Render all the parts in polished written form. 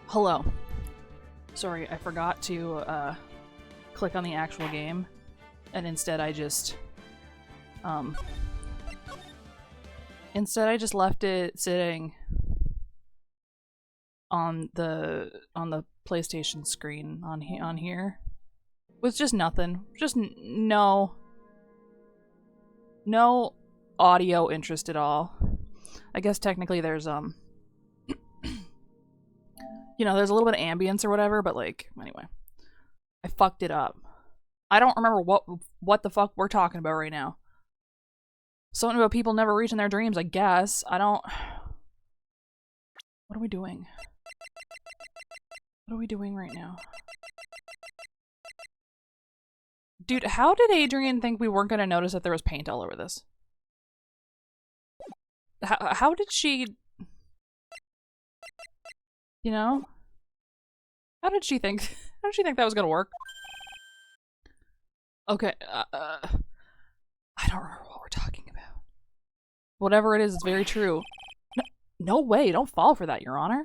Hello. Sorry, I forgot to click on the actual game, and instead I just left it sitting on the PlayStation screen on here with just nothing, just no audio interest at all. I guess technically there's you know, there's a little bit of ambience or whatever, but like, anyway. I fucked it up. I don't remember what the fuck we're talking about right now. Something about people never reaching their dreams, I guess. I don't... What are we doing? What are we doing right now? Dude, how did Adrian think we weren't gonna notice that there was paint all over this? How did she... You know? How did she think that was gonna work? Okay, I don't remember what we're talking about. Whatever it is, it's very true. No way, don't fall for that, Your Honor.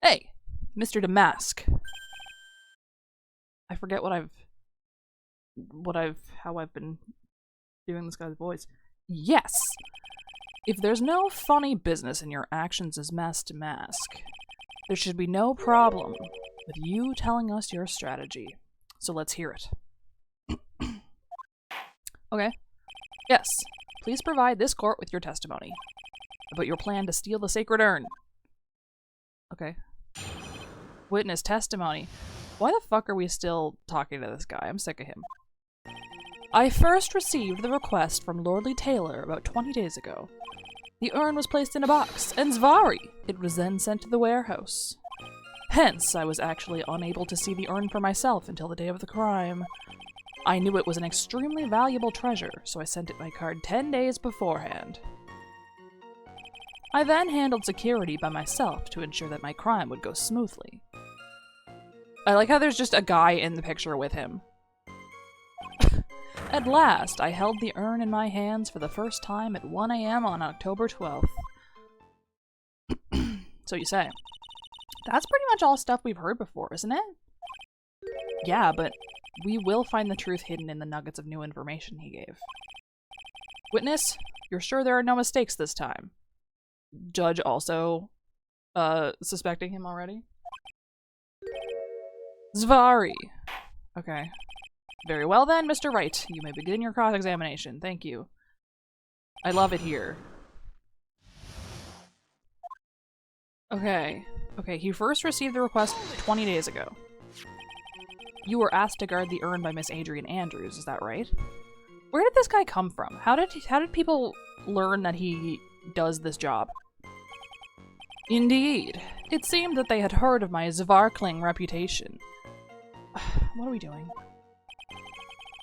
Hey, Mr. Damask. I forget how I've been doing this guy's voice. Yes! If there's no funny business in your actions as Master Mask, there should be no problem with you telling us your strategy. So let's hear it. Okay. Yes. Please provide this court with your testimony about your plan to steal the sacred urn. Okay. Witness testimony. Why the fuck are we still talking to this guy? I'm sick of him. I first received the request from Lordly Taylor about 20 days ago. The urn was placed in a box, and Zvari! It was then sent to the warehouse. Hence, I was actually unable to see the urn for myself until the day of the crime. I knew it was an extremely valuable treasure, so I sent it my card 10 days beforehand. I then handled security by myself to ensure that my crime would go smoothly. I like how there's just a guy in the picture with him. At last, I held the urn in my hands for the first time at 1 a.m. on October 12th. So you say. That's pretty much all stuff we've heard before, isn't it? Yeah, but we will find the truth hidden in the nuggets of new information he gave. Witness, you're sure there are no mistakes this time? Judge also, suspecting him already? Zvari. Okay. Very well then, Mr. Wright. You may begin your cross-examination. Thank you. I love it here. Okay. Okay, he first received the request 20 days ago. You were asked to guard the urn by Miss Adrian Andrews, is that right? Where did this guy come from? How did people learn that he does this job? Indeed. It seemed that they had heard of my Zvarkling reputation. What are we doing?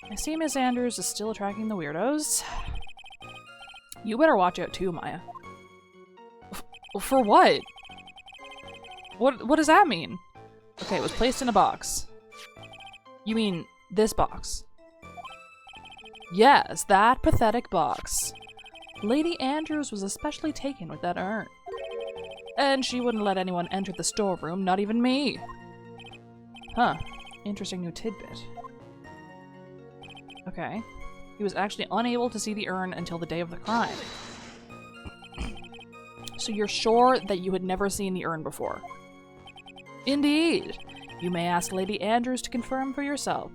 I see Miss Andrews is still attracting the weirdos. You better watch out too, Maya. For what? What does that mean? Okay, it was placed in a box. You mean this box? Yes, that pathetic box. Lady Andrews was especially taken with that urn. And she wouldn't let anyone enter the storeroom, not even me. Huh. Interesting new tidbit. Okay. He was actually unable to see the urn until the day of the crime. So you're sure that you had never seen the urn before? Indeed. You may ask Lady Andrews to confirm for yourself.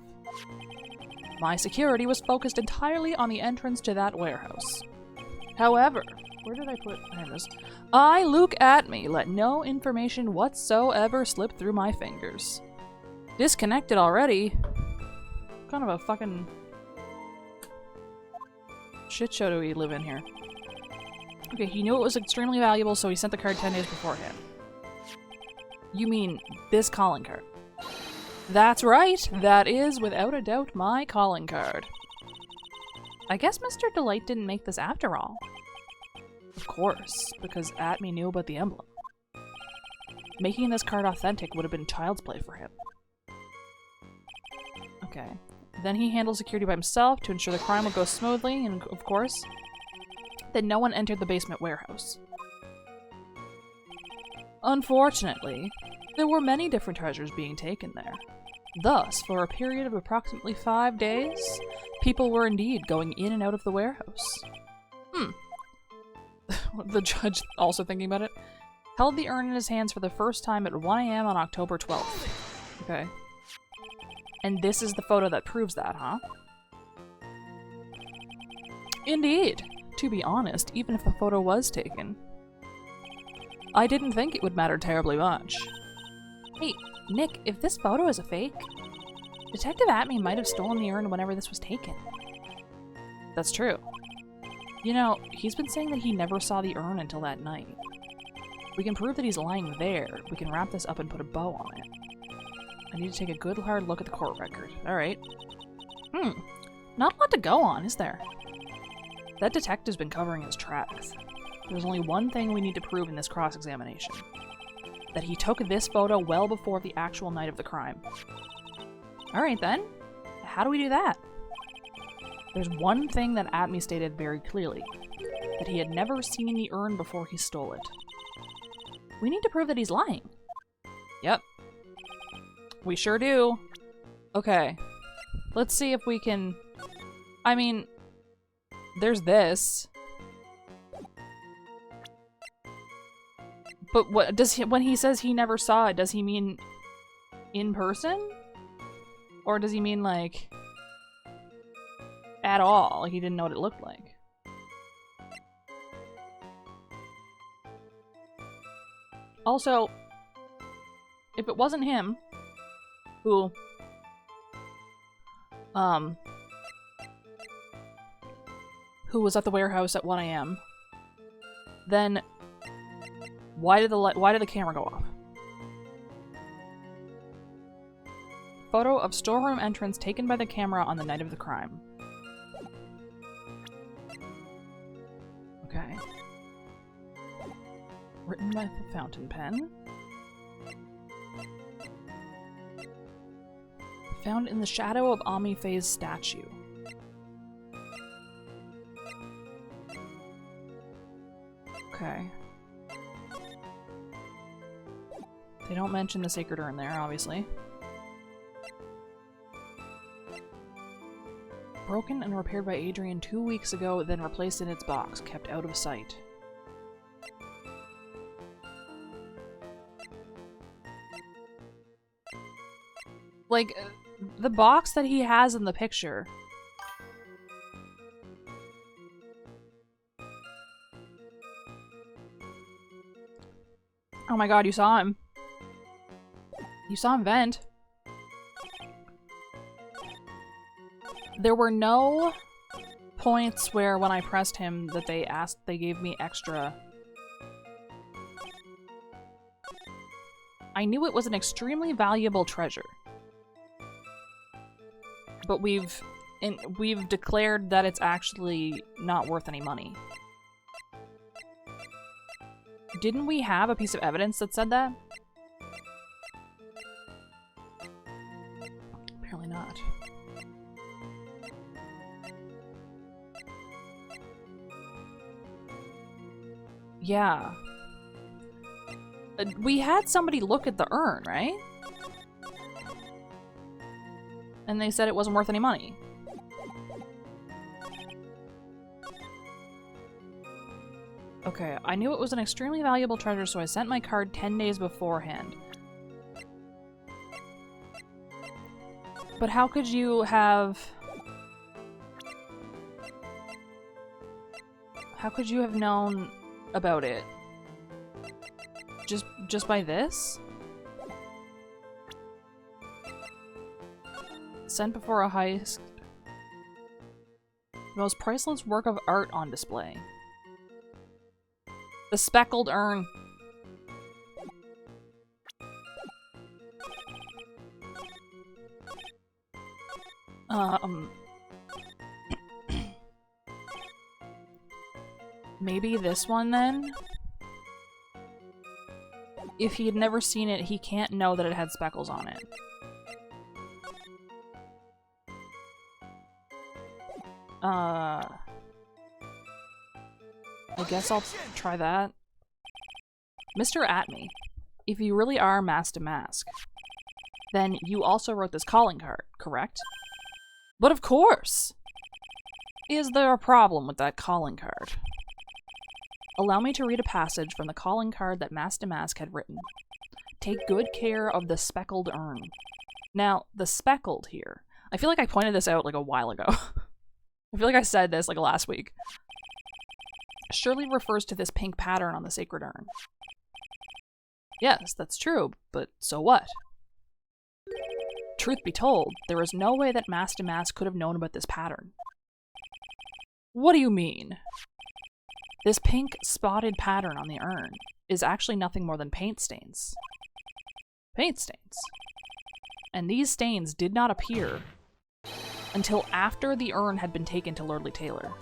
My security was focused entirely on the entrance to that warehouse. However, where did I put... There it is. I, Luke Atme, let no information whatsoever slip through my fingers. Disconnected already? What kind of a fucking shit show do we live in here? Okay, he knew it was extremely valuable, so he sent the card 10 days beforehand. You mean this calling card? That's right! That is, without a doubt, my calling card. I guess Mr. Delight didn't make this after all. Of course, because Atme knew about the emblem. Making this card authentic would have been child's play for him. Okay. Then he handled security by himself to ensure the crime would go smoothly, and of course, then no one entered the basement warehouse. Unfortunately, there were many different treasures being taken there. Thus, for a period of approximately 5 days, people were indeed going in and out of the warehouse. The judge, also thinking about it, held the urn in his hands for the first time at 1 a.m. on October 12th. Okay. And this is the photo that proves that, huh? Indeed. To be honest, even if the photo was taken, I didn't think it would matter terribly much. Hey, Nick, if this photo is a fake, Detective Atme might have stolen the urn whenever this was taken. That's true. You know, he's been saying that he never saw the urn until that night. We can prove that he's lying there. We can wrap this up and put a bow on it. I need to take a good hard look at the court record. Alright. Not a lot to go on, is there? That detective's been covering his tracks. There's only one thing we need to prove in this cross-examination. That he took this photo well before the actual night of the crime. Alright then. How do we do that? There's one thing that Atme stated very clearly. That he had never seen the urn before he stole it. We need to prove that he's lying. Yep. We sure do. Okay. Let's see if we can... I mean... There's this. But what does he, when he says he never saw it, does he mean in person? Or does he mean like at all? Like he didn't know what it looked like. Also, if it wasn't him who was at the warehouse at 1 a.m., then why did the camera go off? Photo of storeroom entrance taken by the camera on the night of the crime. Okay. Written by the fountain pen. Found in the shadow of Amifei's statue. Okay. They don't mention the sacred urn there, obviously. Broken and repaired by Adrian 2 weeks ago, then replaced in its box, kept out of sight. Like, the box that he has in the picture. Oh my god, you saw him. You saw him vent. There were no points where when I pressed him that they gave me extra. I knew it was an extremely valuable treasure. But we've declared that it's actually not worth any money. Didn't we have a piece of evidence that said that? Apparently not. Yeah. We had somebody look at the urn, right? And they said it wasn't worth any money. Okay, I knew it was an extremely valuable treasure, so I sent my card 10 days beforehand. But how could you have... How could you have known about it? Just by this? Sent before a heist. The most priceless work of art on display. The speckled urn. Maybe this one then? If he had never seen it, he can't know that it had speckles on it. I guess I'll try that. Mr. Atme, if you really are Master Mask, then you also wrote this calling card, correct? But of course! Is there a problem with that calling card? Allow me to read a passage from the calling card that Master Mask had written. Take good care of the speckled urn. Now, the speckled here, I feel like I pointed this out like a while ago. I feel like I said this like last week. Surely refers to this pink pattern on the sacred urn. Yes, that's true, but so what? Truth be told, there is no way that Master Mask could have known about this pattern. What do you mean? This pink spotted pattern on the urn is actually nothing more than paint stains. Paint stains. And these stains did not appear until after the urn had been taken to Lordly Taylor.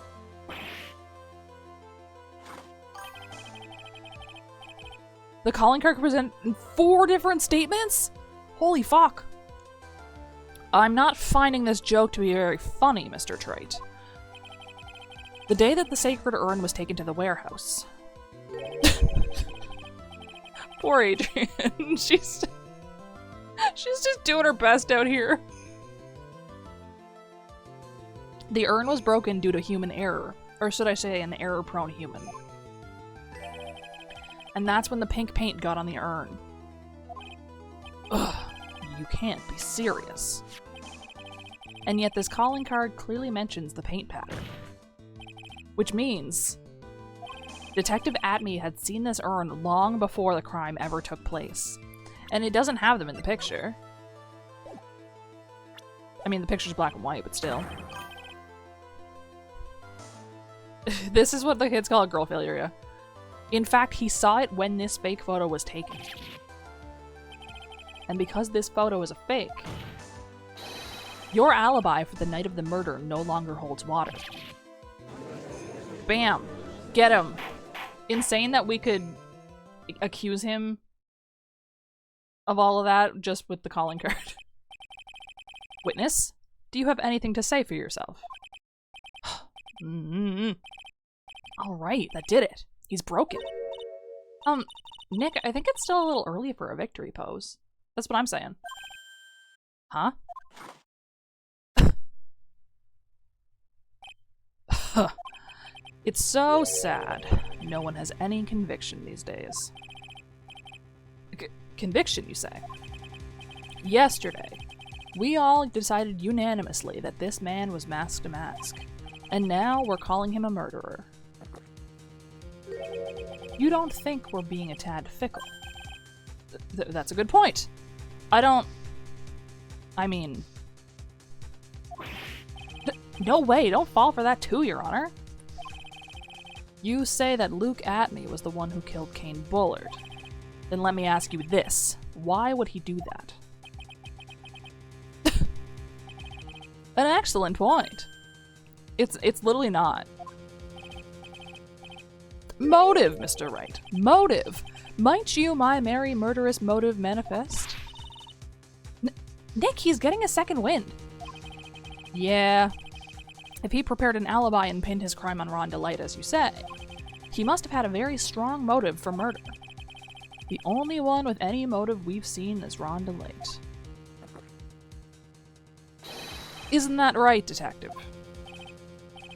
The calling card could present in 4 different statements? Holy fuck. I'm not finding this joke to be very funny, Mr. Trite. The day that the sacred urn was taken to the warehouse. Poor Adrian. She's just doing her best out here. The urn was broken due to human error, or should I say an error-prone human. And that's when the pink paint got on the urn. Ugh, you can't be serious. And yet this calling card clearly mentions the paint pattern. Which means Detective Atme had seen this urn long before the crime ever took place. And it doesn't have them in the picture. I mean, the picture's black and white, but still. This is what the kids call a girl failure, yeah. In fact, he saw it when this fake photo was taken. And because this photo is a fake, your alibi for the night of the murder no longer holds water. Bam! Get him! Insane that we could accuse him of all of that just with the calling card. Witness, do you have anything to say for yourself? Alright, that did it. He's broken. Nick, I think it's still a little early for a victory pose. That's what I'm saying. Huh? It's so sad. No one has any conviction these days. Conviction, you say? Yesterday, we all decided unanimously that this man was Master Mask, and now we're calling him a murderer. You don't think we're being a tad fickle? That's a good point. I mean... No way, don't fall for that too, Your Honor. You say that Luke Atme was the one who killed Kane Bullard. Then let me ask you this. Why would he do that? An excellent point. It's literally not. Motive, Mr. Wright. Motive. Might you, my merry murderous motive, manifest? Nick, he's getting a second wind. Yeah. If he prepared an alibi and pinned his crime on Ron DeLite, as you say, he must have had a very strong motive for murder. The only one with any motive we've seen is Ron DeLite. Isn't that right, Detective?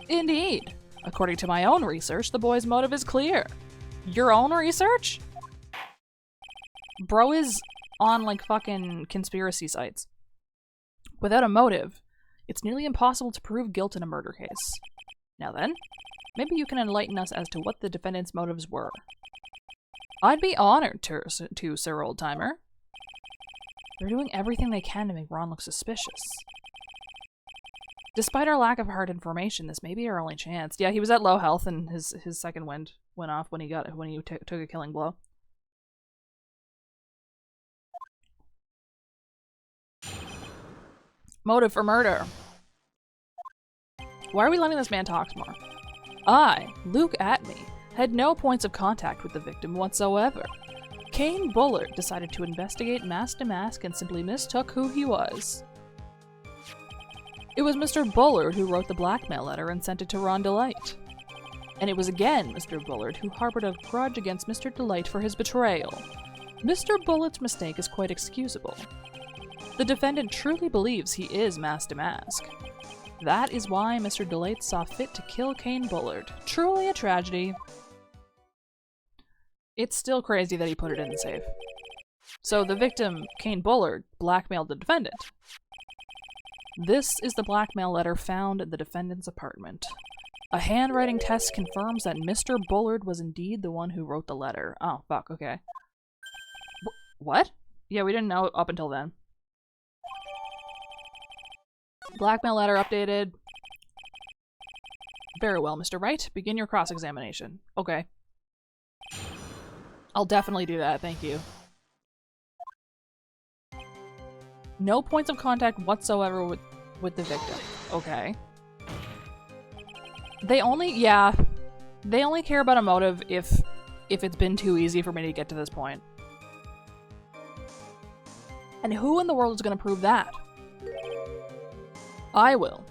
Indeed. According to my own research, the boy's motive is clear. Your own research? Bro is on, like, fucking conspiracy sites. Without a motive, it's nearly impossible to prove guilt in a murder case. Now then, maybe you can enlighten us as to what the defendant's motives were. I'd be honored to, Sir Oldtimer. They're doing everything they can to make Ron look suspicious. Despite our lack of hard information, this may be our only chance. Yeah, he was at low health and his second wind went off when he took a killing blow. Motive for murder. Why are we letting this man talk more? I, Luke Atme, had no points of contact with the victim whatsoever. Kane Bullard decided to investigate Master Mask and simply mistook who he was. It was Mr. Bullard who wrote the blackmail letter and sent it to Ron DeLite. And it was again Mr. Bullard who harbored a grudge against Mr. DeLite for his betrayal. Mr. Bullett's mistake is quite excusable. The defendant truly believes he is Master Mask. That is why Mr. Delight saw fit to kill Kane Bullard. Truly a tragedy. It's still crazy that he put it in the safe. So the victim, Kane Bullard, blackmailed the defendant. This is the blackmail letter found in the defendant's apartment. A handwriting test confirms that Mr. Bullard was indeed the one who wrote the letter. Oh, fuck, okay. What? Yeah, we didn't know up until then. Blackmail letter updated. Very well, Mr. Wright. Begin your cross-examination. Okay. I'll definitely do that, thank you. No points of contact whatsoever with the victim. Okay. They only care about a motive if it's been too easy for me to get to this point. And who in the world is going to prove that? I will.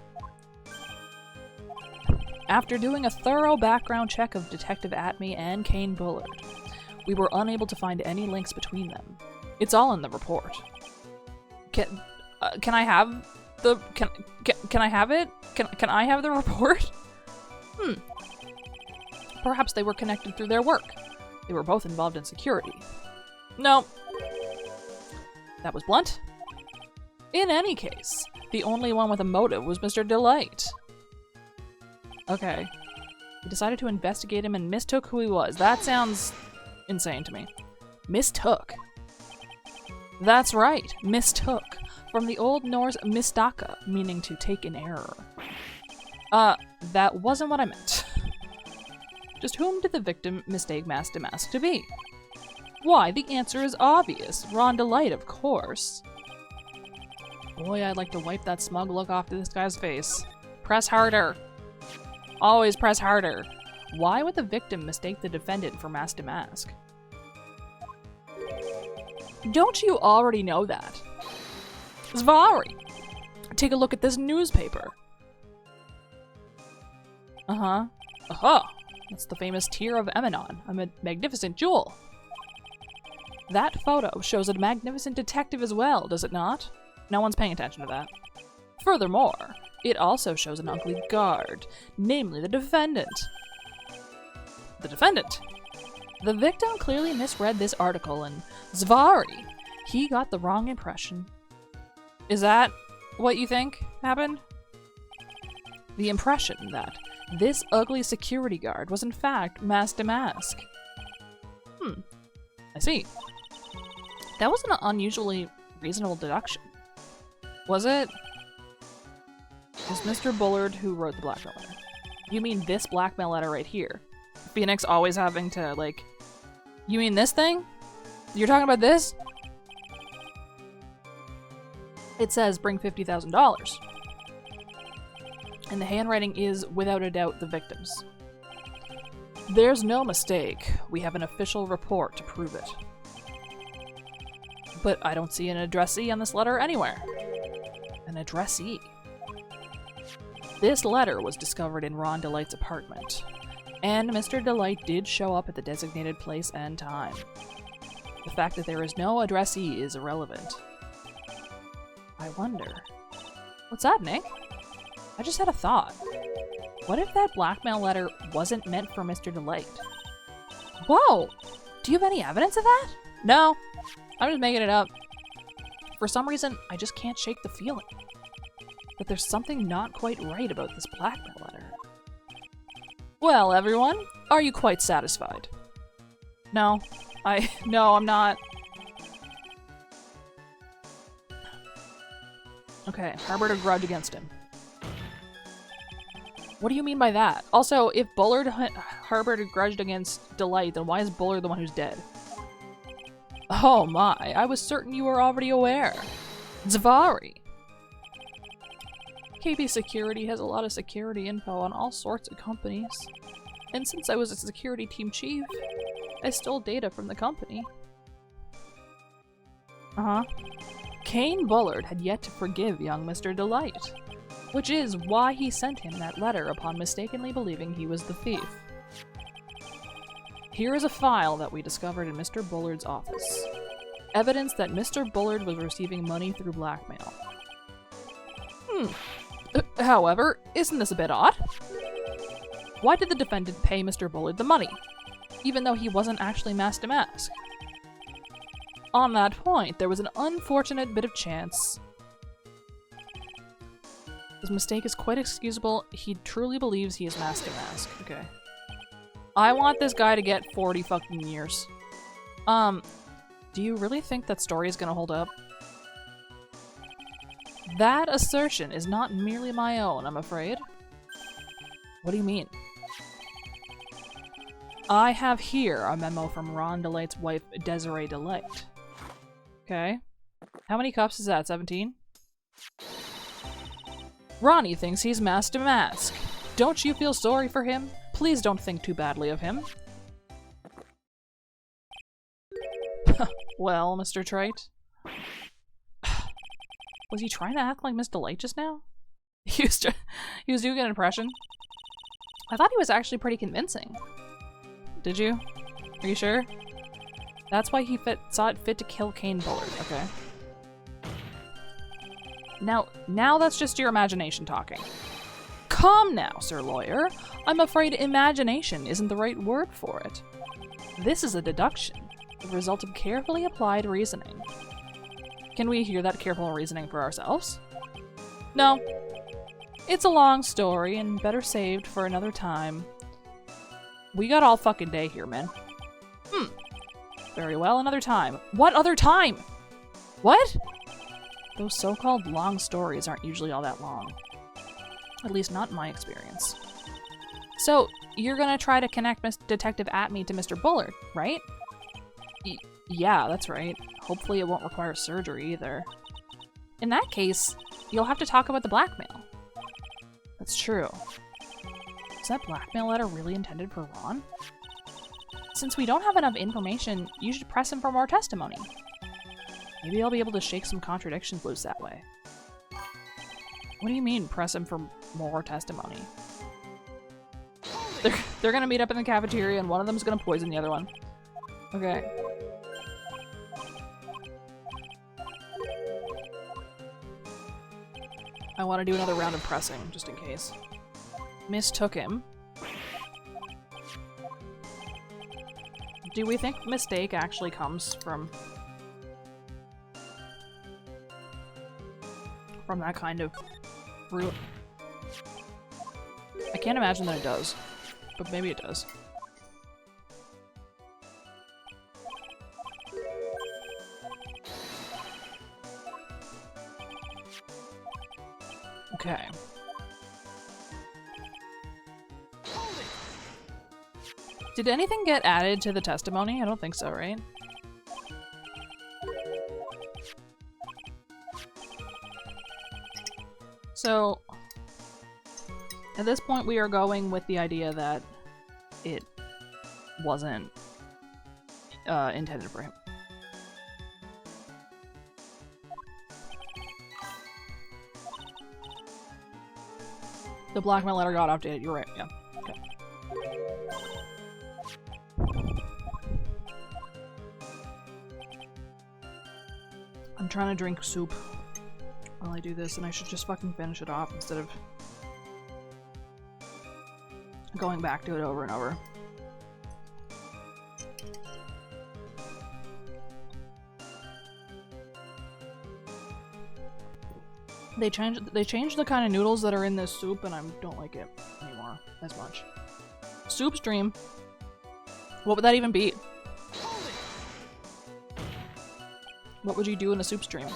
After doing a thorough background check of Detective Atme and Kane Bullard, we were unable to find any links between them. It's all in the report. Can I have the can I have it? Can I have the report? Perhaps they were connected through their work. They were both involved in security. No. That was blunt. In any case, the only one with a motive was Mr. Delight. Okay. We decided to investigate him and mistook who he was. That sounds insane to me. Mistook. That's right, mistook. From the Old Norse mistaka, meaning to take in error. That wasn't what I meant. Just whom did the victim mistake Master Mask to be? Why, the answer is obvious. Ron Delight, of course. Boy, I'd like to wipe that smug look off to this guy's face. Press harder. Always press harder. Why would the victim mistake the defendant for Master Mask? Don't you already know that? Zvari! Take a look at this newspaper. That's the famous Tear of Emanon, a magnificent jewel. That photo shows a magnificent detective as well, does it not? No one's paying attention to that. Furthermore, it also shows an ugly guard, namely the defendant. The defendant? The victim clearly misread this article and Zvari, he got the wrong impression. Is that what you think happened? The impression that this ugly security guard was in fact Master Mask. I see. That was an unusually reasonable deduction. Was it? It's Mr. Bullard who wrote the blackmail letter. You mean this blackmail letter right here? Phoenix always having to, like... You mean this thing? You're talking about this? It says, bring $50,000. And the handwriting is, without a doubt, the victim's. There's no mistake. We have an official report to prove it. But I don't see an addressee on this letter anywhere. An addressee? This letter was discovered in Ron Delight's apartment. And Mr. Delight did show up at the designated place and time. The fact that there is no addressee is irrelevant. I wonder... What's that, Nick? I just had a thought. What if that blackmail letter wasn't meant for Mr. Delight? Whoa! Do you have any evidence of that? No. I'm just making it up. For some reason, I just can't shake the feeling that there's something not quite right about this blackmail letter. Well, everyone, are you quite satisfied? No. No, I'm not. Okay, harbored a grudge against him. What do you mean by that? Also, if Bullard harbored a grudge against Delight, then why is Bullard the one who's dead? Oh my, I was certain you were already aware. Zvari! KB Security has a lot of security info on all sorts of companies. And since I was a security team chief, I stole data from the company. Kane Bullard had yet to forgive young Mr. Delight, which is why he sent him that letter upon mistakenly believing he was the thief. Here is a file that we discovered in Mr. Bullard's office. evidence that Mr. Bullard was receiving money through blackmail. However, isn't this a bit odd? Why did the defendant pay Mr. Bullard the money, even though he wasn't actually mask to mask? On that point, there was an unfortunate bit of chance. His mistake is quite excusable. He truly believes he is mask to mask. Okay. I want this guy to get 40 fucking years. Do you really think that story is gonna hold up? That assertion is not merely my own, I'm afraid. What do you mean? I have here a memo from Ron Delight's wife, Desiree Delight. Okay. How many cups is that? 17? Ronnie thinks he's mask to mask. Don't you feel sorry for him? Please don't think too badly of him. Well, Mr. Trite. Was he trying to act like Miss Delight just now? He was doing an impression. I thought he was actually pretty convincing. Did you? Are you sure? That's why he saw it fit to kill Kane Bullard. Okay. Now that's just your imagination talking. Calm now, Sir Lawyer. I'm afraid imagination isn't the right word for it. This is a deduction, the result of carefully applied reasoning. Can we hear that careful reasoning for ourselves? No. It's a long story and better saved for another time. We got all fucking day here, man. Very well, another time. What other time? What? Those so-called long stories aren't usually all that long. At least not in my experience. So, you're gonna try to connect Detective Atme to Mr. Bullard, right? Yeah, that's right. Hopefully it won't require surgery either. In that case, you'll have to talk about the blackmail. That's true. Is that blackmail letter really intended for Ron? Since we don't have enough information, you should press him for more testimony. Maybe I'll be able to shake some contradictions loose that way. What do you mean, press him for more testimony? They're gonna meet up in the cafeteria and one of them's gonna poison the other one. Okay. I want to do another round of pressing, just in case. Mistook him. Do we think mistake actually comes from that kind of root? I can't imagine that it does, but maybe it does. Okay. Did anything get added to the testimony? I don't think so, right? So, at this point we are going with the idea that it wasn't intended for him. The blackmail letter got updated, you're right, yeah. Okay. I'm trying to drink soup while I do this, and I should just fucking finish it off instead of going back to it over and over. They changed the kind of noodles that are in this soup, and I don't like it anymore as much. Soup stream. What would that even be? What would you do in a soup stream?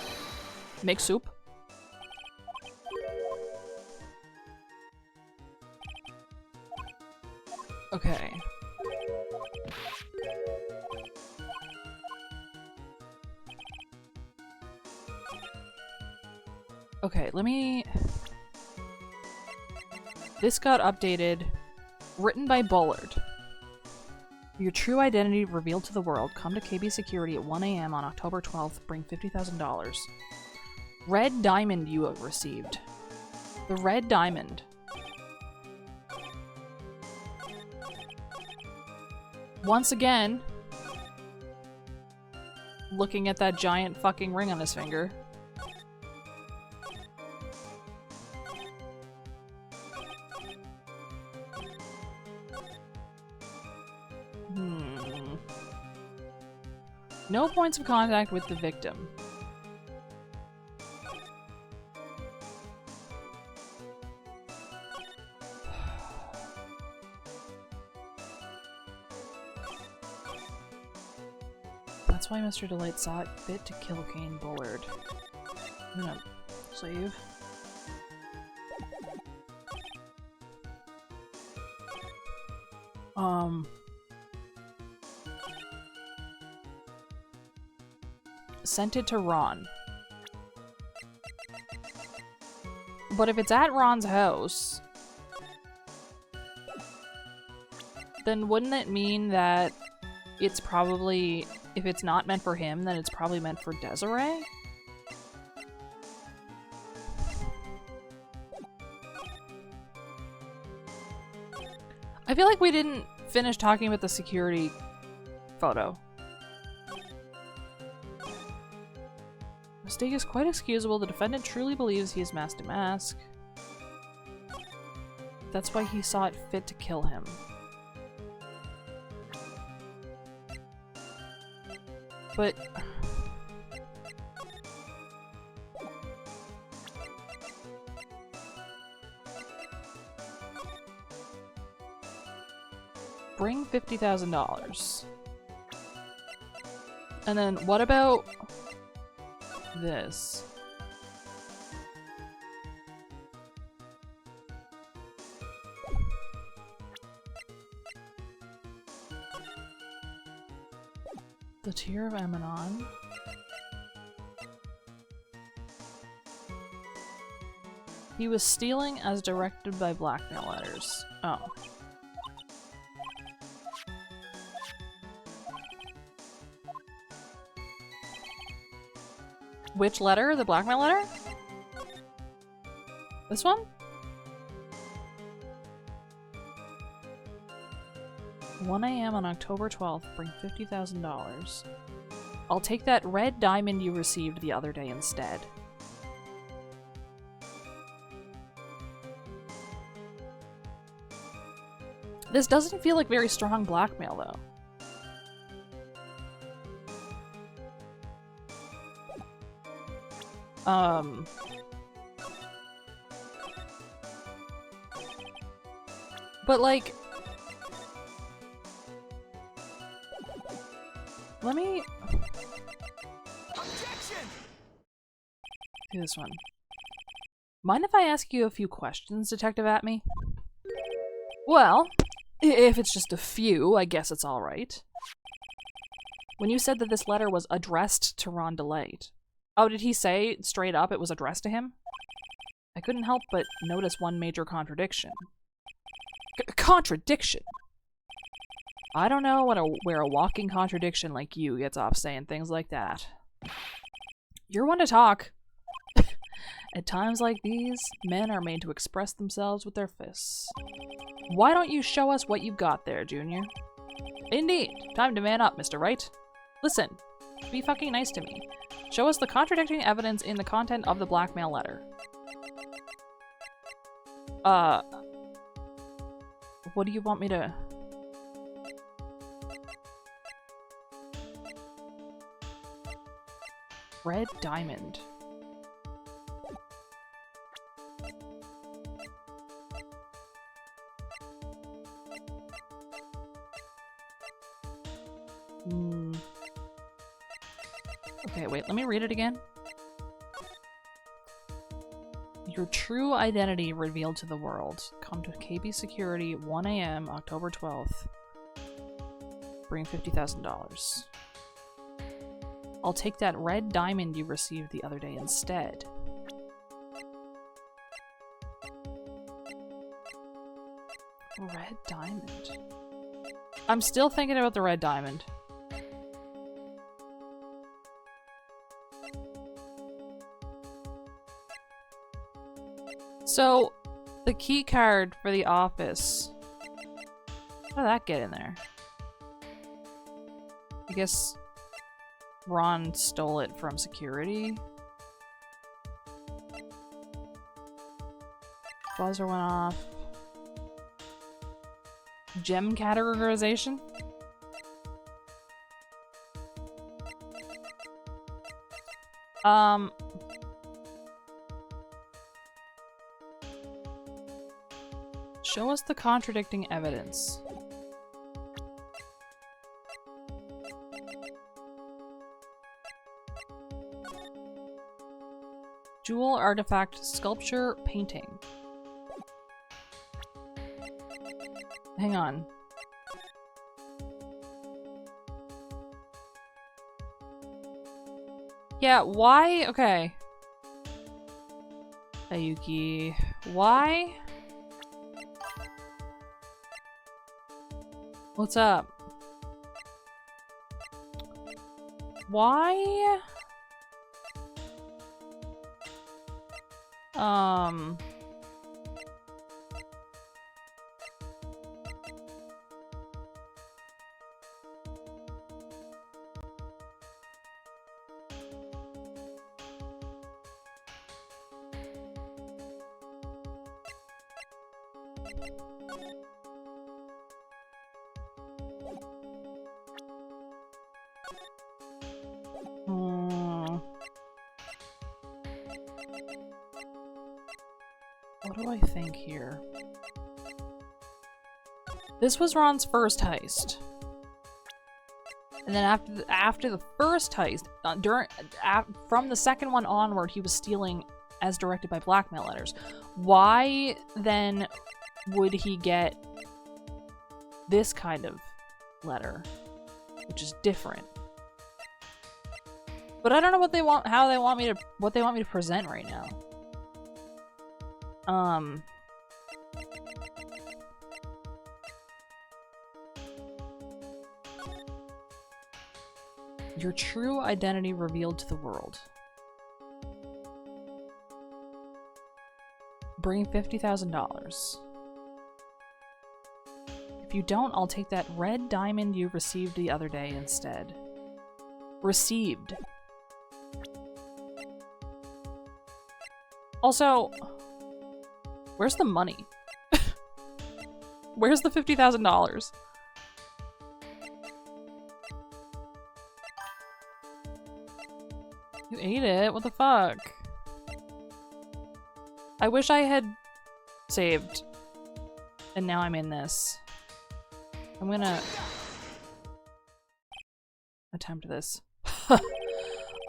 Make soup? Okay. Okay, let me... This got updated. Written by Bullard. Your true identity revealed to the world. Come to KB Security at 1 AM on October 12th. Bring $50,000. Red diamond you have received. The red diamond. Once again, looking at that giant fucking ring on his finger. No points of contact with the victim. That's why Mr. Delight saw it fit to kill Kane Bullard. I'm gonna save. Sent it to Ron. But if it's at Ron's house, then wouldn't it mean that it's probably, if it's not meant for him, then it's probably meant for Desiree? I feel like we didn't finish talking about the security photo. Mistake is quite excusable. The defendant truly believes he is masked to mask. That's why he saw it fit to kill him. But... bring $50,000. And then what about this? The Tear of Emanon. He was stealing as directed by blackmail letters. Oh. Which letter? The blackmail letter? This one? "1 a.m. on October 12th, bring $50,000. I'll take that red diamond you received the other day instead." This doesn't feel like very strong blackmail, though. But like, let me do this one. Mind if I ask you a few questions, Detective Atme? Well, if it's just a few, I guess it's all right. When you said that this letter was addressed to Ron Delight, oh, did he say straight up it was addressed to him? I couldn't help but notice one major contradiction. Contradiction? I don't know where a walking contradiction like you gets off saying things like that. You're one to talk. At times like these, men are made to express themselves with their fists. Why don't you show us what you've got there, Junior? Indeed. Time to man up, Mr. Wright. Listen, be fucking nice to me. Show us the contradicting evidence in the content of the blackmail letter. What do you want me to... Red diamond. Okay, wait, let me read it again. Your true identity revealed to the world. Come to KB Security, 1 a.m., October 12th. Bring $50,000. I'll take that red diamond you received the other day instead. Red diamond. I'm still thinking about the red diamond. So, the key card for the office. How did that get in there? I guess Ron stole it from security. Buzzer went off. Gem categorization? Show us the contradicting evidence. Jewel, artifact, sculpture, painting. Hang on. Yeah, why? Okay. Ayuki, why? What's up? Why? What do I think here? This was Ron's first heist. And then after the first heist, from the second one onward, he was stealing as directed by blackmail letters. Why then would he get this kind of letter, which is different? But I don't know what they want, what they want me to present right now. Your true identity revealed to the world. Bring $50,000. If you don't, I'll take that red diamond you received the other day instead. Received. Also, where's the money? Where's the $50,000? You ate it? What the fuck? I wish I had saved. And now I'm in this. I'm gonna attempt this.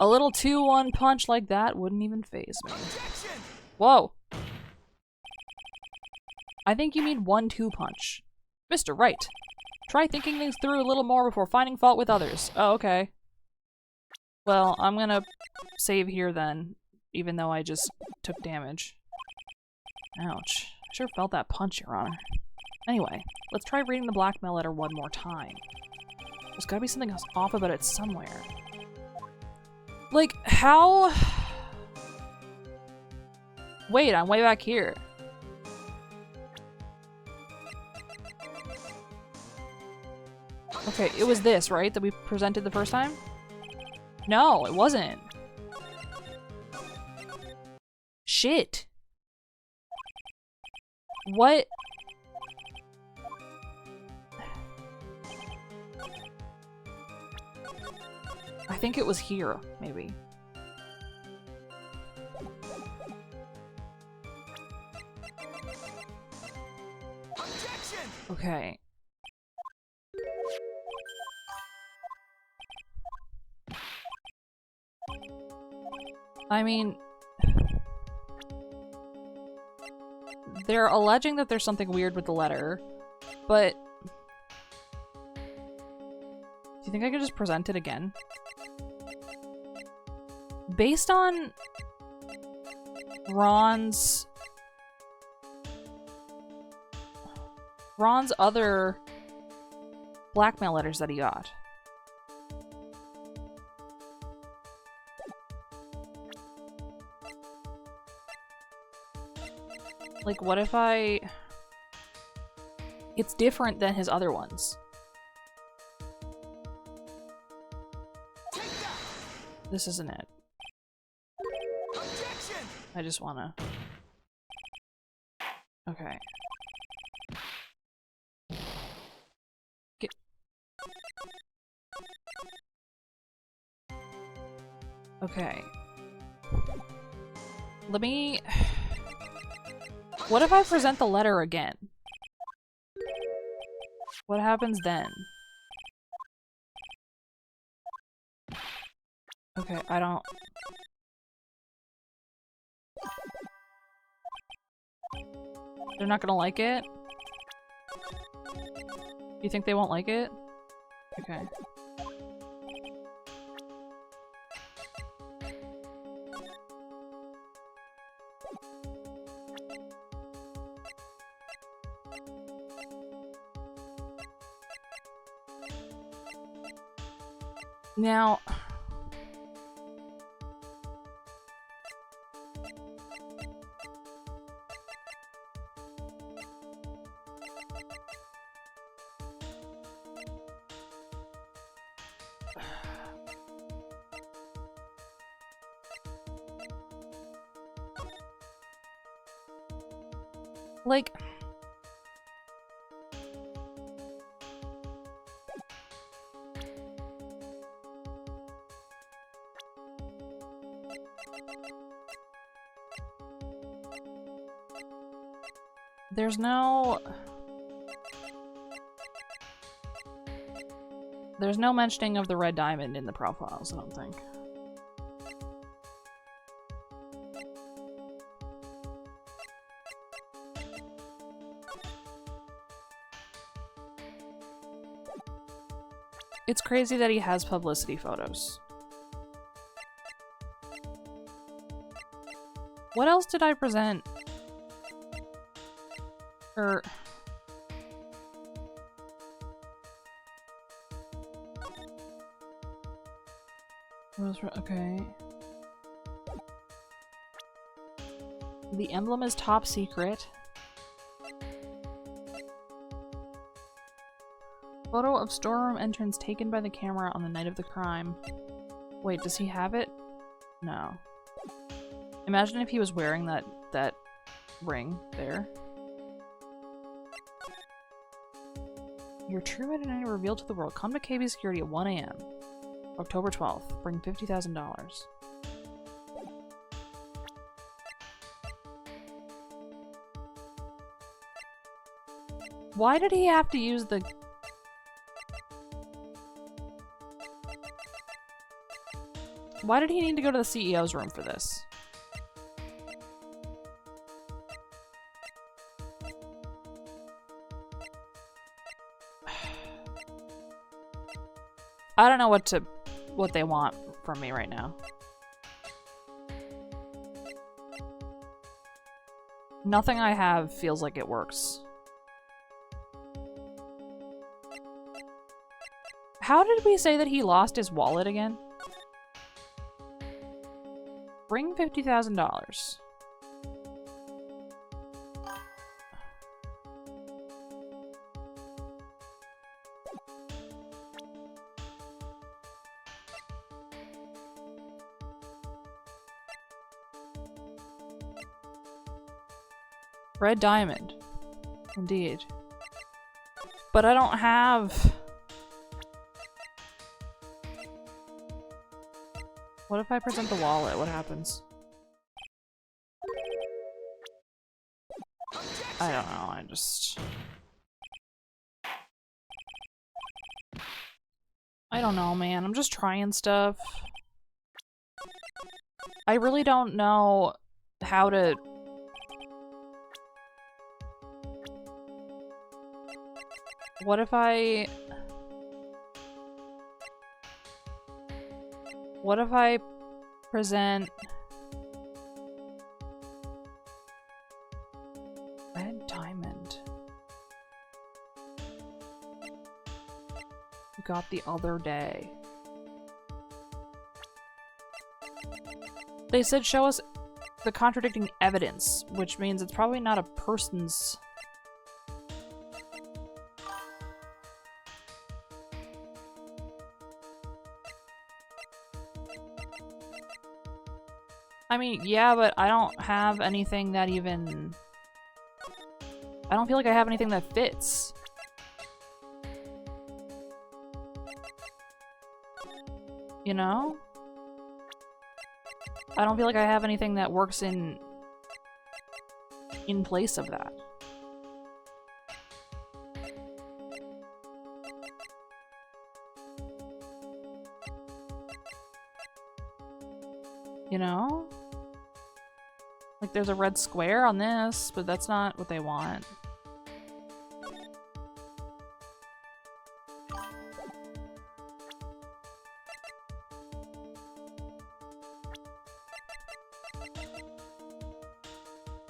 A little 2-1 punch like that wouldn't even faze me. Whoa! I think you mean 1-2 punch. Mr. Right. Try thinking things through a little more before finding fault with others. Oh, okay. Well, I'm gonna save here then, even though I just took damage. Ouch. Sure felt that punch, Your Honor. Anyway, let's try reading the blackmail letter one more time. There's gotta be something else off about it somewhere. Like, how? Wait, I'm way back here. Okay, it was this, right? That we presented the first time? No, it wasn't. Shit. What? I think it was here, maybe. Okay. I mean, they're alleging that there's something weird with the letter, but do you think I could just present it again? Based on Ron's other blackmail letters that he got. Like, what if it's different than his other ones. This isn't it. Objection! I just wanna... Okay. Get... Okay. Let me... What if I present the letter again? What happens then? Okay, I don't... They're not gonna like it? You think they won't like it? Okay. Now... Like... There's no mentioning of the red diamond in the profiles, I don't think. It's crazy that he has publicity photos. What else did I present? Or... Okay. The emblem is top secret. Photo of storeroom entrance taken by the camera on the night of the crime. Wait, does he have it? No. Imagine if he was wearing that ring there. Your true identity revealed to the world. Come to KB Security at 1 a.m. October 12th. Bring $50,000. Why did he have to use the... Why did he need to go to the CEO's room for this? I don't know what they want from me right now. Nothing I have feels like it works. How did we say that he lost his wallet again? Bring $50,000. Red diamond. Indeed. But I don't have... What if I present the wallet? What happens? I don't know, I just... I don't know, man. I'm just trying stuff. I really don't know how to... What if I... What if I present... Red diamond. You got the other day. They said show us the contradicting evidence, which means it's probably not a person's... I mean, yeah, but I don't have anything that even... I don't feel like I have anything that fits. You know? I don't feel like I have anything that works in place of that. You know? Like, there's a red square on this, but that's not what they want.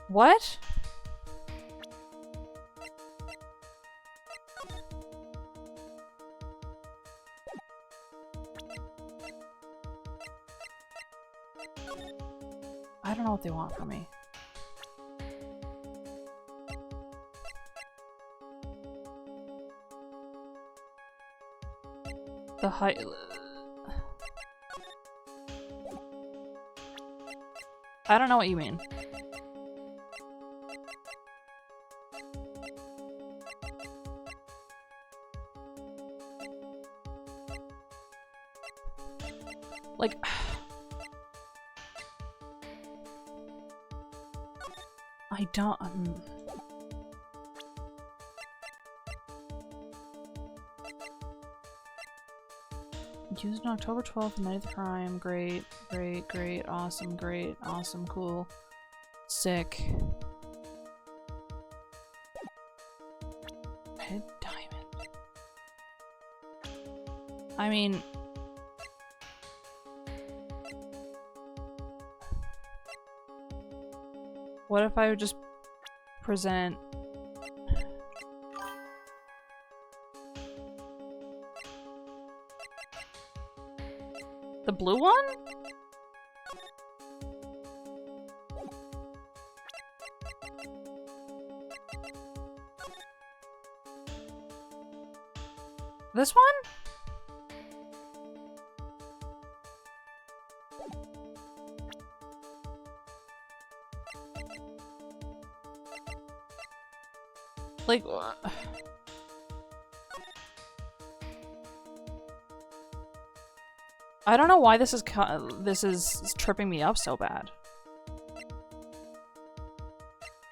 What? I don't know what they want from me. The height... I don't know what you mean. Like... I don't... Used on October 12th, Night of the Crime. Great, great, great, awesome, great, awesome, cool. Sick. Red diamond. I mean... What if I would just present... The blue one? This one? Like, I don't know why this is tripping me up so bad.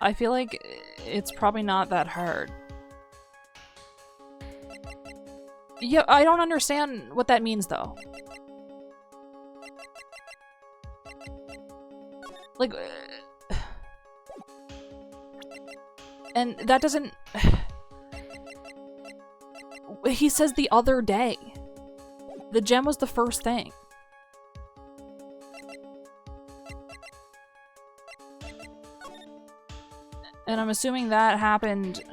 I feel like it's probably not that hard. Yeah, I don't understand what that means though. Like, and that doesn't... He says the other day. The gem was the first thing. And I'm assuming that happened...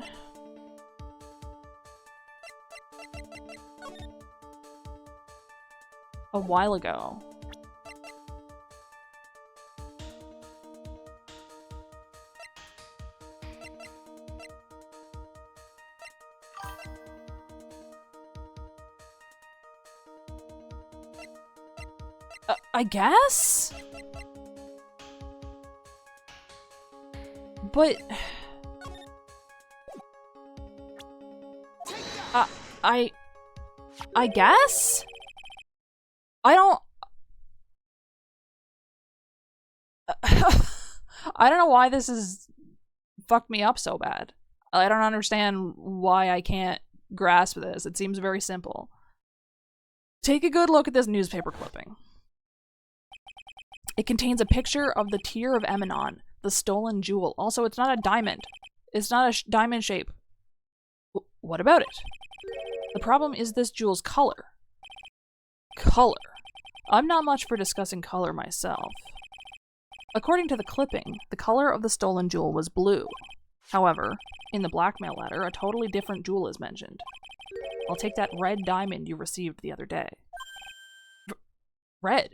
a while ago. I guess? But... I guess? I don't... I don't know why this has fucked me up so bad. I don't understand why I can't grasp this. It seems very simple. Take a good look at this newspaper clipping. It contains a picture of the Tear of Emanon, the stolen jewel. Also, it's not a diamond. It's not a diamond shape. What about it? The problem is this jewel's color. Color. I'm not much for discussing color myself. According to the clipping, the color of the stolen jewel was blue. However, in the blackmail letter, a totally different jewel is mentioned. I'll take that red diamond you received the other day. Red?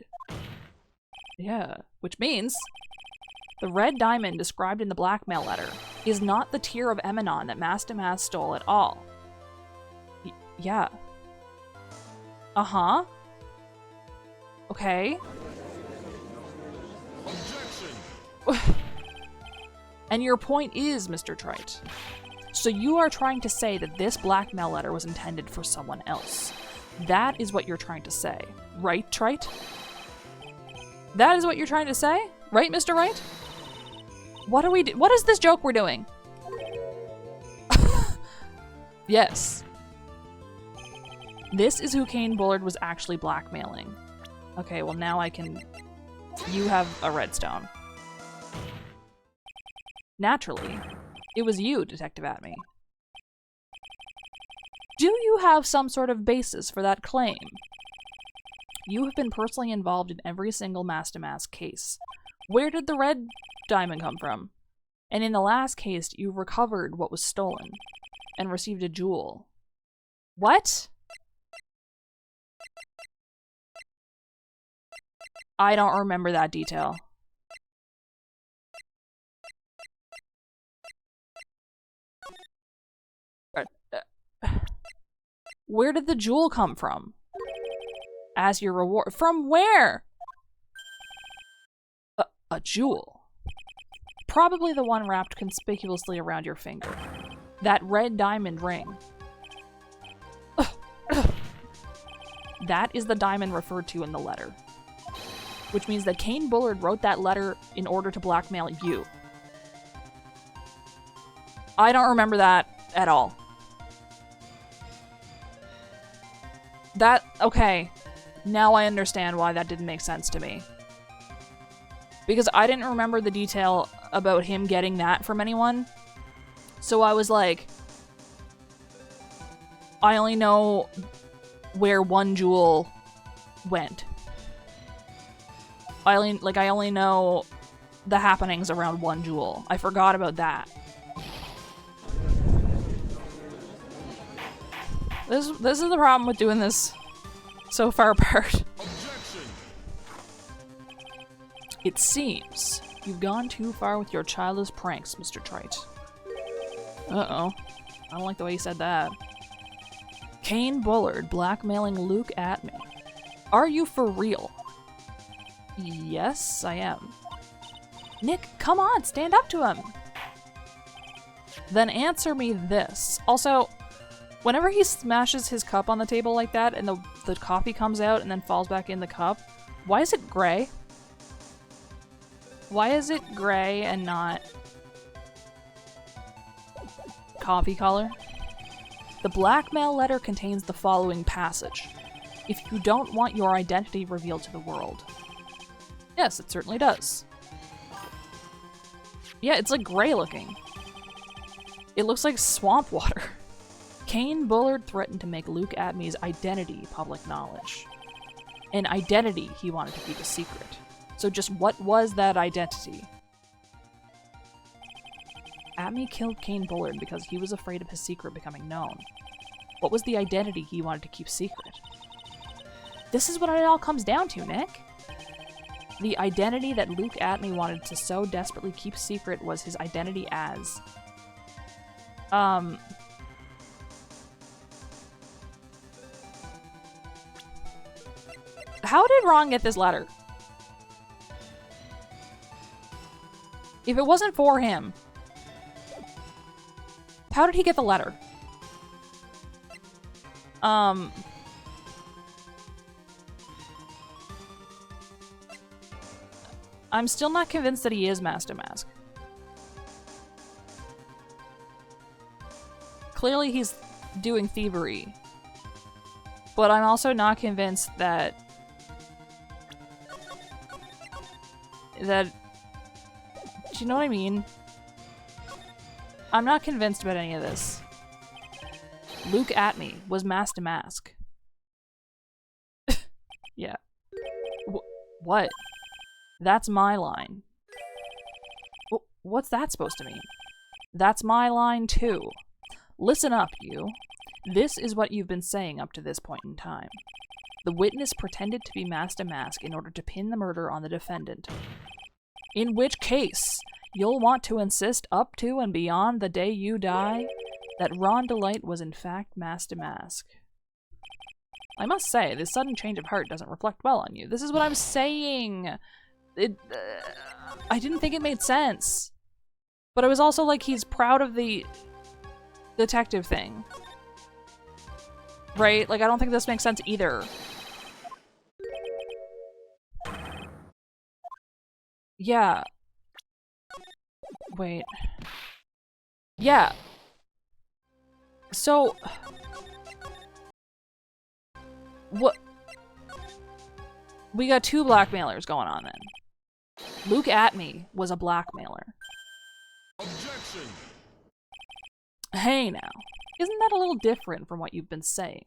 Yeah, which means the red diamond described in the blackmail letter is not the Tear of Emanon that Mastimas stole at all. Yeah. Uh-huh. Okay. And your point is, Mr. Trite. So you are trying to say that this blackmail letter was intended for someone else. That is what you're trying to say. Right, Trite? That is what you're trying to say? Right, Mr. Right? What is this joke we're doing? Yes. This is who Kane Bullard was actually blackmailing. Okay, well now I can... You have a redstone. Naturally. It was you, Detective Atme. Do you have some sort of basis for that claim? You have been personally involved in every single mask-to-mask case. Where did the red diamond come from? And in the last case, you recovered what was stolen and received a jewel. What? I don't remember that detail. Where did the jewel come from? As your reward. From where? A jewel. Probably the one wrapped conspicuously around your finger. That red diamond ring. That is the diamond referred to in the letter. Which means that Kane Bullard wrote that letter in order to blackmail you. I don't remember that at all. Okay. Now I understand why that didn't make sense to me. Because I didn't remember the detail about him getting that from anyone. So I was like, I only know where one jewel went. I only know the happenings around one jewel. I forgot about that. This is the problem with doing this so far apart. It seems you've gone too far with your childish pranks, Mr. Trite. Uh-oh. I don't like the way you said that. Kane Bullard blackmailing Luke Atme. Are you for real? Yes, I am. Nick, come on, stand up to him. Then answer me this. Also, whenever he smashes his cup on the table like that and the coffee comes out and then falls back in the cup, why is it gray? Why is it gray and not coffee color? The blackmail letter contains the following passage. If you don't want your identity revealed to the world. Yes, it certainly does. Yeah, it's like gray looking. It looks like swamp water. Kane Bullard threatened to make Luke Atme's identity public knowledge. An identity he wanted to keep a secret. So just what was that identity? Atme killed Kane Bullard because he was afraid of his secret becoming known. What was the identity he wanted to keep secret? This is what it all comes down to, Nick. The identity that Luke Atme wanted to so desperately keep secret was his identity as... How did Ron get this letter? If it wasn't for him, how did he get the letter? I'm still not convinced that he is Master Mask. Clearly he's doing thievery. But I'm also not convinced that... Do you know what I mean? I'm not convinced about any of this. Luke Atme was Master Mask. Yeah. What? That's my line. What's that supposed to mean? That's my line too. Listen up, you. This is what you've been saying up to this point in time. The witness pretended to be Master Mask in order to pin the murder on the defendant. In which case, you'll want to insist up to and beyond the day you die that Ron Delight was in fact Master Mask. I must say, this sudden change of heart doesn't reflect well on you. This is what I'm saying! I didn't think it made sense. But I was also like, he's proud of the detective thing. Right? Like, I don't think this makes sense either. Yeah. Wait. Yeah. So... what... We got two blackmailers going on then. Luke Atme was a blackmailer. Objection! Hey now, isn't that a little different from what you've been saying?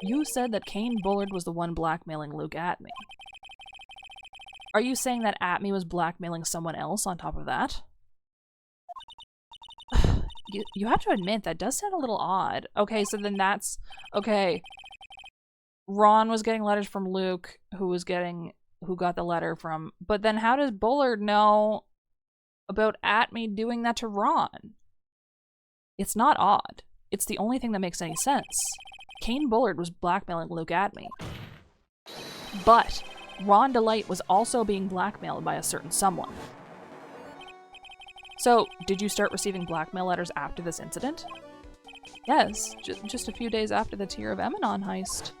You said that Kane Bullard was the one blackmailing Luke Atme. Are you saying that Atme was blackmailing someone else on top of that? You have to admit, that does sound a little odd. Okay, so then that's... Okay. Ron was getting letters from Luke, who got the letter from... But then how does Bullard know about Atme doing that to Ron? It's not odd. It's the only thing that makes any sense. Kane Bullard was blackmailing Luke Atme. But Ron DeLite was also being blackmailed by a certain someone. So, did you start receiving blackmail letters after this incident? Yes, just a few days after the Tear of Emanon heist.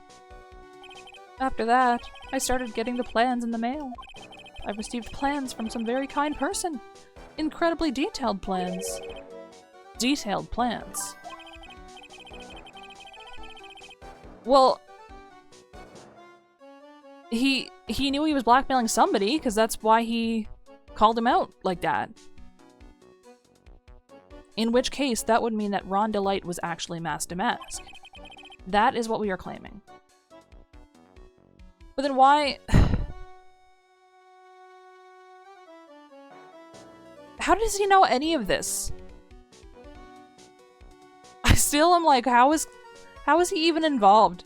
After that, I started getting the plans in the mail. I received plans from some very kind person. Incredibly detailed plans. Detailed plans. Well, he knew he was blackmailing somebody, because that's why he called him out like that. In which case, that would mean that Ron DeLite was actually Mask to Mask. That is what we are claiming. But then why... How does he know any of this? I still am like, how is he even involved?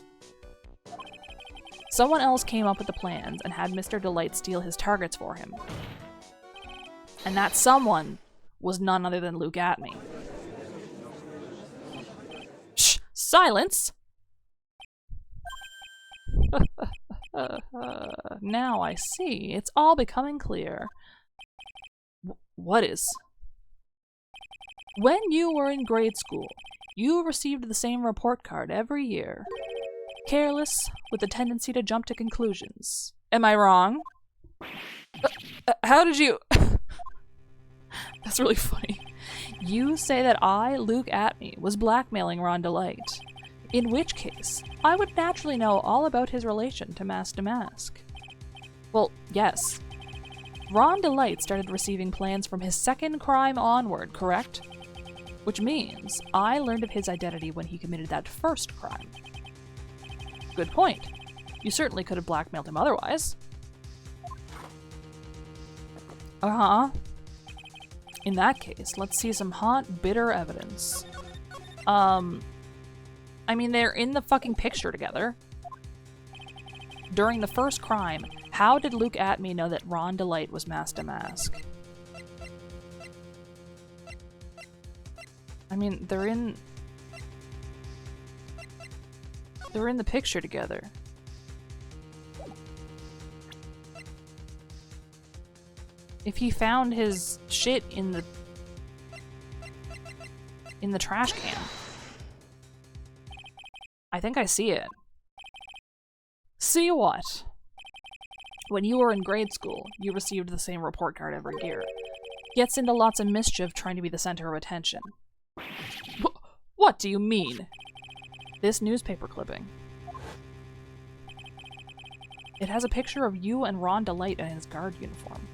Someone else came up with the plans and had Mr. DeLite steal his targets for him. And that someone was none other than Luke Atme. Shh! Silence! Now I see. It's all becoming clear. What is? When you were in grade school, you received the same report card every year. Careless, with a tendency to jump to conclusions. Am I wrong? How did you... That's really funny. You say that I, Luke Atme, was blackmailing Ron DeLite. In which case, I would naturally know all about his relation to Mask to Mask. Well, yes. Ron DeLite started receiving plans from his second crime onward, correct? Which means I learned of his identity when he committed that first crime. Good point. You certainly could have blackmailed him otherwise. Uh-huh. In that case, let's see some hot, bitter evidence. I mean, they're in the fucking picture together. During the first crime, how did Luke Atme know that Ron DeLite was Mask to Mask? I mean, they're in the picture together. If he found his shit in the trash can. I think I see it. See what? When you were in grade school, you received the same report card every year. Gets into lots of mischief trying to be the center of attention. What do you mean? This newspaper clipping. It has a picture of you and Ron DeLite in his guard uniform.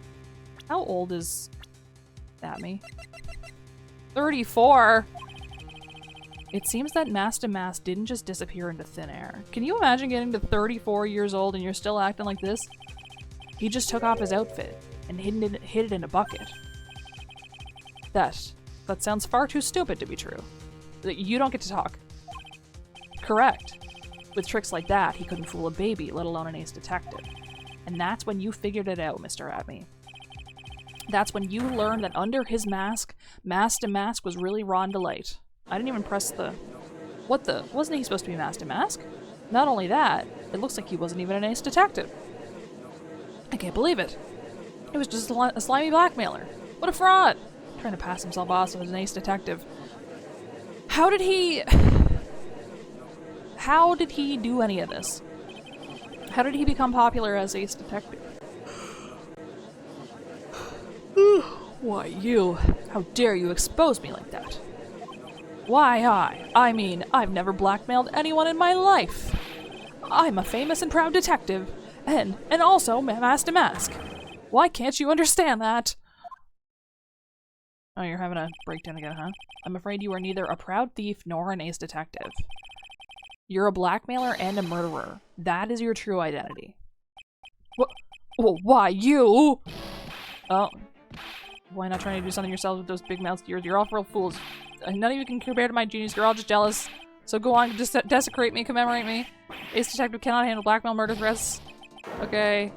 How old is Atme? 34! It seems that Mask to Mask didn't just disappear into thin air. Can you imagine getting to 34 years old and you're still acting like this? He just took off hid outfit and hid it in a bucket. That sounds far too stupid to be true. You don't get to talk. Correct. With tricks like that, he couldn't fool a baby, let alone an ace detective. And that's when you figured it out, Mr. Atme. That's when you learned that under his mask, Mask to Mask was really Ron DeLite. I didn't even press the... What the... Wasn't he supposed to be Mask to Mask? Not only that, it looks like he wasn't even an ace detective. can't believe it. It was just a slimy blackmailer. What a fraud! Trying to pass himself off as an ace detective. How did he do any of this? How did he become popular as ace detective? Why, you. How dare you expose me like that? Why, I mean, I've never blackmailed anyone in my life. I'm a famous and proud detective, and also mask to mask. Why can't you understand that? Oh, you're having a breakdown again, huh? I'm afraid you are neither a proud thief nor an ace detective. You're a blackmailer and a murderer. That is your true identity. What? Well, why you? Oh. Why not trying to do something yourself with those big mouths of yours? You're all real fools. None of you can compare to my genius. You're all just jealous. So go on, just desecrate me, commemorate me. Ace detective cannot handle blackmail murder threats. Okay.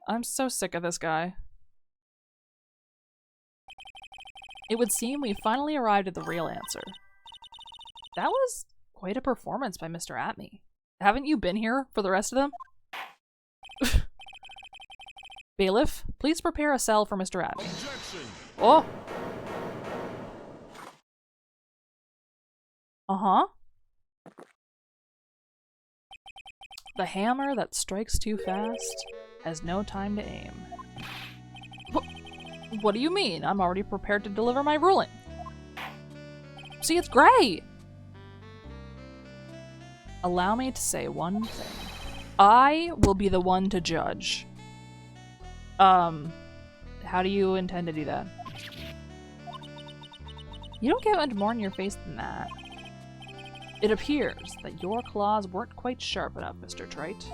I'm so sick of this guy. It would seem we finally arrived at the real answer. That was quite a performance by Mr. Atme. Haven't you been here for the rest of them? Bailiff, please prepare a cell for Mr. Atme. Objection. Oh! Uh-huh. The hammer that strikes too fast has no time to aim. What do you mean? I'm already prepared to deliver my ruling. See, it's great! Allow me to say one thing. I will be the one to judge. How do you intend to do that? You don't get much more in your face than that. It appears that your claws weren't quite sharp enough, Mr. Trite.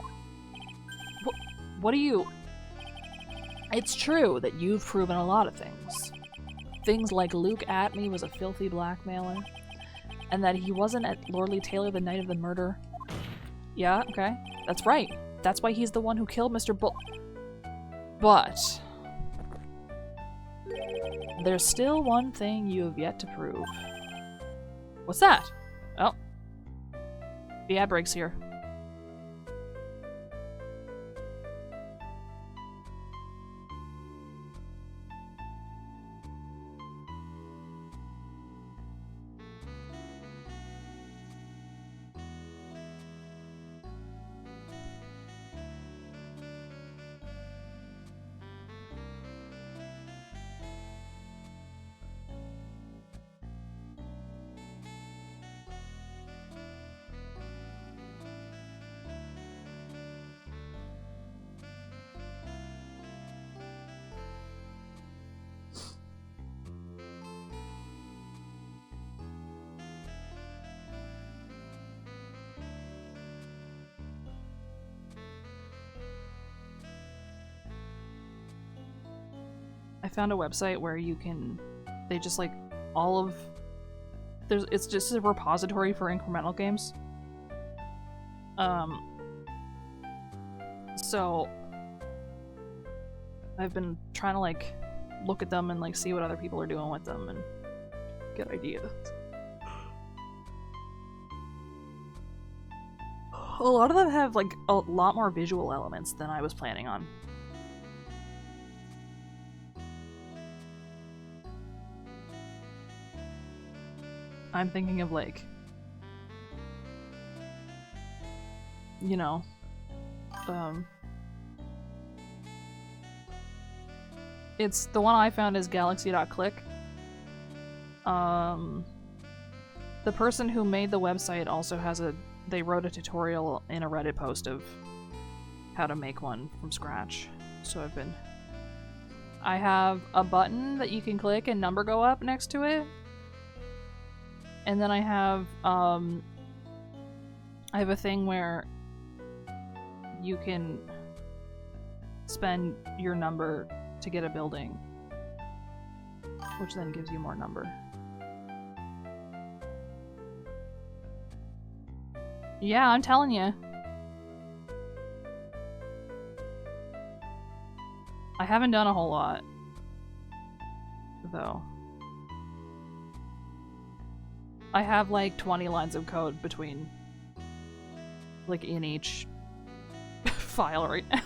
What do you... It's true that you've proven a lot of things. Things like Luke Atme was a filthy blackmailer, and that he wasn't at Lordly Taylor the night of the murder. Yeah, okay. That's right. That's why he's the one who killed Mr. Bull. But... there's still one thing you have yet to prove. What's that? Oh. The ad break's here. I found a website where you can, they just like all of, it's just a repository for incremental games. So I've been trying to like look at them and like see what other people are doing with them and get ideas. A lot of them have like a lot more visual elements than I was planning on. I'm thinking of like, you know, it's the one I found is galaxy.click. The person who made the website also has they wrote a tutorial in a Reddit post of how to make one from scratch. So I have a button that you can click and number go up next to it. And then I have a thing where you can spend your number to get a building, which then gives you more number. Yeah, I'm telling you. I haven't done a whole lot, though. I have like 20 lines of code between, like, in each file right now.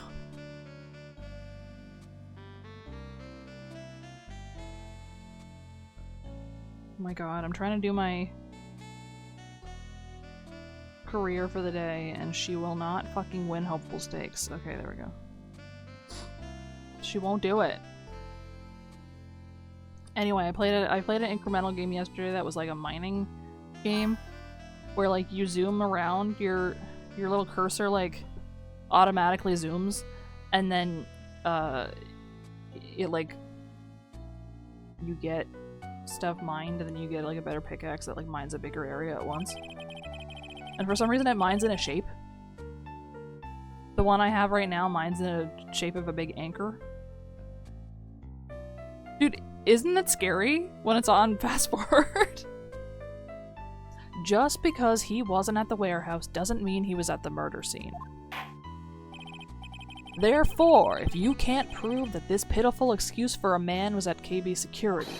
Oh my god, I'm trying to do my career for the day, and she will not fucking win hopeful stakes. Okay, there we go. She won't do it. Anyway, I played an incremental game yesterday that was like a mining game where like you zoom around, your little cursor like automatically zooms, and then it like you get stuff mined, and then you get like a better pickaxe that like mines a bigger area at once. And for some reason it mines in a shape. The one I have right now mines in a shape of a big anchor. Dude, isn't that scary when it's on fast forward? Just because he wasn't at the warehouse doesn't mean he was at the murder scene. Therefore, if you can't prove that this pitiful excuse for a man was at KB security,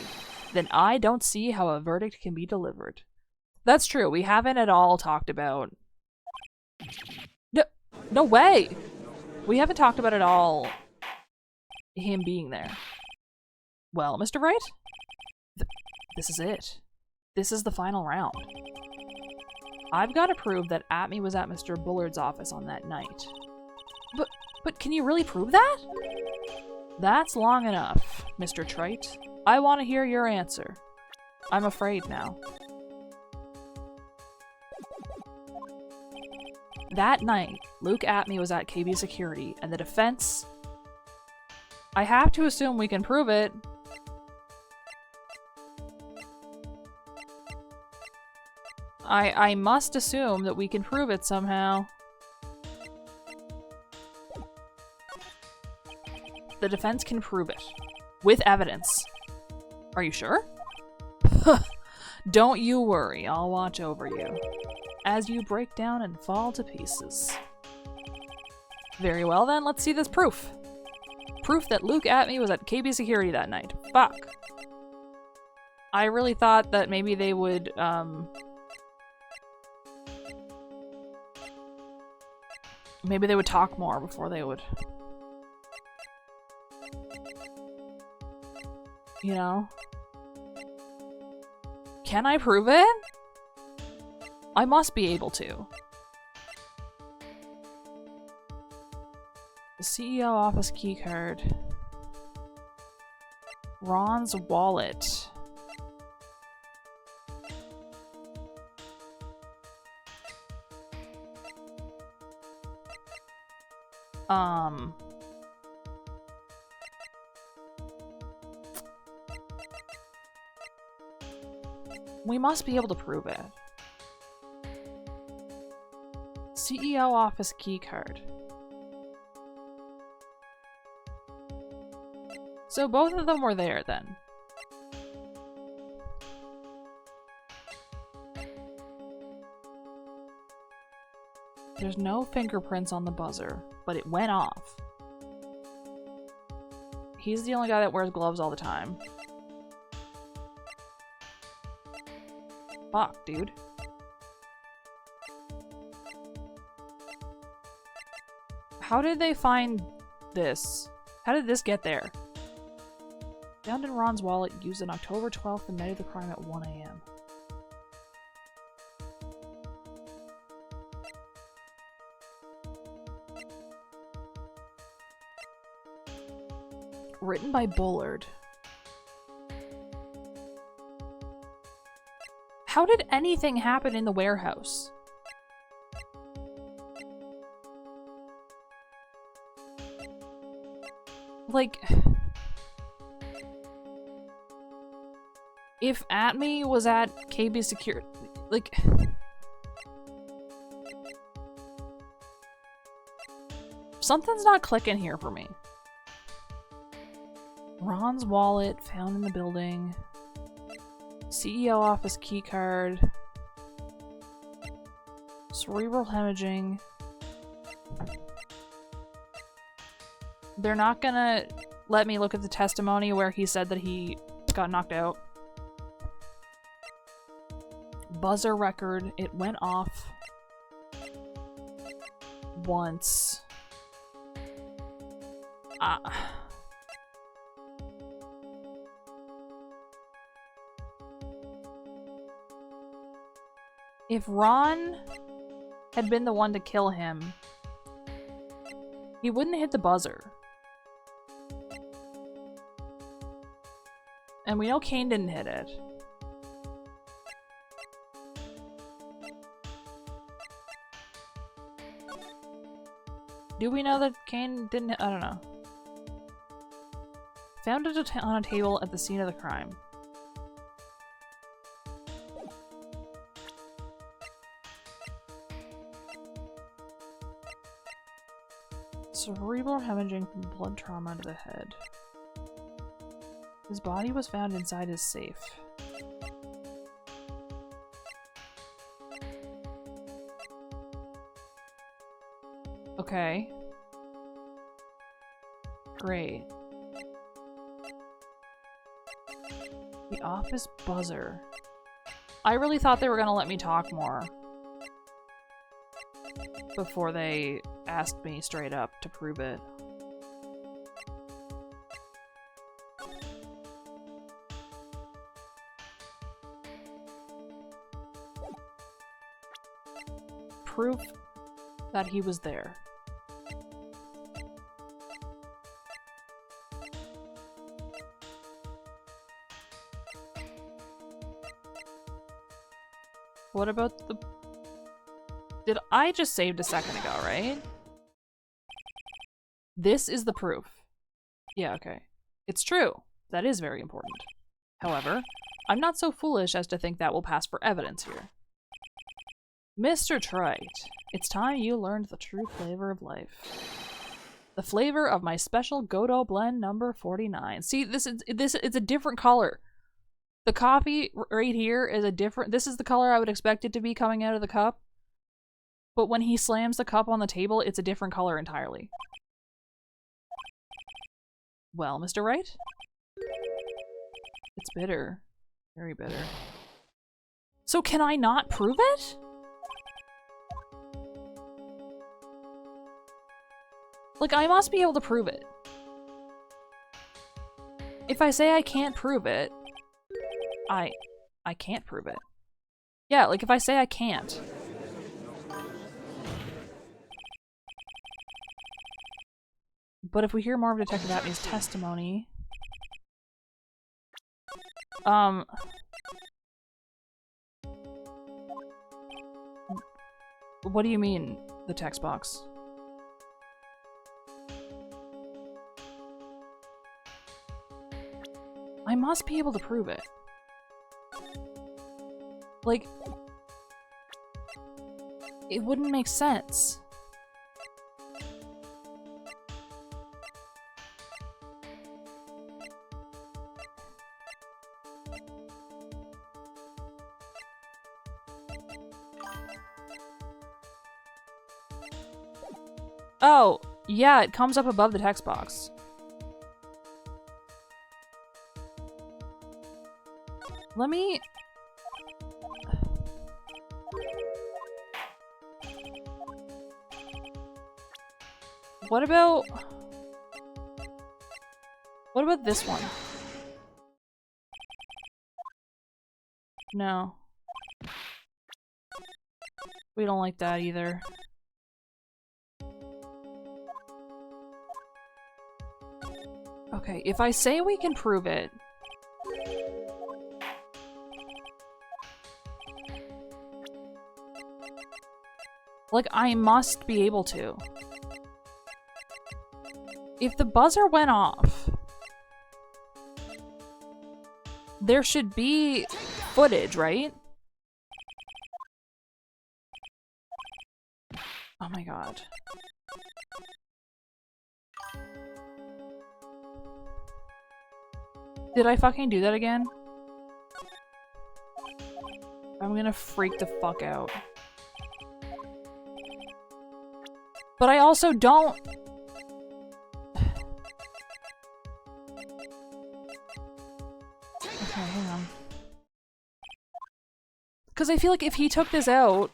then I don't see how a verdict can be delivered. That's true, we haven't at all talked about... No way! We haven't talked about at all him being there. Well, Mr. Wright? This is it. This is the final round. I've got to prove that Atme was at Mr. Bullard's office on that night. But can you really prove that? That's long enough, Mr. Trite. I want to hear your answer. I'm afraid now. That night, Luke Atme was at KB Security, and the defense... I have to assume we can prove it. I must assume that we can prove it somehow. The defense can prove it. With evidence. Are you sure? Don't you worry, I'll watch over you. As you break down and fall to pieces. Very well then, let's see this proof. Proof that Luke Atme was at KB Security that night. Fuck. I really thought that maybe they would, maybe they would talk more before they would... You know? Can I prove it? I must be able to. The CEO office keycard. Ron's wallet. We must be able to prove it. CEO office keycard. So both of them were there then. There's no fingerprints on the buzzer, but it went off. He's the only guy that wears gloves all the time. Fuck, dude. How did they find this? How did this get there? Found in Ron's wallet, used on October 12th, the night of the crime at 1 a.m. Written by Bullard. How did anything happen in the warehouse? Like, if Atme was at KB Security, like, something's not clicking here for me. Ron's wallet found in the building. CEO office keycard. Cerebral hemorrhaging. They're not gonna let me look at the testimony where he said that he got knocked out. Buzzer record. It went off once. If Ron had been the one to kill him, he wouldn't hit the buzzer. And we know Kane didn't hit it. Do we know that Kane didn't hit? I don't know. Found it on a table at the scene of the crime. Cerebral hemorrhaging from blood trauma to the head. His body was found inside his safe. Okay. Great. The office buzzer. I really thought they were gonna let me talk more before they asked me straight up to prove it. Proof that he was there. What about the... Did I just saved a second ago, right? This is the proof. Yeah, okay. It's true. That is very important. However, I'm not so foolish as to think that will pass for evidence here. Mr. Trite, it's time you learned the true flavor of life. The flavor of my special Godot blend number 49. See, it's a different color. The coffee right here is a different... This is the color I would expect it to be coming out of the cup. But when he slams the cup on the table, it's a different color entirely. Well, Mr. Wright? It's bitter. Very bitter. So can I not prove it? Like, I must be able to prove it. If I say I can't prove it, I can't prove it. Yeah, like if I say I can't. But if we hear more of Detective Atney's testimony... What do you mean, the text box? I must be able to prove it. Like, it wouldn't make sense. Oh, yeah, it comes up above the text box. Let me... What about this one? No. We don't like that either. Okay, if I say we can prove it... Like, I must be able to. If the buzzer went off, there should be footage, right? Oh my god. Did I fucking do that again? I'm gonna freak the fuck out. But I also don't... Okay, hang on. Because I feel like if he took this out...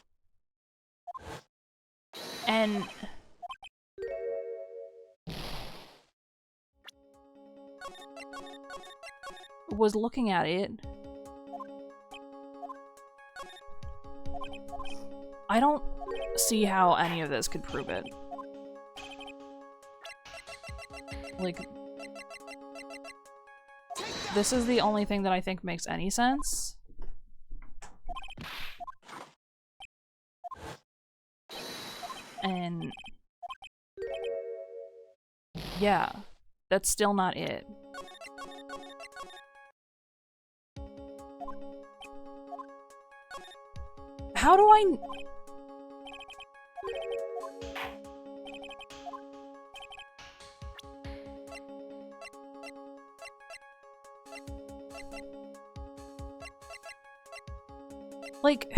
And... was looking at it. I don't see how any of this could prove it. Like, this is the only thing that I think makes any sense. And yeah, that's still not it. How do I... Like...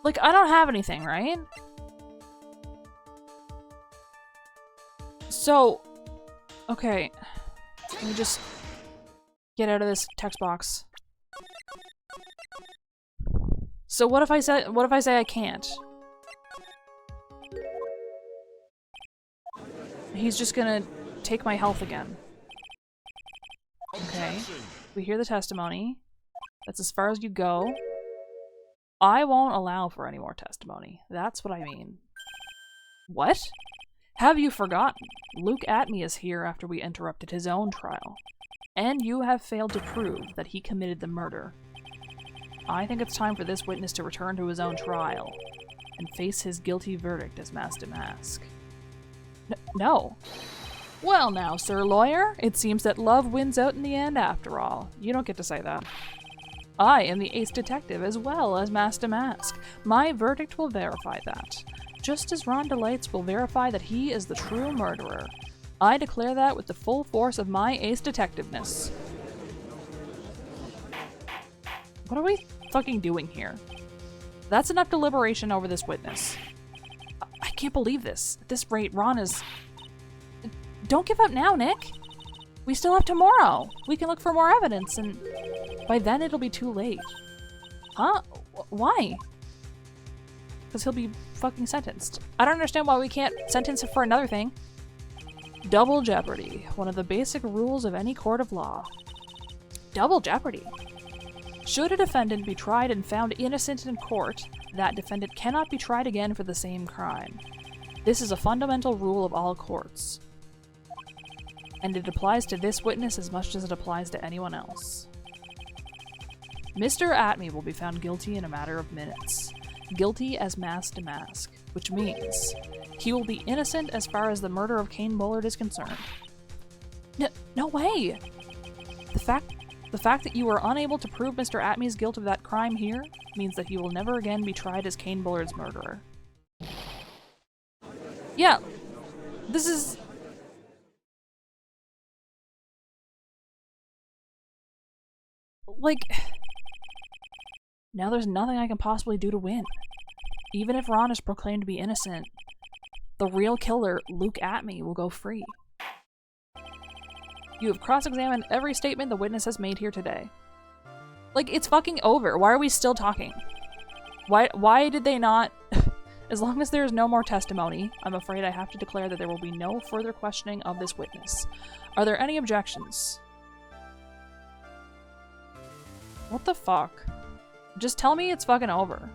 Like, I don't have anything, right? So... Okay. Let me just get out of this text box. So what if I say I can't? He's just gonna take my health again. Okay. We hear the testimony. That's as far as you go. I won't allow for any more testimony. That's what I mean. What? Have you forgotten? Luke Atme is here after we interrupted his own trial. And you have failed to prove that he committed the murder. I think it's time for this witness to return to his own trial and face his guilty verdict as Master Mask. No. Well now, Sir Lawyer, it seems that love wins out in the end after all. You don't get to say that. I am the ace detective as well as Master Mask. My verdict will verify that. Just as Ron Delights will verify that he is the true murderer. I declare that with the full force of my ace detectiveness. What are we fucking doing here? That's enough deliberation over this witness. I can't believe this. At this rate, Ron is... Don't give up now, Nick. We still have tomorrow. We can look for more evidence, and by then it'll be too late. Huh? Why? Because he'll be fucking sentenced. I don't understand why we can't sentence him for another thing. Double jeopardy. One of the basic rules of any court of law. Double jeopardy. Should a defendant be tried and found innocent in court, that defendant cannot be tried again for the same crime. This is a fundamental rule of all courts. And it applies to this witness as much as it applies to anyone else. Mr. Atme will be found guilty in a matter of minutes. Guilty as Master Mask, which means he will be innocent as far as the murder of Kane Bullard is concerned. No way! The fact that you were unable to prove Mr. Atme's guilt of that crime here means that he will never again be tried as Kane Bullard's murderer. Yeah, this is... Like... Now there's nothing I can possibly do to win. Even if Ron is proclaimed to be innocent, the real killer, Luke Atme, will go free. You have cross-examined every statement the witness has made here today. Like, it's fucking over. Why are we still talking? Why did they not... As long as there is no more testimony, I'm afraid I have to declare that there will be no further questioning of this witness. Are there any objections? What the fuck? Just tell me it's fucking over.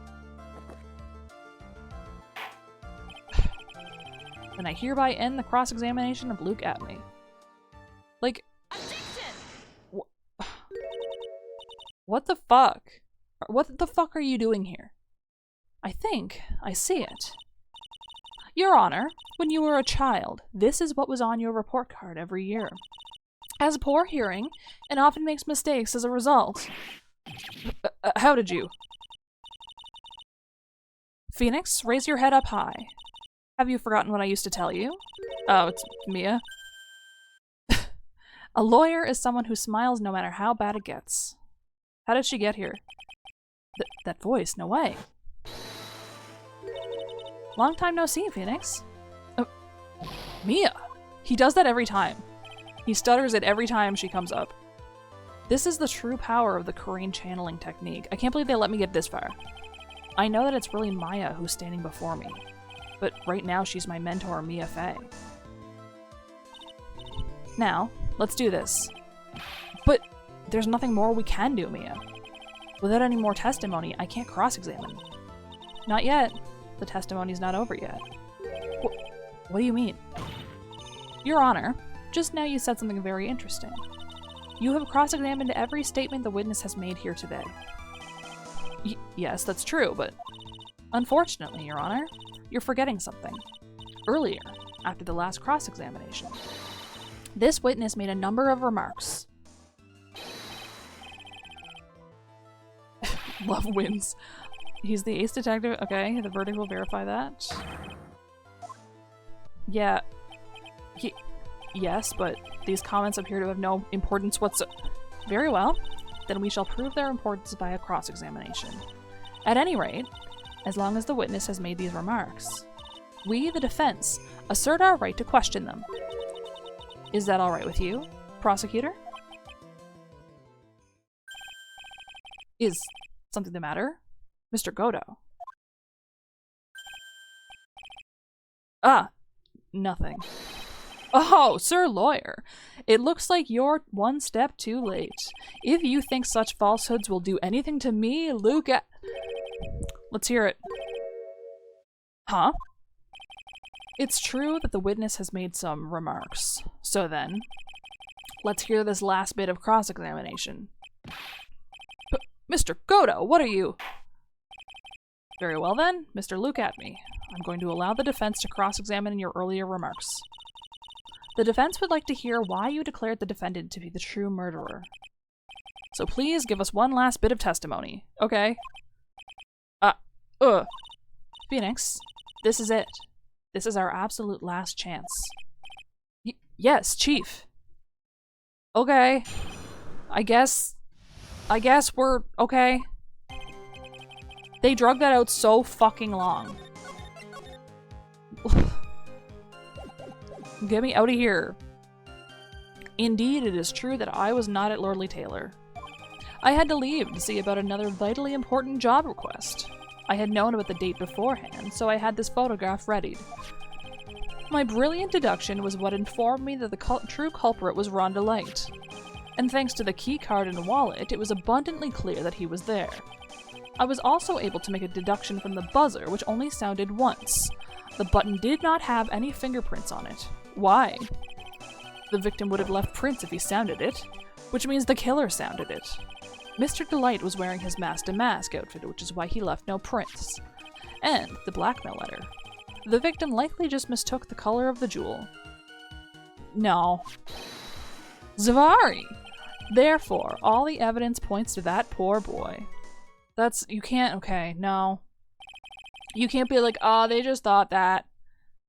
And I hereby end the cross-examination of Luke Atme. Like... What the fuck? What the fuck are you doing here? I think I see it. Your Honor, when you were a child, this is what was on your report card every year. Has poor hearing and often makes mistakes as a result. How did you? Phoenix, raise your head up high. Have you forgotten what I used to tell you? Oh, it's Mia. A lawyer is someone who smiles no matter how bad it gets. How did she get here? That voice, no way. Long time no see, Phoenix. Mia! He does that every time. He stutters it every time she comes up. This is the true power of the Korean channeling technique. I can't believe they let me get this far. I know that it's really Maya who's standing before me, but right now she's my mentor, Mia Fey. Now, let's do this. But there's nothing more we can do, Mia. Without any more testimony, I can't cross-examine. Not yet. The testimony's not over yet. What do you mean? Your Honor, just now you said something very interesting. You have cross-examined every statement the witness has made here today. Yes, that's true, but unfortunately, Your Honor, you're forgetting something. Earlier, after the last cross-examination, this witness made a number of remarks. Love wins. He's the ace detective. Okay, the verdict will verify that. Yeah. Yes, but these comments appear to have no importance whatsoever. Very well. Then we shall prove their importance by a cross-examination. At any rate, as long as the witness has made these remarks, we, the defense, assert our right to question them. Is that all right with you, prosecutor? Is something the matter? Mr. Godo. Ah, nothing. Oh, Sir Lawyer, it looks like you're one step too late. If you think such falsehoods will do anything to me, look at— Let's hear it. Huh? It's true that the witness has made some remarks. So then, let's hear this last bit of cross-examination. Mr. Godo, what are you— Very well then, Mr. Look at me. I'm going to allow the defense to cross-examine your earlier remarks. The defense would like to hear why you declared the defendant to be the true murderer. So please give us one last bit of testimony, okay? Phoenix, this is it. This is our absolute last chance. Yes, Chief. Okay. I guess we're okay. They drug that out so fucking long. Get me out of here. Indeed, it is true that I was not at Lordly Taylor. I had to leave to see about another vitally important job request. I had known about the date beforehand, so I had this photograph readied. My brilliant deduction was what informed me that the true culprit was Rhonda Light. And thanks to the key card and wallet, it was abundantly clear that he was there. I was also able to make a deduction from the buzzer, which only sounded once. The button did not have any fingerprints on it. Why? The victim would have left prints if he sounded it, which means the killer sounded it. Mr. Delight was wearing his mask-to-mask outfit, which is why he left no prints. And the blackmail letter. The victim likely just mistook the color of the jewel. No. Zavari! Therefore, all the evidence points to that poor boy. You can't, okay, no. You can't be like, oh, they just thought that.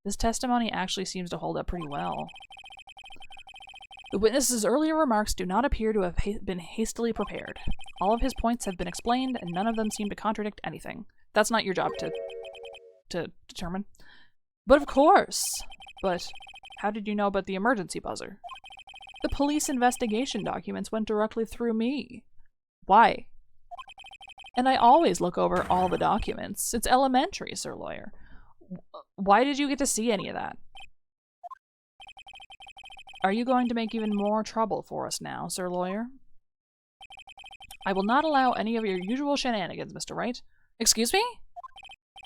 This testimony actually seems to hold up pretty well. The witness's earlier remarks do not appear to have been hastily prepared. All of his points have been explained, and none of them seem to contradict anything. That's not your job to determine. But of course! But how did you know about the emergency buzzer? The police investigation documents went directly through me. Why? And I always look over all the documents. It's elementary, Sir Lawyer. Why did you get to see any of that? Are you going to make even more trouble for us now, Sir Lawyer? I will not allow any of your usual shenanigans, Mr. Wright. Excuse me?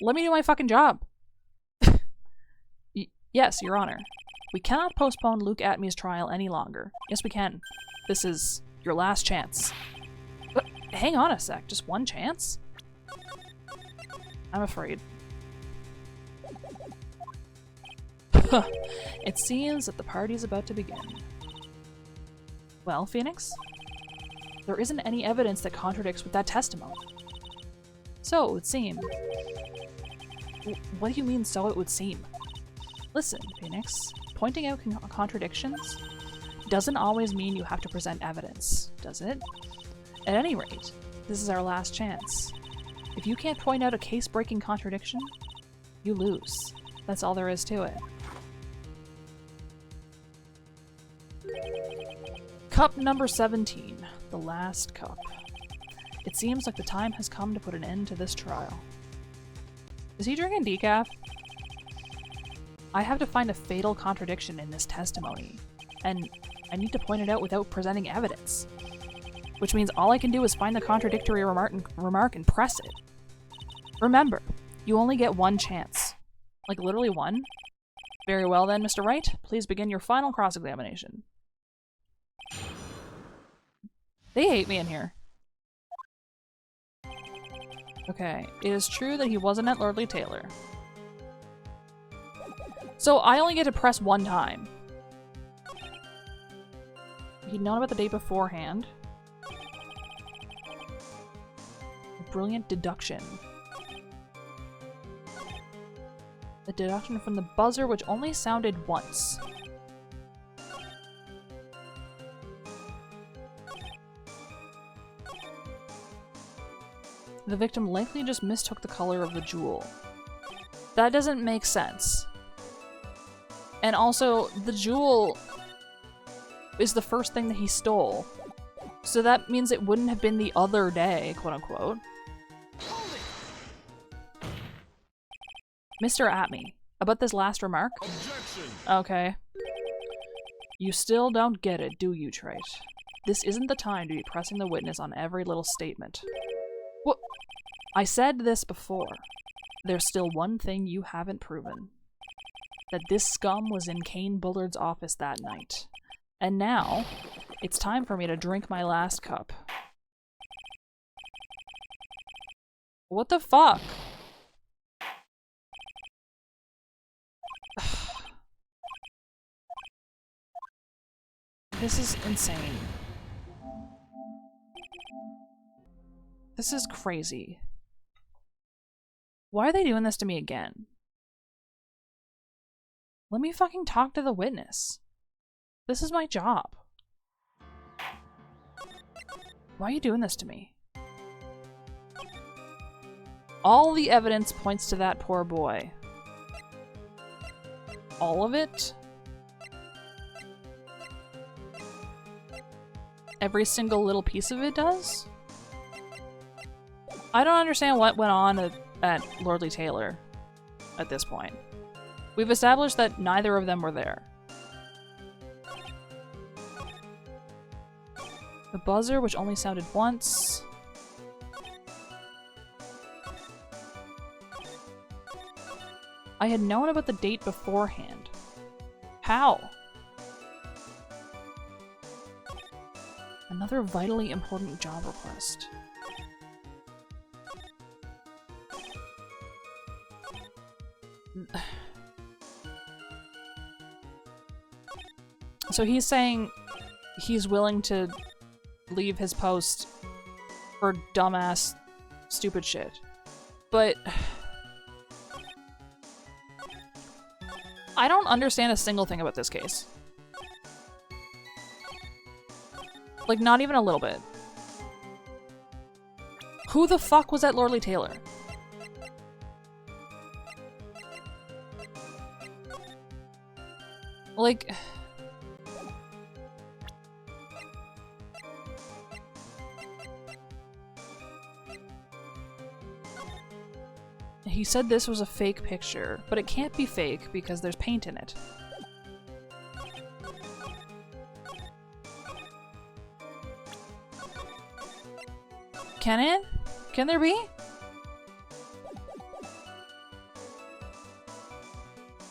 Let me do my fucking job. Yes, Your Honor. We cannot postpone Luke Atmey's trial any longer. Yes, we can. This is your last chance. But hang on a sec, just one chance? I'm afraid. It seems that the party's about to begin. Well, Phoenix? There isn't any evidence that contradicts with that testimony. So it would seem. What do you mean, so it would seem? Listen, Phoenix, pointing out contradictions doesn't always mean you have to present evidence, does it? At any rate, this is our last chance. If you can't point out a case-breaking contradiction, you lose. That's all there is to it. Cup number 17. The last cup. It seems like the time has come to put an end to this trial. Is he drinking decaf? I have to find a fatal contradiction in this testimony, and I need to point it out without presenting evidence. Which means all I can do is find the contradictory remark and press it. Remember, you only get one chance. Like, literally one. Very well then, Mr. Wright. Please begin your final cross-examination. They hate me in here. Okay, it is true that he wasn't at Lordly Taylor. So I only get to press one time. He'd known about the date beforehand. A brilliant deduction. A deduction from the buzzer which only sounded once. The victim likely just mistook the color of the jewel. That doesn't make sense. And also, the jewel is the first thing that he stole. So that means it wouldn't have been the other day, quote unquote. Mr. Atme, about this last remark? Objection! Okay. You still don't get it, do you, Trite? This isn't the time to be pressing the witness on every little statement. What? I said this before. There's still one thing you haven't proven. That this scum was in Kane Bullard's office that night. And now, it's time for me to drink my last cup. What the fuck? This is insane. This is crazy. Why are they doing this to me again? Let me fucking talk to the witness. This is my job. Why are you doing this to me? All the evidence points to that poor boy. All of it? Every single little piece of it does? I don't understand what went on at Lordly Taylor at this point. We've established that neither of them were there. The buzzer, which only sounded once. I had known about the date beforehand. How? Another vitally important job request. So he's saying he's willing to leave his post for dumbass, stupid shit. But I don't understand a single thing about this case. Like, not even a little bit. Who the fuck was at Lordly Taylor? Like... He said this was a fake picture, but it can't be fake because there's paint in it. Can it? Can there be?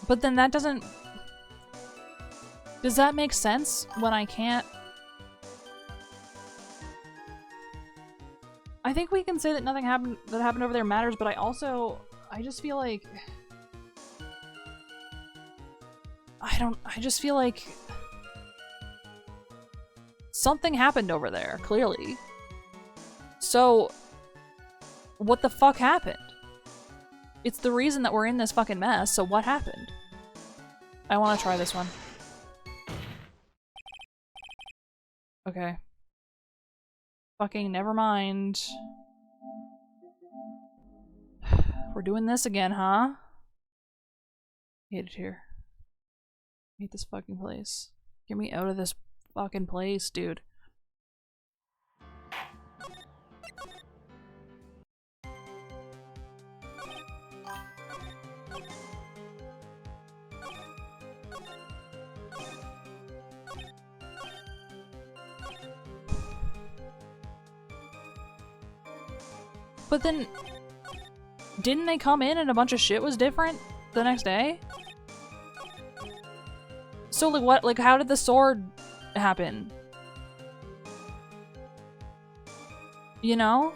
But then that doesn't... Does that make sense when I can't... I think we can say that nothing happened that happened over there matters, but I just feel like... I just feel like... Something happened over there, clearly. So, what the fuck happened? It's the reason that we're in this fucking mess, so what happened? I want to try this one. Okay. Fucking never mind. We're doing this again, huh? Hate it here. Hate this fucking place. Get me out of this fucking place, dude. But then, didn't they come in and a bunch of shit was different the next day? So, like, what? Like, how did the sword happen? You know?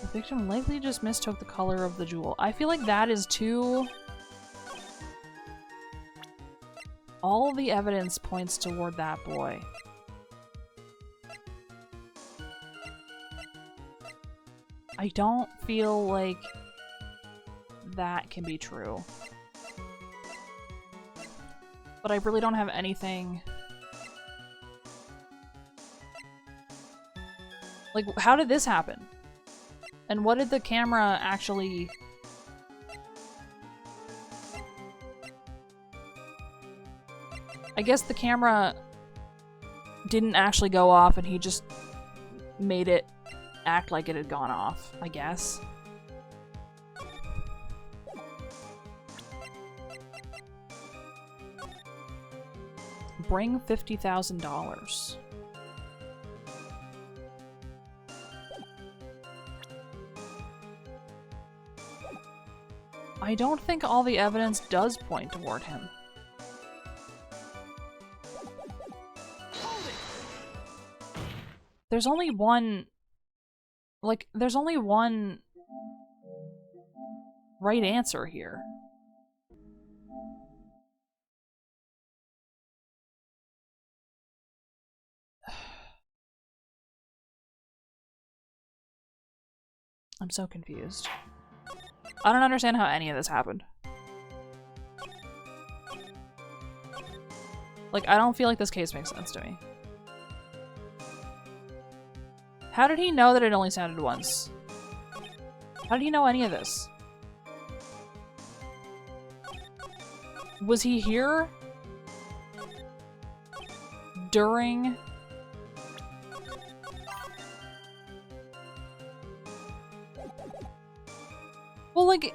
The victim likely just mistook the color of the jewel. I feel like that is too... All the evidence points toward that boy. I don't feel like that can be true. But I really don't have anything... Like, how did this happen? And what did the camera actually... I guess the camera didn't actually go off and he just made it act like it had gone off, I guess. Bring $50,000. I don't think all the evidence does point toward him. There's only one... Like, there's only one right answer here. I'm so confused. I don't understand how any of this happened. Like, I don't feel like this case makes sense to me. How did he know that it only sounded once? How did he know any of this? Was he here during... Well, like,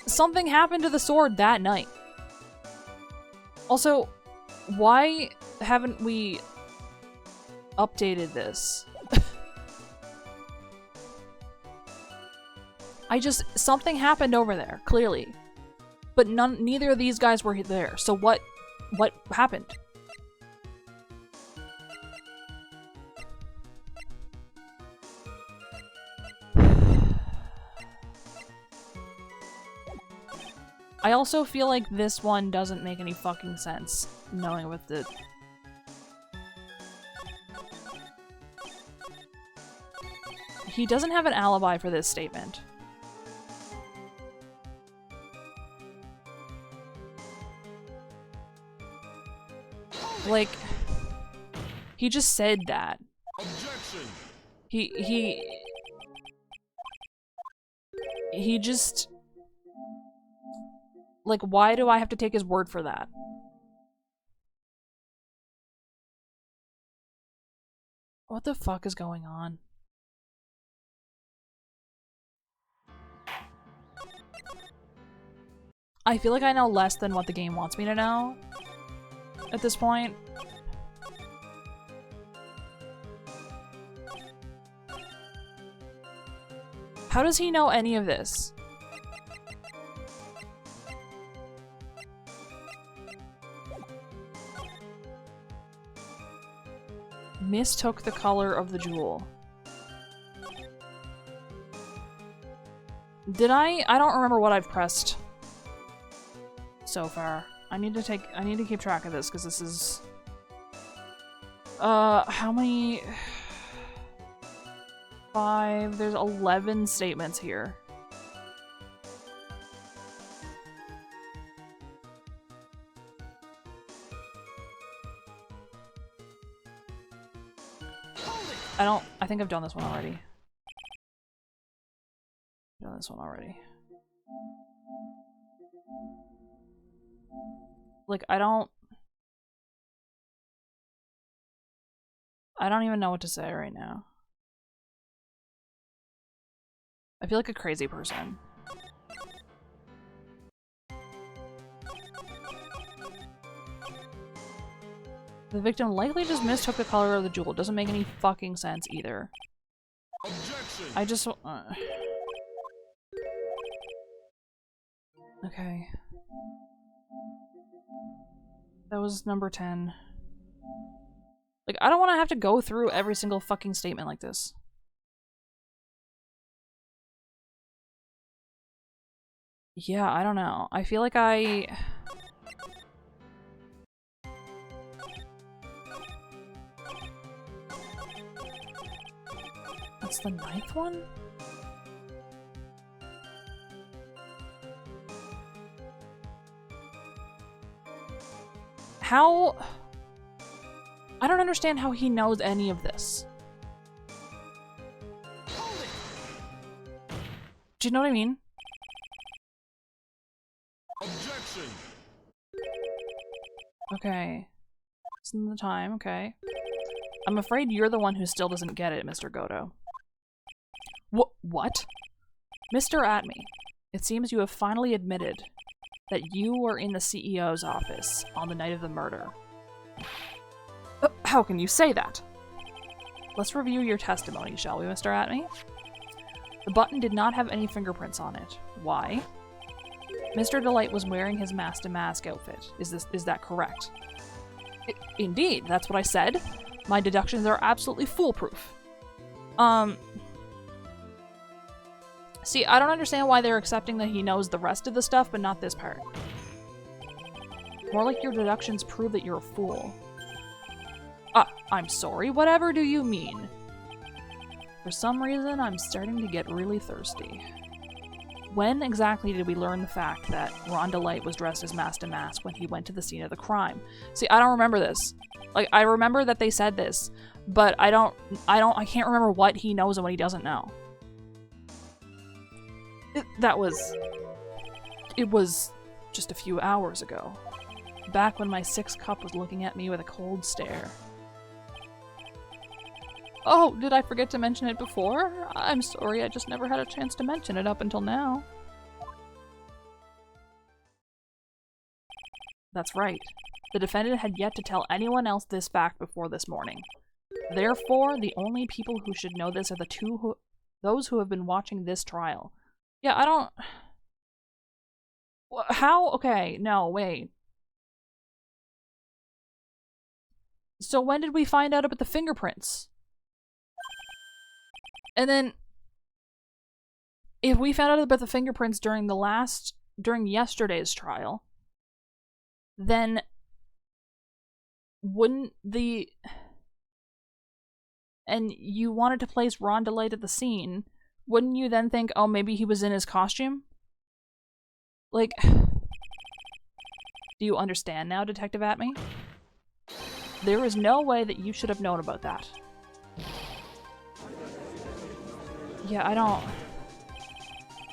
something happened to the sword that night. Also, why haven't we updated this? Something happened over there, clearly. But neither of these guys were there, so what happened? I also feel like this one doesn't make any fucking sense, knowing what the... He doesn't have an alibi for this statement. Like, he just said that. Objection. He just... Like, why do I have to take his word for that? What the fuck is going on? I feel like I know less than what the game wants me to know at this point. How does he know any of this? Mistook the color of the jewel. Did I? I don't remember what I've pressed so far. I need to keep track of this because this is... how many... 5... There's 11 statements here. I think I've done this one already. Like, I don't... I don't even know what to say right now. I feel like a crazy person. The victim likely just mistook the color of the jewel. Doesn't make any fucking sense either. Objection. I just... Okay. That was number 10. Like, I don't want to have to go through every single fucking statement like this. Yeah, I don't know. I feel like I... That's the 9th one? How... I don't understand how he knows any of this. Do you know what I mean? Objection. Okay. It's in the time, okay. I'm afraid you're the one who still doesn't get it, Mr. Goto. What? Mr. Atme, it seems you have finally admitted that you were in the CEO's office on the night of the murder. How can you say that? Let's review your testimony, shall we, Mr. Atme? The button did not have any fingerprints on it. Why? Mr. Delight was wearing his mask-to-mask outfit. Is that correct? Indeed, that's what I said. My deductions are absolutely foolproof. See, I don't understand why they're accepting that he knows the rest of the stuff, but not this part. More like your deductions prove that you're a fool. I'm sorry, whatever do you mean? For some reason, I'm starting to get really thirsty. When exactly did we learn the fact that Ron Delight was dressed as mask-to-mask when he went to the scene of the crime? See, I don't remember this. Like, I remember that they said this, but I can't remember what he knows and what he doesn't know. It was just a few hours ago. Back when my 6th cup was looking at me with a cold stare. Oh, did I forget to mention it before? I'm sorry, I just never had a chance to mention it up until now. That's right. The defendant had yet to tell anyone else this fact before this morning. Therefore, the only people who should know this are those who have been watching this trial. Yeah, I don't... How? Okay, no, wait. So when did we find out about the fingerprints? And then, if we found out about the fingerprints during yesterday's trial, then wouldn't the... And you wanted to place Ron Delight at the scene, wouldn't you then think, oh, maybe he was in his costume? Like, do you understand now, Detective Atme? There is no way that you should have known about that. Yeah, I don't...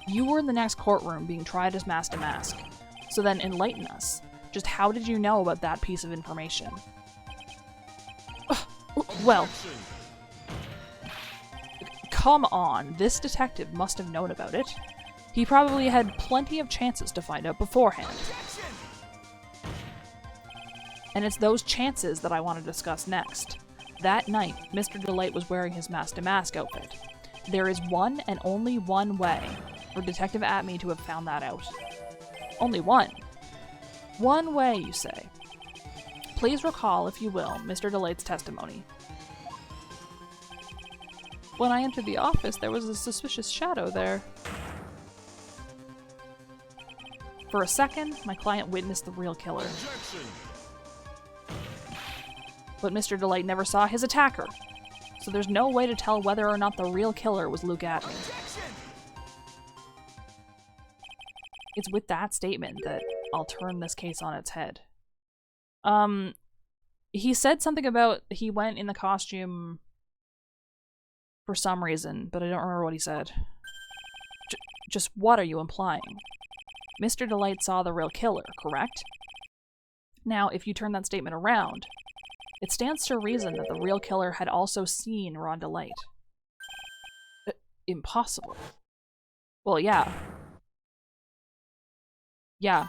You were in the next courtroom being tried as mask-to-mask. So then enlighten us. Just how did you know about that piece of information? Well... Come on, this detective must have known about it. He probably had plenty of chances to find out beforehand. And it's those chances that I want to discuss next. That night, Mr. Delight was wearing his mask-to-mask outfit. There is one and only one way for Detective Atme to have found that out. Only one. One way, you say. Please recall, if you will, Mr. Delight's testimony. When I entered the office, there was a suspicious shadow there. For a second, my client witnessed the real killer. But Mr. Delight never saw his attacker, so there's no way to tell whether or not the real killer was Luke Atme. It's with that statement that I'll turn this case on its head. He said something about he went in the costume for some reason, but I don't remember what he said. Just what are you implying? Mr. Delight saw the real killer, correct? Now, if you turn that statement around, It stands to reason that the real killer had also seen Rhonda Light. Impossible. Well, yeah. Yeah.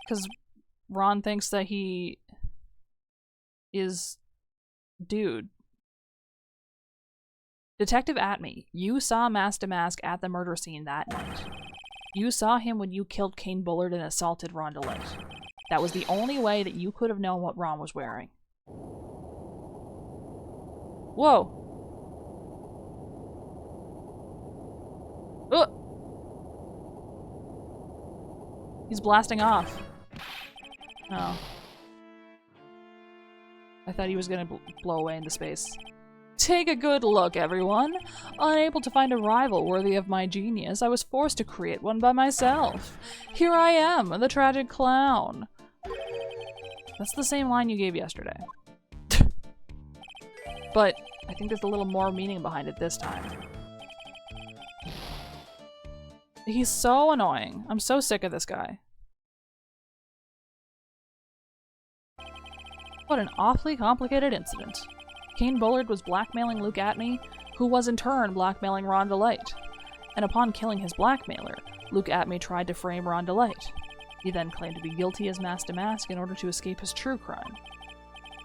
Because Ron thinks that he is... Dude. Detective Atme, you saw Mask to Mask at the murder scene that night. You saw him when you killed Kane Bullard and assaulted Rhonda Light. That was the only way that you could have known what Ron was wearing. Whoa. Ugh. He's blasting off. Oh. I thought he was gonna blow away into space. Take a good look, everyone. Unable to find a rival worthy of my genius, I was forced to create one by myself. Here I am, the tragic clown. That's the same line you gave yesterday. But I think there's a little more meaning behind it this time. He's so annoying. I'm so sick of this guy. What an awfully complicated incident. Kane Bullard was blackmailing Luke Atme, who was in turn blackmailing Rhonda Light. And upon killing his blackmailer, Luke Atme tried to frame Rhonda Light. He then claimed to be guilty as Mask to Mask in order to escape his true crime.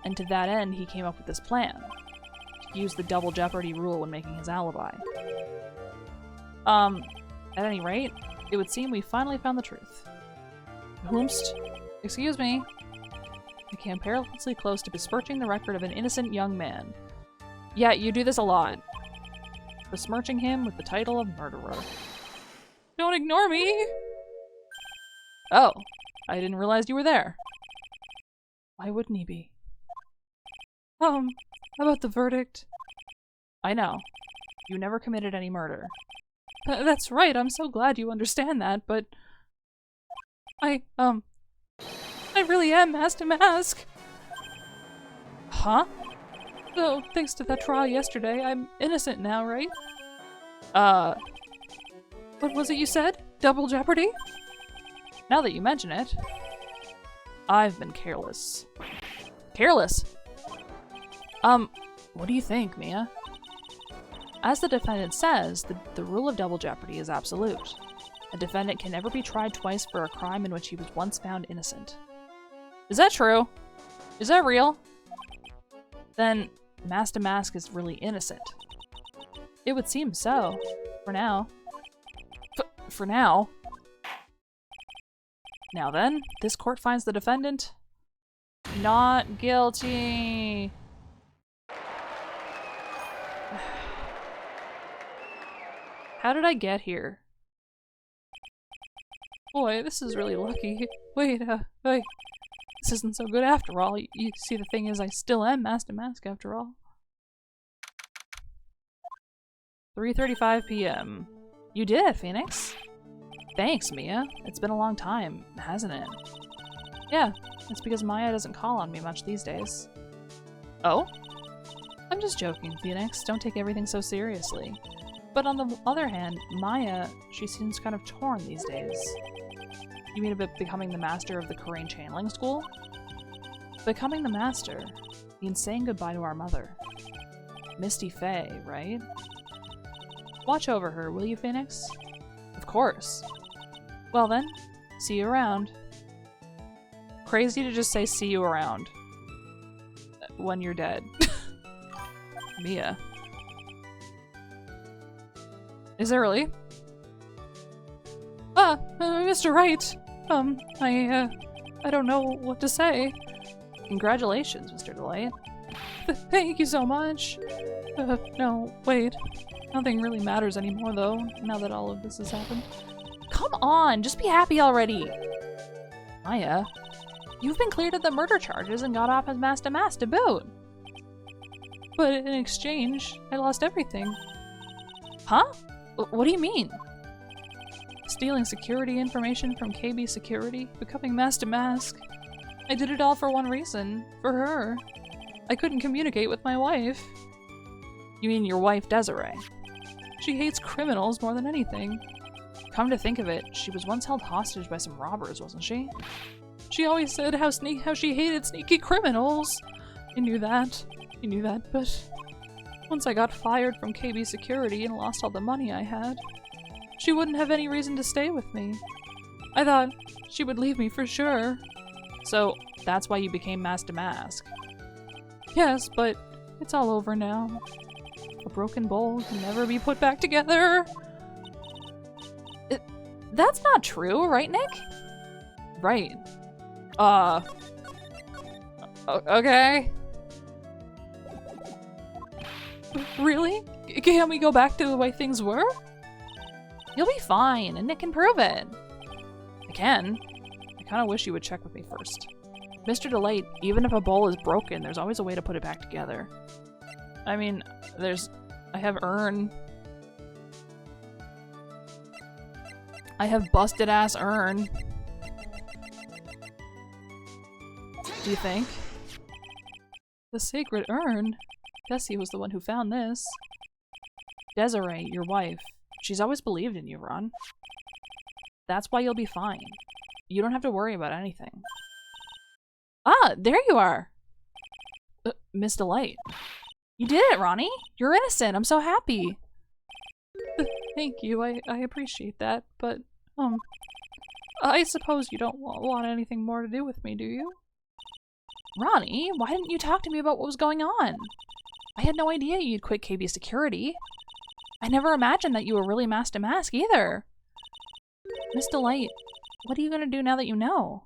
And to that end, he came up with this plan. To use the double jeopardy rule when making his alibi. At any rate, it would seem we finally found the truth. Whomst? Excuse me. I came perilously close to besmirching the record of an innocent young man. Yeah, you do this a lot. Besmirching him with the title of murderer. Don't ignore me! Oh, I didn't realize you were there. Why wouldn't he be? How about the verdict? I know. You never committed any murder. That's right, I'm so glad you understand that, but... I really am Mask to Mask. Huh? Oh, thanks to that trial yesterday, I'm innocent now, right? What was it you said? Double jeopardy? Now that you mention it, I've been careless. Careless? What do you think, Mia? As the defendant says, the rule of double jeopardy is absolute. A defendant can never be tried twice for a crime in which he was once found innocent. Is that true? Is that real? Then, Mask to Mask is really innocent. It would seem so. For now. For now? Now then, this court finds the defendant not guilty. How did I get here? Boy, this is really lucky. Wait, wait. This isn't so good after all. You see, the thing is, I still am Mask to Mask after all. 3:35 p.m. You did it, Phoenix. Thanks, Mia. It's been a long time, hasn't it? Yeah, it's because Maya doesn't call on me much these days. Oh? I'm just joking, Phoenix. Don't take everything so seriously. But on the other hand, Maya, she seems kind of torn these days. You mean about becoming the master of the Corain Channeling School? Becoming the master means saying goodbye to our mother. Misty Faye, right? Watch over her, will you, Phoenix? Of course. Well then, see you around. Crazy to just say see you around when you're dead. Mia. Is it really? Mr. Wright. I don't know what to say. Congratulations, Mr. Delight. Thank you so much. No, wait. Nothing really matters anymore, though, now that all of this has happened. Come on, just be happy already. Maya, you've been cleared of the murder charges and got off as Mask to Mask to boot. But in exchange, I lost everything. Huh? What do you mean? Stealing security information from KB Security, becoming Mask to Mask. I did it all for one reason, for her. I couldn't communicate with my wife. You mean your wife, Desiree? She hates criminals more than anything. Come to think of it, she was once held hostage by some robbers, wasn't she? She always said how she hated sneaky criminals. I knew that, but once I got fired from KB Security and lost all the money I had, she wouldn't have any reason to stay with me. I thought she would leave me for sure. So that's why you became Mask to Mask? Yes, but it's all over now. A broken bowl can never be put back together. That's not true, right, Nick? Right. Okay. Really? Can we go back to the way things were? You'll be fine, and Nick can prove it. I can. I kinda wish you would check with me first. Mr. Delight, even if a bowl is broken, there's always a way to put it back together. I mean, I have urn. I have busted ass urn. Do you think? The sacred urn? Bessie was the one who found this. Desiree, your wife. She's always believed in you, Ron. That's why you'll be fine. You don't have to worry about anything. Ah, there you are! Miss Delight. You did it, Ronnie! You're innocent! I'm so happy! Thank you, I appreciate that, but, I suppose you don't want anything more to do with me, do you? Ronnie, why didn't you talk to me about what was going on? I had no idea you'd quit KB Security. I never imagined that you were really Mask to Mask either. Miss Delight, what are you gonna do now that you know?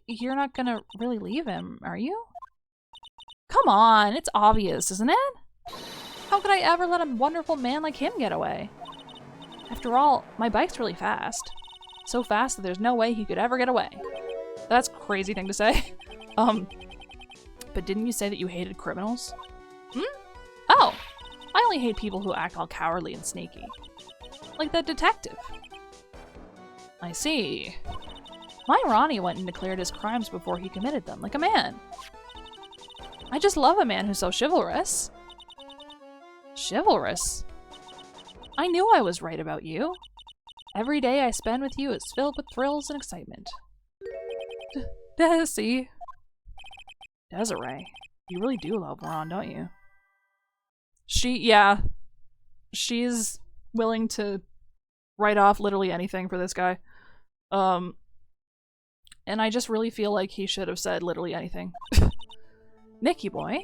You're not gonna really leave him, are you? Come on, it's obvious, isn't it? How could I ever let a wonderful man like him get away? After all, my bike's really fast. So fast that there's no way he could ever get away. That's a crazy thing to say. But didn't you say that you hated criminals? Oh, I only hate people who act all cowardly and sneaky. Like that detective. I see. My Ronnie went and declared his crimes before he committed them, like a man. I just love a man who's so chivalrous. Chivalrous? I knew I was right about you. Every day I spend with you is filled with thrills and excitement. Desi. Desiree, you really do love Ron, don't you? Yeah. She's willing to write off literally anything for this guy. And I just really feel like he should have said literally anything. Nicky boy?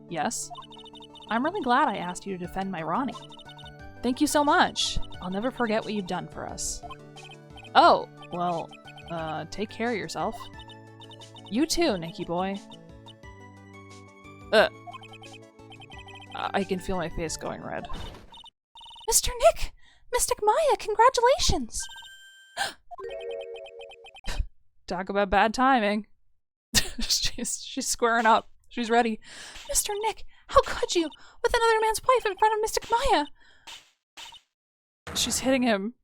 Yes? I'm really glad I asked you to defend my Ronnie. Thank you so much. I'll never forget what you've done for us. Oh, well, take care of yourself. You too, Nicky boy. I can feel my face going red. Mr. Nick! Mystic Maya, congratulations! Talk about bad timing. she's squaring up. She's ready. Mr. Nick, how could you? With another man's wife in front of Mystic Maya! She's hitting him.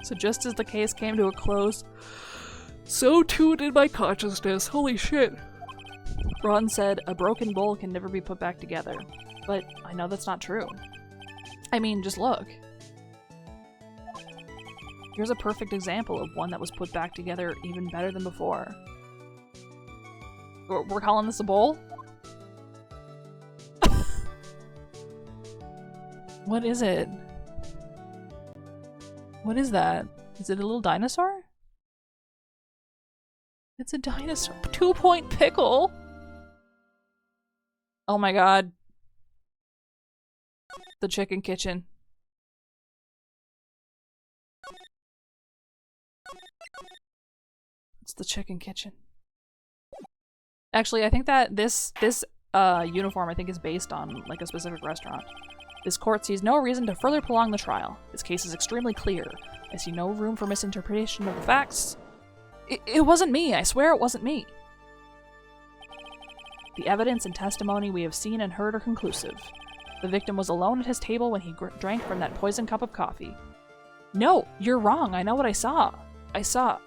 So just as the case came to a close, so too did my consciousness. Holy shit. Ron said, a broken bowl can never be put back together. But I know that's not true. I mean, just look. Here's a perfect example of one that was put back together even better than before. We're calling this a bowl? What is it? What is that? Is it a little dinosaur? It's a dinosaur. 2-point pickle! Oh my god. The chicken kitchen. It's the chicken kitchen. Actually, I think that this uniform I think is based on like a specific restaurant. This court sees no reason to further prolong the trial. This case is extremely clear. I see no room for misinterpretation of the facts. It wasn't me. I swear it wasn't me. The evidence and testimony we have seen and heard are conclusive. The victim was alone at his table when he drank from that poisoned cup of coffee. No, you're wrong. I know what I saw. I saw...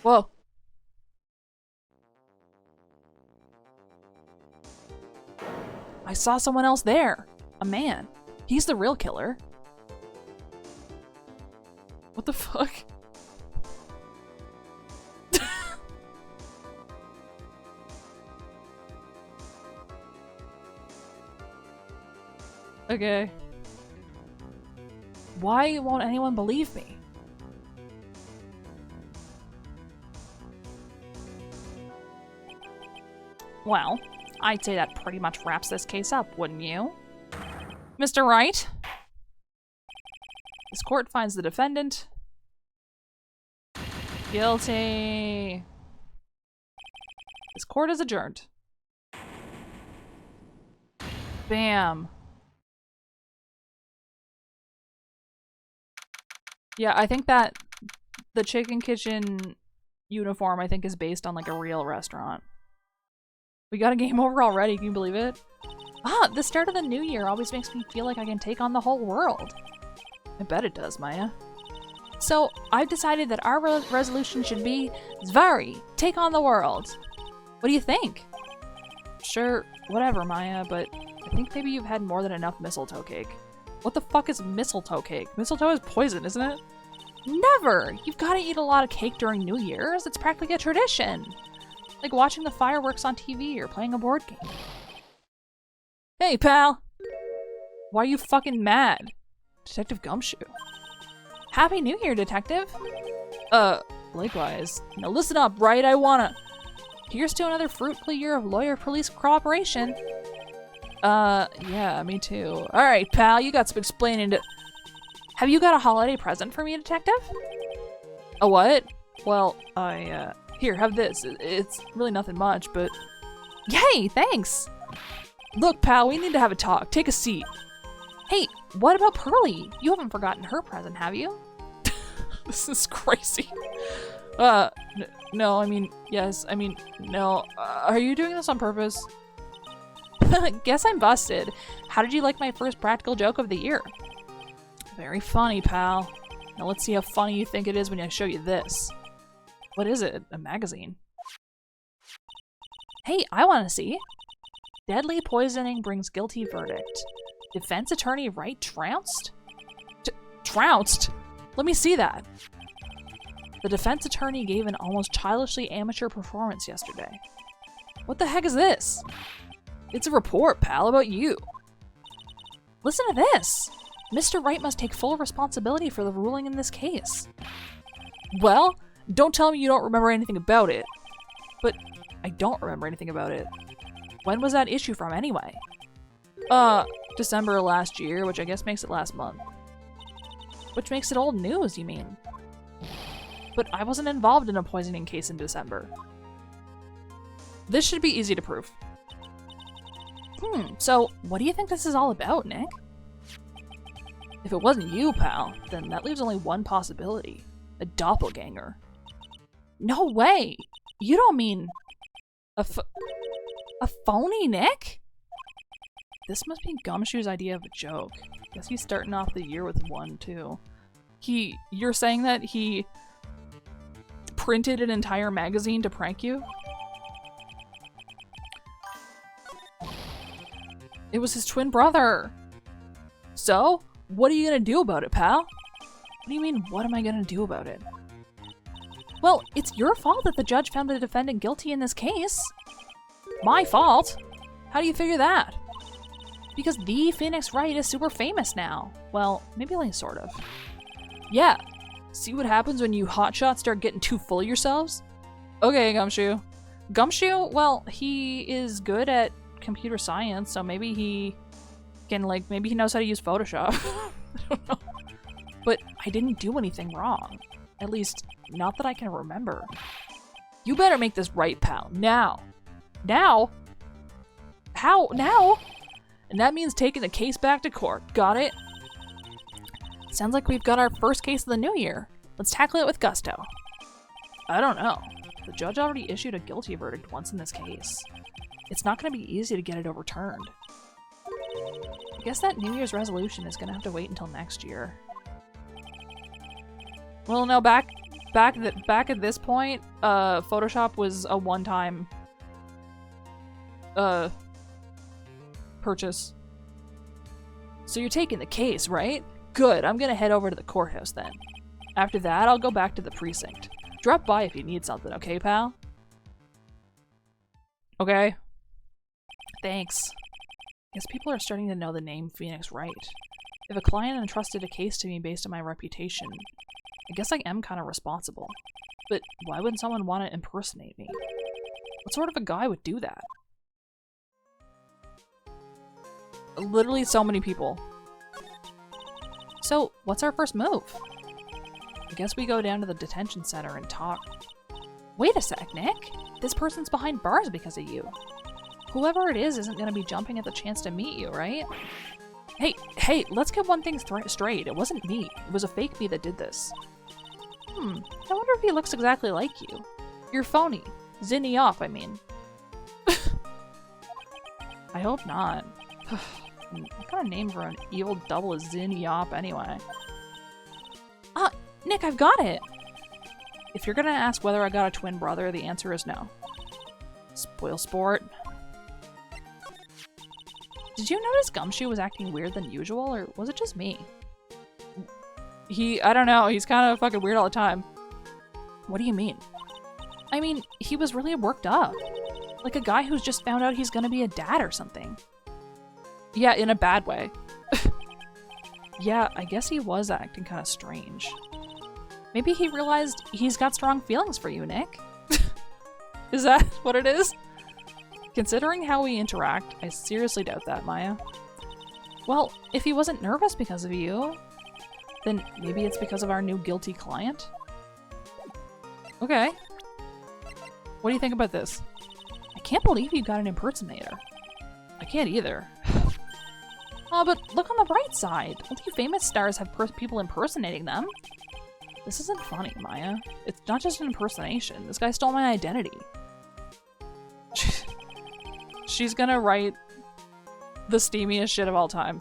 Whoa. I saw someone else there. A man. He's the real killer. What the fuck? Okay. Why won't anyone believe me? Well, I'd say that pretty much wraps this case up, wouldn't you? Mr. Wright? This court finds the defendant guilty. This court is adjourned. Bam. Yeah, I think that the Chicken Kitchen uniform, I think, is based on like a real restaurant. We got a game over already, can you believe it? Ah, the start of the new year always makes me feel like I can take on the whole world. I bet it does, Maya. So, I've decided that our resolution should be Zvari, take on the world. What do you think? Sure, whatever, Maya, but I think maybe you've had more than enough mistletoe cake. What the fuck is mistletoe cake? Mistletoe is poison, isn't it? Never! You've got to eat a lot of cake during New Year's. It's practically a tradition. Like watching the fireworks on TV or playing a board game. Hey, pal! Why are you fucking mad? Detective Gumshoe. Happy New Year, Detective! Likewise. Now listen up, right? Here's to another fruitful year of lawyer-police cooperation. Yeah, me too. Alright, pal, you got some explaining to— Have you got a holiday present for me, Detective? A what? Well, here, have this. It's really nothing much, but— Yay, thanks! Look, pal, we need to have a talk. Take a seat. Hey, what about Pearly? You haven't forgotten her present, have you? This is crazy. No, I mean, yes, I mean, no. Are you doing this on purpose? Guess I'm busted. How did you like my first practical joke of the year? Very funny, pal. Now let's see how funny you think it is when I show you this. What is it? A magazine? Hey, I want to see. Deadly poisoning brings guilty verdict. Defense attorney Wright trounced? Trounced? Let me see that. The defense attorney gave an almost childishly amateur performance yesterday. What the heck is this? It's a report, pal, about you. Listen to this. Mr. Wright must take full responsibility for the ruling in this case. Well, don't tell me you don't remember anything about it. But I don't remember anything about it. When was that issue from, anyway? December last year, which I guess makes it last month. Which makes it old news, you mean? But I wasn't involved in a poisoning case in December. This should be easy to prove. So what do you think this is all about, Nick? If it wasn't you, pal, then that leaves only one possibility. A doppelganger. No way! You don't mean a phony Nick? This must be Gumshoe's idea of a joke. Guess he's starting off the year with one, too. You're saying that he printed an entire magazine to prank you? It was his twin brother! So? What are you gonna do about it, pal? What do you mean, what am I gonna do about it? Well, it's your fault that the judge found the defendant guilty in this case. My fault? How do you figure that? Because the Phoenix Wright is super famous now. Well, maybe only sort of. Yeah. See what happens when you hotshots start getting too full of yourselves? Okay, Gumshoe. Gumshoe, well, he is good at computer science, so maybe he can, like, maybe he knows how to use Photoshop. I don't know. But I didn't do anything wrong. At least, not that I can remember. You better make this right, pal. Now. Now? How? Now? And that means taking the case back to court. Got it? Sounds like we've got our first case of the new year. Let's tackle it with gusto. I don't know. The judge already issued a guilty verdict once in this case. It's not going to be easy to get it overturned. I guess that New Year's resolution is going to have to wait until next year. Well, no, back at this point, Photoshop was a one-time Purchase. So you're taking the case, right? Good, I'm gonna head over to the courthouse then. After that, I'll go back to the precinct. Drop by if you need something, okay, pal? Okay. Thanks. Guess people are starting to know the name Phoenix right. If a client entrusted a case to me based on my reputation, I guess I am kind of responsible. But why would someone want to impersonate me? What sort of a guy would do that? Literally so many people. So, what's our first move? I guess we go down to the detention center and talk. Wait a sec, Nick. This person's behind bars because of you. Whoever it is isn't going to be jumping at the chance to meet you, right? Hey, let's get one thing straight. It wasn't me. It was a fake me that did this. I wonder if he looks exactly like you. You're phony. Zinni off, I mean. I hope not. What kind of name for an evil double is Zinni off anyway? Nick, I've got it! If you're gonna ask whether I got a twin brother, the answer is no. Spoil sport. Did you notice Gumshoe was acting weird than usual, or was it just me? I don't know, he's kind of fucking weird all the time. What do you mean? I mean, he was really worked up. Like a guy who's just found out he's gonna be a dad or something. Yeah, in a bad way. Yeah, I guess he was acting kind of strange. Maybe he realized he's got strong feelings for you, Nick. Is that what it is? Considering how we interact, I seriously doubt that, Maya. Well, if he wasn't nervous because of you, then maybe it's because of our new guilty client? Okay. What do you think about this? I can't believe you got an impersonator. I can't either. Oh, but look on the bright side. Only famous stars have people impersonating them. This isn't funny, Maya. It's not just an impersonation. This guy stole my identity. She's gonna write the steamiest shit of all time.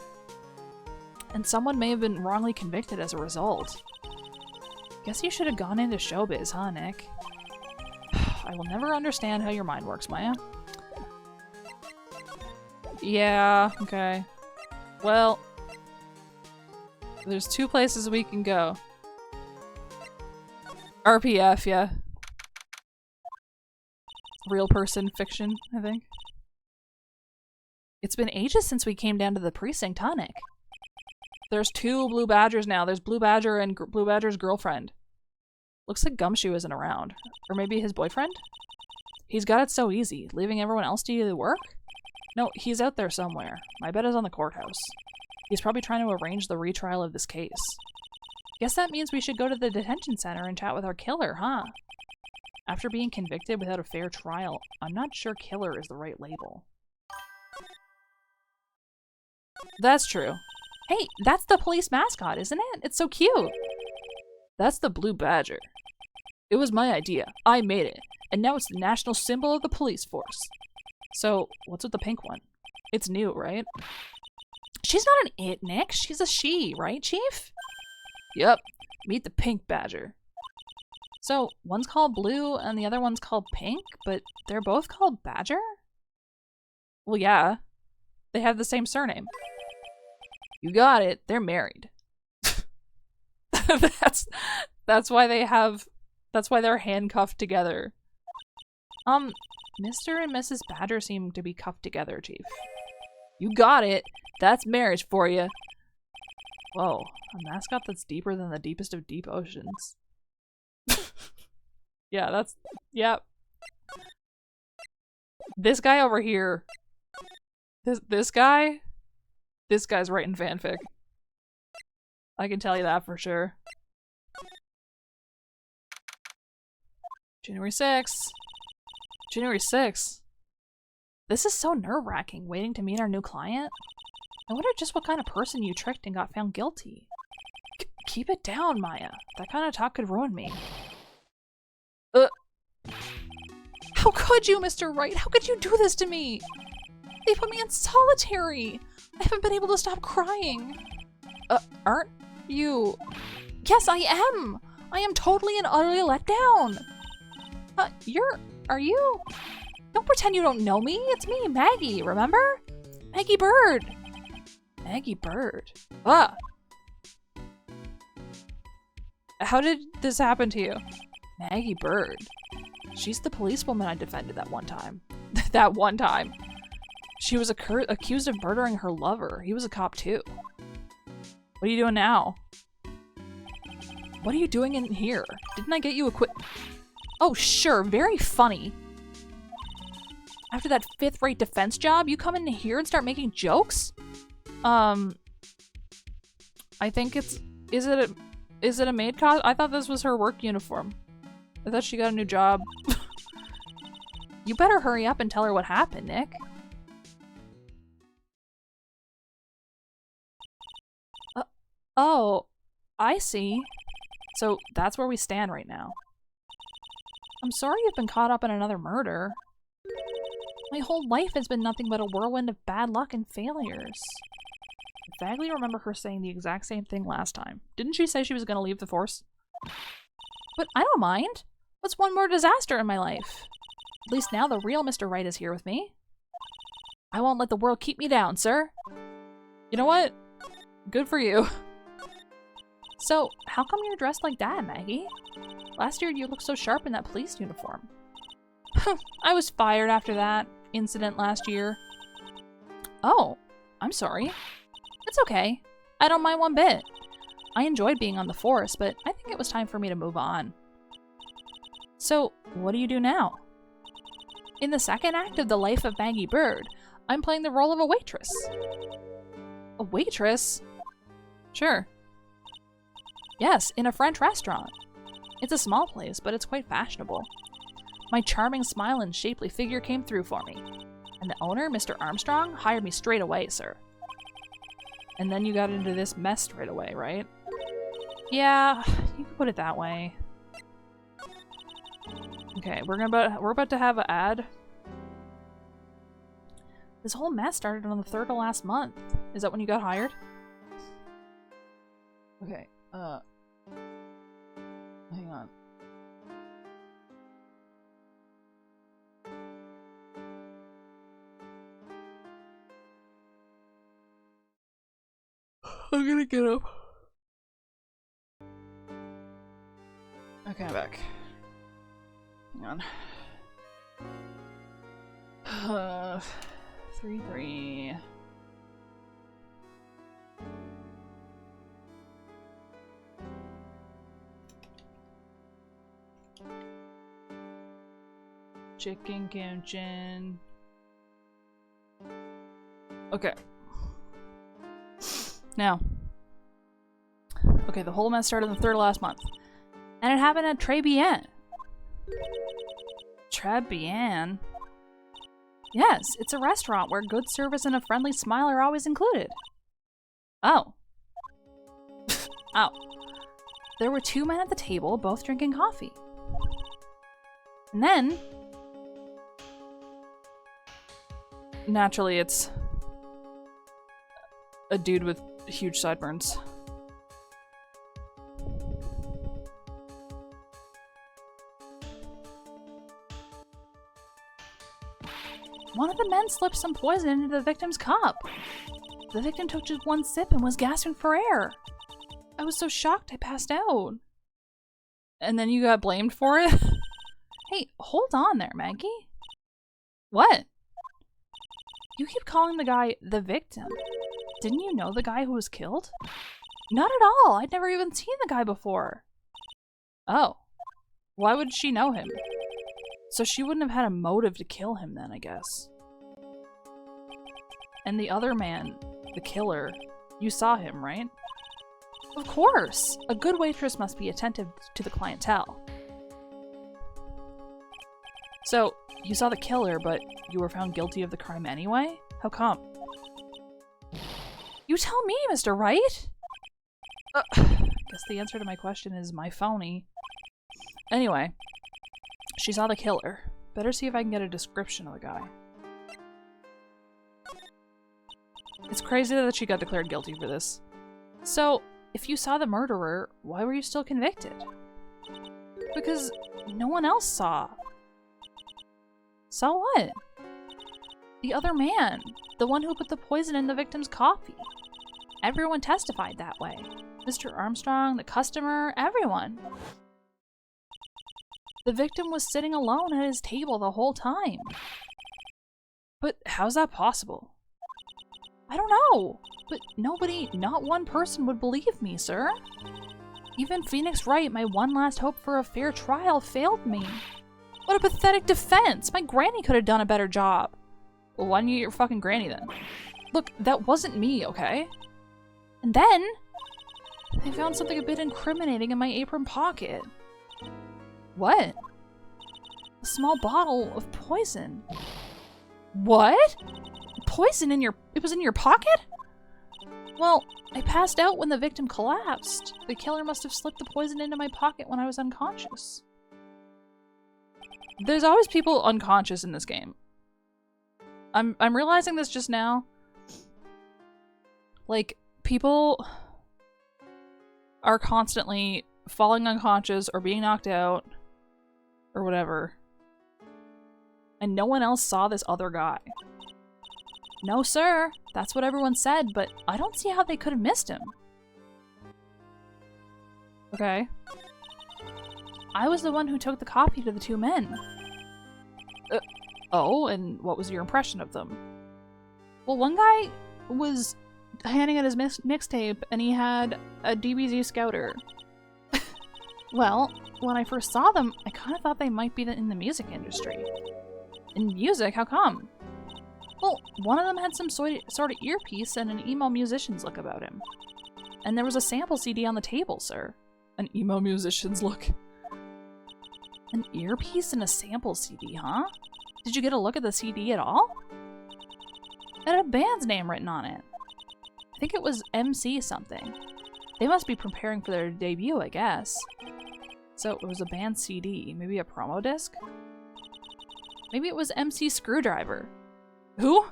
And someone may have been wrongly convicted as a result. Guess you should have gone into showbiz, huh, Nick? I will never understand how your mind works, Maya. Yeah, okay. Well, there's two places we can go. RPF, yeah. Real person fiction, I think. It's been ages since we came down to the precinct, huh, Nick? There's two Blue Badgers now. There's Blue Badger and Blue Badger's girlfriend. Looks like Gumshoe isn't around. Or maybe his boyfriend? He's got it so easy, leaving everyone else to do the work? No, he's out there somewhere. My bet is on the courthouse. He's probably trying to arrange the retrial of this case. Guess that means we should go to the detention center and chat with our killer, huh? After being convicted without a fair trial, I'm not sure killer is the right label. That's true. Hey, that's the police mascot, isn't it? It's so cute. That's the Blue Badger. It was my idea. I made it. And now it's the national symbol of the police force. So, what's with the pink one? It's new, right? She's not an it, Nick. She's a she, right, Chief? Yep. Meet the Pink Badger. So, one's called Blue and the other one's called Pink, but they're both called Badger? Well, yeah. They have the same surname. You got it. They're married. That's why they're handcuffed together. Mr. and Mrs. Badger seem to be cuffed together, Chief. You got it. That's marriage for you. Whoa, a mascot that's deeper than the deepest of deep oceans. Yeah, yep. This guy over here. This guy's writing fanfic. I can tell you that for sure. January 6th. January 6th. This is so nerve-wracking, waiting to meet our new client. I wonder just what kind of person you tricked and got found guilty. Keep it down, Maya. That kind of talk could ruin me. How could you, Mr. Wright? How could you do this to me? They put me in solitary. I haven't been able to stop crying. Aren't you? Yes, I am. I am totally and utterly let down. Are you? Don't pretend you don't know me. It's me, Maggie, remember? Maggie Bird! Maggie Bird. Ah! How did this happen to you? Maggie Bird. She's the policewoman I defended that one time. That one time. She was accused of murdering her lover. He was a cop too. What are you doing now? What are you doing in here? Didn't I get you a quick... Oh, sure. Very funny. After that fifth-rate defense job, you come in here and start making jokes? I think it's... Is it a maid costume? I thought this was her work uniform. I thought she got a new job. You better hurry up and tell her what happened, Nick. Oh, I see. So that's where we stand right now. I'm sorry you've been caught up in another murder. My whole life has been nothing but a whirlwind of bad luck and failures. I vaguely remember her saying the exact same thing last time. Didn't she say she was going to leave the force? But I don't mind. What's one more disaster in my life? At least now the real Mr. Right is here with me. I won't let the world keep me down, sir. You know what? Good for you. So, how come you're dressed like that, Maggie? Last year you looked so sharp in that police uniform. I was fired after that incident last year. Oh, I'm sorry. It's okay. I don't mind one bit. I enjoyed being on the force, but I think it was time for me to move on. So, what do you do now? In the second act of The Life of Maggie Bird, I'm playing the role of a waitress. A waitress? Sure. Yes, in a French restaurant. It's a small place, but it's quite fashionable. My charming smile and shapely figure came through for me. And the owner, Mr. Armstrong, hired me straight away, sir. And then you got into this mess straight away, right? Yeah, you could put it that way. Okay, we're about to have an ad. This whole mess started on the 3rd of last month. Is that when you got hired? Okay, hang on. I'm gonna get up. Okay, I'm back. Hang on. 3-3. Chicken kimchi. Okay. Now. Okay, the whole mess started on the 3rd of last month. And it happened at TRIBULATIONS. TRIBULATIONS? Yes, it's a restaurant where good service and a friendly smile are always included. Oh. Oh. There were 2 men at the table, both drinking coffee. And then... Naturally, it's... a dude with huge sideburns. One of the men slipped some poison into the victim's cup. The victim took just one sip and was gasping for air. I was so shocked I passed out. And then you got blamed for it? Hey, hold on there, Maggie. What? You keep calling the guy the victim. Didn't you know the guy who was killed? Not at all. I'd never even seen the guy before. Oh. Why would she know him? So she wouldn't have had a motive to kill him then, I guess. And the other man, the killer, you saw him, right? Of course! A good waitress must be attentive to the clientele. So, you saw the killer, but you were found guilty of the crime anyway? How come? You tell me, Mr. Right? Guess the answer to my question is my phony. Anyway, she saw the killer. Better see if I can get a description of the guy. It's crazy that she got declared guilty for this. So, if you saw the murderer, why were you still convicted? Because no one else saw. Saw what? The other man. The one who put the poison in the victim's coffee. Everyone testified that way. Mr. Armstrong, the customer, everyone. The victim was sitting alone at his table the whole time. But how's that possible? I don't know. But nobody, not one person would believe me, sir. Even Phoenix Wright, my one last hope for a fair trial, failed me. What a pathetic defense! My granny could have done a better job. Well, why don't you get your fucking granny then? Look, that wasn't me, okay? And then, they found something a bit incriminating in my apron pocket. What? A small bottle of poison. What? Poison in your... It was in your pocket? Well, I passed out when the victim collapsed. The killer must have slipped the poison into my pocket when I was unconscious. There's always people unconscious in this game. I'm realizing this just now. Like, people are constantly falling unconscious or being knocked out or whatever. And no one else saw this other guy. No, sir. That's what everyone said, but I don't see how they could have missed him. Okay. I was the one who took the coffee to the two men. Oh, and what was your impression of them? Well, one guy was handing out his mixtape, and he had a DBZ Scouter. Well, when I first saw them, I kind of thought they might be in the music industry. In music? How come? Well, one of them had some sort of earpiece and an emo musician's look about him. And there was a sample CD on the table, sir. An emo musician's look. An earpiece and a sample CD, huh? Did you get a look at the CD at all? It had a band's name written on it. I think it was MC something. They must be preparing for their debut, I guess. So it was a band CD, maybe a promo disc? Maybe it was MC Screwdriver. Who?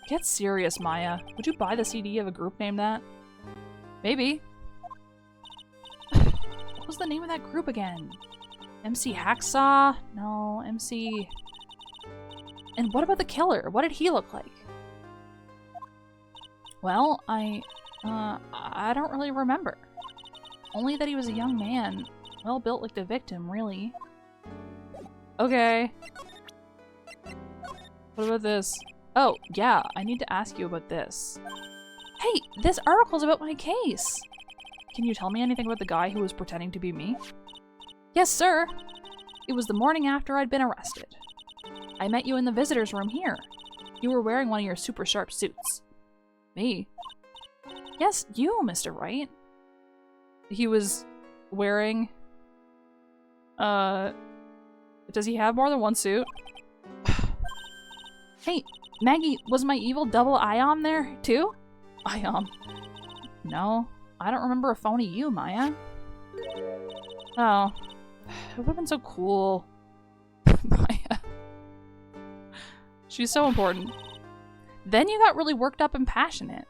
Get serious, Maya. Would you buy the CD of a group named that? Maybe. What was the name of that group again? MC Hacksaw? No, MC... And what about the killer? What did he look like? Well, I don't really remember. Only that he was a young man. Well built like the victim, really. Okay. What about this? Oh, yeah, I need to ask you about this. Hey, this article's about my case! Can you tell me anything about the guy who was pretending to be me? Yes, sir! It was the morning after I'd been arrested. I met you in the visitor's room here. You were wearing one of your super sharp suits. Me? Yes, you, Mr. Wright. He was wearing... Does he have more than one suit? Hey, Maggie, was my evil double Ion there, too? Ion. No, I don't remember a phony you, Maya. Oh, it would've been so cool. Maya. She's so important. Then you got really worked up and passionate.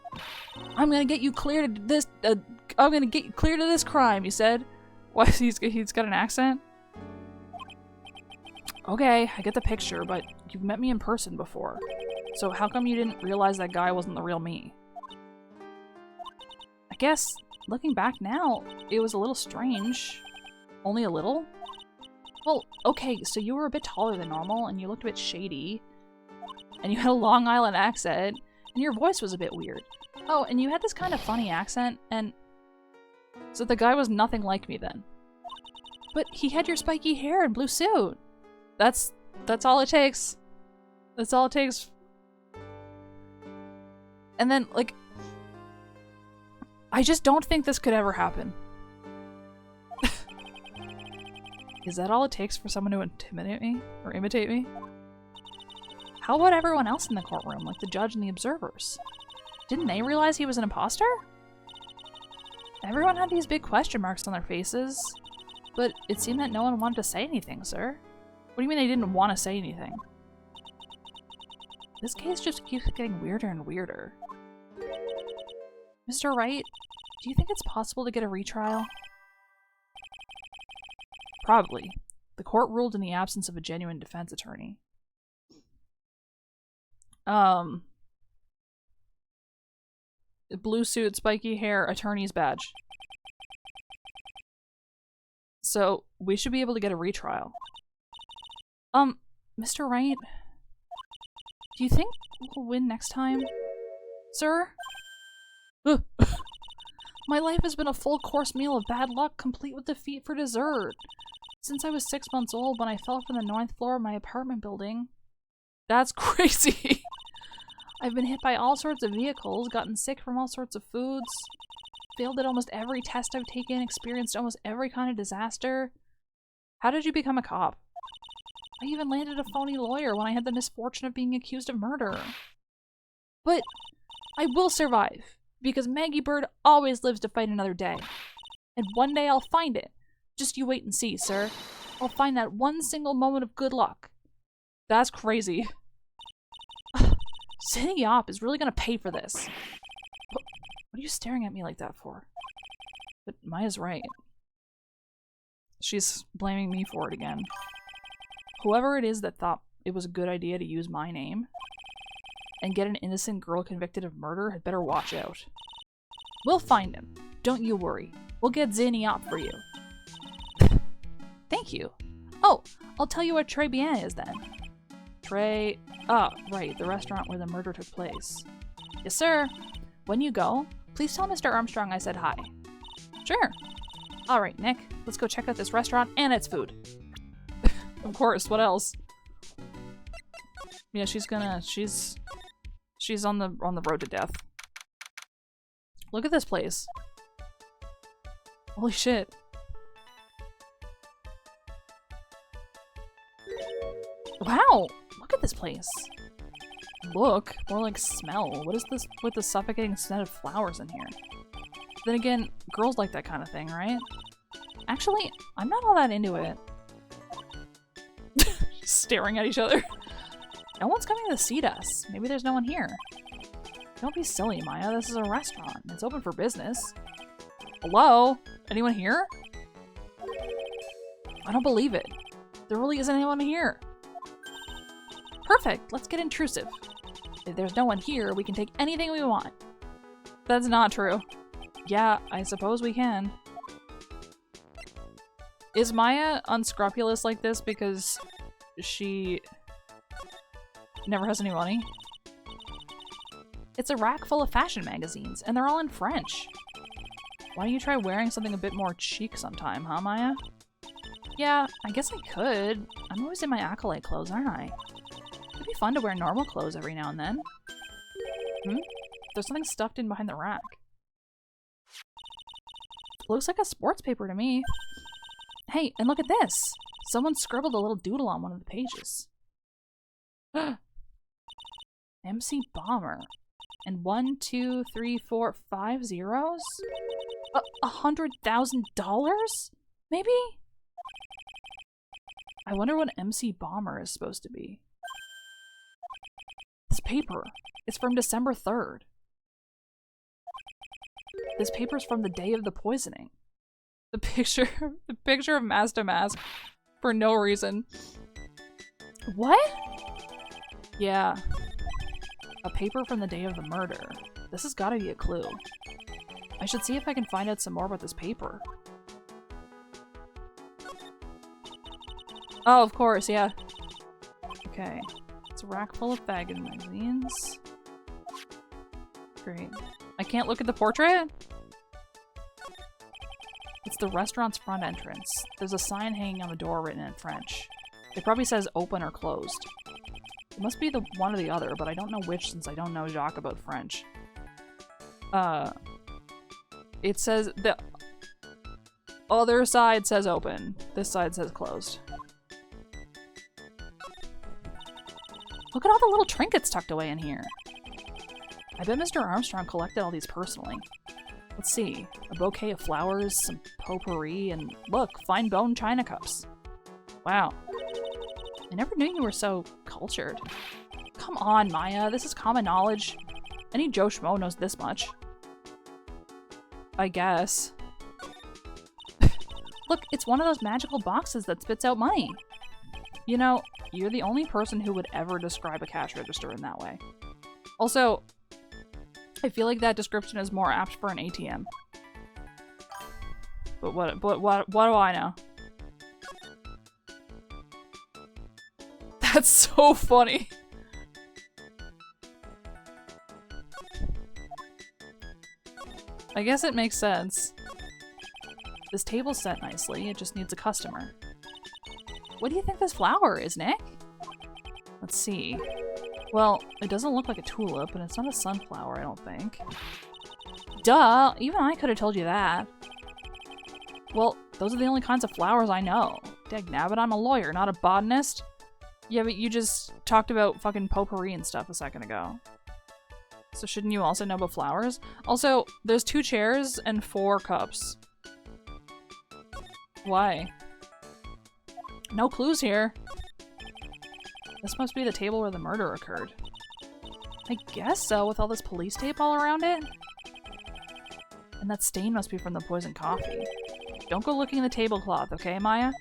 I'm gonna get you clear to this, I'm gonna get you clear to this crime, you said. What, he's got an accent? Okay, I get the picture, but you've met me in person before. So how come you didn't realize that guy wasn't the real me? I guess, looking back now, it was a little strange. Only a little? Well, okay, so you were a bit taller than normal, and you looked a bit shady. And you had a Long Island accent, and your voice was a bit weird. Oh, and you had this kind of funny accent, and... So the guy was nothing like me then. But he had your spiky hair and blue suit. That's all it takes. That's all it takes. And then, like... I just don't think this could ever happen. Is that all it takes for someone to intimidate me? Or imitate me? How about everyone else in the courtroom, like the judge and the observers? Didn't they realize he was an imposter? Everyone had these big question marks on their faces, but it seemed that no one wanted to say anything, sir. What do you mean they didn't want to say anything? This case just keeps getting weirder and weirder. Mr. Wright, do you think it's possible to get a retrial? Probably. The court ruled in the absence of a genuine defense attorney. Blue suit, spiky hair, attorney's badge. So, we should be able to get a retrial. Mr. Wright? Do you think we'll win next time? Sir? Ugh. My life has been a full-course meal of bad luck, complete with defeat for dessert. Since I was 6 months old when I fell from the 9th floor of my apartment building. That's crazy! I've been hit by all sorts of vehicles, gotten sick from all sorts of foods, failed at almost every test I've taken, experienced almost every kind of disaster. How did you become a cop? I even landed a phony lawyer when I had the misfortune of being accused of murder. But I will survive, because Maggie Bird always lives to fight another day. And one day I'll find it. Just you wait and see, sir. I'll find that one single moment of good luck. That's crazy. Sitting up is really gonna pay for this. What are you staring at me like that for? But Maya's right. She's blaming me for it again. Whoever it is that thought it was a good idea to use my name and get an innocent girl convicted of murder had better watch out. We'll find him. Don't you worry. We'll get Zinni up for you. Thank you. Oh, I'll tell you what TRIBULATIONS is then. Right, the restaurant where the murder took place. Yes, sir. When you go, please tell Mr. Armstrong I said hi. Sure. Alright, Nick, let's go check out this restaurant and its food. Of course, what else? Yeah, she's on the road to death. Look at this place. Holy shit. Wow! Look at this place. Look, more like smell. What is this with the suffocating scent of flowers in here? Then again, girls like that kind of thing, right? Actually, I'm not all that into it. Staring at each other. No one's coming to seat us. Maybe there's no one here. Don't be silly, Maya. This is a restaurant. It's open for business. Hello? Anyone here? I don't believe it. There really isn't anyone here. Perfect. Let's get intrusive. If there's no one here, we can take anything we want. That's not true. Yeah, I suppose we can. Is Maya unscrupulous like this because she never has any money? It's a rack full of fashion magazines, and they're all in French. Why don't you try wearing something a bit more chic sometime, huh, Maya? Yeah, I guess I could. I'm always in my acolyte clothes, aren't I? It'd be fun to wear normal clothes every now and then. There's something stuffed in behind the rack. Looks like a sports paper to me. Hey, and look at this! Someone scribbled a little doodle on one of the pages. MC Bomber. And 1, 2, 3, 4, 5 zeros? $100,000? Maybe? I wonder what MC Bomber is supposed to be. This paper. It's from December 3rd. This paper's from the day of the poisoning. The picture of Master Mask for no reason. What? Yeah. A paper from the day of the murder. This has gotta be a clue. I should see if I can find out some more about this paper. Oh, of course, yeah. Okay. It's a rack full of faggot magazines. Great. I can't look at the portrait? It's the restaurant's front entrance. There's a sign hanging on the door written in French. It probably says open or closed. It must be the one or the other, but I don't know which since I don't know Jacques about French. It says the other side says open. This side says closed. Look at all the little trinkets tucked away in here. I bet Mr. Armstrong collected all these personally. Let's see. A bouquet of flowers, some potpourri, and look, fine bone china cups. Wow. I never knew you were so cultured. Come on, Maya. This is common knowledge. Any Joe Schmo knows this much. I guess. Look, it's one of those magical boxes that spits out money. You know, you're the only person who would ever describe a cash register in that way. Also, I feel like that description is more apt for an ATM. But what do I know? That's so funny. I guess it makes sense. This table's set nicely, it just needs a customer. What do you think this flower is, Nick? Let's see. Well, it doesn't look like a tulip, and it's not a sunflower, I don't think. Duh! Even I could have told you that. Well, those are the only kinds of flowers I know. Dagnabbit, I'm a lawyer, not a botanist. Yeah, but you just talked about fucking potpourri and stuff a second ago. So shouldn't you also know about flowers? Also, there's 2 chairs and 4 cups. Why? No clues here. This must be the table where the murder occurred. I guess so, with all this police tape all around it. And that stain must be from the poisoned coffee. Don't go looking in the tablecloth, okay, Maya?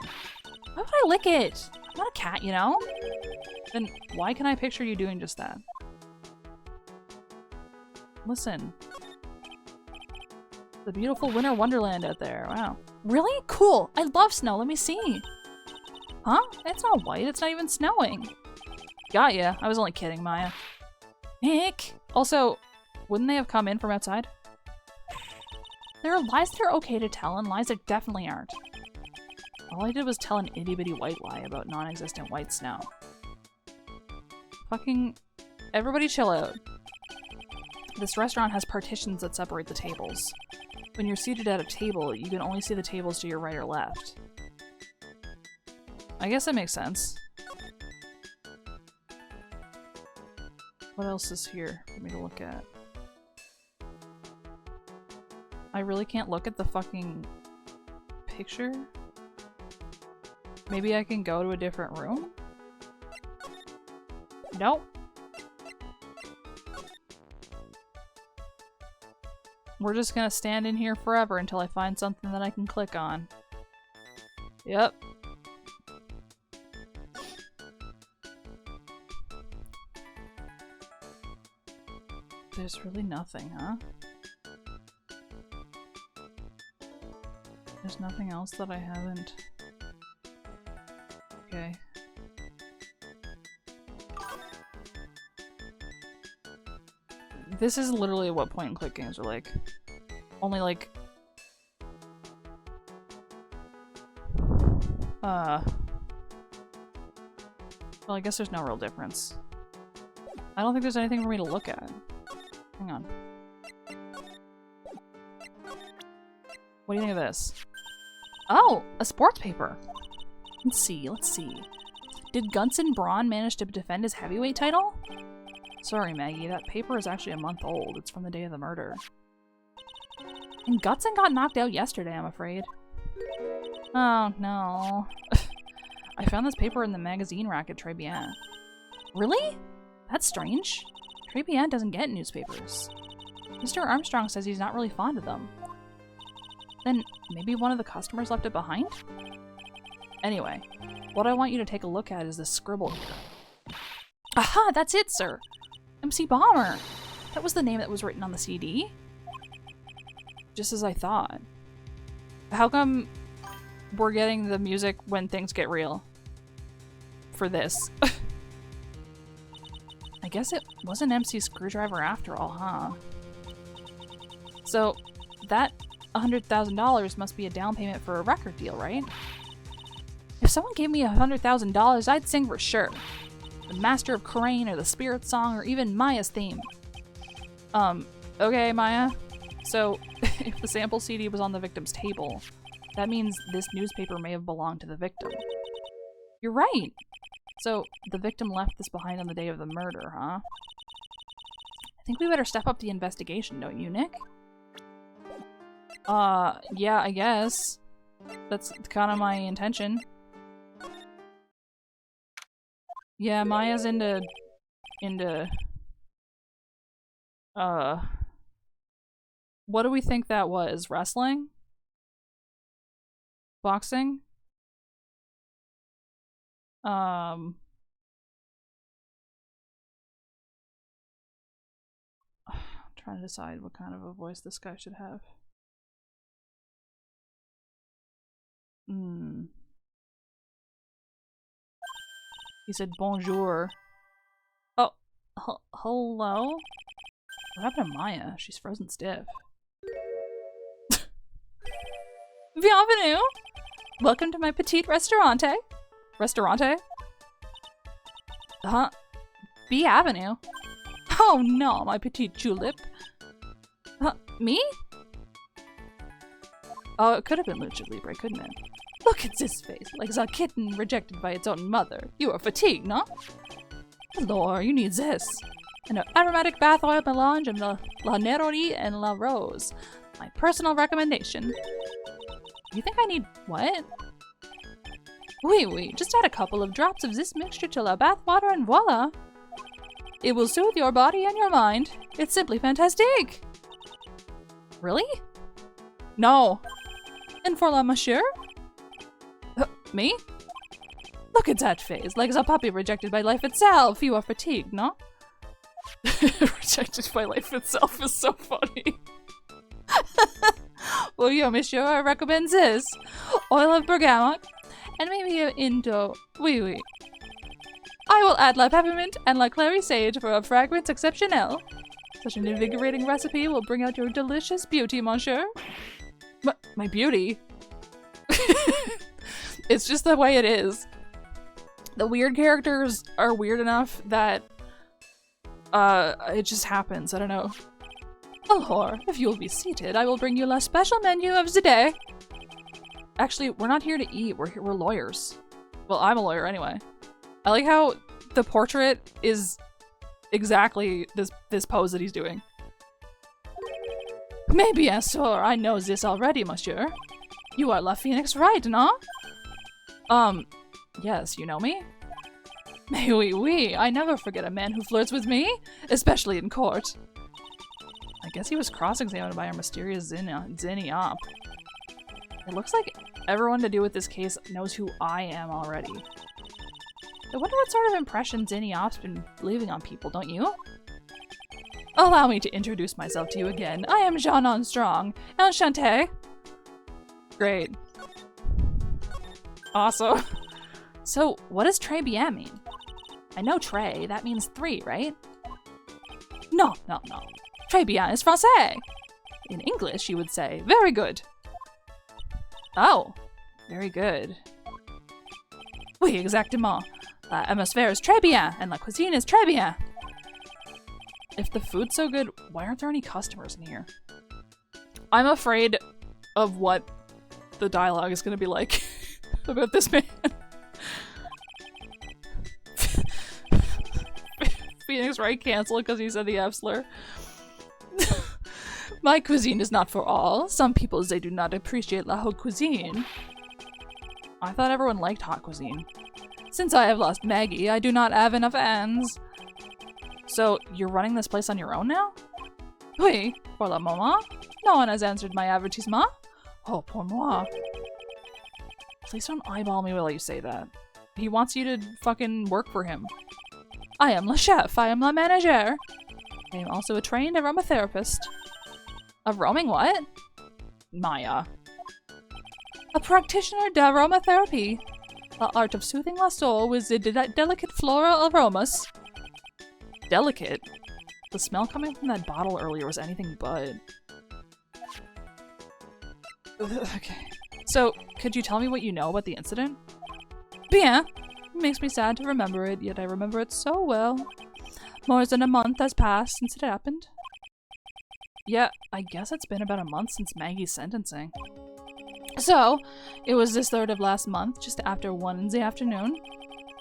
Why would I lick it? I'm not a cat, you know? Then why can I picture you doing just that? Listen. The beautiful winter wonderland out there. Wow. Really? Cool. I love snow. Let me see. Huh? It's not white. It's not even snowing. Got ya. I was only kidding, Maya. Nick! Also, wouldn't they have come in from outside? There are lies that are okay to tell and lies that definitely aren't. All I did was tell an itty-bitty white lie about non-existent white snow. Fucking... Everybody chill out. This restaurant has partitions that separate the tables. When you're seated at a table, you can only see the tables to your right or left. I guess that makes sense. What else is here for me to look at? I really can't look at the fucking picture? Maybe I can go to a different room? Nope. We're just gonna stand in here forever until I find something that I can click on. Yep. There's really nothing, huh? There's nothing else that I haven't... Okay. This is literally what point-and-click games are like. Only like... Well, I guess there's no real difference. I don't think there's anything for me to look at. Hang on. What do you think of this? Oh! A sports paper! Let's see, let's see. Did Gunson Braun manage to defend his heavyweight title? Sorry, Maggie, that paper is actually a month old. It's from the day of the murder. And Gutson got knocked out yesterday, I'm afraid. Oh, no. I found this paper in the magazine rack at Tribune. Really? That's strange. Tribune doesn't get newspapers. Mr. Armstrong says he's not really fond of them. Then maybe one of the customers left it behind? Anyway, what I want you to take a look at is this scribble here. Aha! That's it, sir! MC Bomber! That was the name that was written on the CD. Just as I thought. How come we're getting the music when things get real? For this. I guess it wasn't MC Screwdriver after all, huh? So, that $100,000 must be a down payment for a record deal, right? If someone gave me $100,000, I'd sing for sure. The Master of Crane, or the Spirit Song, or even Maya's theme. Okay, Maya. So, if the sample CD was on the victim's table, that means this newspaper may have belonged to the victim. You're right! So, the victim left this behind on the day of the murder, huh? I think we better step up the investigation, don't you, Nick? Yeah, I guess. That's kind of my intention. Yeah, Maya's into... What do we think that was? Wrestling? Boxing? I'm trying to decide what kind of a voice this guy should have. He said bonjour. Oh, hello? What happened to Maya? She's frozen stiff. Bienvenue! Welcome to my petite restaurante. Restaurante? Huh? B Avenue? Oh no, my petite julep. Me? Oh, it could have been Lucha Libre, couldn't it? Look at this face, like a kitten rejected by its own mother. You are fatigued, no? Lord, you need this. An aromatic bath oil melange of La Neroli and La Rose. My personal recommendation. You think I need what? Oui, just add a couple of drops of this mixture to la bath water and voila! It will soothe your body and your mind. It's simply fantastic! Really? No. And for la monsieur? Me? Look at that face, like a puppy rejected by life itself. You are fatigued, no? Rejected by life itself is so funny. Well, yeah, monsieur, I recommend this. Oil of bergamot, and maybe an Indo. Oui. I will add la peppermint and la clary sage for a fragrance exceptionnel. Such an invigorating recipe will bring out your delicious beauty, monsieur. My beauty? It's just the way it is. The weird characters are weird enough that it just happens. I don't know. Alors, if you'll be seated, I will bring you la special menu of the day. Actually, we're not here to eat. We're lawyers. Well, I'm a lawyer anyway. I like how the portrait is exactly this pose that he's doing. Mais bien sûr, I know this already, monsieur. You are La Phoenix, right, no? Yes, you know me? Mais oui, I never forget a man who flirts with me, especially in court. I guess he was cross-examined by our mysterious Zinni Op. It looks like everyone to do with this case knows who I am already. I wonder what sort of impression Zinni Op's been leaving on people, don't you? Allow me to introduce myself to you again. I am Jean Armstrong. Enchanté. Great. Awesome. So, what does très bien mean? I know très, that means 3, right? No. Très bien is français. In English, you would say, very good. Oh, very good. Oui, exactement. La atmosphère is très bien, and la cuisine is très bien. If the food's so good, why aren't there any customers in here? I'm afraid of what the dialogue is going to be like about this man. Phoenix Wright canceled because he said the F slur. My cuisine is not for all. Some people they do not appreciate la haute cuisine. I thought everyone liked hot cuisine. Since I have lost Maggie, I do not have enough hands. So, you're running this place on your own now? Oui, pour le moment. No one has answered my advertisement. Oh, pour moi. Please don't eyeball me while you say that. He wants you to fucking work for him. I am la chef. I am la manager. I am also a trained aromatherapist. A roaming what? Maya. A practitioner d'aromatherapy. The art of soothing la soul with the delicate floral aromas. Delicate? The smell coming from that bottle earlier was anything but. Okay. So, could you tell me what you know about the incident? Bien. It makes me sad to remember it, yet I remember it so well. More than a month has passed since it happened. Yeah, I guess it's been about a month since Maggie's sentencing. So, it was this 3rd of last month, just after 1 in the afternoon.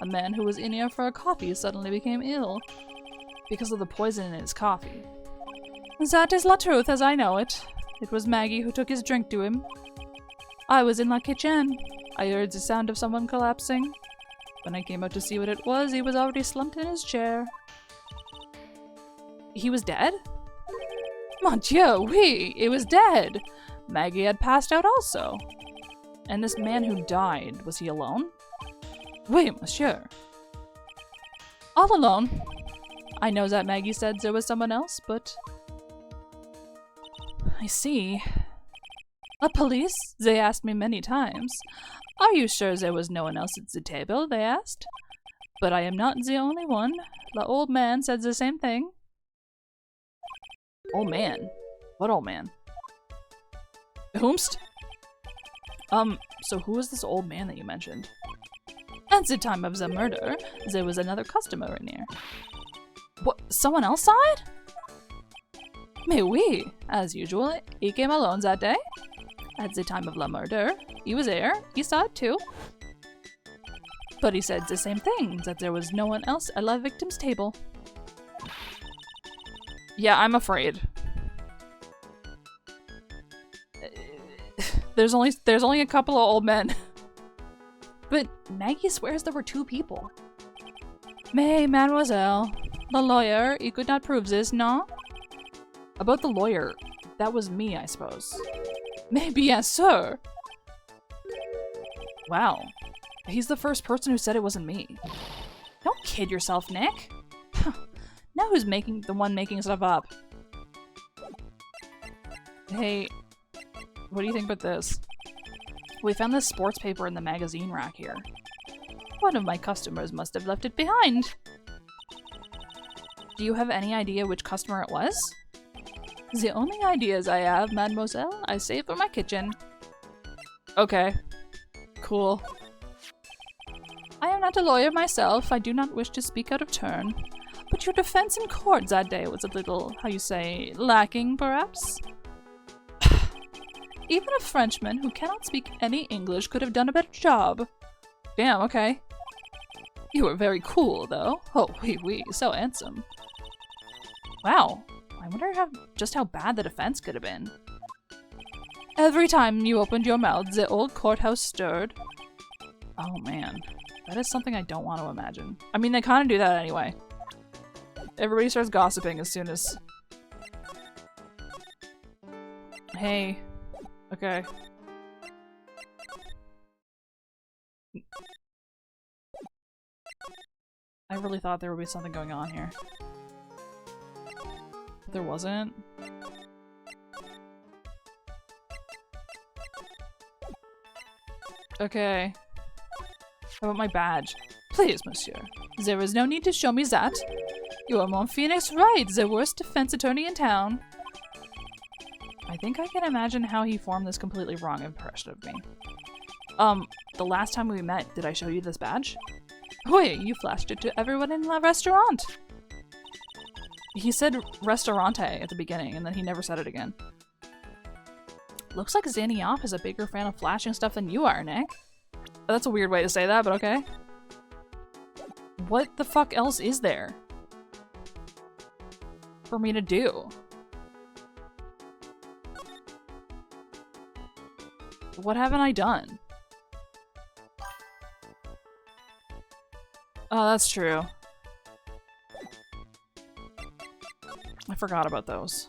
A man who was in here for a coffee suddenly became ill because of the poison in his coffee. That is la truth as I know it. It was Maggie who took his drink to him. I was in la kitchen. I heard the sound of someone collapsing. When I came out to see what it was, he was already slumped in his chair. He was dead? Mon Dieu, oui, he was dead. Maggie had passed out also. And this man who died, was he alone? Oui, monsieur. All alone. I know that Maggie said there was someone else, but... I see. The police? They asked me many times. Are you sure there was no one else at the table? They asked. But I am not the only one. The old man said the same thing. Old man? What old man? Whomst? So who is this old man that you mentioned? At the time of the murder, there was another customer in here. What? Someone else saw it? Mais oui, as usual, he came alone that day. At the time of the murder, he was there, he saw it too. But he said the same thing, that there was no one else at the victim's table. Yeah, I'm afraid. There's only a couple of old men. But Maggie swears there were 2 people. Mais, mademoiselle, the lawyer, he could not prove this, no? About the lawyer, that was me, I suppose. Mais bien sûr! Wow. He's the first person who said it wasn't me. Don't kid yourself, Nick. Now who's the one making stuff up? Hey, what do you think about this? We found this sports paper in the magazine rack here. One of my customers must have left it behind. Do you have any idea which customer it was? The only ideas I have, mademoiselle, I save for my kitchen. Okay. Cool. I am not a lawyer myself. I do not wish to speak out of turn. But your defense in court that day was a little, how you say, lacking, perhaps? Even a Frenchman who cannot speak any English could have done a better job. Damn, okay. You were very cool, though. Oh, oui, so handsome. Wow. I wonder just how bad the defense could have been. Every time you opened your mouth, the old courthouse stirred. Oh man, that is something I don't want to imagine. I mean, they kind of do that anyway. Everybody starts gossiping as soon as... Hey. Okay. I really thought there would be something going on here. There wasn't. Okay. How about my badge? Please, monsieur. There is no need to show me that. You are mon Phoenix Wright, the worst defense attorney in town. I think I can imagine how he formed this completely wrong impression of me. The last time we met, did I show you this badge? Wait, you flashed it to everyone in la restaurant. He said restaurante at the beginning, and then he never said it again. Looks like Zanioff is a bigger fan of flashing stuff than you are, Nick. That's a weird way to say that, but okay. What the fuck else is there for me to do? What haven't I done? Oh, that's true. I forgot about those.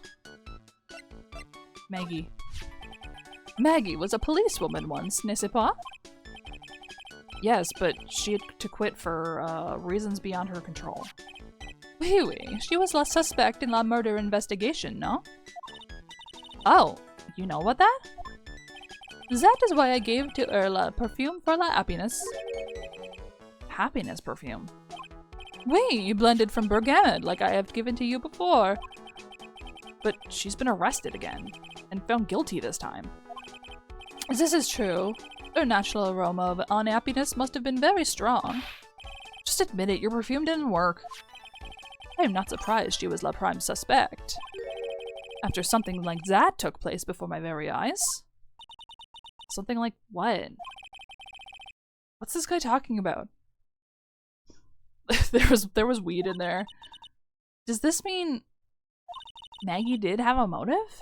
Maggie. Maggie was a policewoman once, n'est-ce pas? Yes, but she had to quit for reasons beyond her control. Oui, she was la suspect in la murder investigation, no? Oh, you know about that? That is why I gave to her la perfume for la happiness. Happiness perfume? Oui, blended from bergamot, like I have given to you before. But she's been arrested again, and found guilty this time. This is true. Her natural aroma of unhappiness must have been very strong. Just admit it, your perfume didn't work. I am not surprised she was la prime suspect. After something like that took place before my very eyes. Something like what? What's this guy talking about? there was weed in there. Does this mean Maggie did have a motive?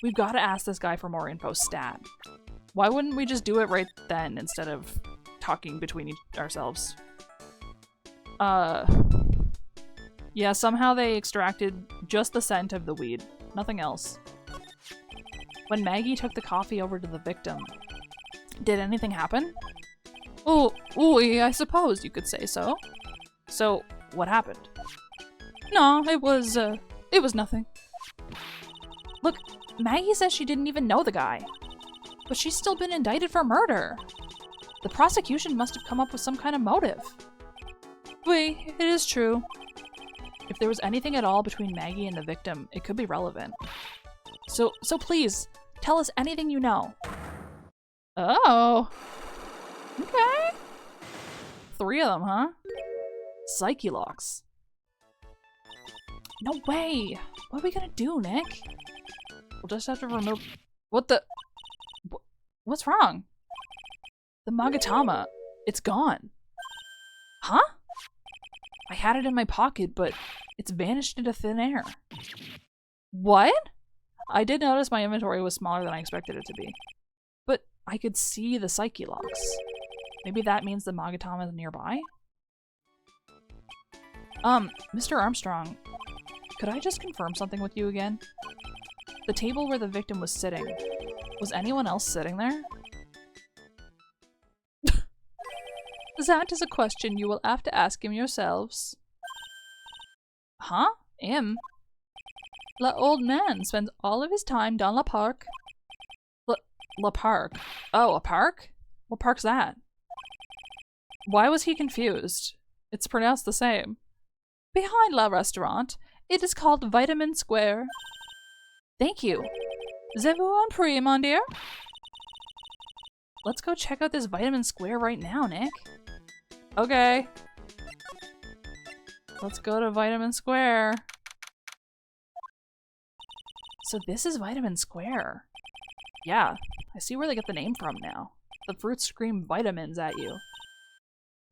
We've got to ask this guy for more info stat. Why wouldn't we just do it right then instead of talking between ourselves? Yeah, somehow they extracted just the scent of the weed. Nothing else. When Maggie took the coffee over to the victim, did anything happen? Oh, Ooh, I suppose you could say so. So, what happened? No, it was nothing. Look, Maggie says she didn't even know the guy. But she's still been indicted for murder. The prosecution must have come up with some kind of motive. Wait, it is true. If there was anything at all between Maggie and the victim, it could be relevant. So please, tell us anything you know. Oh. Okay. 3 of them, huh? Psyche locks. No way! What are we gonna do, Nick? We'll just have to remove— What the— What's wrong? The Magatama. It's gone. Huh? I had it in my pocket, but it's vanished into thin air. What? I did notice my inventory was smaller than I expected it to be. But I could see the Psyche locks. Maybe that means the Magatama is nearby? Mr. Armstrong, could I just confirm something with you again? The table where the victim was sitting, was anyone else sitting there? That is a question you will have to ask him yourselves. Huh? Him? The old man spends all of his time down la park. La park? Oh, a park? What park's that? Why was he confused? It's pronounced the same. Behind la restaurant, it is called Vitamin Square. Thank you. C'est vous en prie, mon dear. Let's go check out this Vitamin Square right now, Nick. Okay. Let's go to Vitamin Square. So this is Vitamin Square. Yeah, I see where they get the name from now. The fruits scream vitamins at you.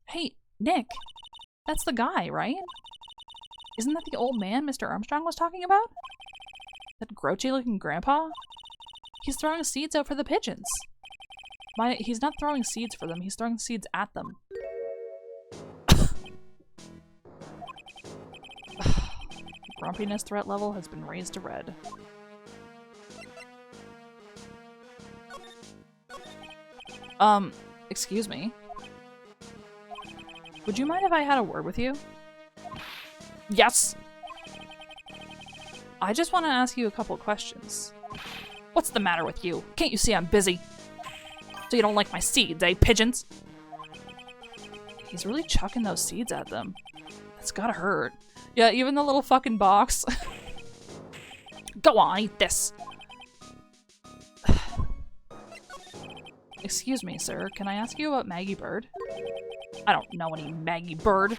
Hey, Nick. That's the guy, right? Isn't that the old man Mr. Armstrong was talking about? That grouchy-looking grandpa? He's throwing seeds out for the pigeons. He's not throwing seeds for them, he's throwing seeds at them. Grumpiness threat level has been raised to red. Excuse me. Would you mind if I had a word with you? Yes! I just want to ask you a couple questions. What's the matter with you? Can't you see I'm busy? So you don't like my seeds, eh, pigeons? He's really chucking those seeds at them. That's gotta hurt. Yeah, even the little fucking box. Go on, eat this! Excuse me, sir. Can I ask you about Maggie Bird? I don't know any Maggie Bird.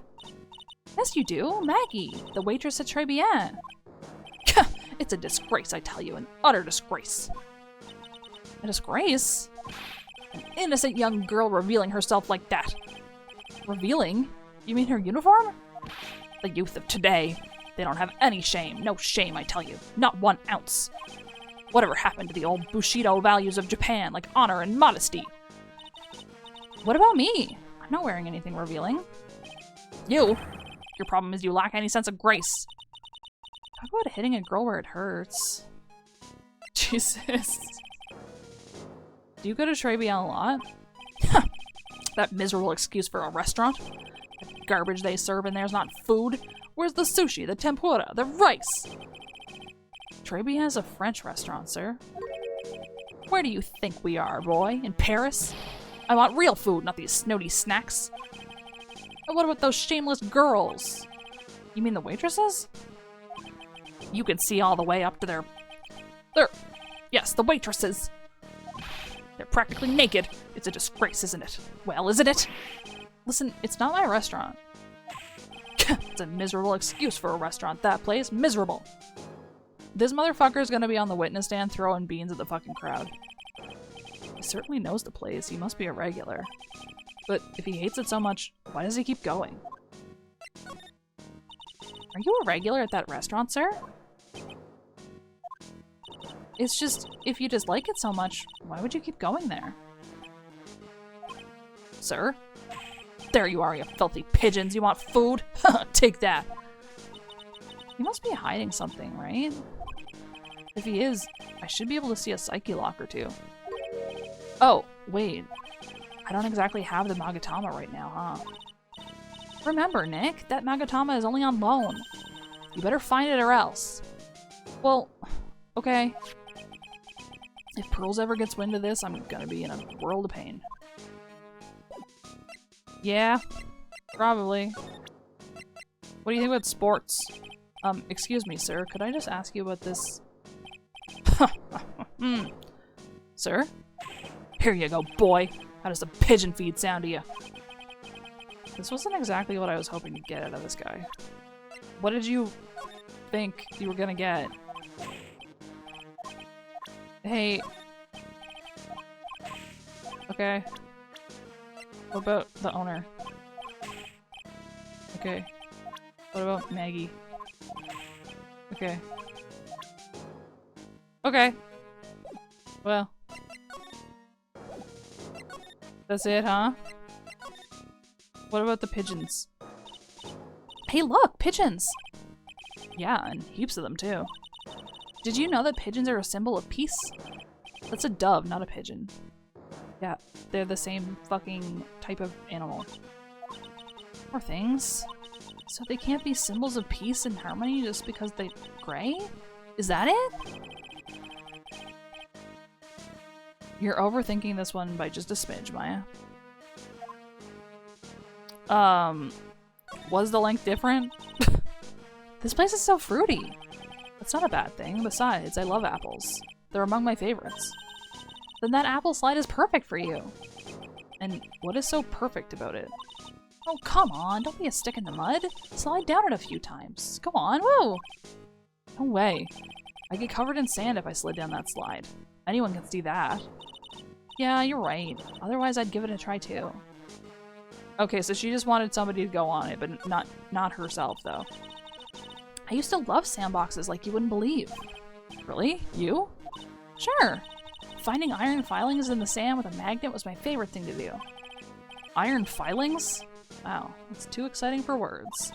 Yes, you do. Maggie, the waitress at TRIBULATIONS. It's a disgrace, I tell you. An utter disgrace. A disgrace? An innocent young girl revealing herself like that. Revealing? You mean her uniform? The youth of today. They don't have any shame. No shame, I tell you. Not 1 ounce. Whatever happened to the old Bushido values of Japan, like honor and modesty? What about me? I'm not wearing anything revealing. You? Your problem is you lack any sense of grace. Talk about hitting a girl where it hurts. Jesus. Do you go to TRIBULATIONS a lot? That miserable excuse for a restaurant. The garbage they serve in there's not food. Where's the sushi, the tempura, the rice? TRIBULATIONS is a French restaurant, sir. Where do you think we are, boy? In Paris? I want real food, not these snooty snacks. And what about those shameless girls? You mean the waitresses? You can see all the way up to yes, the waitresses. They're practically naked. It's a disgrace, isn't it? Well, isn't it? Listen, it's not my restaurant. It's a miserable excuse for a restaurant, that place. Miserable. This motherfucker's gonna be on the witness stand throwing beans at the fucking crowd. He certainly knows the place. He must be a regular. But if he hates it so much, why does he keep going? Are you a regular at that restaurant, sir? It's just, if you dislike it so much, why would you keep going there? Sir? There you are, you filthy pigeons. You want food? Take that. He must be hiding something, right? If he is, I should be able to see a psyche lock or two. Oh, wait. I don't exactly have the Magatama right now, huh? Remember, Nick, that Magatama is only on loan. You better find it or else. Well, okay. If Pearls ever gets wind of this, I'm gonna be in a world of pain. Yeah, probably. What do you think about sports? Excuse me, sir. Could I just ask you about this? Sir? Here you go, boy. How does the pigeon feed sound to you? This wasn't exactly what I was hoping to get out of this guy. What did you think you were gonna get? Hey. Okay. What about the owner? Okay. What about Maggie? Okay. Okay. Well. That's it, huh? What about the pigeons? Hey, look! Pigeons! Yeah, and heaps of them, too. Did you know that pigeons are a symbol of peace? That's a dove, not a pigeon. Yeah, they're the same fucking type of animal. Poor things. So they can't be symbols of peace and harmony just because they're gray? Is that it? You're overthinking this one by just a smidge, Maya. Was the length different? This place is so fruity. That's not a bad thing. Besides, I love apples. They're among my favorites. Then that apple slide is perfect for you. And what is so perfect about it? Oh, come on. Don't be a stick in the mud. Slide down it a few times. Go on. Whoa. No way. I'd get covered in sand if I slid down that slide. Anyone can see that. Yeah, you're right. Otherwise, I'd give it a try too. Okay, so she just wanted somebody to go on it, but not herself, though. I used to love sandboxes like you wouldn't believe. Really? You? Sure. Finding iron filings in the sand with a magnet was my favorite thing to do. Iron filings? Wow, that's too exciting for words.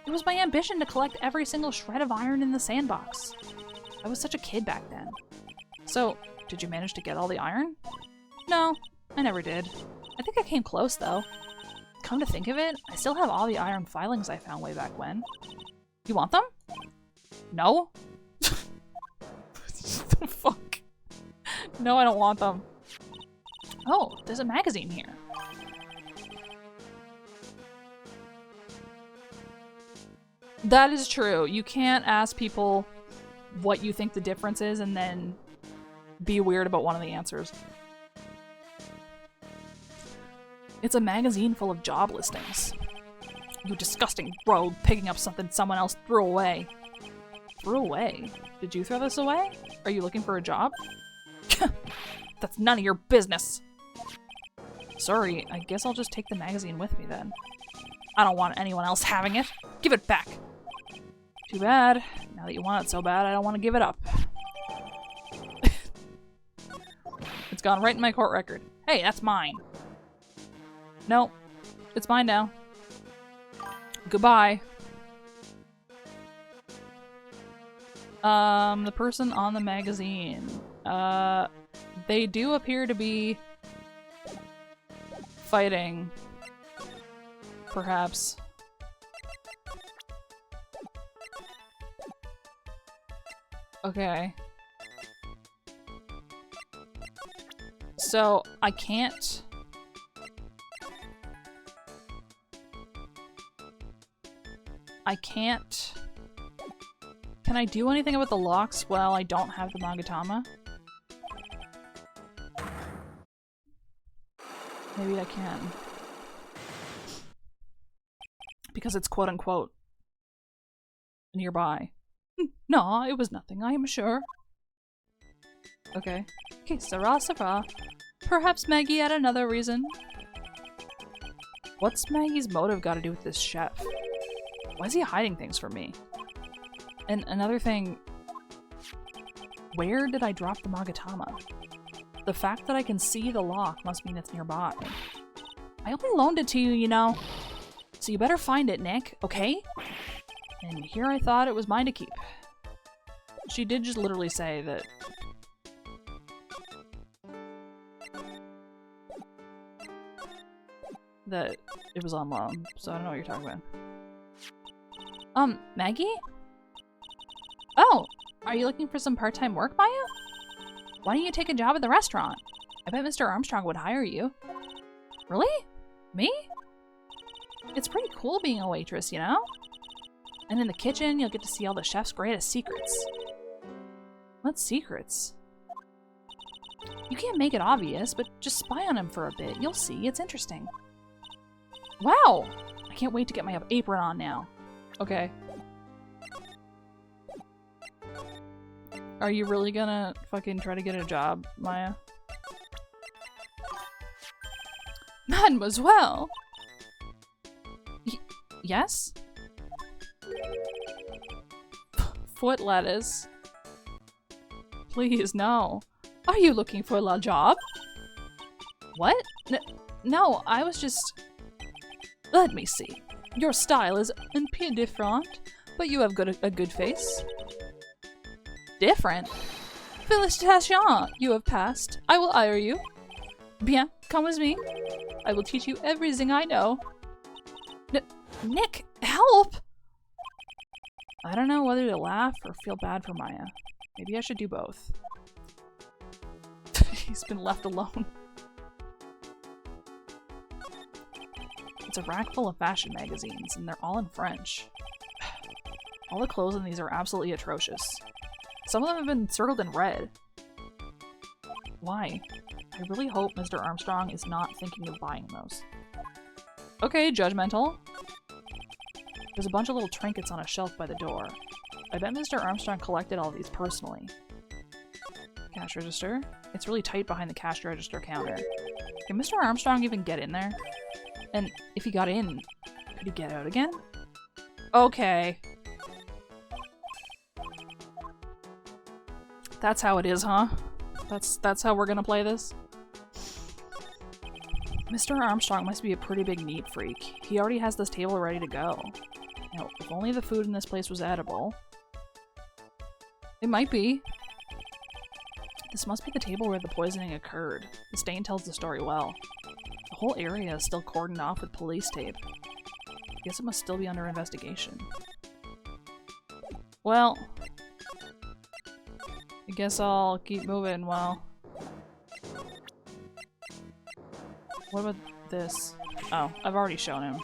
It was my ambition to collect every single shred of iron in the sandbox. I was such a kid back then. So, did you manage to get all the iron? No, I never did. I think I came close, though. Come to think of it, I still have all the iron filings I found way back when. You want them? No? What the fuck? No, I don't want them. Oh, there's a magazine here. That is true. You can't ask people what you think the difference is and then be weird about one of the answers. It's a magazine full of job listings. You disgusting rogue picking up something someone else threw away. Threw away? Did you throw this away? Are you looking for a job? That's none of your business. Sorry, I guess I'll just take the magazine with me then. I don't want anyone else having it. Give it back. Too bad. Now that you want it so bad, I don't want to give it up. It's gone right in my court record. Hey, that's mine. Nope. It's mine now. Goodbye. The person on the magazine. They do appear to be fighting. Perhaps. Okay. So, I can't... Can I do anything about the locks while I don't have the Magatama? Maybe I can. Because it's quote-unquote nearby. No, it was nothing, I am sure. Okay. Okay, Sarah. Perhaps Maggie had another reason. What's Maggie's motive got to do with this chef? Why is he hiding things from me? And another thing, where did I drop the Magatama? The fact that I can see the lock must mean it's nearby. I only loaned it to you, you know. So you better find it, Nick, okay? And here I thought it was mine to keep. She did just literally say that... that it was on loan, so I don't know what you're talking about. Maggie? Oh, are you looking for some part-time work, Maya? Why don't you take a job at the restaurant? I bet Mr. Armstrong would hire you. Really? Me? It's pretty cool being a waitress, you know? And in the kitchen, you'll get to see all the chef's greatest secrets. What secrets? You can't make it obvious, but just spy on him for a bit. You'll see, it's interesting. Wow! I can't wait to get my apron on now. Okay. Are you really gonna fucking try to get a job, Maya? Mademoiselle! Yes? Foot lettuce. Please, no. Are you looking for a job? What? No, I was just... Let me see. Your style is un peu different, but you have a good face. Different? Félicitations! You have passed. I will hire you. Bien, come with me. I will teach you everything I know. Nick, help! I don't know whether to laugh or feel bad for Maya. Maybe I should do both. He's been left alone. It's a rack full of fashion magazines, and they're all in French. All the clothes in these are absolutely atrocious. Some of them have been circled in red. Why? I really hope Mr. Armstrong is not thinking of buying those. Okay, judgmental. There's a bunch of little trinkets on a shelf by the door. I bet Mr. Armstrong collected all of these personally. Cash register? It's really tight behind the cash register counter. Can Mr. Armstrong even get in there? And if he got in, could he get out again? Okay. That's how it is, huh? That's how we're gonna play this? Mr. Armstrong must be a pretty big neat freak. He already has this table ready to go. Now, if only the food in this place was edible. It might be. This must be the table where the poisoning occurred. The stain tells the story well. The whole area is still cordoned off with police tape. Guess it must still be under investigation. Well, I guess I'll keep moving while... What about this? Oh, I've already shown him.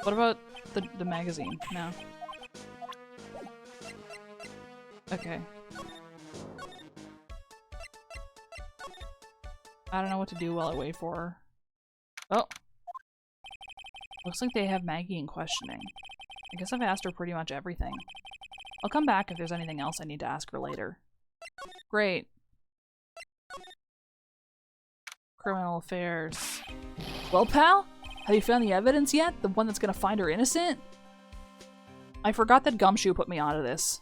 What about the magazine? No. Okay. I don't know what to do while I wait for her. Oh! Looks like they have Maggie in questioning. I guess I've asked her pretty much everything. I'll come back if there's anything else I need to ask her later. Great. Criminal affairs. Well, pal? Have you found the evidence yet? The one that's gonna find her innocent? I forgot that Gumshoe put me onto this.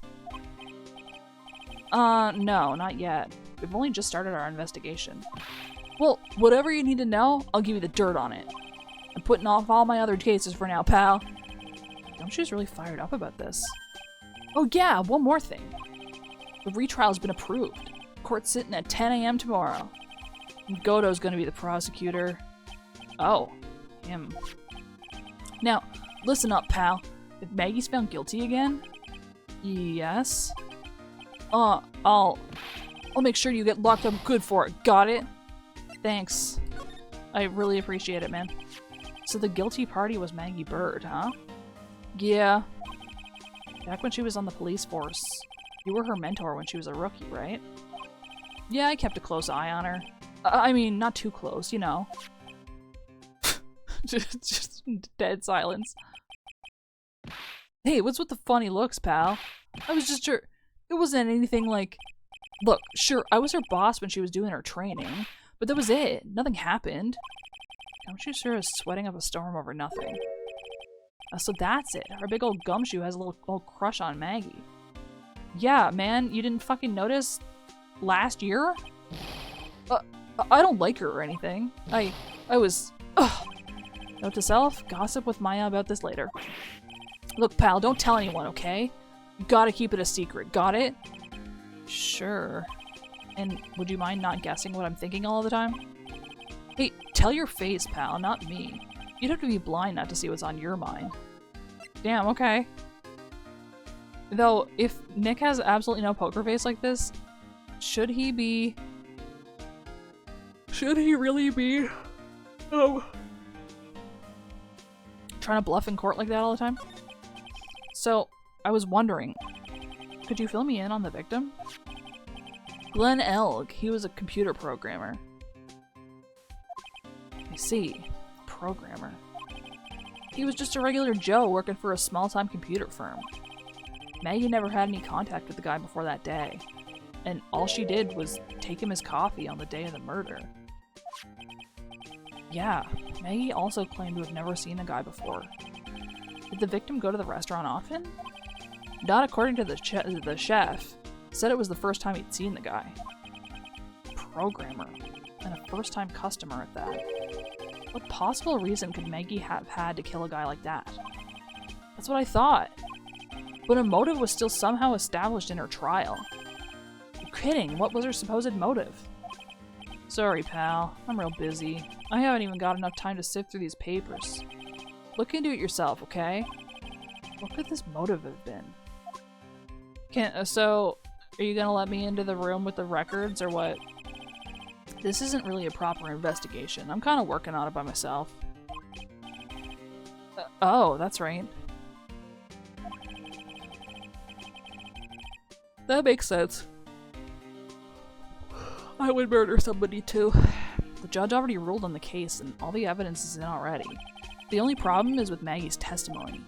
No, not yet. We've only just started our investigation. Well, whatever you need to know, I'll give you the dirt on it. I'm putting off all my other cases for now, pal. Gumshoe's really fired up about this. Oh yeah, one more thing. The retrial's been approved. Court's sitting at 10 AM tomorrow. And Godo's gonna be the prosecutor. Oh, him. Now, listen up, pal. If Maggie's found guilty again... Yes? I'll make sure you get locked up good for it. Got it? Thanks. I really appreciate it, man. So the guilty party was Maggie Bird, huh? Yeah. Back when she was on the police force, you were her mentor when she was a rookie, right? Yeah, I kept a close eye on her. I mean, not too close, you know. just dead silence. Hey, what's with the funny looks, pal? I was just sure. It wasn't anything like... Look, sure, I was her boss when she was doing her training, but that was it. Nothing happened. Gumshoe sure is sweating up a storm over nothing. So that's it. Our big old Gumshoe has a little old crush on Maggie. Yeah, man, you didn't fucking notice last year? I don't like her or anything. I was... Note to self, gossip with Maya about this later. Look, pal, don't tell anyone, okay? You gotta keep it a secret, got it? Sure. And would you mind not guessing what I'm thinking all the time? Hey, Tell your face, pal, not me. You'd have to be blind not to see what's on your mind. Damn, okay. Though, if Nick has absolutely no poker face like this, should he really be trying to bluff in court like that all the time? So, I was wondering, could you fill me in on the victim? Glenn Elg, he was a computer programmer. I see. Programmer. He was just a regular Joe working for a small-time computer firm. Maggie never had any contact with the guy before that day, and all she did was take him his coffee on the day of the murder. Yeah, Maggie also claimed to have never seen the guy before. Did the victim go to the restaurant often? Not according to the chef. Said it was the first time he'd seen the guy. Programmer. And a first-time customer at that. What possible reason could Maggie have had to kill a guy like that? That's what I thought. But a motive was still somehow established in her trial. You're kidding, what was her supposed motive? Sorry, pal. I'm real busy. I haven't even got enough time to sift through these papers. Look into it yourself, okay? What could this motive have been? So, are you gonna let me into the room with the records, or what? This isn't really a proper investigation. I'm kind of working on it by myself. Oh, that's right. That makes sense. I would murder somebody too. The judge already ruled on the case, and all the evidence is in already. The only problem is with Maggie's testimony.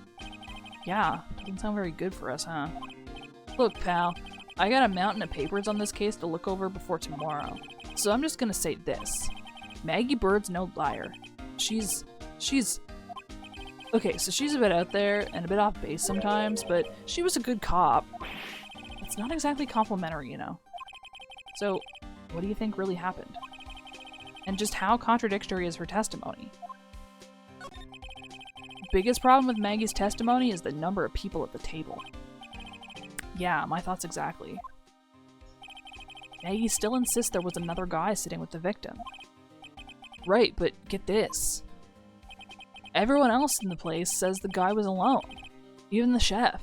Yeah, doesn't sound very good for us, huh? Look, pal, I got a mountain of papers on this case to look over before tomorrow, so I'm just gonna say this. Maggie Bird's no liar. She's... Okay, so she's a bit out there and a bit off base sometimes, but she was a good cop. It's not exactly complimentary, you know. So, what do you think really happened? And just how contradictory is her testimony? Biggest problem with Maggie's testimony is the number of people at the table. Yeah, my thoughts exactly. Maggie still insists there was another guy sitting with the victim. Right, but get this. Everyone else in the place says the guy was alone. Even the chef.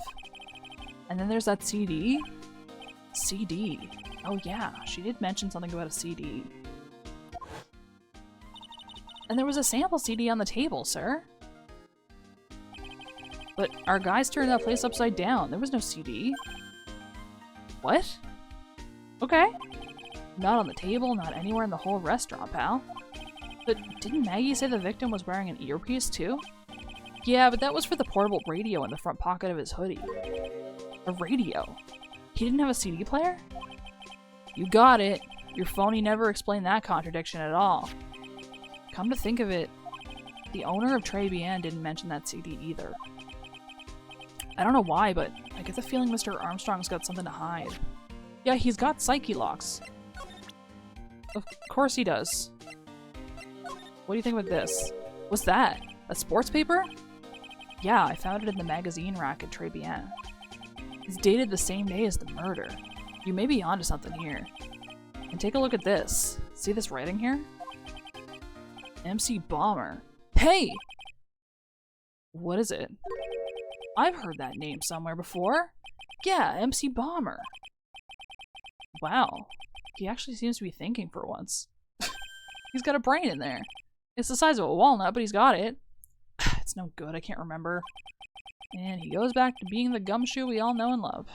And then there's that CD. CD. Oh yeah, she did mention something about a CD. And there was a sample CD on the table, sir. But our guys turned that place upside down. There was no CD. What? Okay. Not on the table, not anywhere in the whole restaurant, pal. But didn't Maggie say the victim was wearing an earpiece too? Yeah, but that was for the portable radio in the front pocket of his hoodie. A radio? He didn't have a CD player? You got it. Your phony never explained that contradiction at all. Come to think of it, the owner of TRIBULATIONS didn't mention that CD either. I don't know why, but I get the feeling Mr. Armstrong's got something to hide. Yeah, he's got psyche locks. Of course he does. What do you think about this? What's that? A sports paper? Yeah, I found it in the magazine rack at TRIBULATIONS. It's dated the same day as the murder. You may be onto something here. And take a look at this. See this writing here? MC Bomber. Hey! What is it? I've heard that name somewhere before. Yeah, MC Bomber. Wow. He actually seems to be thinking for once. He's got a brain in there. It's the size of a walnut, but he's got it. It's no good, I can't remember. And he goes back to being the gumshoe we all know and love.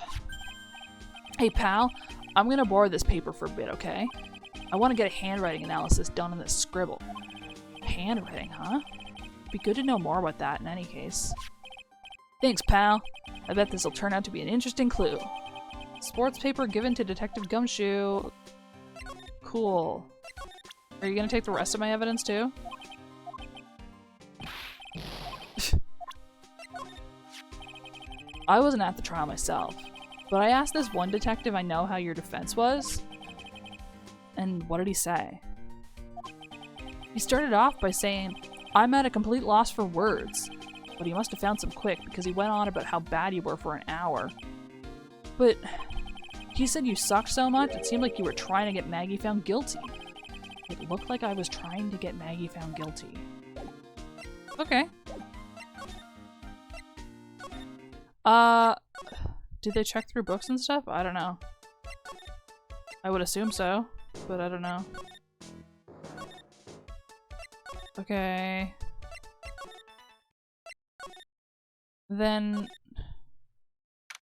Hey pal, I'm gonna borrow this paper for a bit, okay? I want to get a handwriting analysis done on this scribble. Handwriting, huh? Be good to know more about that in any case. Thanks, pal. I bet this'll turn out to be an interesting clue. Sports paper given to Detective Gumshoe. Cool. Are you gonna take the rest of my evidence too? I wasn't at the trial myself, but I asked this one detective I know how your defense was. And what did he say? He started off by saying, I'm at a complete loss for words. But he must have found some quick because he went on about how bad you were for an hour. But he said you sucked so much it seemed like you were trying to get Maggie found guilty. It looked like I was trying to get Maggie found guilty. Okay. Did they check through books and stuff? I don't know. I would assume so, but I don't know. Okay. Then...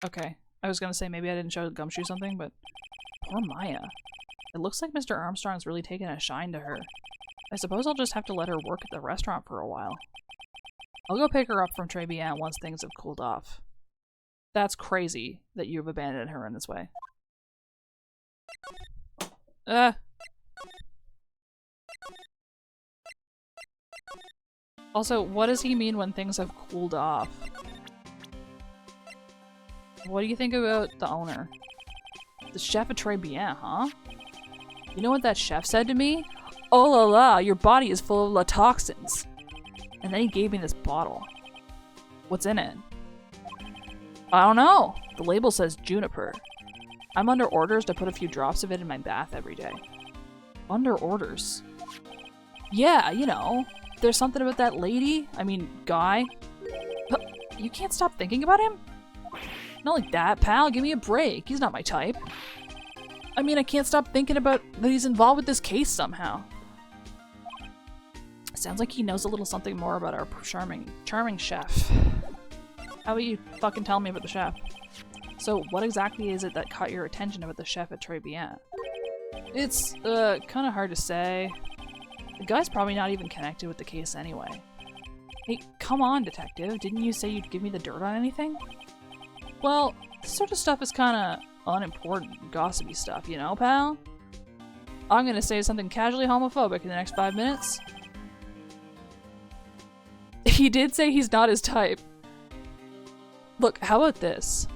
Okay. I was gonna say maybe I didn't show Gumshoe something, but... Poor Maya. It looks like Mr. Armstrong's really taken a shine to her. I suppose I'll just have to let her work at the restaurant for a while. I'll go pick her up from TRIBULATIONS once things have cooled off. That's crazy that you've abandoned her in this way. Also, what does he mean when things have cooled off? What do you think about the owner? The chef at TRIBULATIONS, huh? You know what that chef said to me? Oh la la, your body is full of la toxins. And then he gave me this bottle. What's in it? I don't know. The label says juniper. I'm under orders to put a few drops of it in my bath every day. Under orders? Yeah, you know. There's something about that lady. I mean, guy. You can't stop thinking about him? Not like that, pal. Give me a break. He's not my type. I mean, I can't stop thinking about that he's involved with this case somehow. Sounds like he knows a little something more about our charming chef. How about you fucking tell me about the chef? So, what exactly is it that caught your attention about the chef at TRIBULATIONS? It's, kinda hard to say. The guy's probably not even connected with the case anyway. Hey, come on, detective. Didn't you say you'd give me the dirt on anything? Well, this sort of stuff is kinda unimportant, gossipy stuff, you know, pal? I'm gonna say something casually homophobic in the next 5 minutes. He did say he's not his type. Look, how about this?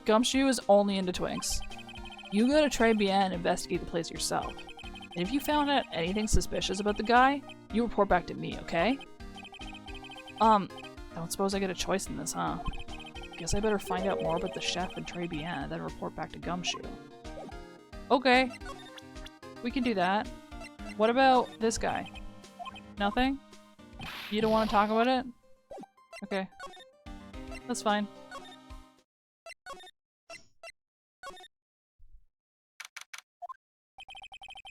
Gumshoe is only into twinks. You go to TRIBULATIONS and investigate the place yourself. And if you found out anything suspicious about the guy, you report back to me, okay? Don't suppose I get a choice in this, huh? Guess I better find out more about the chef and TRIBULATIONS, then report back to Gumshoe. Okay. We can do that. What about this guy? Nothing? You don't want to talk about it? Okay. That's fine.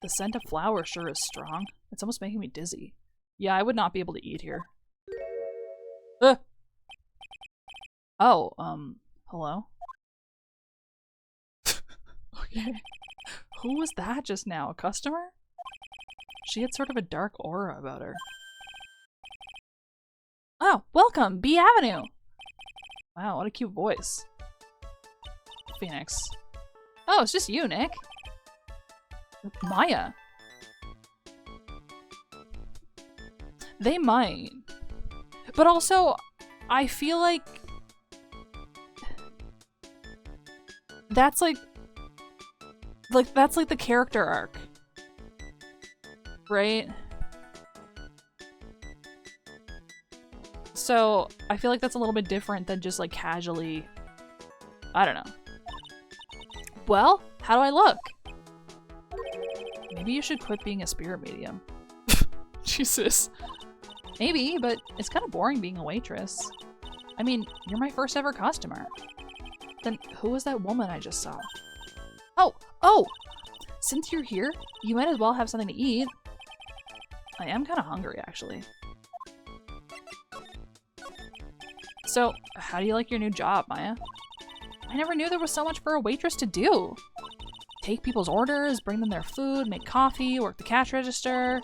The scent of flour sure is strong. It's almost making me dizzy. Yeah, I would not be able to eat here. Oh, hello? Okay. Who was that just now? A customer? She had sort of a dark aura about her. Oh, welcome! B Avenue! Wow, what a cute voice. Phoenix. Oh, it's just you, Nick. Maya. They might. But also, I feel like that's like that's like the character arc. Right? So, I feel like that's a little bit different than just like casually, I don't know. Well, how do I look? Maybe you should quit being a spirit medium. Jesus. Maybe, but it's kind of boring being a waitress. I mean, you're my first ever customer. Then who was that woman I just saw? Oh! Since you're here, you might as well have something to eat. I am kind of hungry, actually. So, how do you like your new job, Maya? I never knew there was so much for a waitress to do. Take people's orders, bring them their food, make coffee, work the cash register.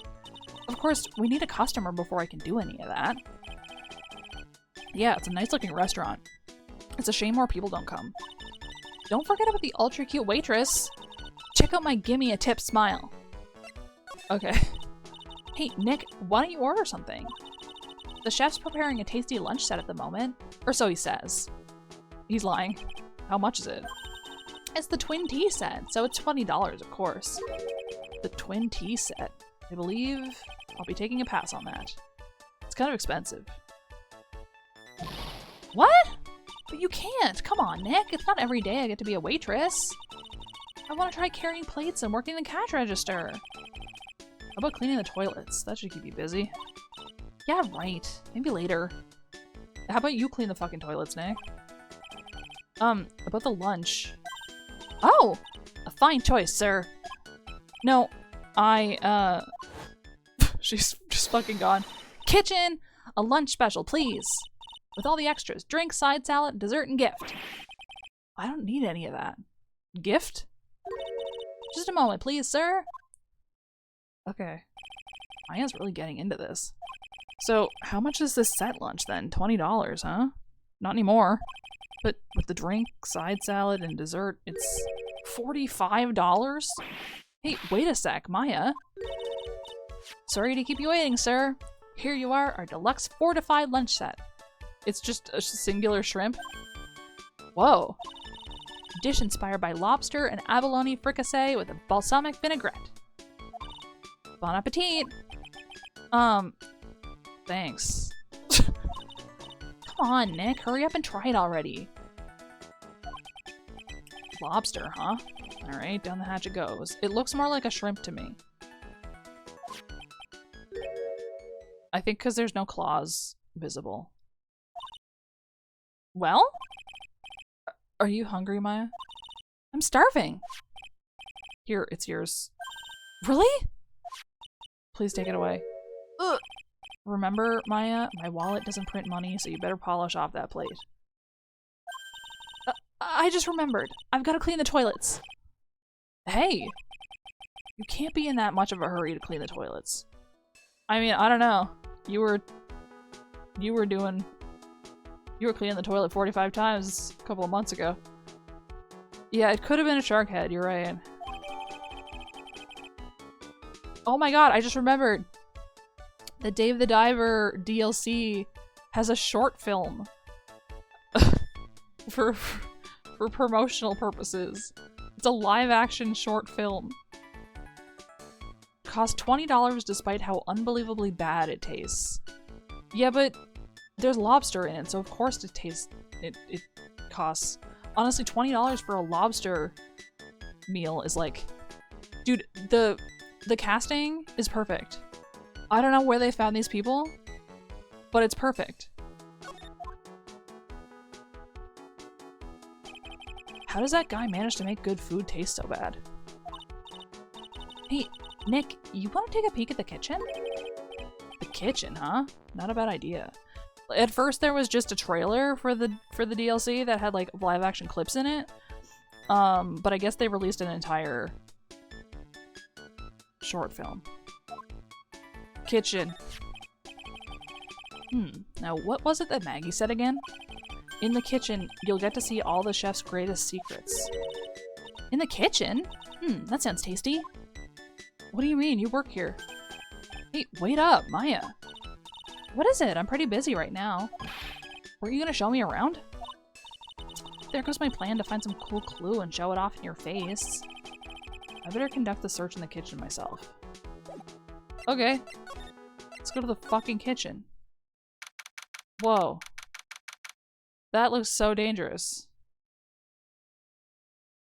Of course, we need a customer before I can do any of that. Yeah, it's a nice looking restaurant. It's a shame more people don't come. Don't forget about the ultra cute waitress. Check out my gimme a tip smile. Okay. Hey, Nick, why don't you order something? The chef's preparing a tasty lunch set at the moment. Or so he says. He's lying. How much is it? It's the twin tea set, so it's $20, of course. The twin tea set. I believe I'll be taking a pass on that. It's kind of expensive. What? But you can't! Come on, Nick! It's not every day I get to be a waitress. I want to try carrying plates and working the cash register. How about cleaning the toilets? That should keep you busy. Yeah, right. Maybe later. How about you clean the fucking toilets, Nick? About the lunch. Oh! A fine choice, sir. No, she's just fucking gone. Kitchen! A lunch special, please. With all the extras. Drink, side salad, dessert, and gift. I don't need any of that. Gift? Just a moment, please, sir. Okay. Maya's really getting into this. So, how much is this set lunch then? $20, huh? Not anymore. But with the drink, side salad, and dessert, it's $45? Hey, wait a sec, Maya. Sorry to keep you waiting, sir. Here you are, our deluxe fortified lunch set. It's just a singular shrimp. Whoa. Dish inspired by lobster and abalone fricassee with a balsamic vinaigrette. Bon appetit. Thanks. Come on, Nick. Hurry up and try it already. Lobster, huh? Alright, down the hatch it goes. It looks more like a shrimp to me. I think because there's no claws visible. Well? Are you hungry, Maya? I'm starving. Here, it's yours. Really? Please take it away. Ugh. Remember, Maya, my wallet doesn't print money, so you better polish off that plate. I just remembered. I've got to clean the toilets. Hey! You can't be in that much of a hurry to clean the toilets. I mean, I don't know. You were cleaning the toilet 45 times a couple of months ago. Yeah, it could have been a shark head, you're right. Oh my god, I just remembered. The Dave the Diver DLC has a short film for promotional purposes. It's a live-action short film. Cost $20 despite how unbelievably bad it tastes. Yeah, but there's lobster in it, so of course it tastes. It costs. Honestly, $20 for a lobster meal is like, dude. The casting is perfect. I don't know where they found these people, but it's perfect. How does that guy manage to make good food taste so bad? Hey, Nick, you want to take a peek at the kitchen? The kitchen, huh? Not a bad idea. At first there was just a trailer for the DLC that had like live action clips in it. But I guess they released an entire short film. Kitchen. Now what was it that Maggie said again? In the kitchen, you'll get to see all the chef's greatest secrets. In the kitchen? That sounds tasty. What do you mean? You work here. Hey, wait up, Maya. What is it? I'm pretty busy right now. Were you gonna show me around? There goes my plan to find some cool clue and show it off in your face. I better conduct the search in the kitchen myself. Okay. Let's go to the fucking kitchen. Whoa. That looks so dangerous.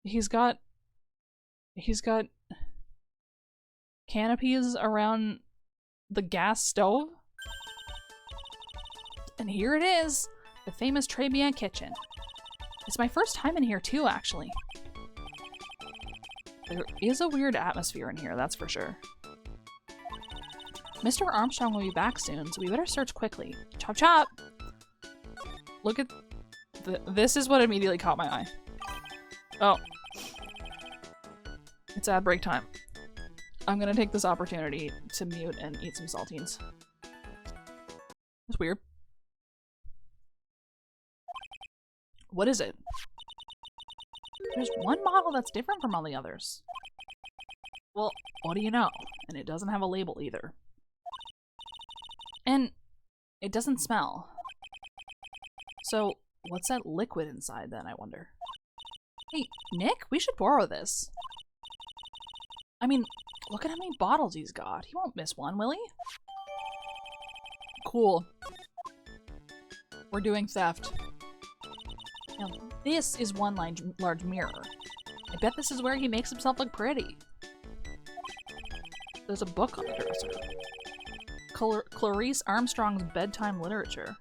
He's got canopies around the gas stove. And here it is, the famous Trebien kitchen. It's my first time in here too, actually. There is a weird atmosphere in here, that's for sure. Mr. Armstrong will be back soon, so we better search quickly. Chop chop! Look at this is what immediately caught my eye. Oh. It's ad break time. I'm gonna take this opportunity to mute and eat some saltines. It's weird. What is it? There's one model that's different from all the others. Well, what do you know? And it doesn't have a label either. And it doesn't smell. So, what's that liquid inside then, I wonder? Hey, Nick, we should borrow this. I mean, look at how many bottles he's got. He won't miss one, will he? Cool. We're doing theft. Now, this is one large mirror. I bet this is where he makes himself look pretty. There's a book on the dresser. Clarice Armstrong's bedtime literature.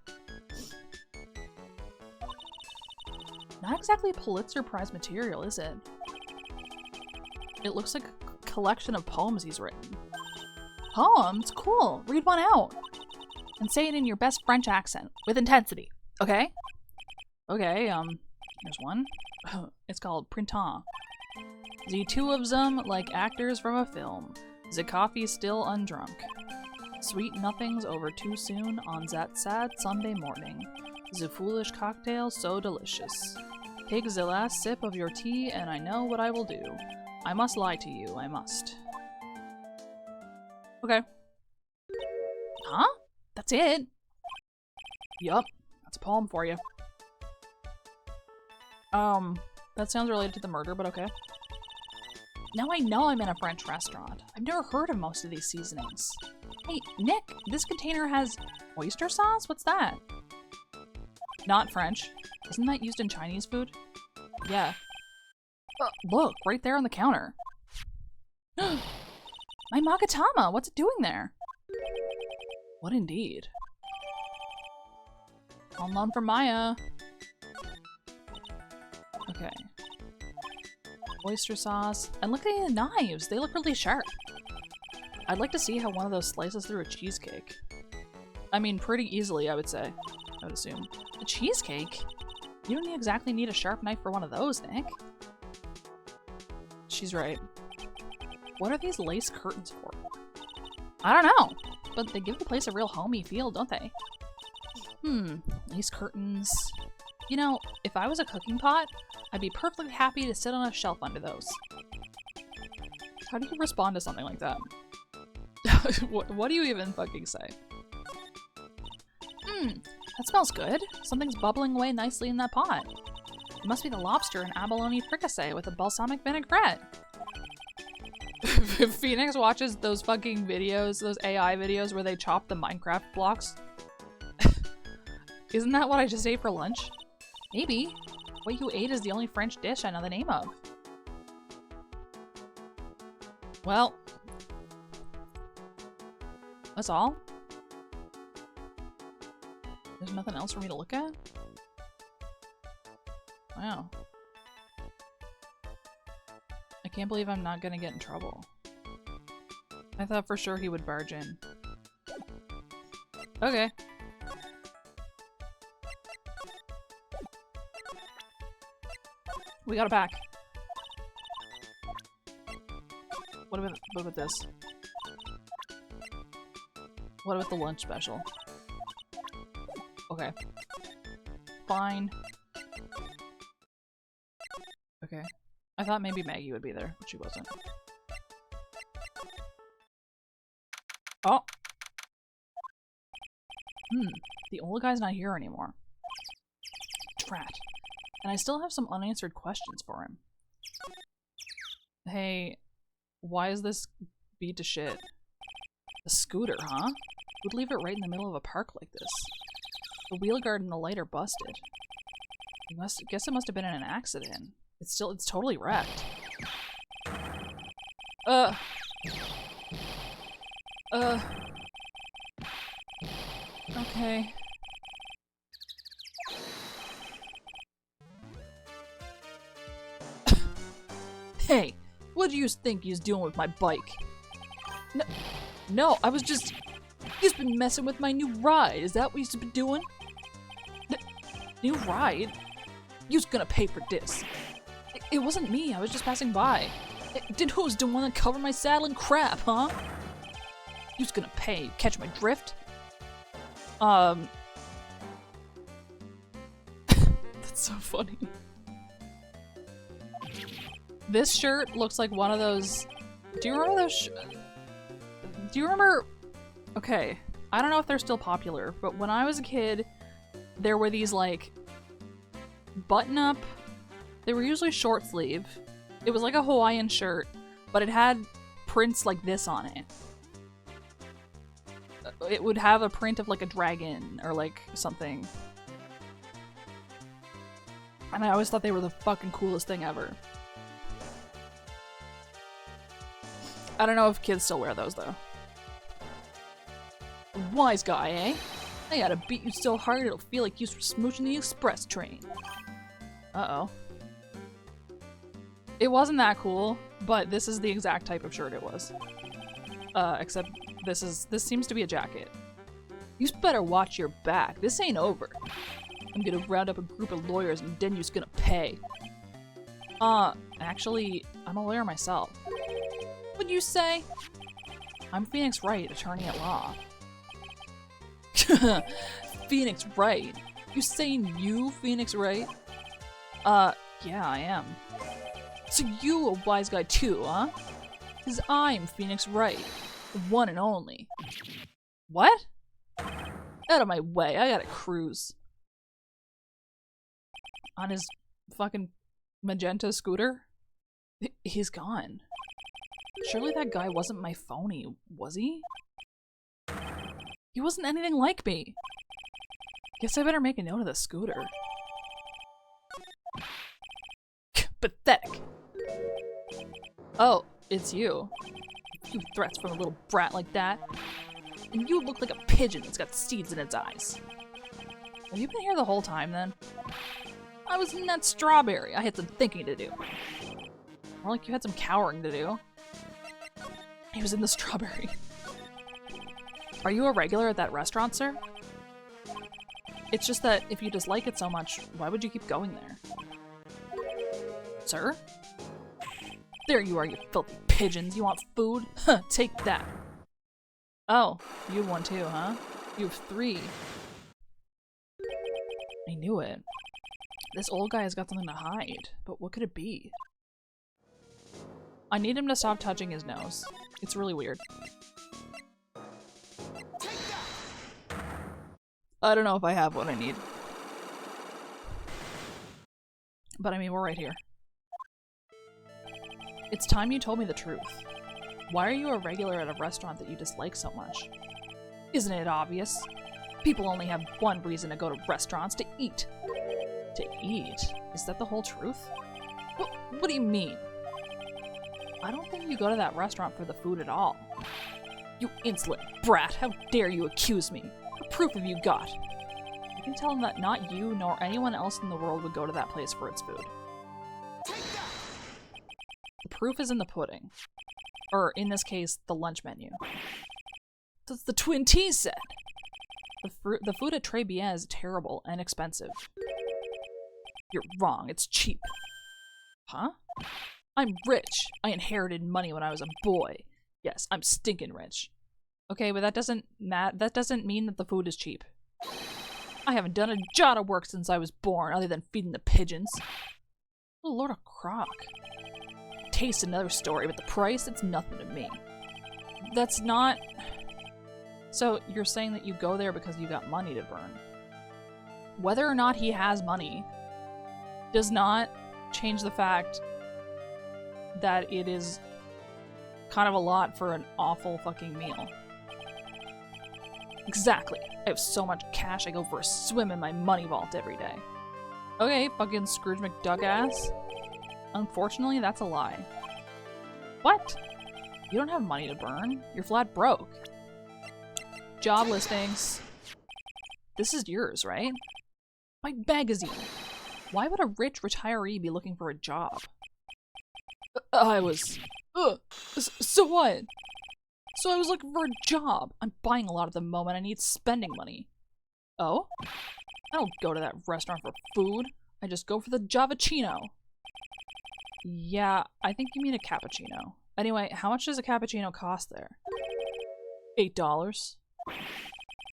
Not exactly Pulitzer Prize material, is it? It looks like a collection of poems he's written. Poems? Cool. Read one out. And say it in your best French accent, with intensity. Okay? Okay, here's one. It's called Printemps. The two of them like actors from a film. The coffee still undrunk. Sweet nothings over too soon on that sad Sunday morning. The foolish cocktail so delicious. Take the last sip of your tea and I know what I will do. I must lie to you, I must. Okay. Huh? That's it? Yup, that's a poem for you. That sounds related to the murder, but okay. Now I know I'm in a French restaurant. I've never heard of most of these seasonings. Hey, Nick, this container has oyster sauce? What's that? Not French. Isn't that used in Chinese food? Yeah. Look, right there on the counter. My Magatama, what's it doing there? What indeed? On loan from Maya. Okay. Oyster sauce. And look at the knives. They look really sharp. I'd like to see how one of those slices through a cheesecake. I mean, pretty easily, I would say. I would assume. A cheesecake? You don't exactly need a sharp knife for one of those, Nick. She's right. What are these lace curtains for? I don't know, but they give the place a real homey feel, don't they? Lace curtains. You know, if I was a cooking pot, I'd be perfectly happy to sit on a shelf under those. How do you respond to something like that? What do you even fucking say? That smells good. Something's bubbling away nicely in that pot. It must be the lobster and abalone fricassee with a balsamic vinaigrette. Phoenix watches those fucking videos, those AI videos where they chop the Minecraft blocks. Isn't that what I just ate for lunch? Maybe. What you ate is the only French dish I know the name of. Well, that's all? There's nothing else for me to look at? Wow. I can't believe I'm not gonna get in trouble. I thought for sure he would barge in. Okay. We got it back. What about this? What about the lunch special? Okay. Fine. Okay. I thought maybe Maggie would be there, but she wasn't. Oh! The old guy's not here anymore. Drat. And I still have some unanswered questions for him. Hey, why is this beat to shit? A scooter, huh? Who'd leave it right in the middle of a park like this? The wheel guard and the light are busted. Guess it must have been in an accident. It's totally wrecked. Okay. Hey, what do you think he's doing with my bike? No, I was just... He's been messing with my new ride. Is that what he's been doing? New ride? You's gonna pay for this. It wasn't me, I was just passing by. Did who's the one that covered my saddle in crap, huh? You's gonna pay. Catch my drift? That's so funny. This shirt looks like one of those... Do you remember those Do you remember... Okay, I don't know if they're still popular, but when I was a kid, there were these, like, button-up... They were usually short sleeve. It was like a Hawaiian shirt, but it had prints like this on it. It would have a print of, like, a dragon, or, like, something. And I always thought they were the fucking coolest thing ever. I don't know if kids still wear those, though. Wise guy, eh? I gotta beat you so hard it'll feel like you were smooching the express train. Uh-oh. It wasn't that cool, but this is the exact type of shirt it was. Except this seems to be a jacket. You better watch your back. This ain't over. I'm gonna round up a group of lawyers and then you's gonna pay. Actually, I'm a lawyer myself. What'd you say? I'm Phoenix Wright, attorney at law. Phoenix Wright? You saying you, Phoenix Wright? Yeah, I am. So you a wise guy too, huh? 'Cause I'm Phoenix Wright, the one and only. What? Out of my way, I gotta cruise. On his fucking magenta scooter? He's gone. Surely that guy wasn't my phony, was he? He wasn't anything like me. Guess I better make a note of the scooter. Pathetic. Oh, it's you. A few threats from a little brat like that. And you look like a pigeon that's got seeds in its eyes. Have you been here the whole time then? I was in that strawberry. I had some thinking to do. More like you had some cowering to do. He was in the strawberry. Are you a regular at that restaurant, sir? It's just that if you dislike it so much, why would you keep going there? Sir? There you are, you filthy pigeons. You want food? Huh, take that. Oh, you have one too, huh? You have 3. I knew it. This old guy has got something to hide, but what could it be? I need him to stop touching his nose. It's really weird. I don't know if I have what I need. But I mean, we're right here. It's time you told me the truth. Why are you a regular at a restaurant that you dislike so much? Isn't it obvious? People only have one reason to go to restaurants: to eat. To eat? Is that the whole truth? What do you mean? I don't think you go to that restaurant for the food at all. You insolent brat! How dare you accuse me? What proof have you got? I can tell them that not you nor anyone else in the world would go to that place for its food. The proof is in the pudding. Or, in this case, the lunch menu. That's the twin tea set! The food at TRIBULATIONs is terrible and expensive. You're wrong, it's cheap. Huh? I'm rich. I inherited money when I was a boy. Yes, I'm stinking rich. Okay, but that doesn't mean that the food is cheap. I haven't done a jot of work since I was born, other than feeding the pigeons. Oh, Lord of Croc. Taste another story, but the price, it's nothing to me. That's not... So, you're saying that you go there because you got money to burn. Whether or not he has money does not change the fact that it is kind of a lot for an awful fucking meal. Exactly. I have so much cash I go for a swim in my money vault every day. Okay, fucking Scrooge McDuck ass. Unfortunately, that's a lie. What? You don't have money to burn. You're flat broke. Job listings. This is yours, right? My magazine. Why would a rich retiree be looking for a job? I was... So what? So I was looking for a job. I'm buying a lot at the moment. I need spending money. Oh? I don't go to that restaurant for food. I just go for the Javachino. Yeah, I think you mean a cappuccino. Anyway, how much does a cappuccino cost there? $8.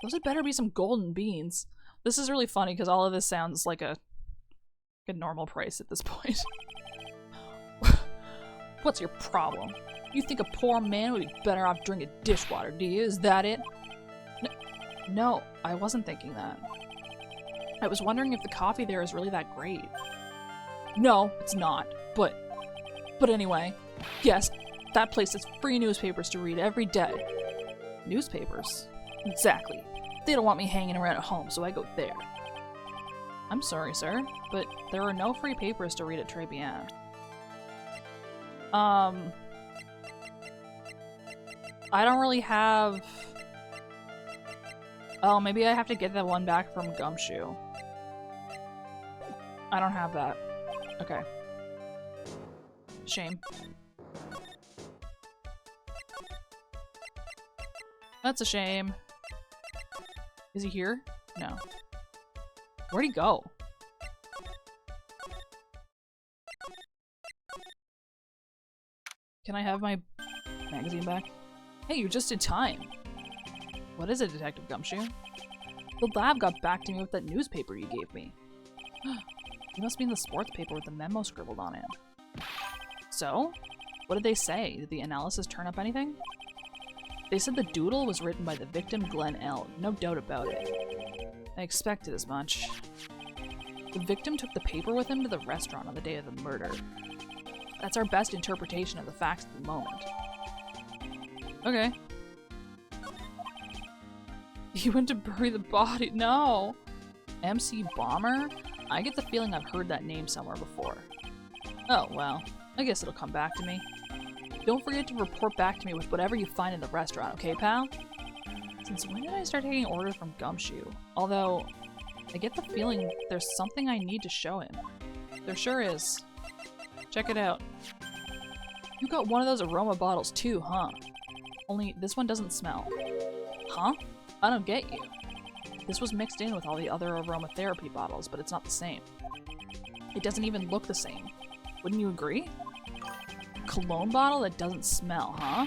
Those had better be some golden beans. This is really funny because all of this sounds like a normal price at this point. What's your problem? You think a poor man would be better off drinking dishwater, do you? Is that it? No, I wasn't thinking that. I was wondering if the coffee there is really that great. No, it's not. But anyway, yes, that place has free newspapers to read every day. Newspapers? Exactly. They don't want me hanging around at home, so I go there. I'm sorry, sir, but there are no free papers to read at TRIBULATIONs. I don't really have... Oh, maybe I have to get that one back from Gumshoe. I don't have that. Okay. Shame. That's a shame. Is he here? No. Where'd he go? Can I have my magazine back? Hey, you're just in time. What is it, Detective Gumshoe? The lab got back to me with that newspaper you gave me. You must mean the sports paper with the memo scribbled on it. So? What did they say? Did the analysis turn up anything? They said the doodle was written by the victim Glenn L. No doubt about it. I expected as much. The victim took the paper with him to the restaurant on the day of the murder. That's our best interpretation of the facts at the moment. Okay. He went to bury the body. No! MC Bomber? I get the feeling I've heard that name somewhere before. Oh, well. I guess it'll come back to me. Don't forget to report back to me with whatever you find in the restaurant, okay, pal? Since when did I start taking orders from Gumshoe? Although, I get the feeling there's something I need to show him. There sure is. Check it out. You got one of those aroma bottles too, huh? Only this one doesn't smell. Huh? I don't get you. This was mixed in with all the other aromatherapy bottles, but it's not the same. It doesn't even look the same. Wouldn't you agree? Cologne bottle that doesn't smell, huh?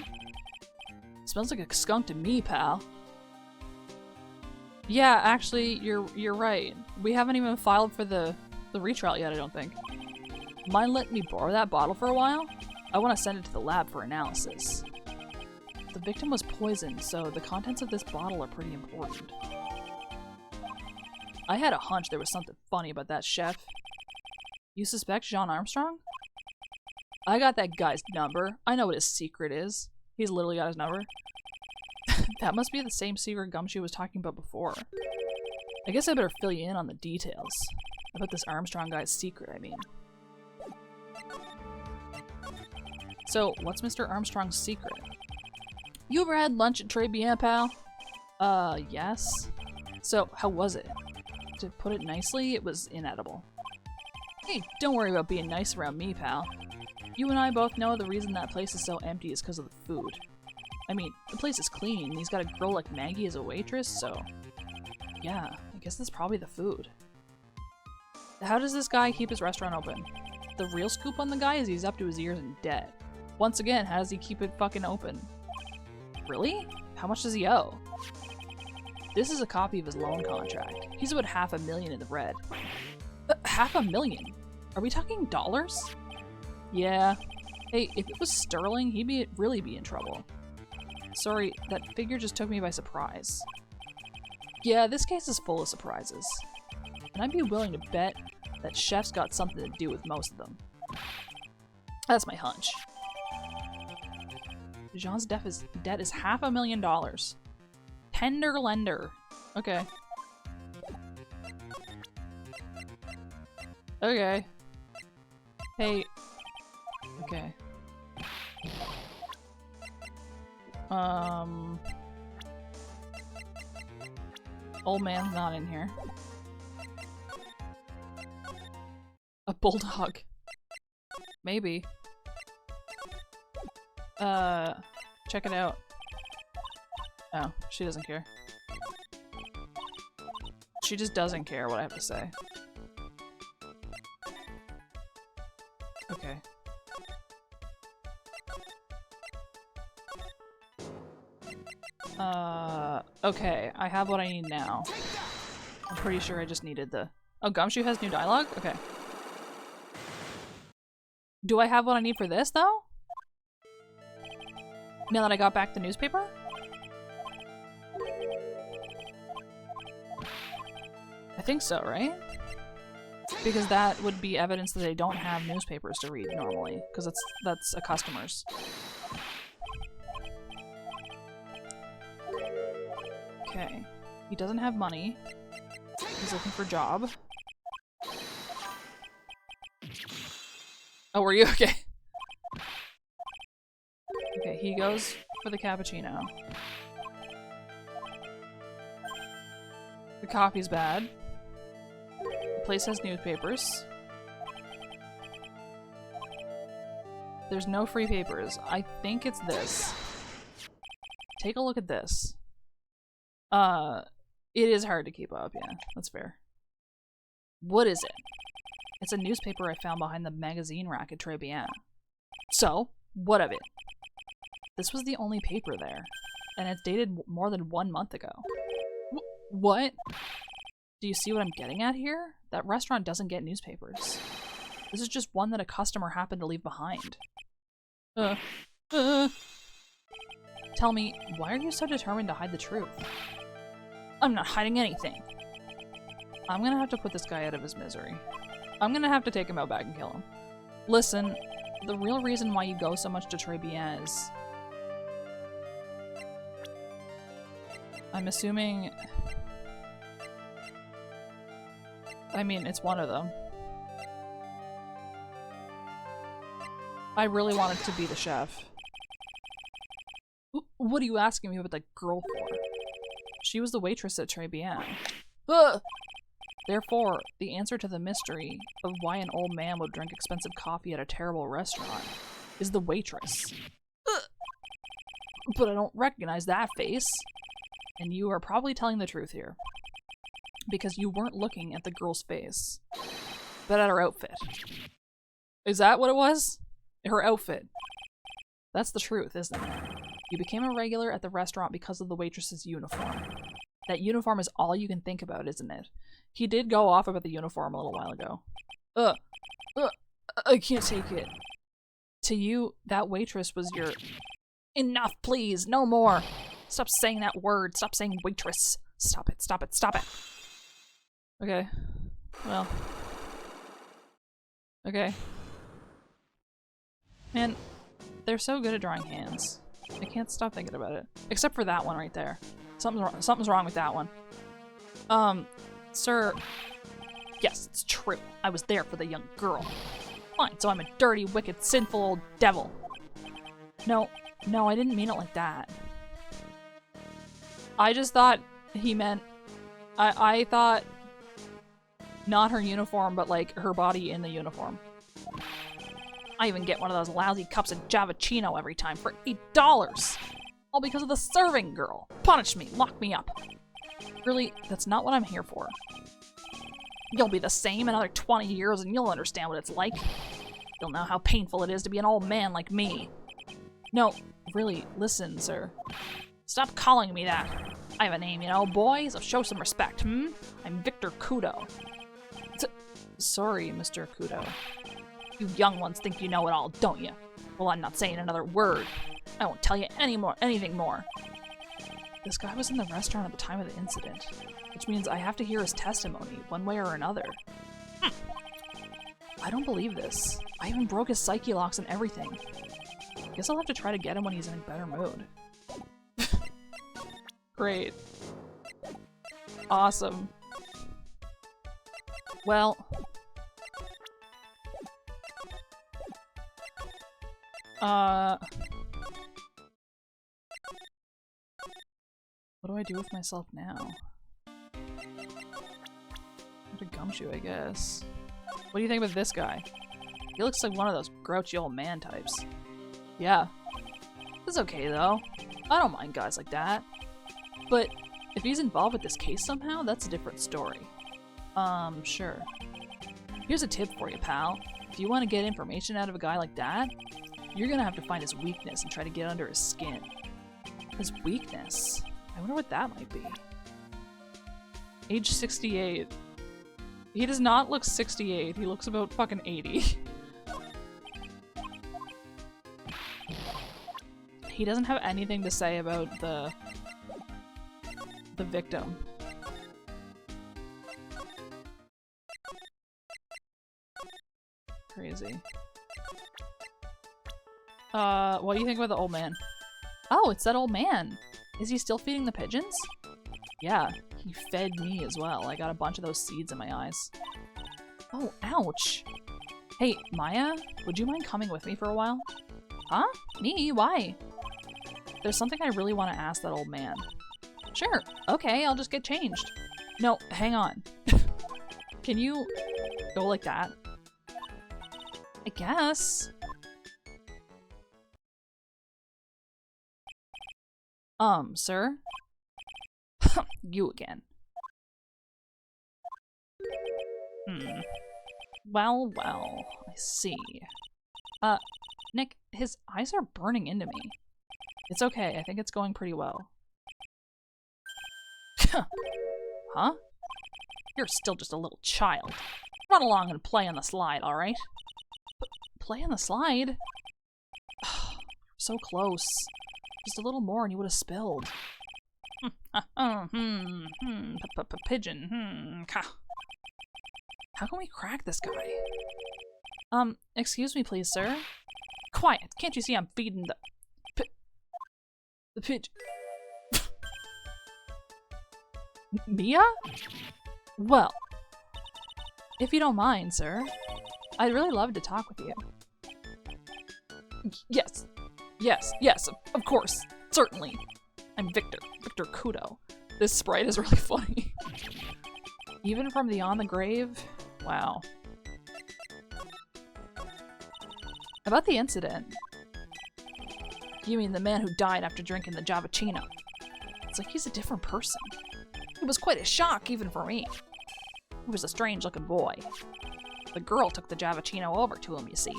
Smells like a skunk to me, pal. Yeah, actually, you're right. We haven't even filed for the retrial yet, I don't think. Mind letting me borrow that bottle for a while? I want to send it to the lab for analysis. The victim was poisoned, so the contents of this bottle are pretty important. I had a hunch there was something funny about that chef. You suspect Jean Armstrong? I got that guy's number. I know what his secret is. He's literally got his number. That must be the same secret Gumshoe was talking about before. I guess I better fill you in on the details. About this Armstrong guy's secret, I mean. So, what's Mr. Armstrong's secret? You ever had lunch at Tribulation, pal? Yes. So, how was it? To put it nicely, it was inedible. Hey, don't worry about being nice around me, pal. You and I both know the reason that place is so empty is because of the food. I mean, the place is clean, and he's got a girl like Maggie as a waitress, so... Yeah, I guess that's probably the food. How does this guy keep his restaurant open? The real scoop on the guy is he's up to his ears in debt. Once again, how does he keep it fucking open? Really? How much does he owe? This is a copy of his loan contract. He's about $500,000 in the red. $500,000? Are we talking dollars? Yeah. Hey, if it was sterling, he'd really be in trouble. Sorry, that figure just took me by surprise. Yeah, this case is full of surprises. And I'd be willing to bet that Chef's got something to do with most of them. That's my hunch. Jean's debt is $500,000. Tender lender. Okay. Okay. Hey. Okay. Old man's not in here. A bulldog. Maybe. Check it out. Oh, she doesn't care. She just doesn't care what I have to say. Okay. Okay, I have what I need now. I'm pretty sure I just needed the... Oh, Gumshoe has new dialogue? Okay. Do I have what I need for this, though? Now that I got back the newspaper? I think so, right? Because that would be evidence that they don't have newspapers to read normally, because that's a customer's. Okay. He doesn't have money. He's looking for a job. Oh, were you? Okay. Okay, he goes for the cappuccino. The coffee's bad. The place has newspapers. There's no free papers. I think it's this. Take a look at this. It is hard to keep up, yeah. That's fair. What is it? It's a newspaper I found behind the magazine rack at TRIBULATIONS. So, what of it? This was the only paper there, and it's dated more than 1 month ago. What? Do you see what I'm getting at here? That restaurant doesn't get newspapers. This is just one that a customer happened to leave behind. Tell me, why are you so determined to hide the truth? I'm not hiding anything. I'm gonna have to put this guy out of his misery. I'm gonna have to take him out back and kill him. Listen, the real reason why you go so much to TRIBULATIONS is... I'm assuming... I mean, it's one of them. I really wanted to be the chef. What are you asking me about that girl for? She was the waitress at TRIBULATIONS. Therefore, the answer to the mystery of why an old man would drink expensive coffee at a terrible restaurant is the waitress. But I don't recognize that face. And you are probably telling the truth here. Because you weren't looking at the girl's face, but at her outfit. Is that what it was? Her outfit. That's the truth, isn't it? You became a regular at the restaurant because of the waitress's uniform. That uniform is all you can think about, isn't it? He did go off about the uniform a little while ago. I can't take it. To you, that waitress was your... Enough, please, no more. Stop saying that word. Stop saying waitress. Stop it, stop it, stop it. Okay. Well. Okay. Man, they're so good at drawing hands. I can't stop thinking about it. Except for that one right there. Something's wrong with that one. Sir. Yes, it's true. I was there for the young girl. Fine, so I'm a dirty, wicked, sinful old devil. No, I didn't mean it like that. I just thought he meant... I thought... Not her uniform, but like her body in the uniform. I even get one of those lousy cups of Javachino every time for $8! All because of the serving girl. Punish me, lock me up. Really, that's not what I'm here for. You'll be the same another 20 years and you'll understand what it's like. You'll know how painful it is to be an old man like me. No, really, listen, sir. Stop calling me that. I have a name, you know, boy, so show some respect, I'm Victor Kudo. Sorry, Mr. Kudo. You young ones think you know it all, don't you? Well, I'm not saying another word. I won't tell you anything more. This guy was in the restaurant at the time of the incident, which means I have to hear his testimony, one way or another. I don't believe this. I even broke his psyche locks and everything. Guess I'll have to try to get him when he's in a better mood. Great. Awesome. Well... What do I do with myself now? What a gumshoe, I guess. What do you think about this guy? He looks like one of those grouchy old man types. Yeah. It's okay, though. I don't mind guys like that. But if he's involved with this case somehow, that's a different story. Sure. Here's a tip for you, pal. If you want to get information out of a guy like that, you're gonna have to find his weakness and try to get under his skin. His weakness? I wonder what that might be. Age 68. He does not look 68. He looks about fucking 80. He doesn't have anything to say about the victim. Crazy. What do you think about the old man? Oh, it's that old man. Is he still feeding the pigeons? Yeah, he fed me as well. I got a bunch of those seeds in my eyes. Oh, ouch. Hey, Maya, would you mind coming with me for a while? Huh? Me? Why? There's something I really want to ask that old man. Sure, okay, I'll just get changed. No, hang on. Can you go like that? I guess. Sir? You again. Well, well, I see. Nick, his eyes are burning into me. It's okay, I think it's going pretty well. Huh? You're still just a little child. Run along and play on the slide, alright? Play on the slide? So close. Just a little more and you would have spilled. Pigeon. How can we crack this guy? Excuse me please, sir. Quiet, can't you see I'm feeding the pigeon? Mia? Well, if you don't mind, sir, I'd really love to talk with you. Yes, of course, certainly. I'm Victor Kudo. This sprite is really funny. Even from beyond the grave? Wow. About the incident. You mean the man who died after drinking the Javachino? It's like he's a different person. It was quite a shock, even for me. He was a strange-looking boy. The girl took the Javachino over to him, you see.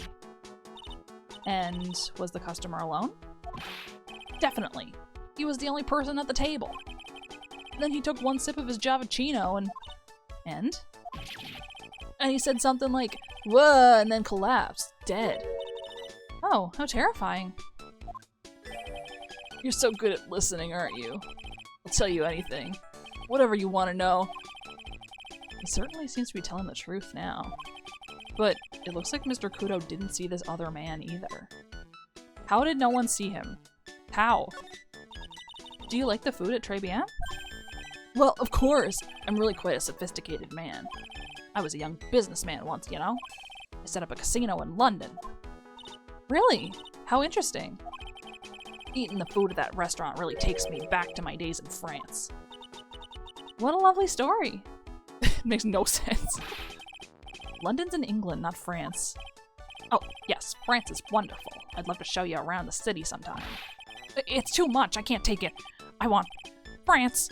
And was the customer alone? Definitely. He was the only person at the table. Then he took one sip of his Javachino and he said something like, "Whoa," and then collapsed, dead. Oh, how terrifying. You're so good at listening, aren't you? I'll tell you anything. Whatever you want to know. He certainly seems to be telling the truth now. But it looks like Mr. Kudo didn't see this other man either. How did no one see him? How? Do you like the food at Trebian? Well, of course. I'm really quite a sophisticated man. I was a young businessman once, you know? I set up a casino in London. Really? How interesting. Eating the food at that restaurant really takes me back to my days in France. What a lovely story. It makes no sense. London's in England, not France. Oh, yes, France is wonderful. I'd love to show you around the city sometime. It's too much, I can't take it. I want France.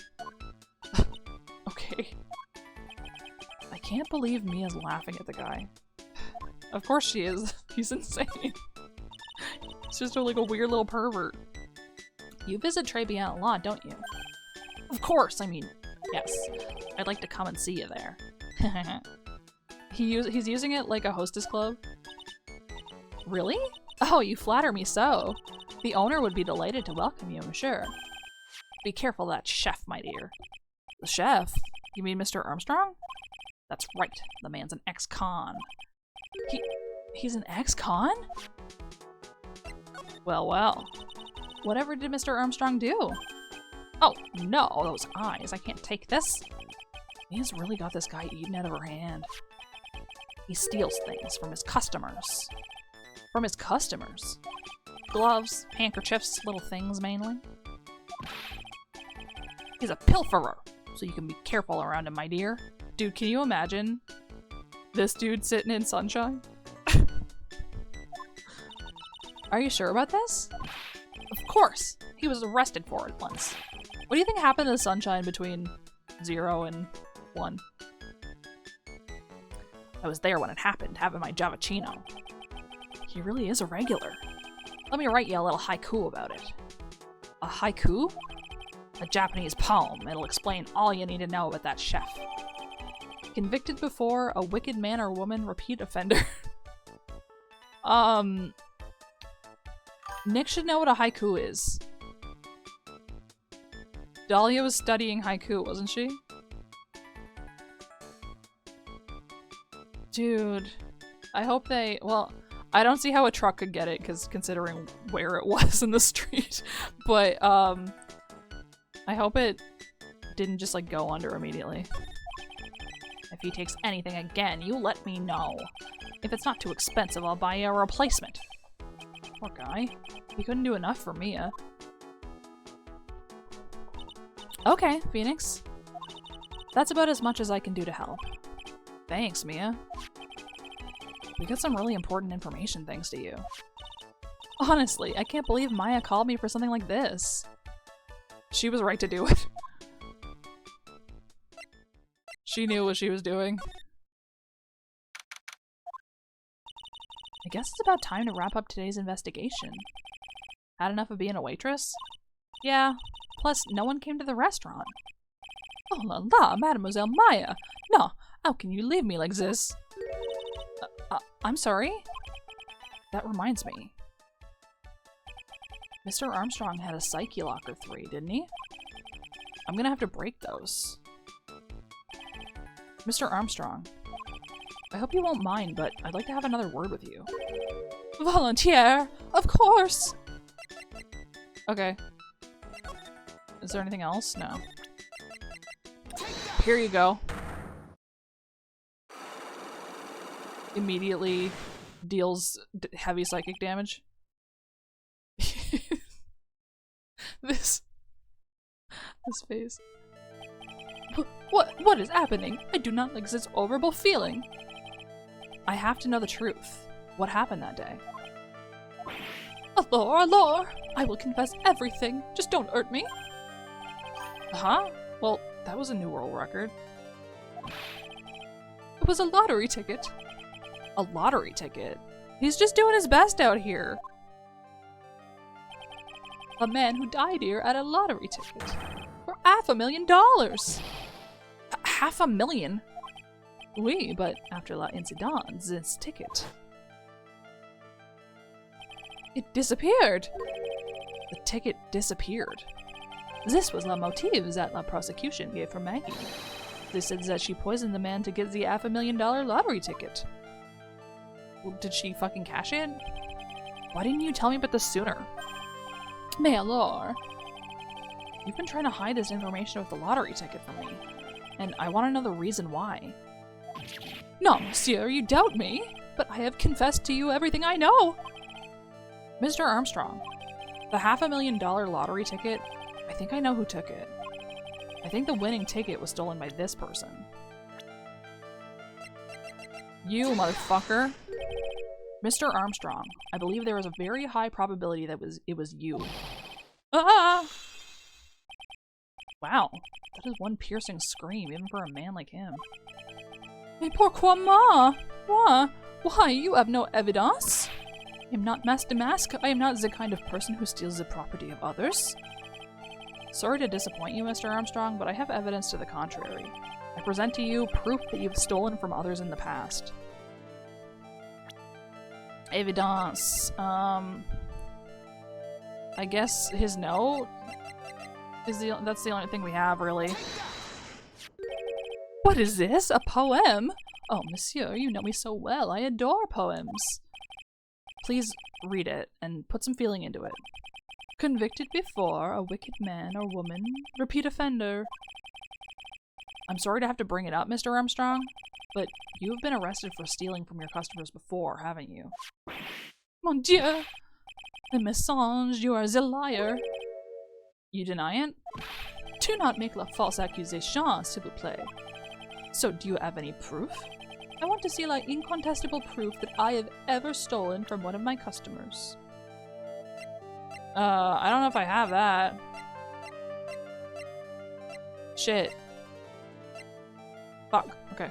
Okay. I can't believe Mia's laughing at the guy. Of course she is. He's insane. He's just like a weird little pervert. You visit Trebian a lot, don't you? Of course, I mean, yes. I'd like to come and see you there. He's using it like a hostess club. Really? Oh, you flatter me so. The owner would be delighted to welcome you, I'm sure. Be careful of that chef, my dear. The chef? You mean Mr. Armstrong? That's right. The man's an ex-con. He's an ex-con? Well, well. Whatever did Mr. Armstrong do? Oh, no, those eyes. I can't take this. Mia's really got this guy eaten out of her hand. He steals things from his customers. From his customers? Gloves, handkerchiefs, little things mainly. He's a pilferer, so you can be careful around him, my dear. Dude, can you imagine this dude sitting in sunshine? Are you sure about this? Of course! He was arrested for it once. What do you think happened to the sunshine between 0 and 1? I was there when it happened, having my Javachino. He really is a regular. Let me write you a little haiku about it. A haiku? A Japanese poem. It'll explain all you need to know about that chef. Convicted before, a wicked man or woman, repeat offender. Nick should know what a haiku is. Dahlia was studying haiku, wasn't she? Dude, I hope they, well, I don't see how a truck could get it, because considering where it was in the street, but, I hope it didn't just, like, go under immediately. If he takes anything again, you let me know. If it's not too expensive, I'll buy you a replacement. Poor guy. He couldn't do enough for Mia. Okay, Phoenix. That's about as much as I can do to help. Thanks, Mia. We got some really important information thanks to you. Honestly, I can't believe Maya called me for something like this. She was right to do it. She knew what she was doing. I guess it's about time to wrap up today's investigation. Had enough of being a waitress? Yeah, plus no one came to the restaurant. Oh la la, Mademoiselle Maya! No, how can you leave me like this? I'm sorry? That reminds me. Mr. Armstrong had a Psyche Locker 3, didn't he? I'm gonna have to break those. Mr. Armstrong, I hope you won't mind, but I'd like to have another word with you. Volunteer! Of course! Okay. Is there anything else? No. Here you go. Immediately deals heavy psychic damage. This face. What is happening? I do not like this horrible feeling. I have to know the truth. What happened that day? Allure, allure! I will confess everything. Just don't hurt me. Huh? Well, that was a new world record. It was a lottery ticket. A lottery ticket? He's just doing his best out here. A man who died here at a lottery ticket. For $500,000! $500,000? Oui, but after la incident, this ticket. It disappeared! The ticket disappeared. This was la motive that la prosecution gave for Maggie. They said that she poisoned the man to get the $500,000 lottery ticket. Well, did she fucking cash it? Why didn't you tell me about this sooner? Mais alors? You've been trying to hide this information with the lottery ticket from me, and I want to know the reason why. No, monsieur, you doubt me, but I have confessed to you everything I know. Mr. Armstrong, the $500,000 lottery ticket, I think I know who took it. I think the winning ticket was stolen by this person. You, motherfucker. Mr. Armstrong, I believe there is a very high probability that it was you. Ah! Wow, that is one piercing scream, even for a man like him. Mais pourquoi moi? Why, you have no evidence? I am not Master Mask. I am not the kind of person who steals the property of others. Sorry to disappoint you, Mr. Armstrong, but I have evidence to the contrary. I present to you proof that you've stolen from others in the past. Evidence. I guess his note is that's the only thing we have, really. What is this? A poem? Oh, monsieur, you know me so well. I adore poems. Please read it and put some feeling into it. Convicted before, a wicked man or woman, repeat offender. I'm sorry to have to bring it up, Mr. Armstrong, but you have been arrested for stealing from your customers before, haven't you? Mon Dieu! The mensonge, you are the liar. You deny it? Do not make la false accusation, s'il vous plaît. So, do you have any proof? I want to see like incontestable proof that I have ever stolen from one of my customers. I don't know if I have that. Shit. Fuck. Okay.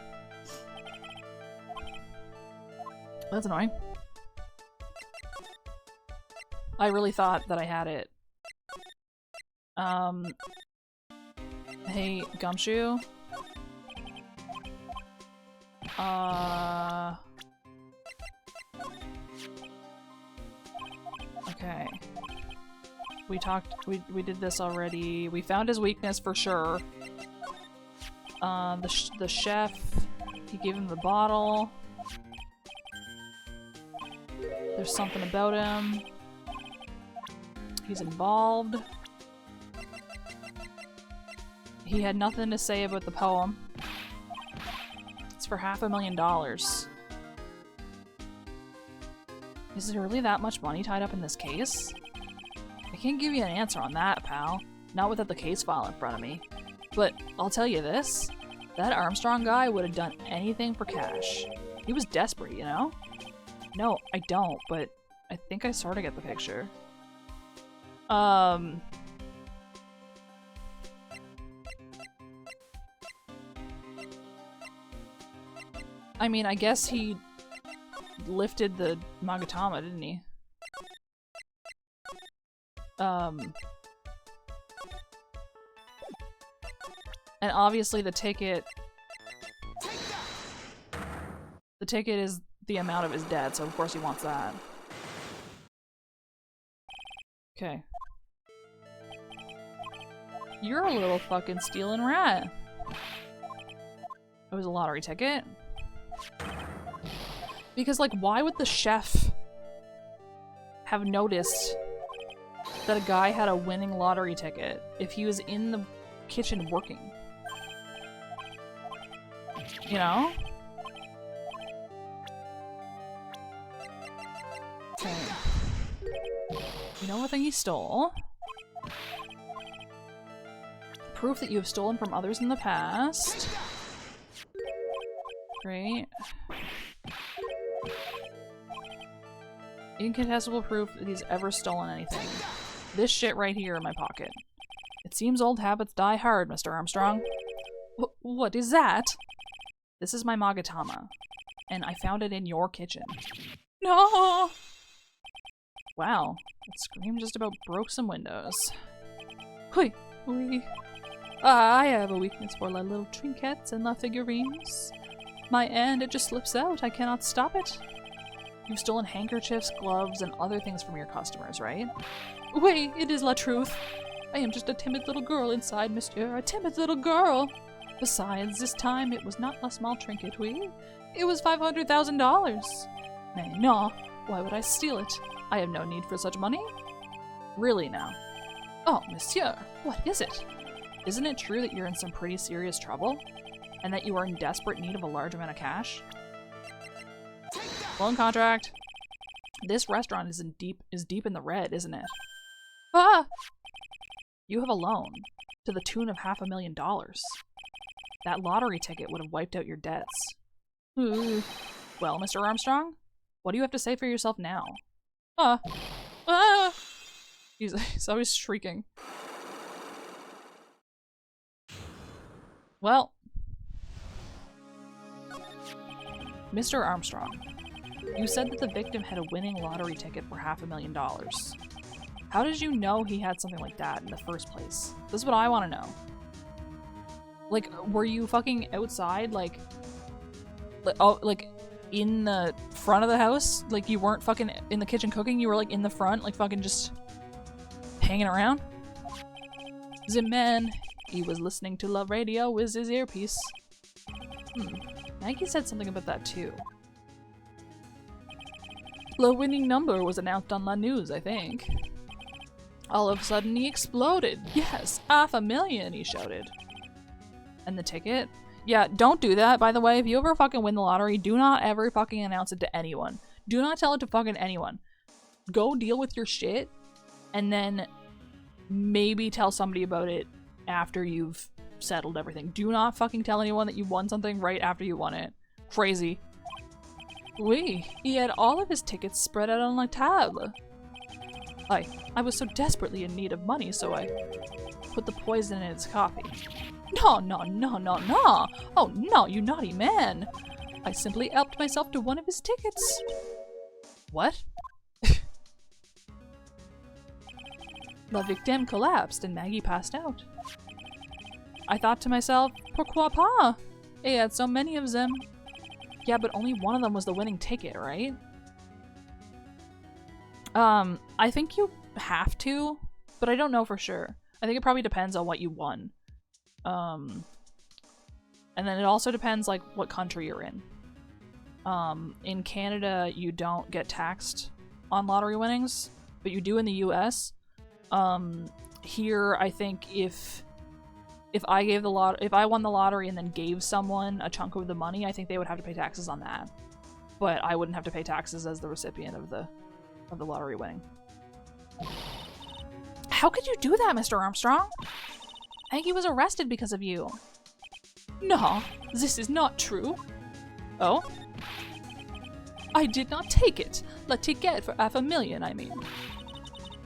That's annoying. I really thought that I had it. Hey, Gumshoe? Okay. We did this already. We found his weakness for sure. The chef, he gave him the bottle. There's something about him. He's involved. He had nothing to say about the poem. It's for $500,000. Is there really that much money tied up in this case? I can't give you an answer on that, pal. Not without the case file in front of me. But I'll tell you this, that Armstrong guy would have done anything for cash. He was desperate, you know? No, I don't, but I think I sort of get the picture. I mean, I guess he lifted the Magatama, didn't he? And obviously the ticket is the amount of his debt, so of course he wants that. Okay. You're a little fucking stealing rat. It was a lottery ticket? Because, like, why would the chef have noticed that a guy had a winning lottery ticket if he was in the kitchen working? You know? Okay. You know what thing he stole? Proof that you have stolen from others in the past. Great. Incontestable proof that he's ever stolen anything. This shit right here in my pocket. It seems old habits die hard, Mr. Armstrong. What is that? This is my Magatama, and I found it in your kitchen. No! Wow, that scream just about broke some windows. Hui! I have a weakness for little trinkets and figurines. My end, it just slips out. I cannot stop it. You've stolen handkerchiefs, gloves, and other things from your customers, right? Wait, it is la truth. I am just a timid little girl inside, monsieur. A timid little girl. Besides, this time it was not a small trinket, oui? It was $500,000. Mais no, why would I steal it? I have no need for such money. Really now? Oh, monsieur, what is it? Isn't it true that you're in some pretty serious trouble? And that you are in desperate need of a large amount of cash? Loan contract. This restaurant is deep in the red, isn't it? Ah! You have a loan to the tune of $500,000. That lottery ticket would have wiped out your debts. Well, Mr. Armstrong, what do you have to say for yourself now? He's always shrieking. Well, Mr. Armstrong, you said that the victim had a winning lottery ticket for $500,000. How did you know he had something like that in the first place? This is what I want to know. Like, were you fucking outside, like in the front of the house? Like, you weren't fucking in the kitchen cooking, you were like in the front, like fucking just hanging around? The man, he was listening to love radio with his earpiece. Maggie said something about that too. The winning number was announced on the news, I think. All of a sudden he exploded. Yes, $500,000, he shouted. And the ticket? Yeah, don't do that, by the way. If you ever fucking win the lottery, do not ever fucking announce it to anyone. Do not tell it to fucking anyone. Go deal with your shit, and then maybe tell somebody about it after you've settled everything. Do not fucking tell anyone that you won something right after you won it. Crazy. Oui, he had all of his tickets spread out on la table. I was so desperately in need of money, so I put the poison in his coffee. No, no, no, no, no! Oh no, you naughty man! I simply helped myself to one of his tickets. What? La victime collapsed and Maggie passed out. I thought to myself, pourquoi pas? He had so many of them. Yeah, but only one of them was the winning ticket, right? I think you have to, but I don't know for sure. I think it probably depends on what you won. And then it also depends, like, what country you're in. In Canada, you don't get taxed on lottery winnings, but you do in the US. Here, I think if I won the lottery and then gave someone a chunk of the money, I think they would have to pay taxes on that. But I wouldn't have to pay taxes as the recipient of the lottery winning. How could you do that, Mr. Armstrong? Maggie was arrested because of you. No, this is not true. Oh? I did not take it. Le ticket for $500,000, I mean.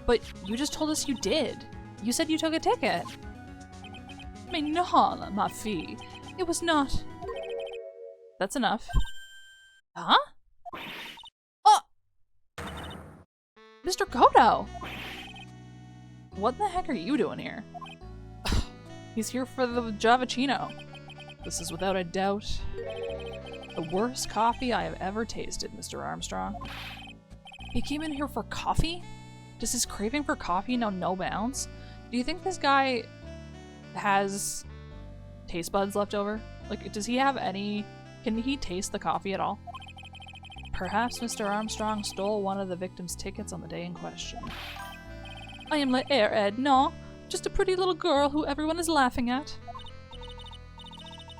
But you just told us you did. You said you took a ticket. Mais non, ma fille. It was not. That's enough. Huh? Oh! Mr. Godo! What the heck are you doing here? He's here for the Javachino. This is without a doubt the worst coffee I have ever tasted, Mr. Armstrong. He came in here for coffee? Does his craving for coffee know no bounds? Do you think this guy has taste buds left over? Like, does he have any... Can he taste the coffee at all? Perhaps Mr. Armstrong stole one of the victim's tickets on the day in question. I am la heir, Ed, no. Just a pretty little girl who everyone is laughing at.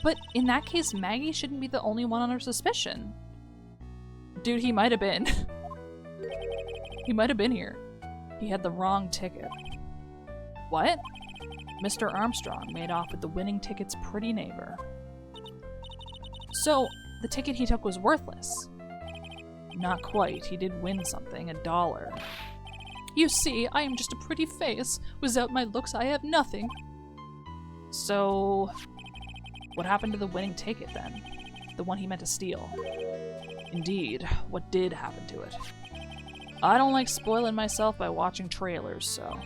But in that case, Maggie shouldn't be the only one under suspicion. Dude, he might have been. He might have been here. He had the wrong ticket. What? Mr. Armstrong made off with the winning ticket's pretty neighbor. So, the ticket he took was worthless. Not quite. He did win something, $1. You see, I am just a pretty face. Without my looks, I have nothing. So, what happened to the winning ticket then? The one he meant to steal? Indeed, what did happen to it? I don't like spoiling myself by watching trailers, so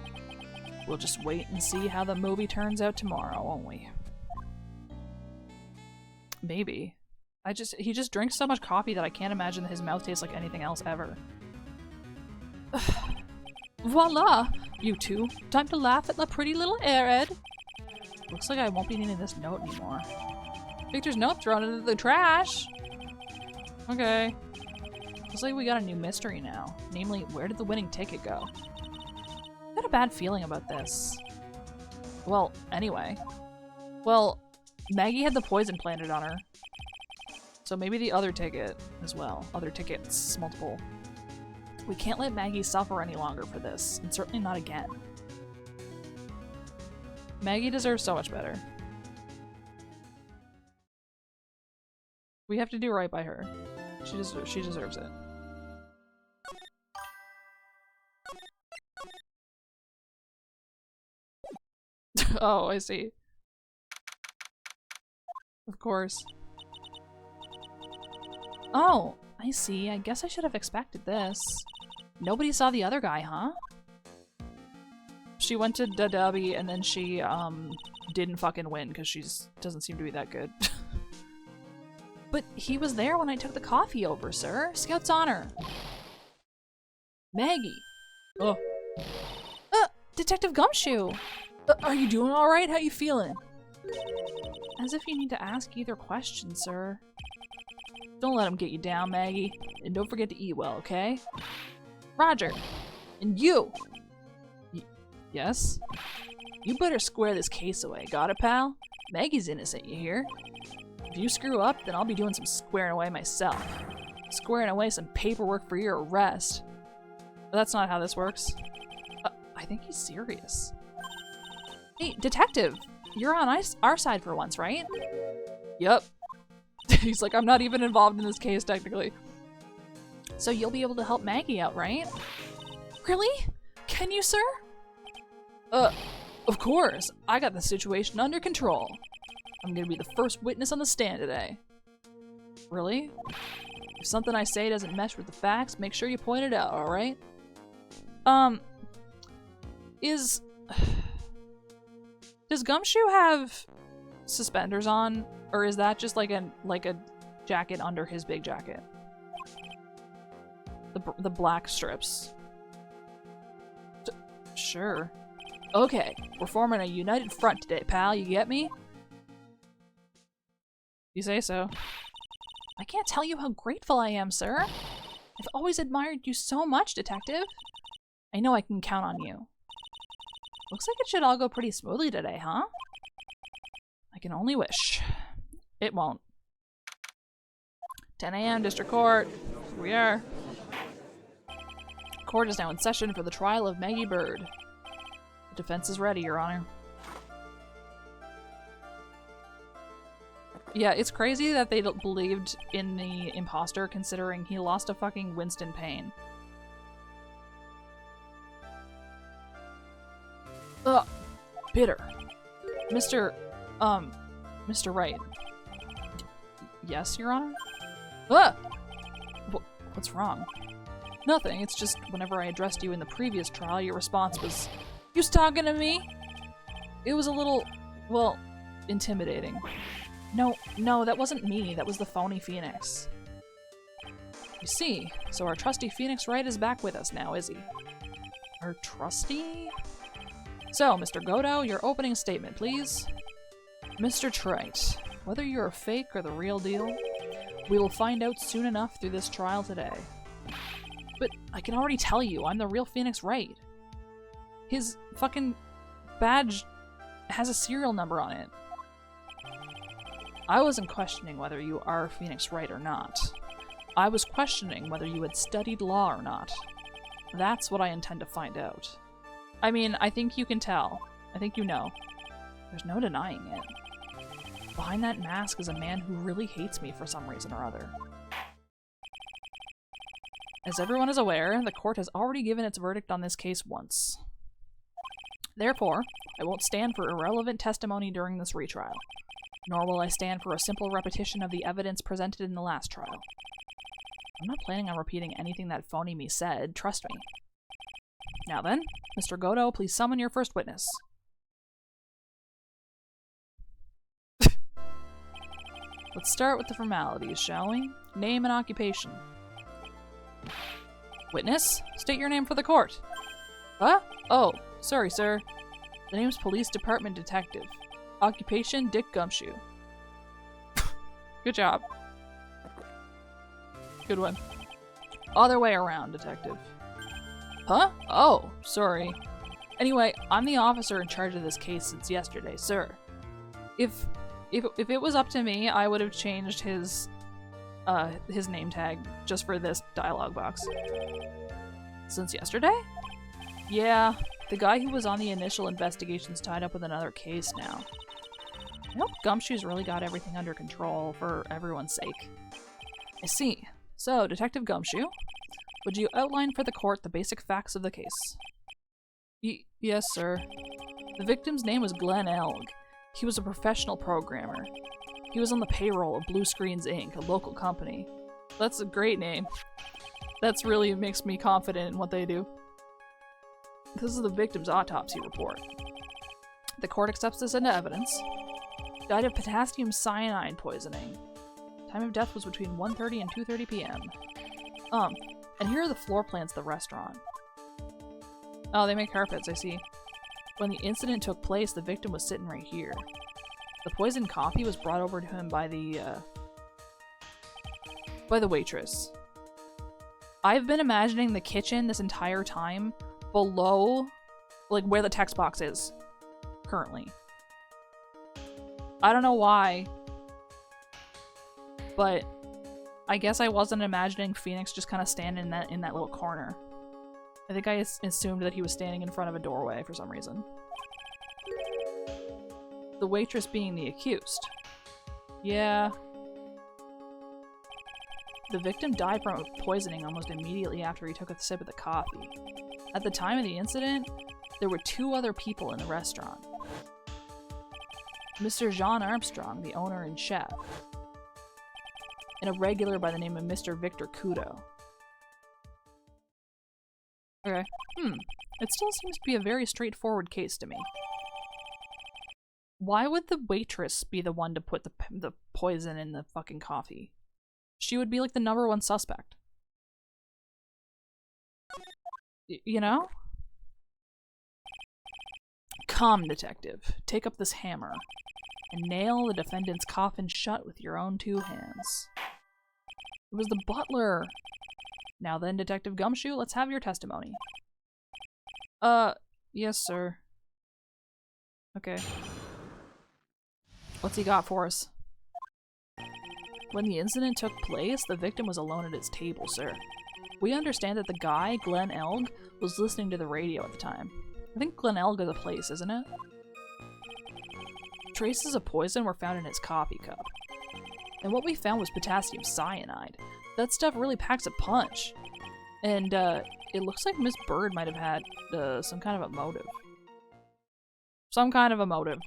we'll just wait and see how the movie turns out tomorrow, won't we? Maybe. He just drinks so much coffee that I can't imagine that his mouth tastes like anything else ever. Voila! You two. Time to laugh at the pretty little air, Ed. Looks like I won't be needing this note anymore. Victor's note thrown into the trash! Okay. Looks like we got a new mystery now. Namely, where did the winning ticket go? I got a bad feeling about this. Well, anyway. Well, Maggie had the poison planted on her. So maybe the other ticket as well. Other tickets, multiple. We can't let Maggie suffer any longer for this, and certainly not again. Maggie deserves so much better. We have to do right by her. She deserves it. Oh, I see. Of course. Oh, I see. I guess I should have expected this. Nobody saw the other guy, huh? She went to Dadabi and then she, didn't fucking win because she doesn't seem to be that good. But he was there when I took the coffee over, sir. Scout's honor. Maggie. Oh. Detective Gumshoe. Are you doing all right? How you feeling? As if you need to ask either question, sir. Don't let him get you down, Maggie. And don't forget to eat well, okay? Roger. And you! Yes? You better square this case away, got it, pal? Maggie's innocent, you hear? If you screw up, then I'll be doing some squaring away myself. Squaring away some paperwork for your arrest. But that's not how this works. I think he's serious. Hey, detective! You're on our side for once, right? Yep. He's like, I'm not even involved in this case, technically. So you'll be able to help Maggie out, right? Really? Can you, sir? Of course. I got the situation under control. I'm gonna be the first witness on the stand today. Really? If something I say doesn't mesh with the facts, make sure you point it out, alright? Does Gumshoe have suspenders on? Or is that just like a jacket under his big jacket? The black strips. Sure. Okay, we're forming a united front today, pal. You get me? You say so. I can't tell you how grateful I am, sir. I've always admired you so much, detective. I know I can count on you. Looks like it should all go pretty smoothly today, huh? I can only wish. It won't. 10 a.m. District Court. Here we are. Court is now in session for the trial of Maggie Bird. Defense is ready, Your Honor. Yeah, it's crazy that they believed in the imposter considering he lost a fucking Winston Payne. Ugh. Bitter. Mr. Wright. Yes, Your Honor? Ugh! What's wrong? Nothing, it's just whenever I addressed you in the previous trial, your response was, "You talking to me?" It was a little, well, intimidating. No, that wasn't me. That was the phony Phoenix. You see, so our trusty Phoenix Wright is back with us now, is he? Our trusty? So, Mr. Godo, your opening statement, please. Mr. Trite, whether you're a fake or the real deal, we will find out soon enough through this trial today. But I can already tell you, I'm the real Phoenix Wright. His fucking badge has a serial number on it. I wasn't questioning whether you are Phoenix Wright or not. I was questioning whether you had studied law or not. That's what I intend to find out. I mean, I think you can tell. I think you know. There's no denying it. Behind that mask is a man who really hates me for some reason or other. As everyone is aware, the court has already given its verdict on this case once. Therefore, I won't stand for irrelevant testimony during this retrial. Nor will I stand for a simple repetition of the evidence presented in the last trial. I'm not planning on repeating anything that phony me said, trust me. Now then, Mr. Godo, please summon your first witness. Let's start with the formalities, shall we? Name and occupation. Witness, state your name for the court. Huh? Oh, sorry, sir. The name's Police Department Detective. Occupation, Dick Gumshoe. Good job. Good one. Other way around, Detective. Huh? Oh, sorry. Anyway, I'm the officer in charge of this case since yesterday, sir. If it was up to me, I would have changed his name tag just for this dialogue box. Since yesterday? Yeah, the guy who was on the initial investigation's tied up with another case now. I hope Gumshoe's really got everything under control for everyone's sake. I see. So, Detective Gumshoe, would you outline for the court the basic facts of the case? Yes, sir. The victim's name was Glenn Elg. He was a professional programmer. He was on the payroll of Blue Screens Inc., a local company. That's a great name. That's really makes me confident in what they do. This is the victim's autopsy report. The court accepts this into evidence. Died of potassium cyanide poisoning. Time of death was between 1:30 and 2:30 p.m. And here are the floor plans of the restaurant. Oh, they make carpets, I see. When the incident took place, the victim was sitting right here. The poisoned coffee was brought over to him by the waitress. I've been imagining the kitchen this entire time below, like, where the text box is currently. I don't know why, but I guess I wasn't imagining Phoenix just kind of standing in that little corner. I think I assumed that he was standing in front of a doorway for some reason. The waitress being the accused. Yeah. The victim died from poisoning almost immediately after he took a sip of the coffee. At the time of the incident, there were 2 other people in the restaurant. Mr. John Armstrong, the owner and chef, and a regular by the name of Mr. Victor Kudo. Okay. It still seems to be a very straightforward case to me. Why would the waitress be the one to put the poison in the fucking coffee? She would be like the #1 suspect. You know? Come, detective. Take up this hammer and nail the defendant's coffin shut with your own 2 hands. It was the butler. Now then, Detective Gumshoe, let's have your testimony. Yes, sir. Okay. What's he got for us? When the incident took place, the victim was alone at his table, sir. We understand that the guy, Glenn Elg, was listening to the radio at the time. I think Glenelga's a place, isn't it? Traces of poison were found in his coffee cup. And what we found was potassium cyanide. That stuff really packs a punch. And it looks like Miss Bird might have had some kind of a motive. Some kind of a motive.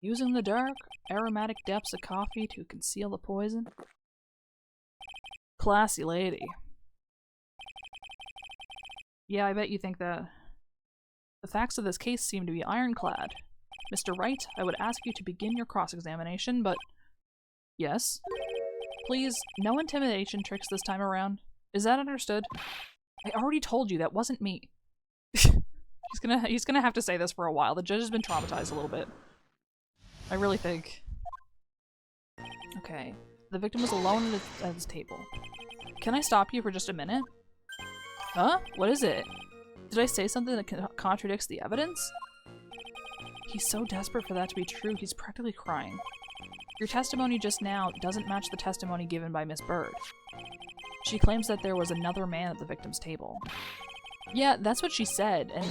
Using the dark, aromatic depths of coffee to conceal the poison. Classy lady. Yeah, I bet you think that. The facts of this case seem to be ironclad. Mr. Wright, I would ask you to begin your cross-examination, but... Yes? Please, no intimidation tricks this time around. Is that understood? I already told you that wasn't me. He's gonna have to say this for a while. The judge has been traumatized a little bit. I really think. Okay. The victim was alone at his table. Can I stop you for just a minute? Huh? What is it? Did I say something that contradicts the evidence? He's so desperate for that to be true, he's practically crying. Your testimony just now doesn't match the testimony given by Miss Bird. She claims that there was another man at the victim's table. Yeah, that's what she said, and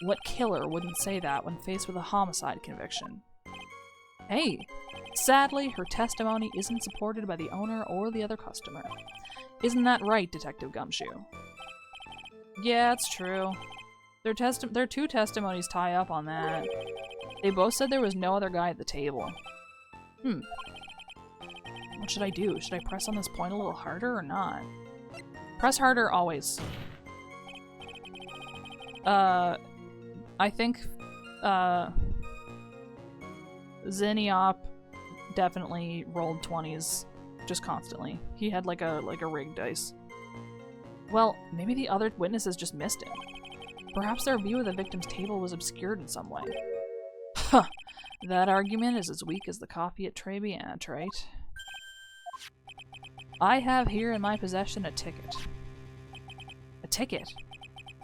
What killer wouldn't say that when faced with a homicide conviction? Hey! Sadly, her testimony isn't supported by the owner or the other customer. Isn't that right, Detective Gumshoe? Yeah, it's true. Their two testimonies tie up on that. They both said there was no other guy at the table. What should I do? Should I press on this point a little harder or not? Press harder always. I think, Zinniop definitely rolled 20s just constantly. He had like a rigged dice. Well, maybe the other witnesses just missed him. Perhaps their view of the victim's table was obscured in some way. Huh. That argument is as weak as the coffee at TRIBULATIONS, right? I have here in my possession a ticket. A ticket?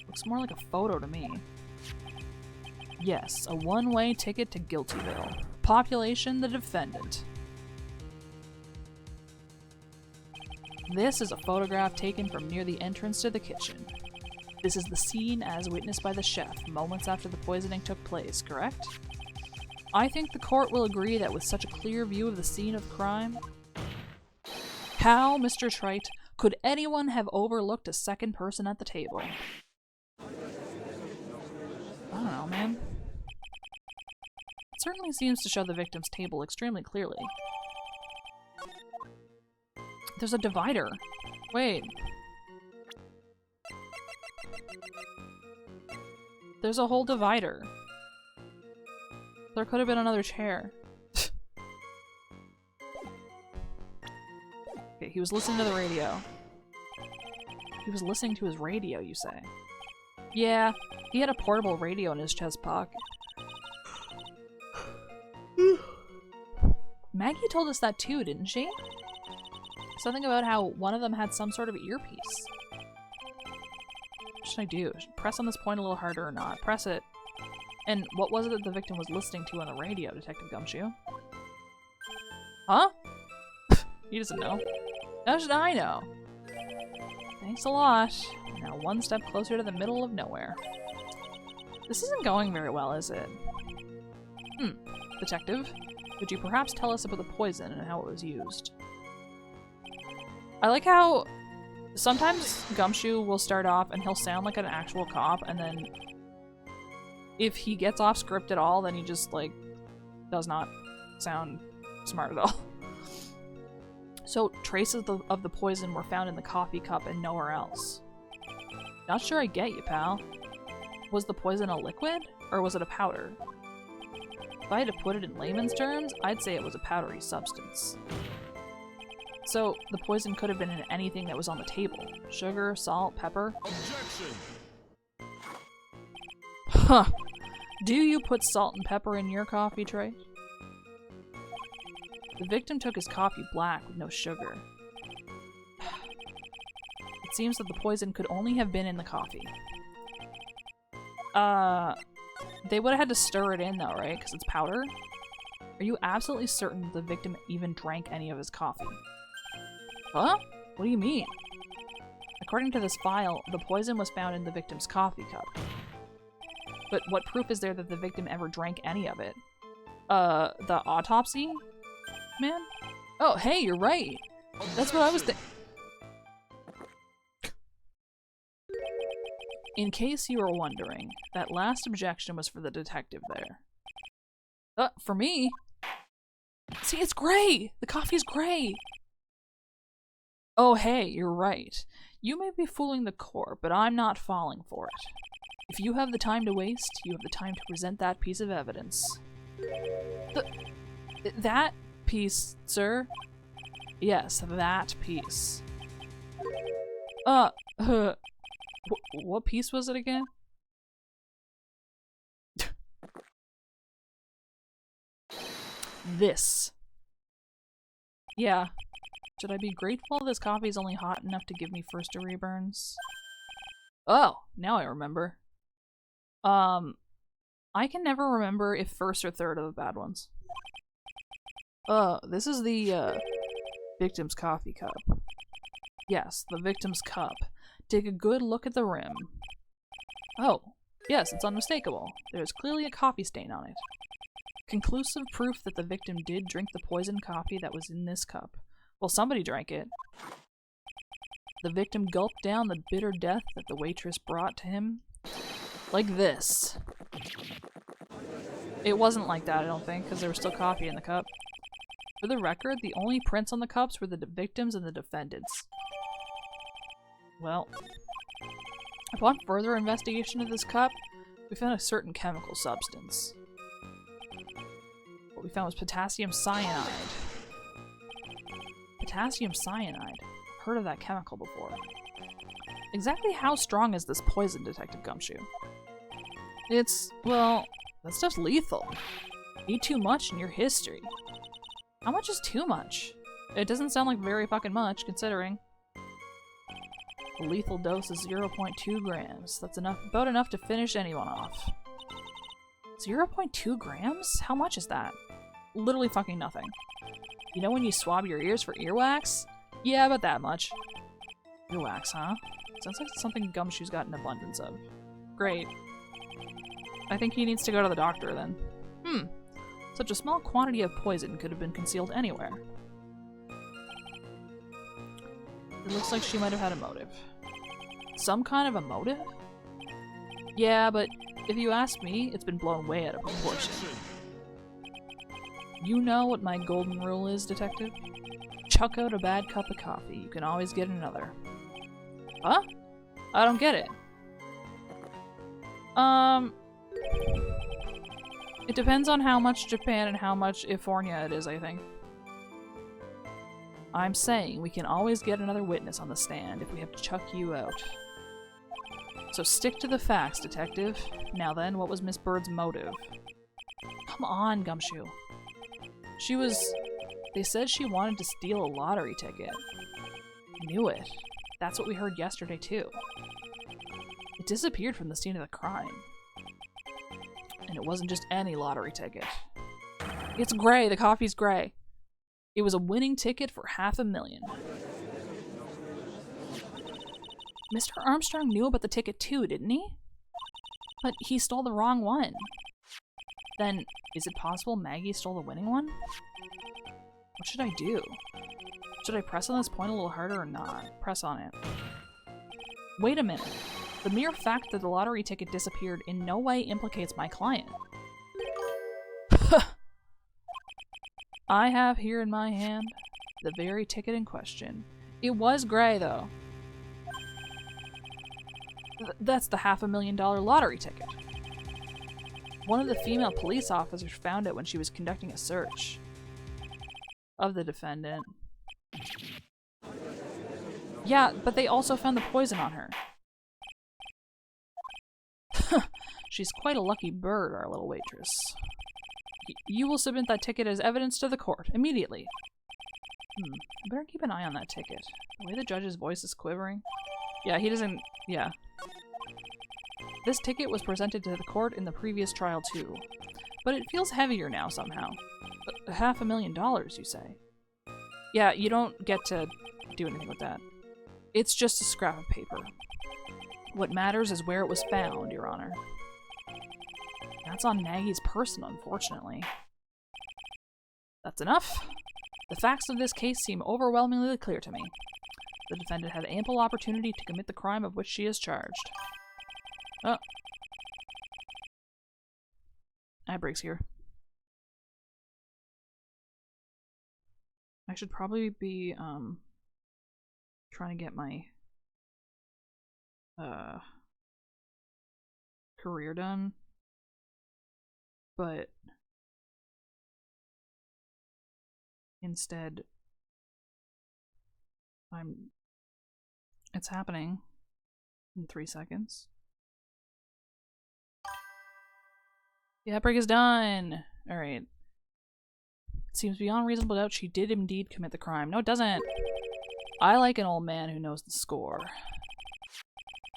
Looks more like a photo to me. Yes, a one-way ticket to Guiltyville. Population, the defendant. This is a photograph taken from near the entrance to the kitchen. This is the scene as witnessed by the chef moments after the poisoning took place, correct? I think the court will agree that with such a clear view of the scene of crime... How, Mr. Trite, could anyone have overlooked a second person at the table? I don't know, man. It certainly seems to show the victim's table extremely clearly. There's a divider. Wait. There's a whole divider. There could have been another chair. Okay, he was listening to the radio. He was listening to his radio, you say? Yeah, he had a portable radio in his chest pocket. Maggie told us that too, didn't she? Something about how one of them had some sort of earpiece. What should I do? Should I press on this point a little harder or not? Press it. And what was it that the victim was listening to on the radio, Detective Gumshoe? Huh? He doesn't know. How should I know? Thanks a lot. Now one step closer to the middle of nowhere. This isn't going very well, is it? Detective, could you perhaps tell us about the poison and how it was used? I like how sometimes Gumshoe will start off and he'll sound like an actual cop, and then if he gets off script at all, then he just, like, does not sound smart at all. So, traces of the poison were found in the coffee cup and nowhere else. Not sure I get you, pal. Was the poison a liquid, or was it a powder? If I had to put it in layman's terms, I'd say it was a powdery substance. So, the poison could have been in anything that was on the table. Sugar, salt, pepper. Objection! Huh. Do you put salt and pepper in your coffee, Trey? The victim took his coffee black with no sugar. It seems that the poison could only have been in the coffee. They would have had to stir it in though, right? Because it's powder? Are you absolutely certain the victim even drank any of his coffee? Huh? What do you mean? According to this file, the poison was found in the victim's coffee cup. But what proof is there that the victim ever drank any of it? The autopsy? Man? Oh, hey, you're right. That's what I was thinking. In case you were wondering, that last objection was for the detective there. For me? See, it's gray! The coffee's gray! Oh, hey, you're right. You may be fooling the court, but I'm not falling for it. If you have the time to waste, you have the time to present that piece of evidence. That piece, sir? Yes, that piece. What piece was it again? This. Yeah. Should I be grateful this coffee's only hot enough to give me first-degree burns? Oh, now I remember. I can never remember if first or third are the bad ones. This is the, victim's coffee cup. Yes, the victim's cup. Take a good look at the rim. Oh, yes, it's unmistakable. There is clearly a coffee stain on it. Conclusive proof that the victim did drink the poisoned coffee that was in this cup. Well, somebody drank it. The victim gulped down the bitter death that the waitress brought to him. Like this. It wasn't like that, I don't think, because there was still coffee in the cup. For the record, the only prints on the cups were the victims and the defendants. Well, upon further investigation of this cup, we found a certain chemical substance. What we found was potassium cyanide. Potassium cyanide. Heard of that chemical before. Exactly how strong is this poison, Detective Gumshoe? It's, well, that stuff's lethal. Eat too much and you're history. How much is too much? It doesn't sound like very fucking much, considering. The lethal dose is 0.2 grams. That's about enough to finish anyone off. 0.2 grams? How much is that? Literally fucking nothing. You know when you swab your ears for earwax? Yeah, about that much. Earwax, huh? Sounds like something Gumshoe's got an abundance of. Great. I think he needs to go to the doctor then. Such a small quantity of poison could have been concealed anywhere. It looks like she might have had a motive. Some kind of a motive? Yeah, but if you ask me, it's been blown way out of proportion. You know what my golden rule is, Detective? Chuck out a bad cup of coffee, you can always get another. Huh? I don't get it. It depends on how much Japan and how much Ifornia it is, I think. I'm saying we can always get another witness on the stand if we have to chuck you out. So stick to the facts, Detective. Now then, what was Miss Bird's motive? Come on, Gumshoe. They said she wanted to steal a lottery ticket. Knew it. That's what we heard yesterday, too. It disappeared from the scene of the crime. And it wasn't just any lottery ticket. It's gray. The coffee's gray. It was a winning ticket for $500,000. Mr. Armstrong knew about the ticket too, didn't he? But he stole the wrong one. Then, is it possible Maggie stole the winning one? What should I do? Should I press on this point a little harder or not? Press on it. Wait a minute. The mere fact that the lottery ticket disappeared in no way implicates my client. I have here in my hand the very ticket in question. It was gray, though. That's the $500,000 lottery ticket. One of the female police officers found it when she was conducting a search of the defendant. Yeah, but they also found the poison on her. She's quite a lucky bird, our little waitress. You will submit that ticket as evidence to the court, immediately. I better keep an eye on that ticket. The way the judge's voice is quivering. Yeah, he doesn't... yeah. This ticket was presented to the court in the previous trial, too. But it feels heavier now, somehow. But $500,000, you say? Yeah, you don't get to do anything with that. It's just a scrap of paper. What matters is where it was found, Your Honor. That's on Maggie's person, unfortunately. That's enough. The facts of this case seem overwhelmingly clear to me. The defendant had ample opportunity to commit the crime of which she is charged. Oh. Ad breaks here. I should probably be, trying to get my, career done. But instead, it's happening in 3 seconds. The outbreak is done! Alright. Seems beyond reasonable doubt she did indeed commit the crime. No, it doesn't! I like an old man who knows the score.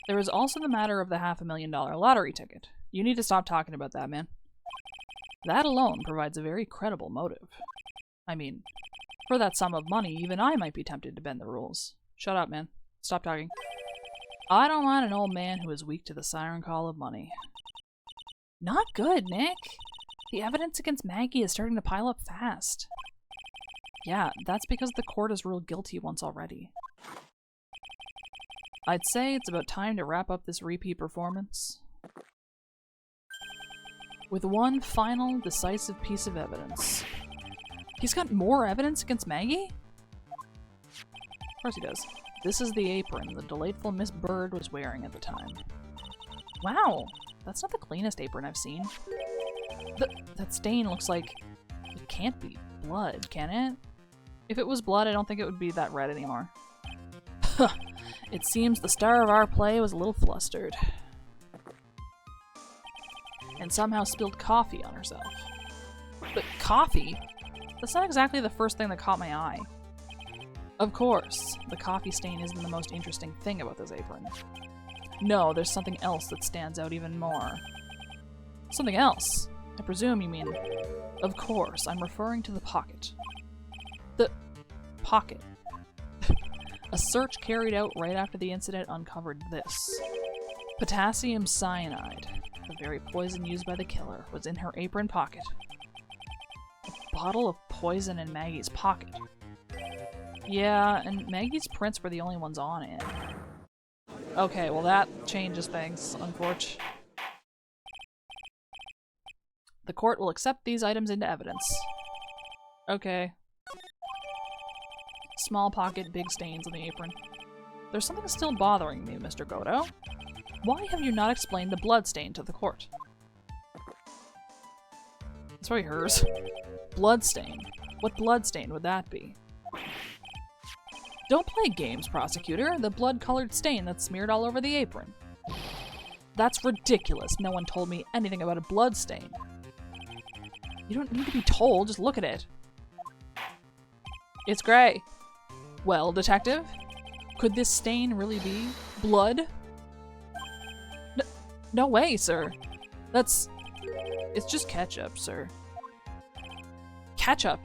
There is also the matter of the $500,000 lottery ticket. You need to stop talking about that, man. That alone provides a very credible motive. I mean, for that sum of money, even I might be tempted to bend the rules. Shut up, man. Stop talking. I don't mind an old man who is weak to the siren call of money. Not good, Nick. The evidence against Maggie is starting to pile up fast. Yeah, that's because the court has ruled guilty once already. I'd say it's about time to wrap up this repeat performance with one final, decisive piece of evidence. He's got more evidence against Maggie? Of course he does. This is the apron the delightful Miss Bird was wearing at the time. Wow, that's not the cleanest apron I've seen. That stain looks like it can't be blood, can it? If it was blood, I don't think it would be that red anymore. It seems the star of our play was a little flustered. And somehow spilled coffee on herself. But coffee? That's not exactly the first thing that caught my eye. Of course, the coffee stain isn't the most interesting thing about this apron. No, there's something else that stands out even more. Something else? I presume you mean... Of course, I'm referring to the pocket. The... pocket. A search carried out right after the incident uncovered this. Potassium cyanide, the very poison used by the killer, was in her apron pocket. A bottle of poison in Maggie's pocket. Yeah, and Maggie's prints were the only ones on it. Okay, well that changes things, unfortunately. The court will accept these items into evidence. Okay. Small pocket, big stains on the apron. There's something still bothering me, Mr. Goto. Why have you not explained the blood stain to the court? It's probably hers. Blood stain. What blood stain would that be? Don't play games, prosecutor. The blood-colored stain that's smeared all over the apron. That's ridiculous. No one told me anything about a blood stain. You don't need to be told, just look at it. It's gray. Well, detective, could this stain really be blood? No way, sir. It's just ketchup, sir. Ketchup?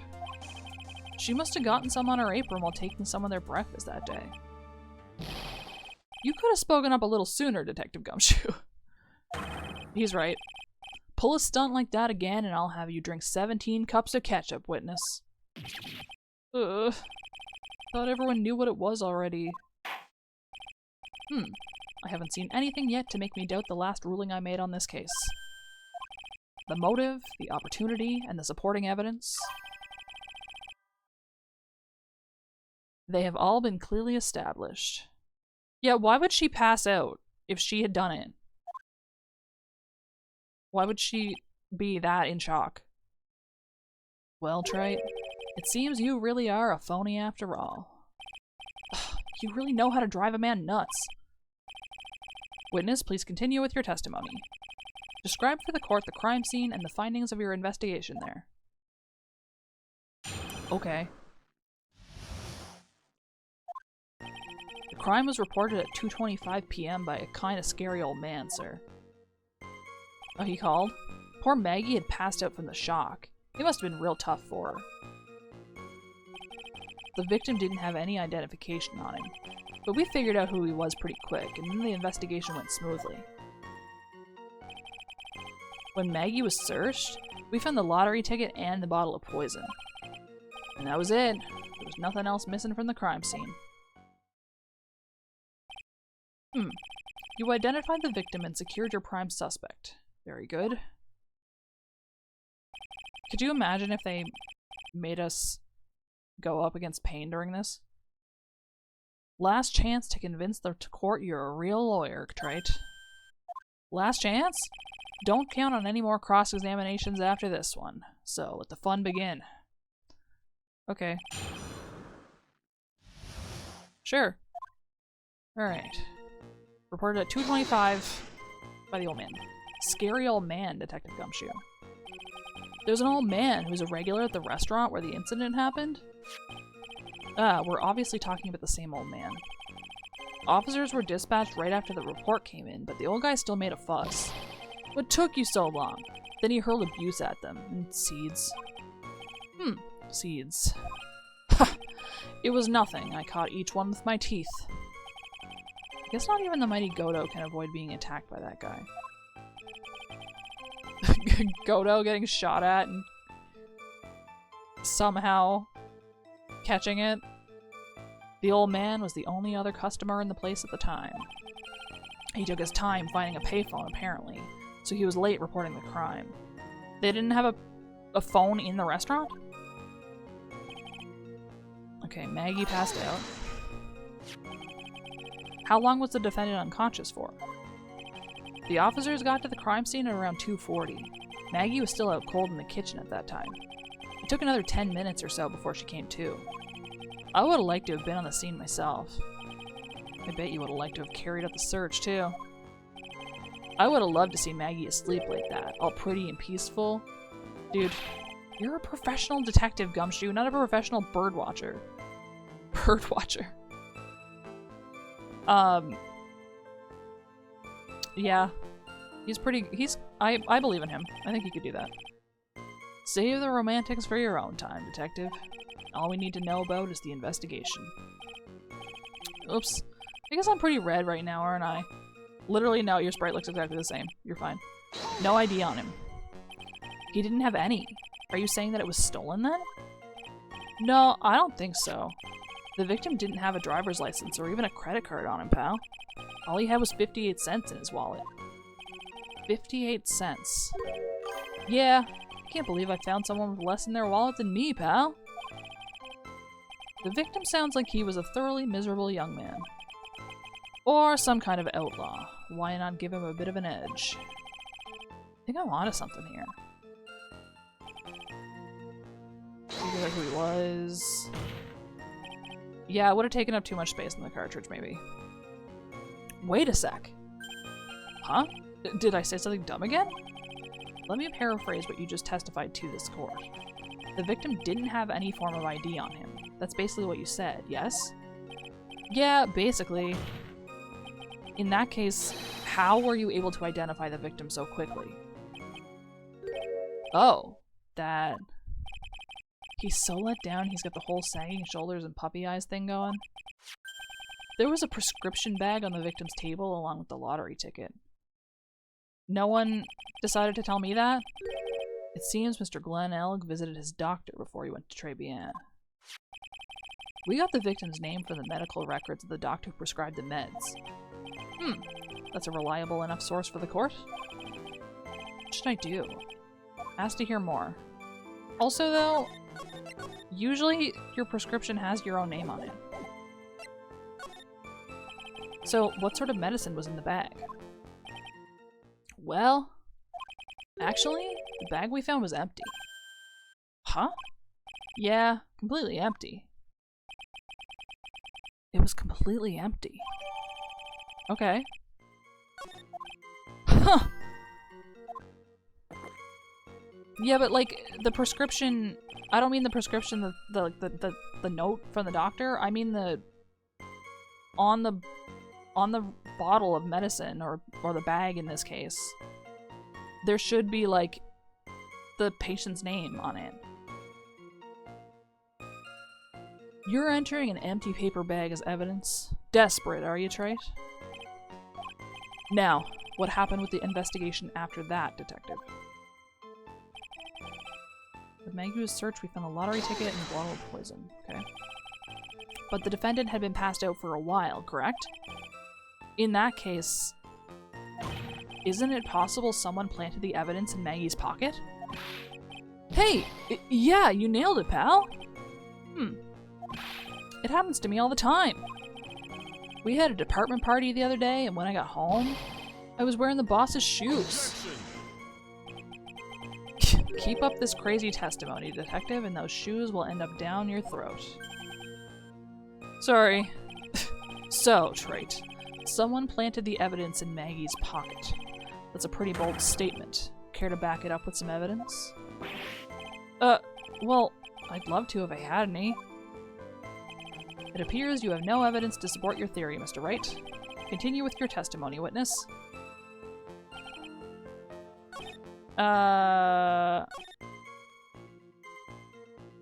She must have gotten some on her apron while taking some of their breakfast that day. You could have spoken up a little sooner, Detective Gumshoe. He's right. Pull a stunt like that again and I'll have you drink 17 cups of ketchup, witness. Ugh. Thought everyone knew what it was already. I haven't seen anything yet to make me doubt the last ruling I made on this case. The motive, the opportunity, and the supporting evidence. They have all been clearly established. Yeah, why would she pass out if she had done it? Why would she be that in shock? Well, Trite, it seems you really are a phony after all. You really know how to drive a man nuts. Witness, please continue with your testimony. Describe for the court the crime scene and the findings of your investigation there. Okay. The crime was reported at 2:25 p.m. by a kind of scary old man, sir. Oh, he called? Poor Maggie had passed out from the shock. It must have been real tough for her. The victim didn't have any identification on him, but we figured out who he was pretty quick, and then the investigation went smoothly. When Maggie was searched, we found the lottery ticket and the bottle of poison. And that was it. There was nothing else missing from the crime scene. You identified the victim and secured your prime suspect. Very good. Could you imagine if they made us go up against Payne during this? Last chance to convince the court you're a real lawyer, Trite. Last chance? Don't count on any more cross-examinations after this one. So, let the fun begin. Okay. Sure. Alright. Reported at 2:25 by the old man. Scary old man, Detective Gumshoe. There's an old man who's a regular at the restaurant where the incident happened? We're obviously talking about the same old man. Officers were dispatched right after the report came in, but the old guy still made a fuss. What took you so long? Then he hurled abuse at them. And seeds. Seeds. Ha! It was nothing. I caught each one with my teeth. I guess not even the mighty Godo can avoid being attacked by that guy. Godo getting shot at and somehow catching it. The old man was the only other customer in the place at the time. He took his time finding a payphone, apparently, so he was late reporting the crime. They didn't have a phone in the restaurant? Okay, Maggie passed out. How long was the defendant unconscious for? The officers got to the crime scene at around 2:40. Maggie was still out cold in the kitchen at that time. It took another 10 minutes or so before she came to. I would have liked to have been on the scene myself. I bet you would have liked to have carried out the search, too. I would have loved to see Maggie asleep like that, all pretty and peaceful. Dude, you're a professional detective, Gumshoe, not a professional birdwatcher. Birdwatcher. Yeah. I believe in him. I think he could do that. Save the romantics for your own time, detective. All we need to know about is the investigation. Oops. I guess I'm pretty red right now, aren't I? Literally, no, your sprite looks exactly the same. You're fine. No ID on him. He didn't have any. Are you saying that it was stolen then? No, I don't think so. The victim didn't have a driver's license or even a credit card on him, pal. All he had was 58 cents in his wallet. 58 cents. Yeah, can't believe I found someone with less in their wallet than me, pal. The victim sounds like he was a thoroughly miserable young man. Or some kind of outlaw. Why not give him a bit of an edge? I think I'm onto something here. Figure out who he was. Yeah, it would have taken up too much space in the cartridge, maybe. Wait a sec. Huh? Did I say something dumb again? Let me paraphrase what you just testified to this court. The victim didn't have any form of ID on him. That's basically what you said, yes? Yeah, basically. In that case, how were you able to identify the victim so quickly? Oh, that... He's so let down, he's got the whole sagging shoulders and puppy eyes thing going. There was a prescription bag on the victim's table along with the lottery ticket. No one decided to tell me that? It seems Mr. Glenn Elg visited his doctor before he went to TRIBULATIONS. We got the victim's name from the medical records of the doctor who prescribed the meds. That's a reliable enough source for the court? What should I do? Ask to hear more. Also, though, usually your prescription has your own name on it. So, what sort of medicine was in the bag? Well, actually, the bag we found was empty. Huh? Yeah, completely empty. It was completely empty. Okay. Huh! Yeah, but like, the prescription... I don't mean the prescription, the note from the doctor. I mean the... On the bottle of medicine, or the bag in this case, there should be, like, the patient's name on it. You're entering an empty paper bag as evidence? Desperate, are you, Trite? Now, what happened with the investigation after that, Detective? With Magu's search, we found a lottery ticket and a bottle of poison. Okay. But the defendant had been passed out for a while, correct? In that case, isn't it possible someone planted the evidence in Maggie's pocket? Hey! Yeah, you nailed it, pal! It happens to me all the time. We had a department party the other day, and when I got home, I was wearing the boss's shoes. Keep up this crazy testimony, Detective, and those shoes will end up down your throat. Sorry. So, Trite, someone planted the evidence in Maggie's pocket. That's a pretty bold statement. Care to back it up with some evidence? Well, I'd love to if I had any. It appears you have no evidence to support your theory, Mr. Wright. Continue with your testimony, witness. I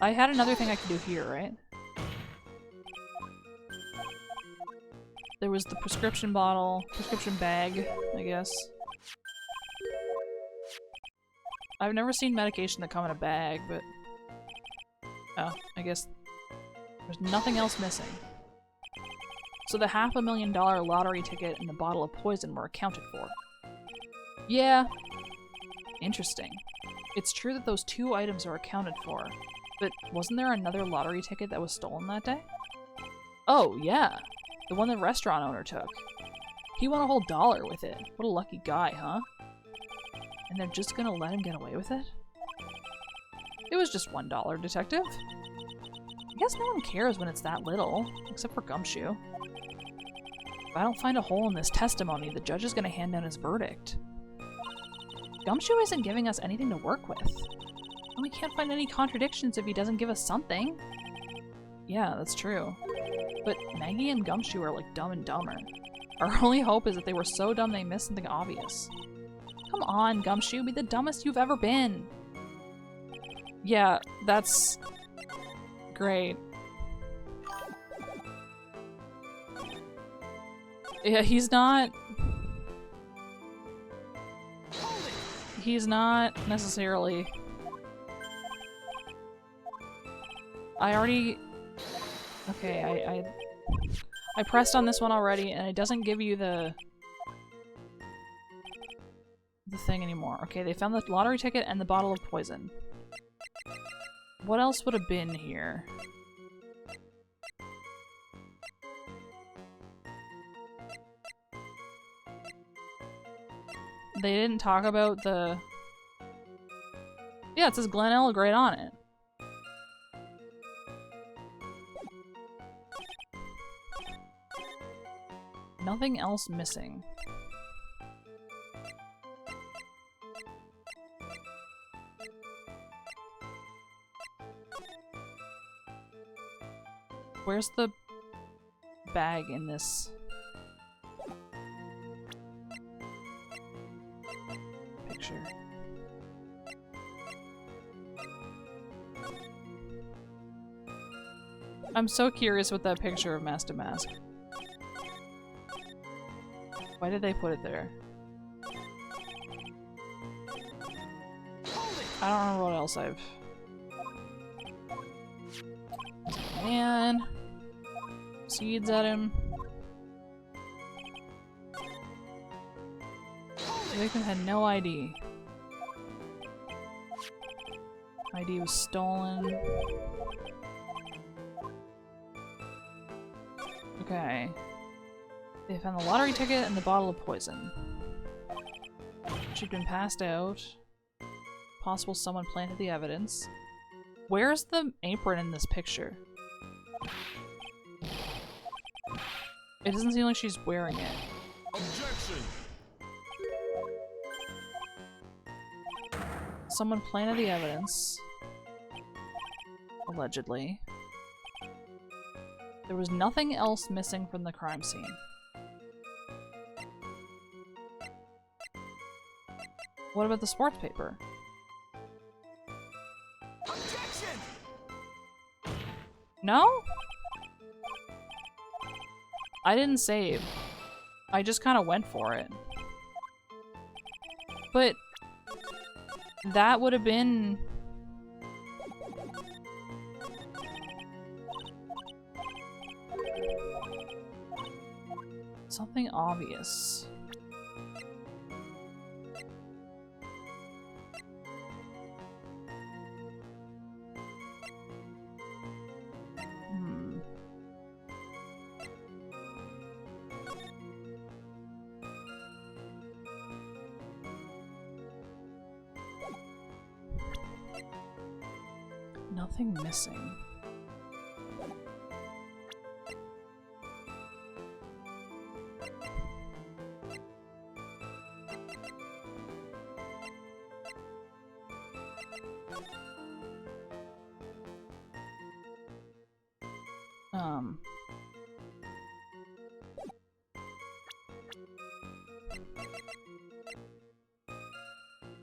had another thing I could do here, right? There was the prescription bag, I guess. I've never seen medication that come in a bag, but... Oh, I guess there's nothing else missing. So the $500,000 lottery ticket and the bottle of poison were accounted for. Yeah. Interesting. It's true that those two items are accounted for, but wasn't there another lottery ticket that was stolen that day? Oh, yeah. The one the restaurant owner took. He won a whole $1 with it. What a lucky guy, huh? And they're just gonna let him get away with it? It was just $1, Detective. I guess no one cares when it's that little, except for Gumshoe. If I don't find a hole in this testimony, the judge is gonna hand down his verdict. Gumshoe isn't giving us anything to work with. And we can't find any contradictions if he doesn't give us something. Yeah, that's true. But Maggie and Gumshoe are like Dumb and Dumber. Our only hope is that they were so dumb they missed something obvious. Come on, Gumshoe, be the dumbest you've ever been. Yeah, that's great. Yeah, he's not necessarily... Okay, I pressed on this one already, and it doesn't give you the thing anymore. Okay, they found the lottery ticket and the bottle of poison. What else would have been here? They didn't talk about the... Yeah, it says Glen Elg right on it. Nothing else missing. Where's the bag in this picture? I'm so curious with that picture of Master Mask. Why did they put it there? I don't remember what else I've... Man. Seeds at him. The victim had no ID. ID was stolen. Okay. They found the lottery ticket and the bottle of poison. She'd been passed out. Possible someone planted the evidence. Where's the apron in this picture? It doesn't seem like she's wearing it. Objection! Someone planted the evidence. Allegedly. There was nothing else missing from the crime scene. What about the sports paper? Objection! No? I didn't save. I just kind of went for it. But that would have been... something obvious. Nothing missing.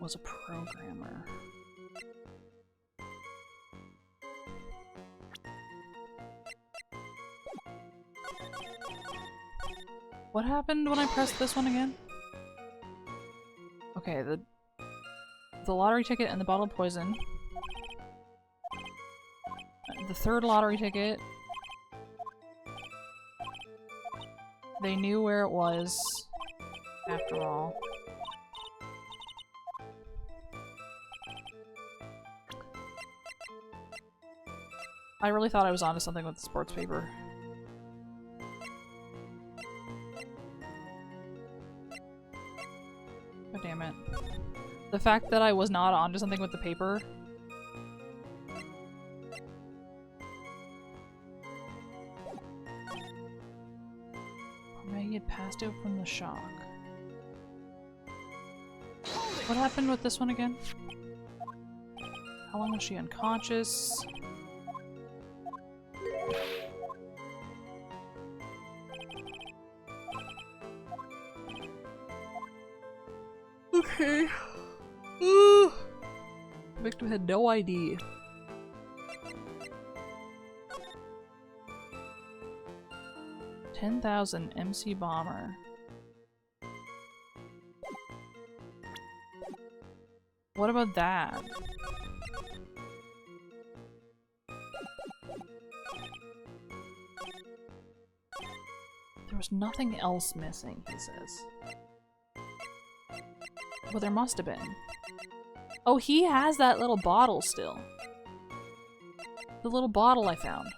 Was a programmer. What happened when I pressed this one again? Okay, the lottery ticket and the bottle of poison. The third lottery ticket. They knew where it was, after all. I really thought I was onto something with the sports paper. God damn it. The fact that I was not onto something with the paper. Or maybe it passed out from the shock. What happened with this one again? How long was she unconscious? Okay. The victim had no ID. $10,000 MC Bomber. What about that? There was nothing else missing, he says. Well, there must have been. Oh, he has that little bottle still. The little bottle I found.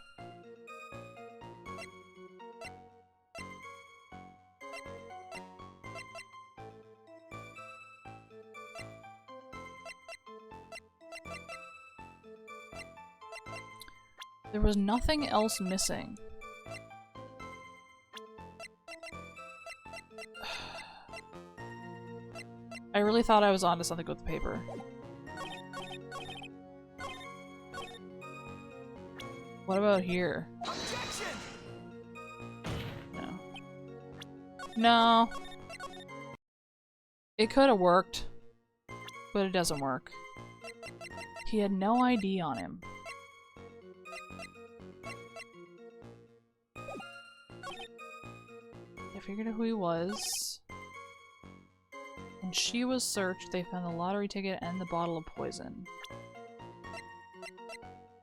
There was nothing else missing. I really thought I was onto something with the paper. What about here? Objection! No. No. It could have worked, but it doesn't work. He had no ID on him. I figured out who he was. When she was searched, they found the lottery ticket and the bottle of poison.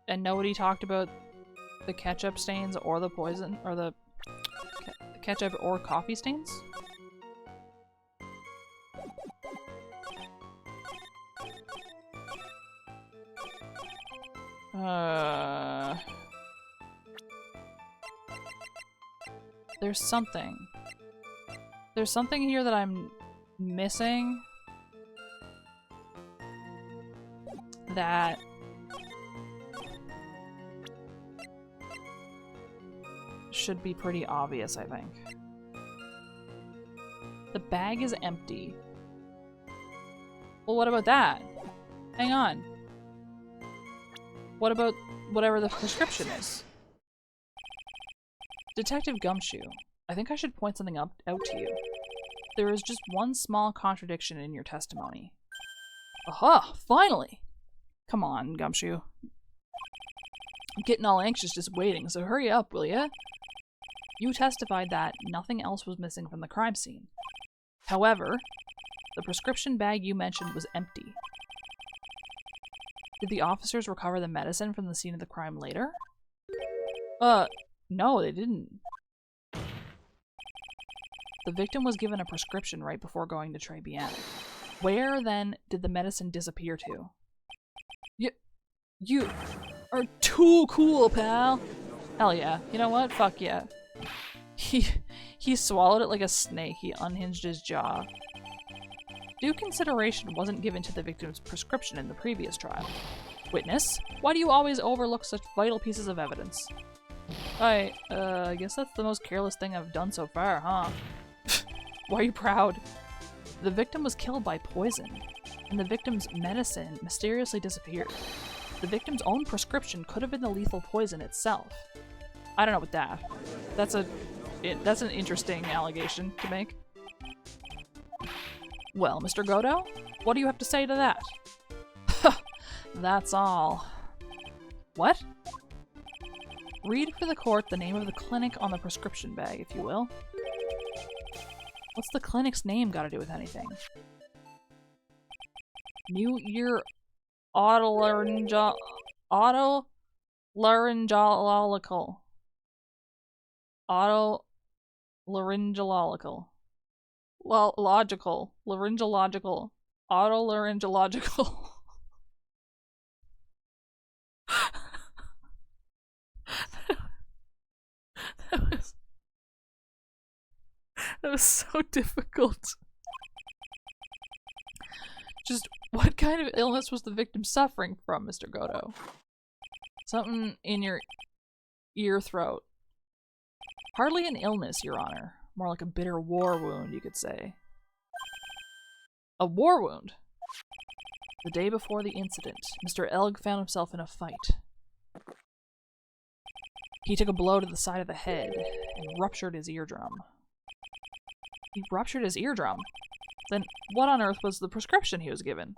And nobody talked about the ketchup stains or the poison, or the ketchup or coffee stains? There's something. There's something here that I'm missing that should be pretty obvious, I think. The bag is empty. Well, what about that? Hang on. What about whatever the prescription is? Detective Gumshoe, I think I should point something out to you. There is just one small contradiction in your testimony. Aha! Finally! Come on, Gumshoe. I'm getting all anxious just waiting, so hurry up, will ya? You testified that nothing else was missing from the crime scene. However, the prescription bag you mentioned was empty. Did the officers recover the medicine from the scene of the crime later? No, they didn't. The victim was given a prescription right before going to Tribulation. Where, then, did the medicine disappear to? You are too cool, pal. Hell yeah. You know what? Fuck yeah. He swallowed it like a snake. He unhinged his jaw. Due consideration wasn't given to the victim's prescription in the previous trial. Witness, why do you always overlook such vital pieces of evidence? I guess that's the most careless thing I've done so far, huh? Why are you proud? The victim was killed by poison, and the victim's medicine mysteriously disappeared. The victim's own prescription could have been the lethal poison itself. I don't know about that. That's an interesting allegation to make. Well, Mr. Godo, what do you have to say to that? That's all. What? Read for the court the name of the clinic on the prescription bag, if you will. What's the clinic's name got to do with anything? New Ear Otolaryngological. Otolaryngological. Well, logical. Laryngological. Otolaryngological. That was so difficult. Just, what kind of illness was the victim suffering from, Mr. Godo? Something in your ear throat. Hardly an illness, Your Honor. More like a bitter war wound, you could say. A war wound? The day before the incident, Mr. Elg found himself in a fight. He took a blow to the side of the head and ruptured his eardrum. He ruptured his eardrum? Then what on earth was the prescription he was given?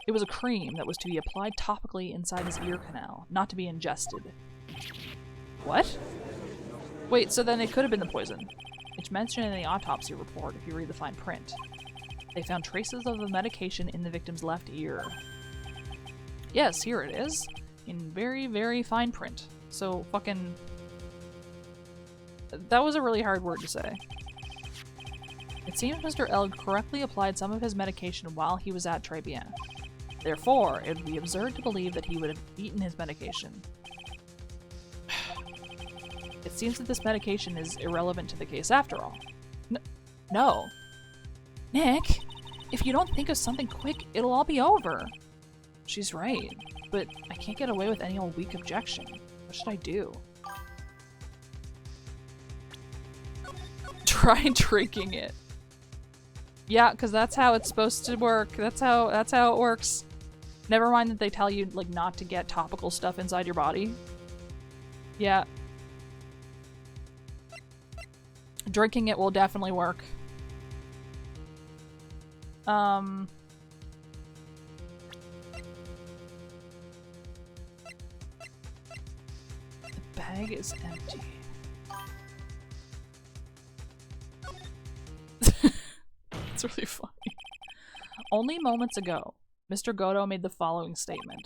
It was a cream that was to be applied topically inside his ear canal, not to be ingested. What? Wait, so then it could have been the poison. It's mentioned in the autopsy report if you read the fine print. They found traces of the medication in the victim's left ear. Yes, here it is. In very, very fine print. So fucking... That was a really hard word to say. It seems Mr. Elg correctly applied some of his medication while he was at Tribulation. Therefore, it would be absurd to believe that he would have eaten his medication. It seems that this medication is irrelevant to the case after all. No. Nick, if you don't think of something quick, it'll all be over. She's right, but I can't get away with any old weak objection. What should I do? Try drinking it. Yeah, because that's how it's supposed to work. That's how it works. Never mind that they tell you, like, not to get topical stuff inside your body. Yeah. Drinking it will definitely work. The bag is empty. It's really funny. Only moments ago, Mr. Godo made the following statement.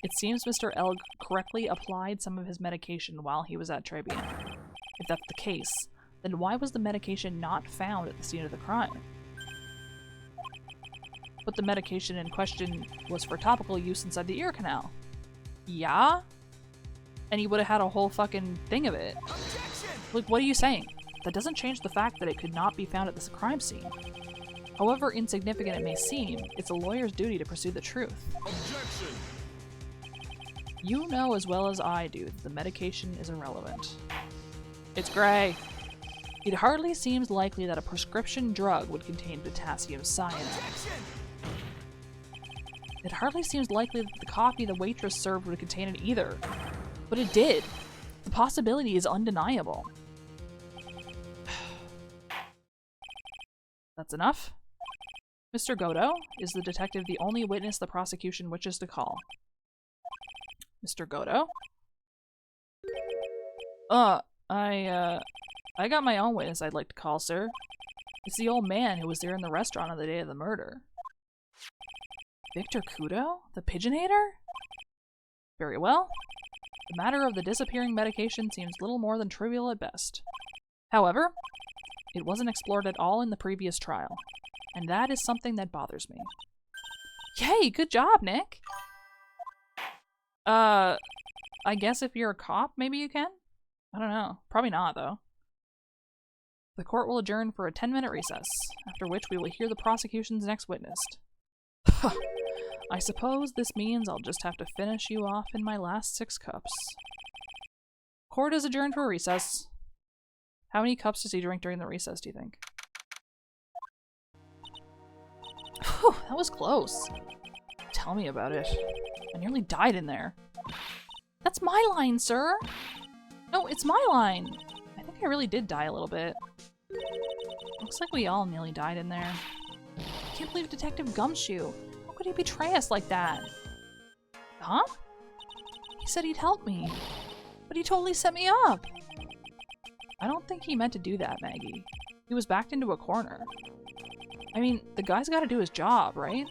It seems Mr. Elg correctly applied some of his medication while he was at Tribulation. If that's the case, then why was the medication not found at the scene of the crime? But the medication in question was for topical use inside the ear canal. Yeah? And he would have had a whole fucking thing of it. Objection! Like, what are you saying? That doesn't change the fact that it could not be found at this crime scene. However insignificant it may seem, it's a lawyer's duty to pursue the truth. Objection! You know as well as I do that the medication is irrelevant. It's gray. It hardly seems likely that a prescription drug would contain potassium cyanide. Objection! It hardly seems likely that the coffee the waitress served would contain it either. But it did. The possibility is undeniable. That's enough? Mr. Godo, is the detective the only witness the prosecution wishes to call? Mr. Godo? I got my own witness I'd like to call, sir. It's the old man who was there in the restaurant on the day of the murder. Victor Kudo? The Pigeonator? Very well. The matter of the disappearing medication seems little more than trivial at best. However, it wasn't explored at all in the previous trial, and that is something that bothers me. Yay, good job, Nick! I guess if you're a cop, maybe you can? I don't know. Probably not, though. The court will adjourn for a 10-minute recess, after which we will hear the prosecution's next witness. I suppose this means I'll just have to finish you off in my last 6 cups. Court is adjourned for a recess. How many cups does he drink during the recess, do you think? Whew, that was close. Tell me about it. I nearly died in there. That's my line, sir! No, it's my line! I think I really did die a little bit. Looks like we all nearly died in there. I can't believe Detective Gumshoe. How could he betray us like that? Huh? He said he'd help me. But he totally set me up! I don't think he meant to do that, Maggie. He was backed into a corner. I mean, the guy's gotta do his job, right?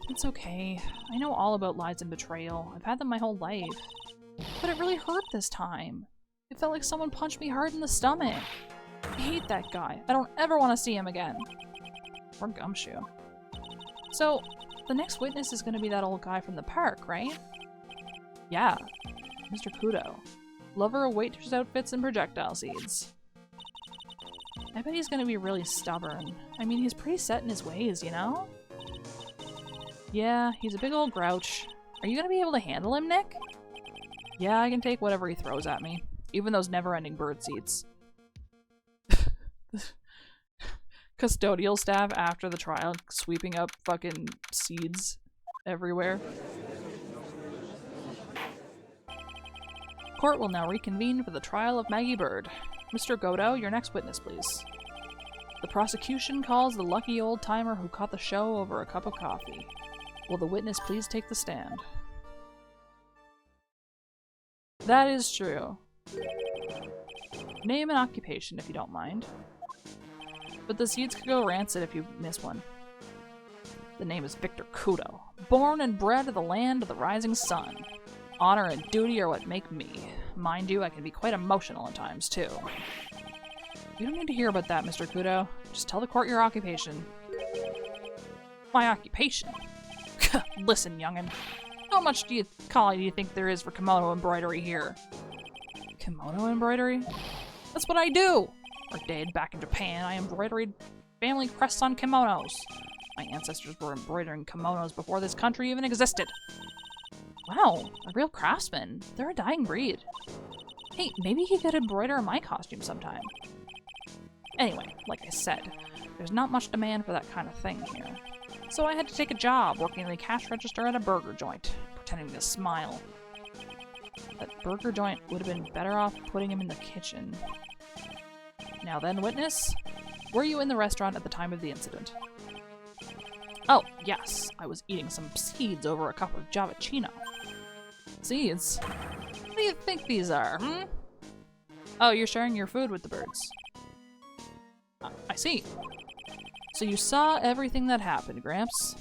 It's okay. I know all about lies and betrayal. I've had them my whole life. But it really hurt this time. It felt like someone punched me hard in the stomach. I hate that guy. I don't ever want to see him again. Or Gumshoe. So, the next witness is gonna be that old guy from the park, right? Yeah. Mr. Kudo. Lover of waitress outfits and projectile seeds. I bet he's gonna be really stubborn. I mean, he's pretty set in his ways, you know? Yeah, he's a big old grouch. Are you gonna be able to handle him, Nick? Yeah, I can take whatever he throws at me. Even those never-ending bird seeds. Custodial staff after the trial, sweeping up fucking seeds everywhere. Court will now reconvene for the trial of Maggie Bird. Mr. Godo, your next witness, please. The prosecution calls the lucky old-timer who caught the show over a cup of coffee. Will the witness please take the stand? That is true. Name and occupation, if you don't mind. But the seeds could go rancid if you miss one. The name is Victor Kudo. Born and bred of the land of the rising sun. Honor and duty are what make me. Mind you, I can be quite emotional at times, too. You don't need to hear about that, Mr. Kudo. Just tell the court your occupation. My occupation? Listen, youngin'. How much do you think there is for kimono embroidery here? Kimono embroidery? That's what I do! Our dad back in Japan, I embroidered family crests on kimonos. My ancestors were embroidering kimonos before this country even existed. Wow, a real craftsman. They're a dying breed. Hey, maybe he could embroider my costume sometime. Anyway, like I said, there's not much demand for that kind of thing here. So I had to take a job working in the cash register at a burger joint, pretending to smile. That burger joint would have been better off putting him in the kitchen. Now then, witness, were you in the restaurant at the time of the incident? Oh, yes, I was eating some seeds over a cup of Javachino. Seeds? What do you think these are, hmm? Oh, you're sharing your food with the birds. I see. So you saw everything that happened, Gramps?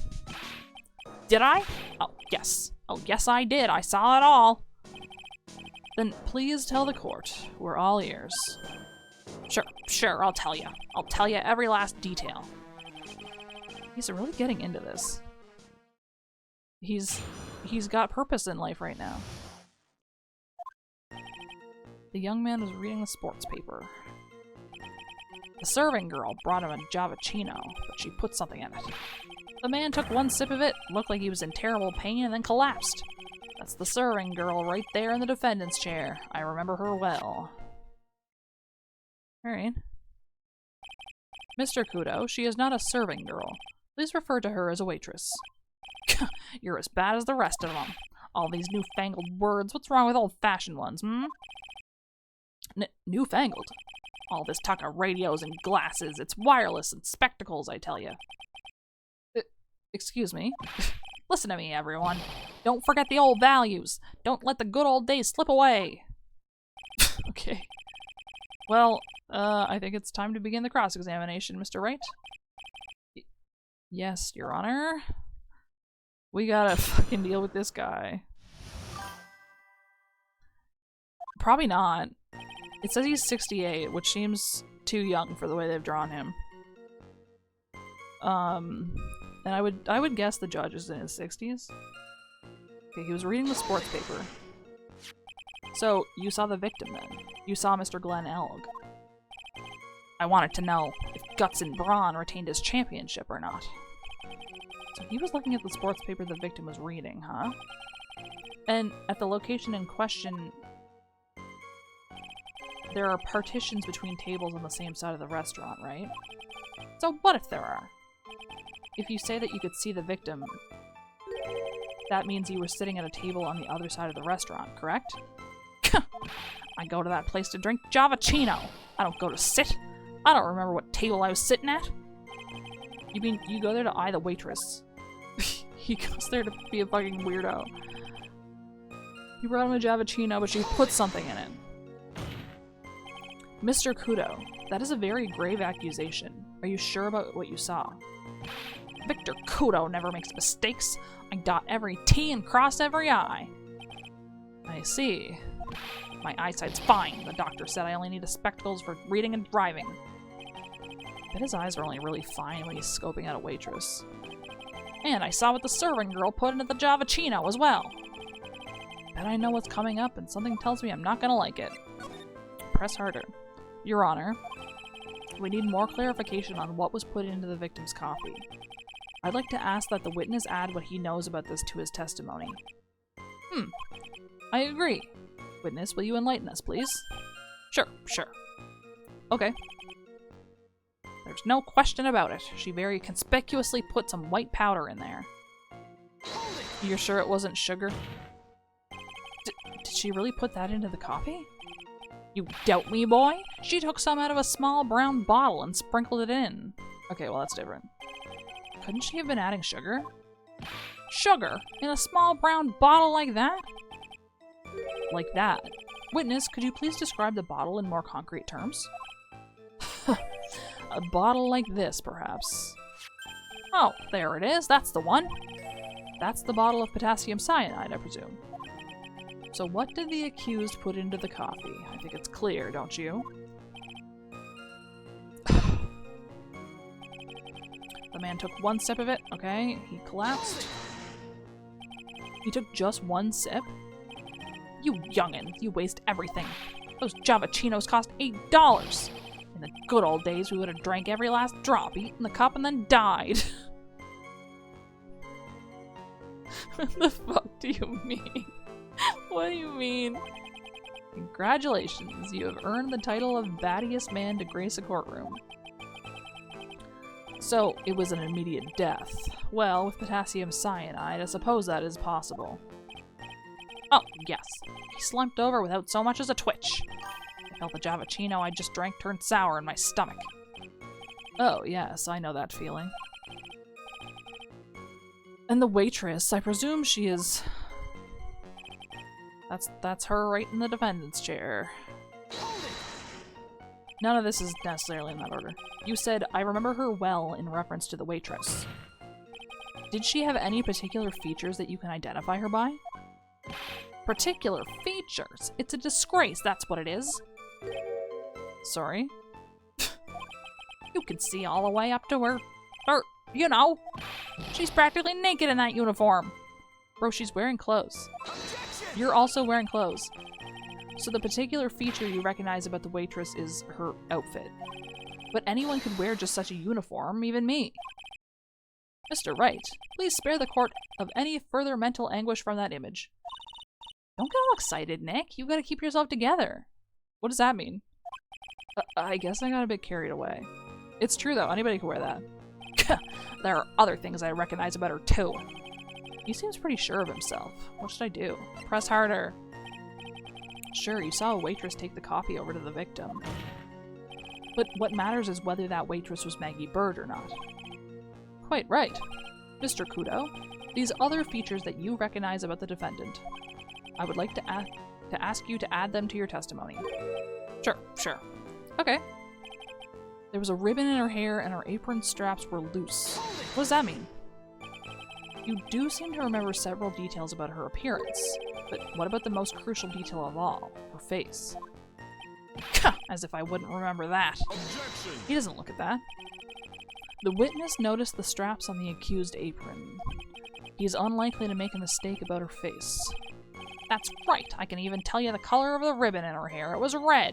Did I? Oh, yes. Oh, yes I did. I saw it all. Then please tell the court. We're all ears. Sure, I'll tell you. I'll tell you every last detail. He's really getting into this. He's got purpose in life right now. The young man was reading the sports paper. The serving girl brought him a Javachino, but she put something in it. The man took one sip of it, looked like he was in terrible pain, and then collapsed. That's the serving girl right there in the defendant's chair. I remember her well. Alright. Mr. Kudo, she is not a serving girl. Please refer to her as a waitress. You're as bad as the rest of them. All these newfangled words. What's wrong with old-fashioned ones, hmm? Newfangled? All this talk of radios and glasses. It's wireless and spectacles, I tell you. Excuse me? Listen to me, everyone. Don't forget the old values. Don't let the good old days slip away. Okay. Well, I think it's time to begin the cross-examination, Mr. Wright. Yes, Your Honor. We gotta fucking deal with this guy. Probably not. It says he's 68, which seems too young for the way they've drawn him. And I would guess the judge is in his 60s. Okay, he was reading the sports paper. So, you saw the victim then. You saw Mr. Glenn Elg. I wanted to know if Guts and Brawn retained his championship or not. So he was looking at the sports paper the victim was reading, huh? And at the location in question, there are partitions between tables on the same side of the restaurant, right? So what if there are? If you say that you could see the victim, that means you were sitting at a table on the other side of the restaurant, correct? I go to that place to drink Javachino. I don't go to sit. I don't remember what table I was sitting at. You mean you go there to eye the waitress? He goes there to be a fucking weirdo. You brought him a Javachino, but she put something in it. Mr. Kudo, that is a very grave accusation. Are you sure about what you saw? Victor Kudo never makes mistakes. I dot every T and cross every I. I see. My eyesight's fine. The doctor said I only need spectacles for reading and driving. I bet his eyes are only really fine when he's scoping out a waitress. And I saw what the serving girl put into the Javachino as well. Bet I know what's coming up and something tells me I'm not gonna like it. Press harder. Your Honor, we need more clarification on what was put into the victim's coffee. I'd like to ask that the witness add what he knows about this to his testimony. I agree. Witness, will you enlighten us, please? Sure. Okay. There's no question about it. She very conspicuously put some white powder in there. You're sure it wasn't sugar? Did she really put that into the coffee? You doubt me, boy? She took some out of a small brown bottle and sprinkled it in. Okay, well that's different. Couldn't she have been adding sugar? Sugar? In a small brown bottle like that? Like that. Witness, could you please describe the bottle in more concrete terms? A bottle like this, perhaps. Oh, there it is. That's the one. That's the bottle of potassium cyanide, I presume. So what did the accused put into the coffee? I think it's clear, don't you? The man took one sip of it. Okay, he collapsed. He took just one sip? You youngin', you waste everything. Those Javachinos cost $8. In the good old days, we would have drank every last drop, eaten the cup, and then died. What the fuck do you mean? What do you mean? Congratulations, you have earned the title of battiest man to grace a courtroom. So, it was an immediate death. Well, with potassium cyanide, I suppose that is possible. Oh, yes. He slumped over without so much as a twitch. I felt the Javachino I just drank turned sour in my stomach. Oh, yes, I know that feeling. And the waitress, I presume she is... That's her right in the defendant's chair. None of this is necessarily in that order. You said, I remember her well in reference to the waitress. Did she have any particular features that you can identify her by? Particular features? It's a disgrace, that's what it is. Sorry? You can see all the way up to her. Or, you know, she's practically naked in that uniform. Bro, she's wearing clothes. You're also wearing clothes. So the particular feature you recognize about the waitress is her outfit. But anyone could wear just such a uniform, even me. Mr. Wright, please spare the court of any further mental anguish from that image. Don't get all excited, Nick. You've got to keep yourself together. What does that mean? I guess I got a bit carried away. It's true, though. Anybody can wear that. There are other things I recognize about her, too. He seems pretty sure of himself. What should I do? Press harder. Sure, you saw a waitress take the coffee over to the victim. But what matters is whether that waitress was Maggie Bird or not. Quite right. Mr. Kudo, these other features that you recognize about the defendant, I would like to ask you to add them to your testimony. Sure. Okay. There was a ribbon in her hair and her apron straps were loose. What does that mean? You do seem to remember several details about her appearance, but what about the most crucial detail of all? Her face. As if I wouldn't remember that. Objection. He doesn't look at that. The witness noticed the straps on the accused apron. He is unlikely to make a mistake about her face. That's right, I can even tell you the color of the ribbon in her hair. It was red.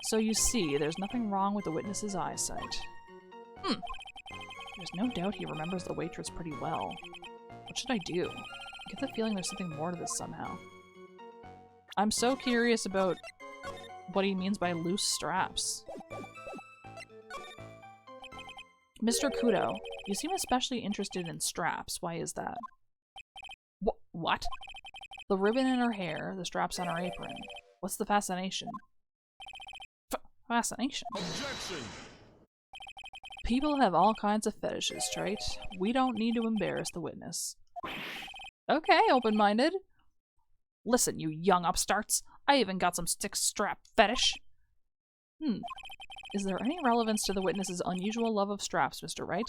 So you see, there's nothing wrong with the witness's eyesight. There's no doubt he remembers the waitress pretty well. What should I do? I get the feeling there's something more to this somehow. I'm so curious about what he means by loose straps. Mr. Kudo, you seem especially interested in straps. Why is that? What? The ribbon in her hair, the straps on her apron. What's the fascination? Fascination? Objection. People have all kinds of fetishes, right? We don't need to embarrass the witness. Okay, open-minded. Listen, you young upstarts. I even got some stick-strap fetish. Is there any relevance to the witness's unusual love of straps, Mr. Wright?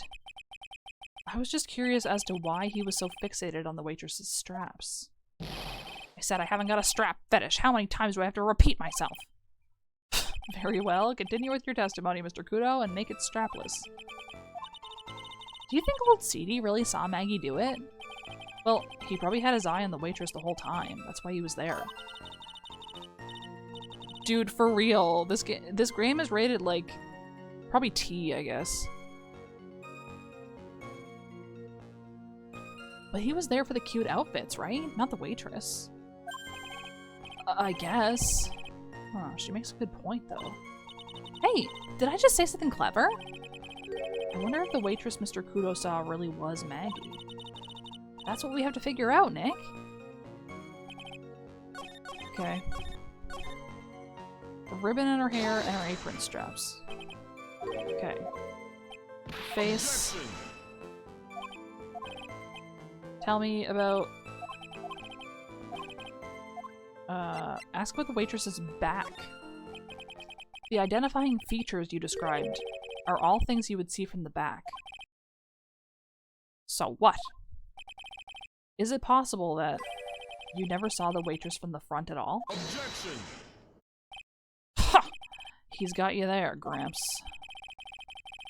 I was just curious as to why he was so fixated on the waitress's straps. I said I haven't got a strap fetish. How many times do I have to repeat myself? Very well. Continue with your testimony, Mr. Kudo, and make it strapless. Do you think old Seedy really saw Maggie do it? Well, he probably had his eye on the waitress the whole time. That's why he was there. Dude, for real. This game is rated like probably T, I guess. But he was there for the cute outfits, right? Not the waitress. I guess. Huh, she makes a good point, though. Hey, did I just say something clever? I wonder if the waitress Mr. Kudo saw really was Maggie. That's what we have to figure out, Nick. Okay. A ribbon in her hair and her apron straps. Okay. Face. Objection. Tell me about... ask about the waitress's back. The identifying features you described are all things you would see from the back. So what? Is it possible that you never saw the waitress from the front at all? Objection. Ha! He's got you there, Gramps.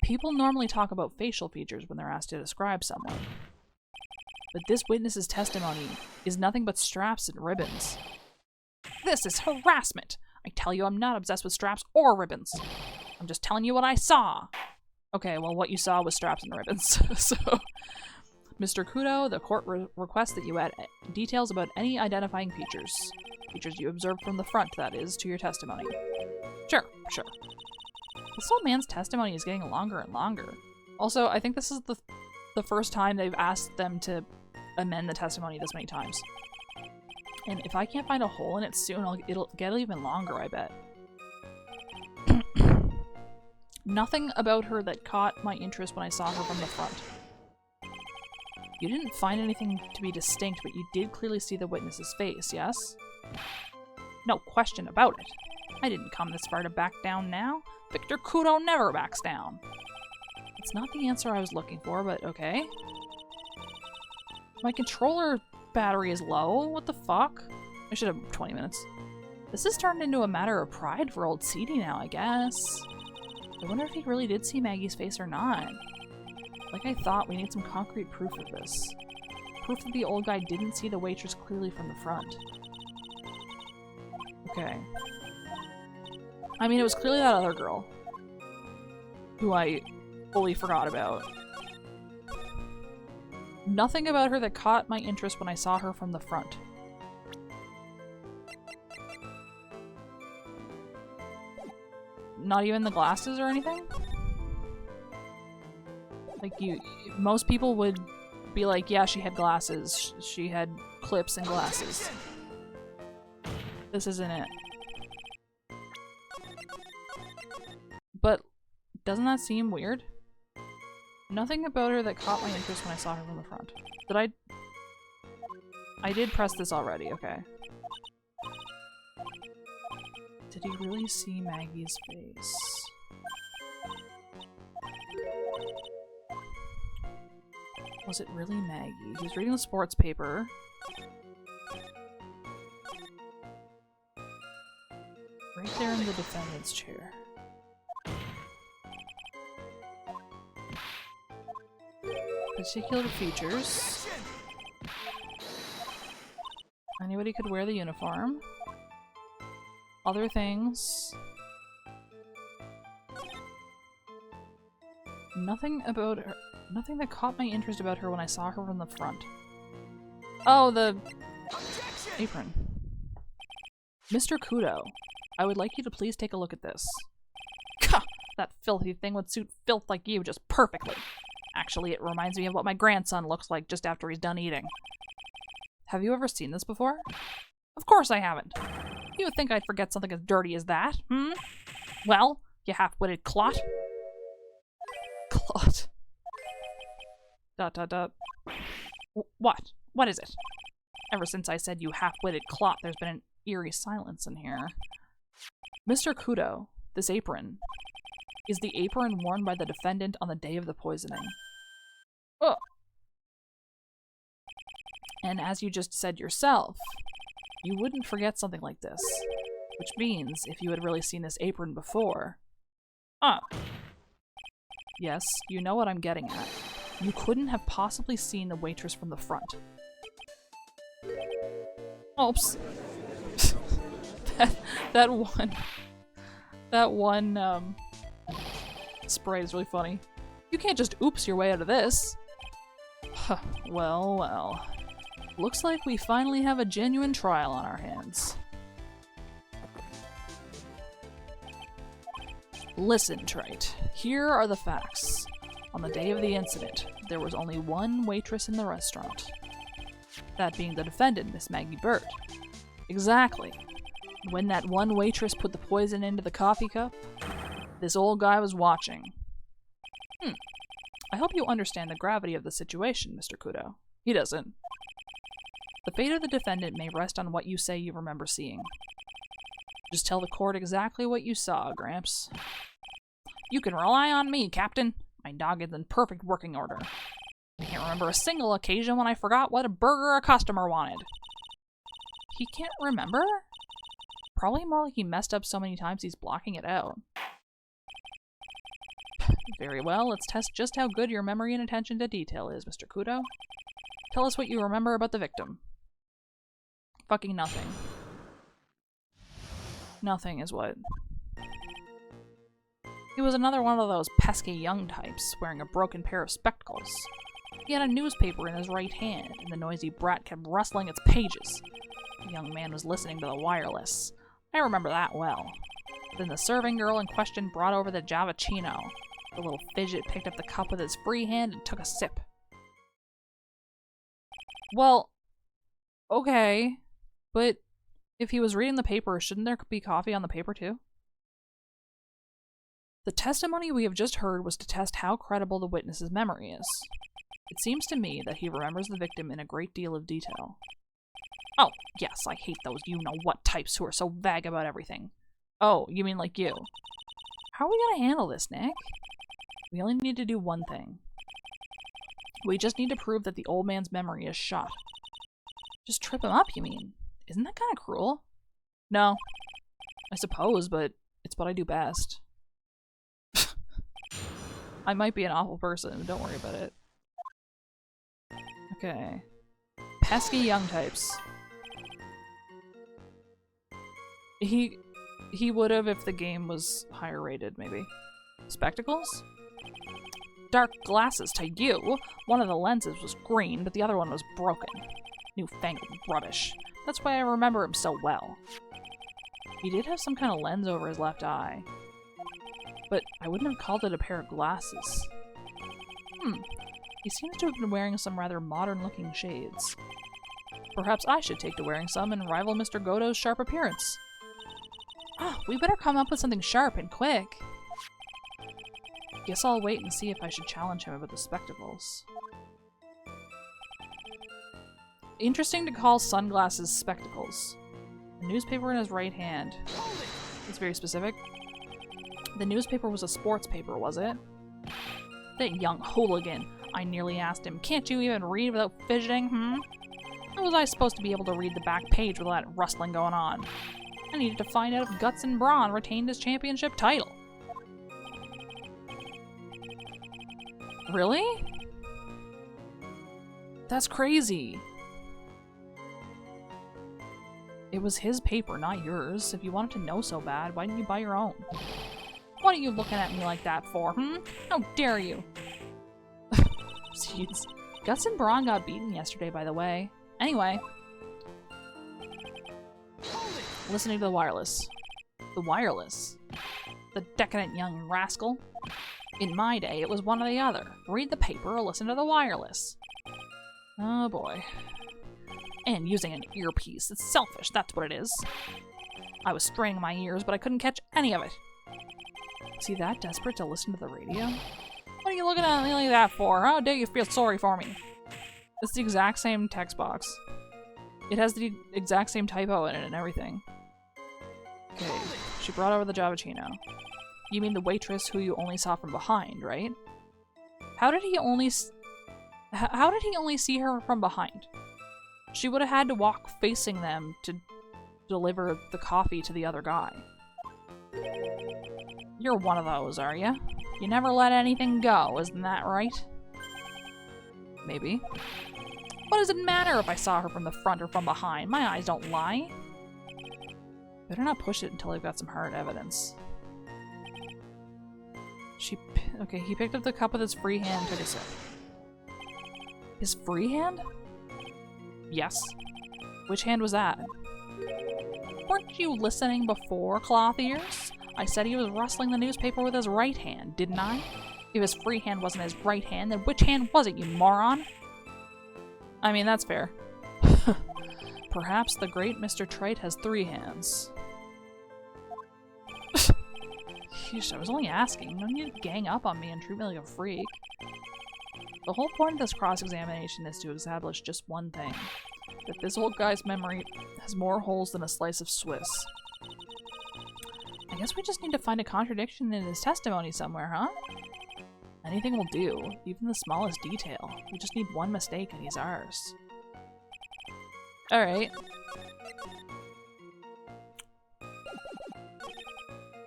People normally talk about facial features when they're asked to describe someone. But this witness's testimony is nothing but straps and ribbons. This is harassment! I tell you I'm not obsessed with straps or ribbons. I'm just telling you what I saw. Okay, well what you saw was straps and ribbons. So, Mr. Kudo, the court requests that you add details about any identifying features. Features you observed from the front, that is, to your testimony. Sure. This old man's testimony is getting longer and longer. Also, I think this is the first time they've asked them to amend the testimony this many times. And if I can't find a hole in it soon, it'll get even longer, I bet. Nothing about her that caught my interest when I saw her from the front. You didn't find anything to be distinct, but you did clearly see the witness's face, yes? No question about it. I didn't come this far to back down now. Victor Kudo never backs down. It's not the answer I was looking for, but okay. My controller battery is low. What the fuck? I should have 20 minutes. This has turned into a matter of pride for old Seedy now, I guess. I wonder if he really did see Maggie's face or not. Like I thought, we need some concrete proof of this. Proof that the old guy didn't see the waitress clearly from the front. Okay. I mean, it was clearly that other girl. Who I fully forgot about. Nothing about her that caught my interest when I saw her from the front. Not even the glasses or anything? Like most people would be like, yeah, she had glasses. She had clips and glasses. This isn't it. But doesn't that seem weird? Nothing about her that caught my interest when I saw her from the front. Did I did press this already, okay. Did he really see Maggie's face? Was it really Maggie? He was reading the sports paper. Right there in the defendant's chair. Particular features. Anybody could wear the uniform. Other things. Nothing about her. Nothing that caught my interest about her when I saw her from the front. Oh, the apron. Mr. Kudo, I would like you to please take a look at this. Gah! That filthy thing would suit filth like you just perfectly. Actually, it reminds me of what my grandson looks like just after he's done eating. Have you ever seen this before? Of course I haven't. You would think I'd forget something as dirty as that, hmm? Well, you half-witted clot. Clot. ... What? What is it? Ever since I said you half-witted clot, there's been an eerie silence in here. Mr. Kudo, this apron is the apron worn by the defendant on the day of the poisoning. Oh. And as you just said yourself, you wouldn't forget something like this. Which means, if you had really seen this apron before... Yes, you know what I'm getting at. You couldn't have possibly seen the waitress from the front. Oops. that one spray is really funny. You can't just oops your way out of this. Well, well. Looks like we finally have a genuine trial on our hands. Listen, Trite. Here are the facts. On the day of the incident, there was only one waitress in the restaurant. That being the defendant, Miss Maggie Bird. Exactly. When that one waitress put the poison into the coffee cup, this old guy was watching. I hope you understand the gravity of the situation, Mr. Kudo. He doesn't. The fate of the defendant may rest on what you say you remember seeing. Just tell the court exactly what you saw, Gramps. You can rely on me, Captain. My dog is in perfect working order. I can't remember a single occasion when I forgot what a burger a customer wanted. He can't remember? Probably more like he messed up so many times he's blocking it out. Very well, let's test just how good your memory and attention to detail is, Mr. Kudo. Tell us what you remember about the victim. Fucking nothing. Nothing is what? He was another one of those pesky young types, wearing a broken pair of spectacles. He had a newspaper in his right hand, and the noisy brat kept rustling its pages. The young man was listening to the wireless. I remember that well. Then the serving girl in question brought over the Javachino. The little fidget picked up the cup with his free hand and took a sip. Well, okay, but if he was reading the paper, shouldn't there be coffee on the paper too? The testimony we have just heard was to test how credible the witness's memory is. It seems to me that he remembers the victim in a great deal of detail. Oh, yes, I hate those you-know-what types who are so vague about everything. Oh, you mean like you. How are we gonna handle this, Nick? We only need to do one thing. We just need to prove that the old man's memory is shot. Just trip him up, you mean? Isn't that kind of cruel? No. I suppose, but it's what I do best. I might be an awful person, but don't worry about it. Okay. Pesky young types. He would have if the game was higher rated, maybe. Spectacles? Dark glasses to you. One of the lenses was green, but the other one was broken. Newfangled rubbish. That's why I remember him so well. He did have some kind of lens over his left eye. But I wouldn't have called it a pair of glasses. He seems to have been wearing some rather modern-looking shades. Perhaps I should take to wearing some and rival Mr. Godo's sharp appearance. Ah, we better come up with something sharp and quick. Guess I'll wait and see if I should challenge him about the spectacles. Interesting to call sunglasses spectacles. A newspaper in his right hand. It's very specific. The newspaper was a sports paper, was it? That young hooligan. I nearly asked him, can't you even read without fidgeting, How was I supposed to be able to read the back page with all that rustling going on? I needed to find out if Guts and Brawn retained his championship title. Really? That's crazy. It was his paper, not yours. If you wanted to know so bad, why didn't you buy your own? What are you looking at me like that for, How dare you? Jeez. Guts and Brawn got beaten yesterday, by the way. Anyway. Listening to the wireless. The wireless? The decadent young rascal? In my day, it was one or the other. Read the paper or listen to the wireless. Oh boy. And using an earpiece. It's selfish, that's what it is. I was straining my ears, but I couldn't catch any of it. Is he that desperate to listen to the radio? What are you looking at me like that for? How dare you feel sorry for me? It's the exact same text box. It has the exact same typo in it and everything. Okay, she brought over the Javachino. You mean the waitress who you only saw from behind, right? How did he only see her from behind? She would have had to walk facing them to deliver the coffee to the other guy. You're one of those, are you? You never let anything go, isn't that right? Maybe. What does it matter if I saw her from the front or from behind? My eyes don't lie. Better not push it until I've got some hard evidence. Okay, he picked up the cup with his free hand and took a sip. His free hand? Yes. Which hand was that? Weren't you listening before, Cloth Ears? I said he was rustling the newspaper with his right hand, didn't I? If his free hand wasn't his right hand, then which hand was it, you moron? I mean, that's fair. Perhaps the great Mr. Trite has 3 hands. Sheesh, I was only asking. No need to gang up on me and treat me like a freak. The whole point of this cross-examination is to establish just one thing. That this old guy's memory has more holes than a slice of Swiss. I guess we just need to find a contradiction in his testimony somewhere, huh? Anything will do, even the smallest detail. We just need one mistake and he's ours. Alright.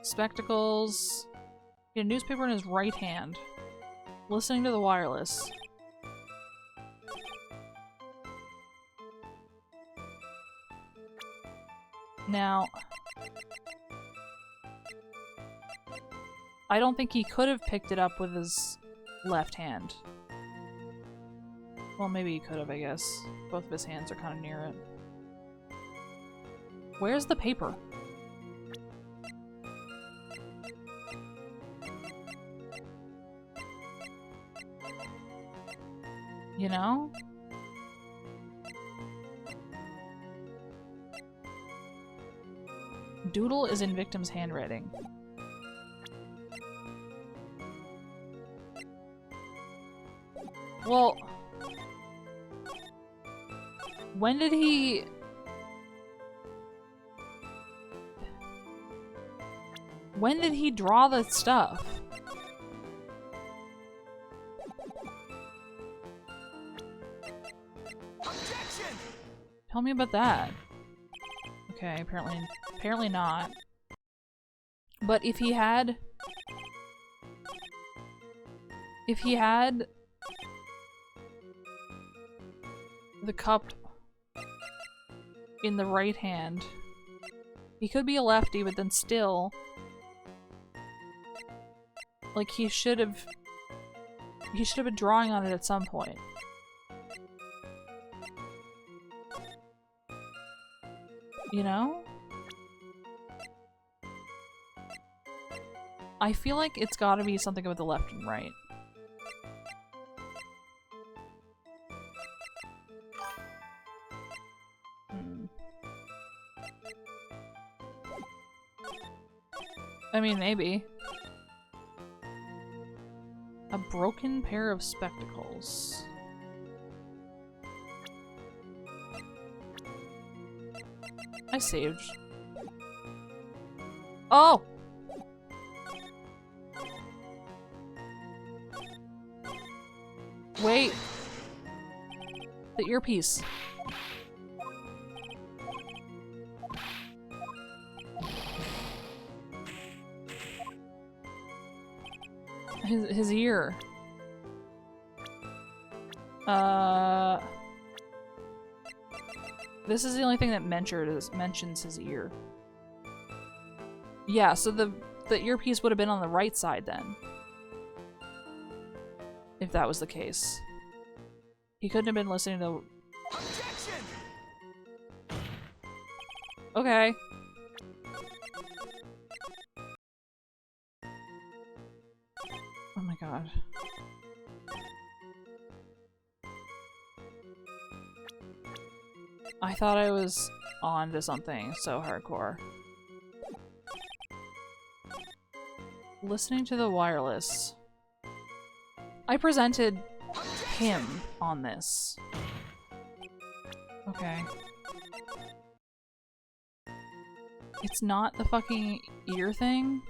Spectacles. He had a newspaper in his right hand. Listening to the wireless. Now, I don't think he could have picked it up with his left hand. Well, maybe he could have, I guess. Both of his hands are kind of near it. Where's the paper? You know? Doodle is in victim's handwriting. Well, when did he... When did he draw the stuff? Objection! Tell me about that. Okay, apparently not. But if he had the cup in the right hand, he could be a lefty, but then still, like, he should have been drawing on it at some point. You know? I feel like it's gotta be something about the left and right. I mean, maybe. A broken pair of spectacles. I saved. Oh! Wait. The earpiece. His ear. This is the only thing that mentions his ear. Yeah, so the earpiece would have been on the right side then. If that was the case. He couldn't have been listening to... Objection! Okay. Oh my god. I thought I was on to something so hardcore. Listening to the wireless. I presented him on this. Okay. It's not the fucking ear thing?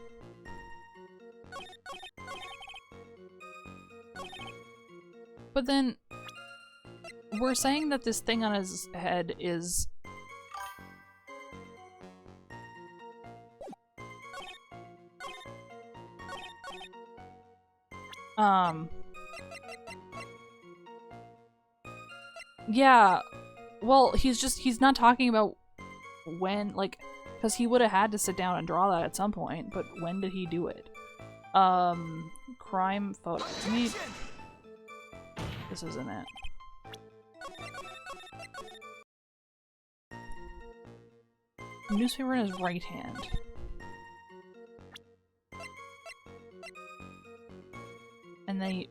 But then, we're saying that this thing on his head is... Yeah, well, he's not talking about when, like, because he would have had to sit down and draw that at some point, but when did he do it? Crime photo. I mean, this isn't it. Newspaper in his right hand. And they...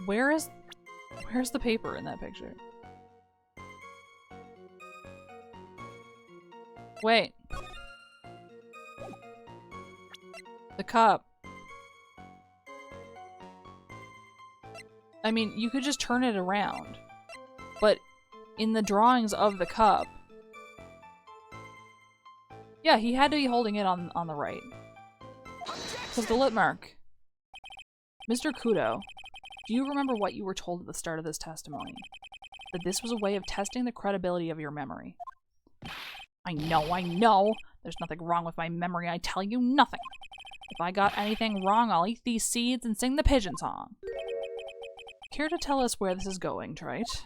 Where's the paper in that picture? Wait. The cup. I mean, you could just turn it around. But in the drawings of the cup... Yeah, he had to be holding it on the right. Because the lip mark. Mr. Kudo, do you remember what you were told at the start of this testimony? That this was a way of testing the credibility of your memory. I know. There's nothing wrong with my memory, I tell you nothing. If I got anything wrong, I'll eat these seeds and sing the pigeon song. Care to tell us where this is going, Trite?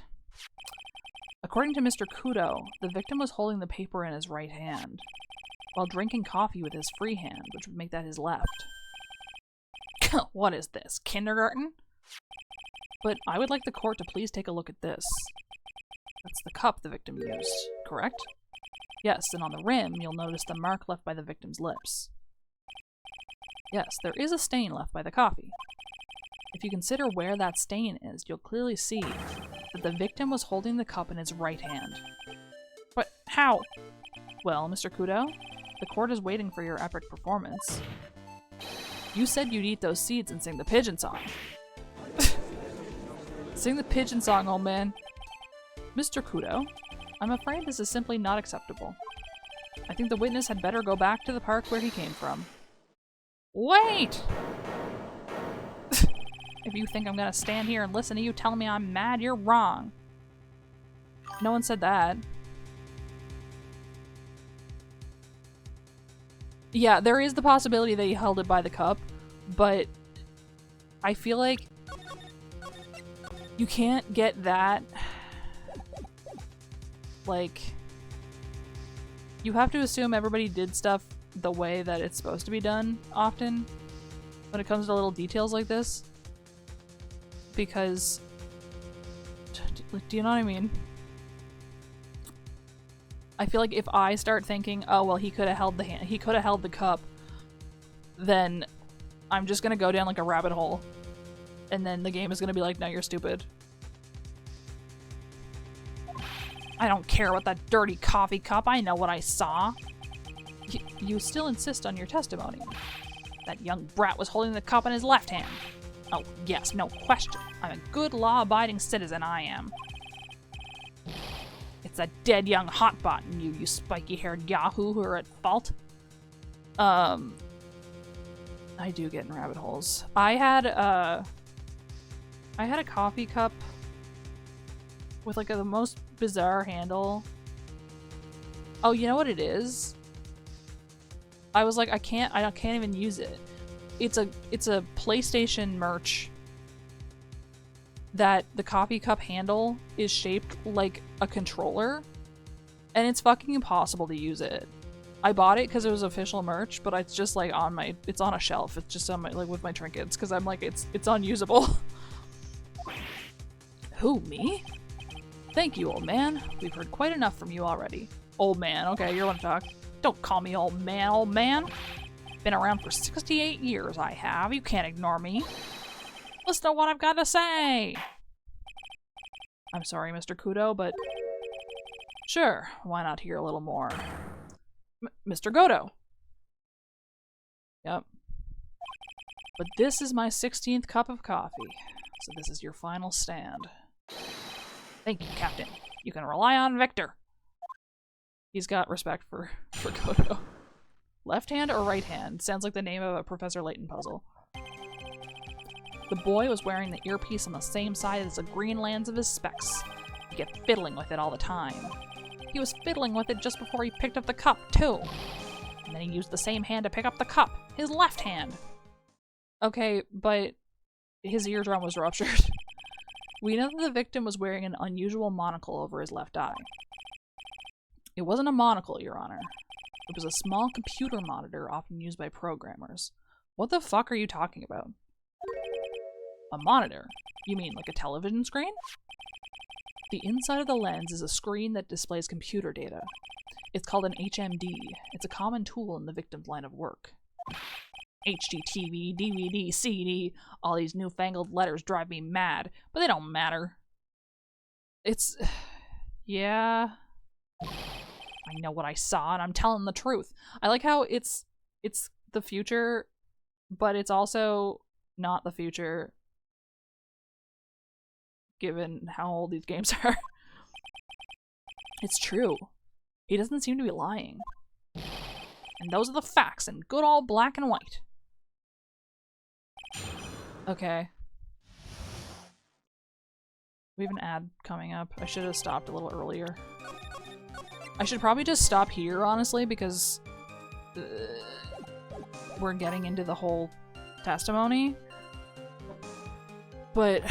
According to Mr. Kudo, the victim was holding the paper in his right hand, while drinking coffee with his free hand, which would make that his left. What is this, kindergarten? But I would like the court to please take a look at this. That's the cup the victim used, correct? Yes, and on the rim, you'll notice the mark left by the victim's lips. Yes, there is a stain left by the coffee. If you consider where that stain is, you'll clearly see that the victim was holding the cup in his right hand. But how? Well, Mr. Kudo, the court is waiting for your epic performance. You said you'd eat those seeds and sing the pigeon song. Sing the pigeon song, old man. Mr. Kudo, I'm afraid this is simply not acceptable. I think the witness had better go back to the park where he came from. Wait! If you think I'm gonna stand here and listen to you telling me I'm mad, you're wrong. No one said that. Yeah, there is the possibility that he held it by the cup, but I feel like you can't get that. Like, you have to assume everybody did stuff the way that it's supposed to be done often when it comes to little details like this. Because, do you know what I mean? I feel like if I start thinking, oh well, he could have held the cup, then I'm just gonna go down like a rabbit hole, and then the game is gonna be like, no, you're stupid. I don't care about that dirty coffee cup. I know what I saw. You still insist on your testimony. That young brat was holding the cup in his left hand. Oh, yes, no question. I'm a good law-abiding citizen, I am. It's that dead young hotbot in you, you spiky-haired yahoo who are at fault. I do get in rabbit holes. I had a coffee cup with like the most bizarre handle. Oh, you know what it is? I was like, I can't even use it. It's a PlayStation merch that the coffee cup handle is shaped like a controller, and it's fucking impossible to use it. I bought it because it was official merch, but it's just like it's on a shelf. It's just on my, like, with my trinkets, because I'm like, it's unusable. Who, me? Thank you, old man. We've heard quite enough from you already. Old man, okay, you're one to talk. Don't call me old man, old man. Been around for 68 years, I have. You can't ignore me. Listen to what I've got to say. I'm sorry, Mr. Kudo, but sure, why not hear a little more? Mr. Godo. Yep. But this is my 16th cup of coffee, so this is your final stand. Thank you, Captain. You can rely on Victor. He's got respect for Godo. Left hand or right hand? Sounds like the name of a Professor Layton puzzle. The boy was wearing the earpiece on the same side as the green lands of his specs. He kept fiddling with it all the time. He was fiddling with it just before he picked up the cup, too. And then he used the same hand to pick up the cup. His left hand. Okay, but his eardrum was ruptured. We know that the victim was wearing an unusual monocle over his left eye. It wasn't a monocle, Your Honor. It was a small computer monitor often used by programmers. What the fuck are you talking about? A monitor? You mean like a television screen? The inside of the lens is a screen that displays computer data. It's called an HMD. It's a common tool in the victim's line of work. HDTV, DVD, CD, all these newfangled letters drive me mad, but they don't matter. It's... yeah... I know what I saw, and I'm telling the truth. I like how it's the future, but it's also not the future, given how old these games are. It's true. He doesn't seem to be lying. And those are the facts in good old black and white. Okay. We have an ad coming up. I should have stopped a little earlier. I should probably just stop here, honestly, because we're getting into the whole testimony. But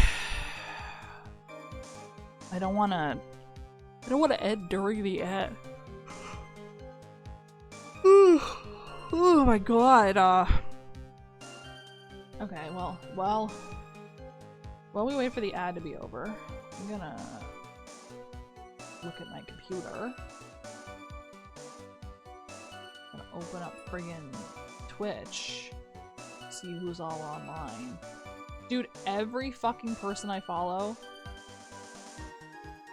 I don't want to end during the ad. Oh my god. Okay, well, while we wait for the ad to be over, I'm gonna look at my computer. I'm gonna open up friggin' Twitch, see who's all online. Dude, every fucking person I follow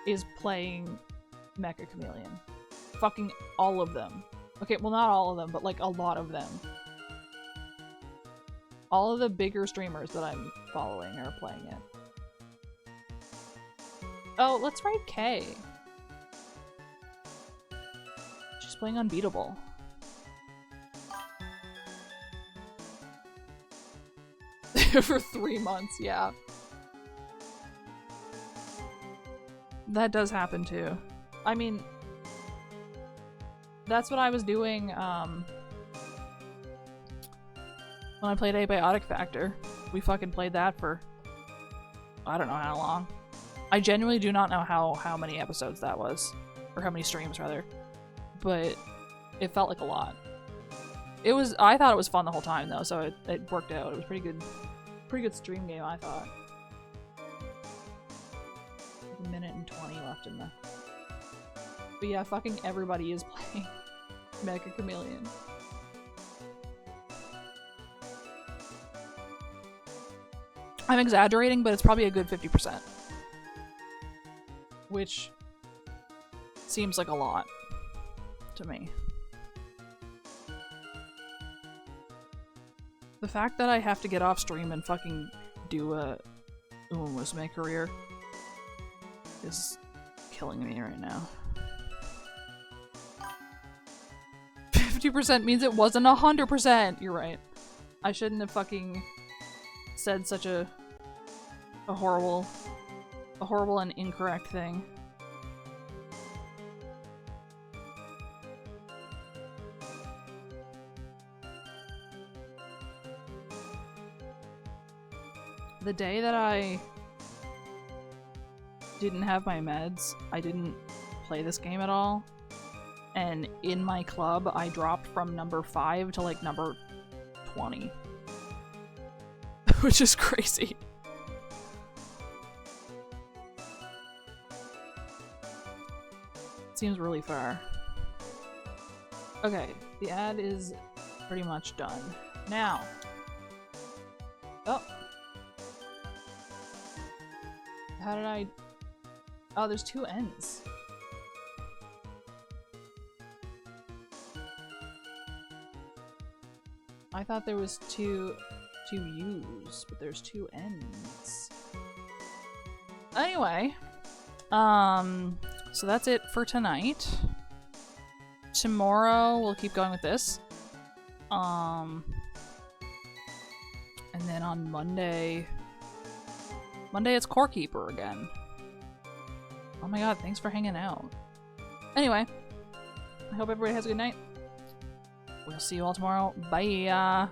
is playing Mecha Chameleon. Fucking all of them. Okay, well, not all of them, but like a lot of them. All of the bigger streamers that I'm following are playing it. Oh, let's write Kay. She's playing Unbeatable. For 3 months, yeah. That does happen too. I mean, that's what I was doing when I played Abiotic Factor. We fucking played that for I don't know how long. I genuinely do not know how many episodes that was. Or how many streams, rather. But it felt like a lot. I thought it was fun the whole time, though, so it worked out. It was pretty good stream game, I thought. 1 minute and 20 left in the... But yeah, fucking everybody is playing Mecha Chameleon. I'm exaggerating, but it's probably a good 50%. Which seems like a lot to me. The fact that I have to get off stream and fucking do a Musume career is killing me right now. 50% means it wasn't 100%! You're right. I shouldn't have fucking said such a horrible and incorrect thing. The day that I didn't have my meds, I didn't play this game at all. And in my club, I dropped from number 5 to like number 20. Which is crazy. Seems really far. Okay, the ad is pretty much done. Now. Oh. How did I... Oh, there's 2 ends. I thought there was two U's, but there's 2 ends. Anyway, so that's it for tonight. Tomorrow we'll keep going with this. And then on Monday it's Core Keeper again. Oh my god, thanks for hanging out. Anyway, I hope everybody has a good night. We'll see you all tomorrow. Bye!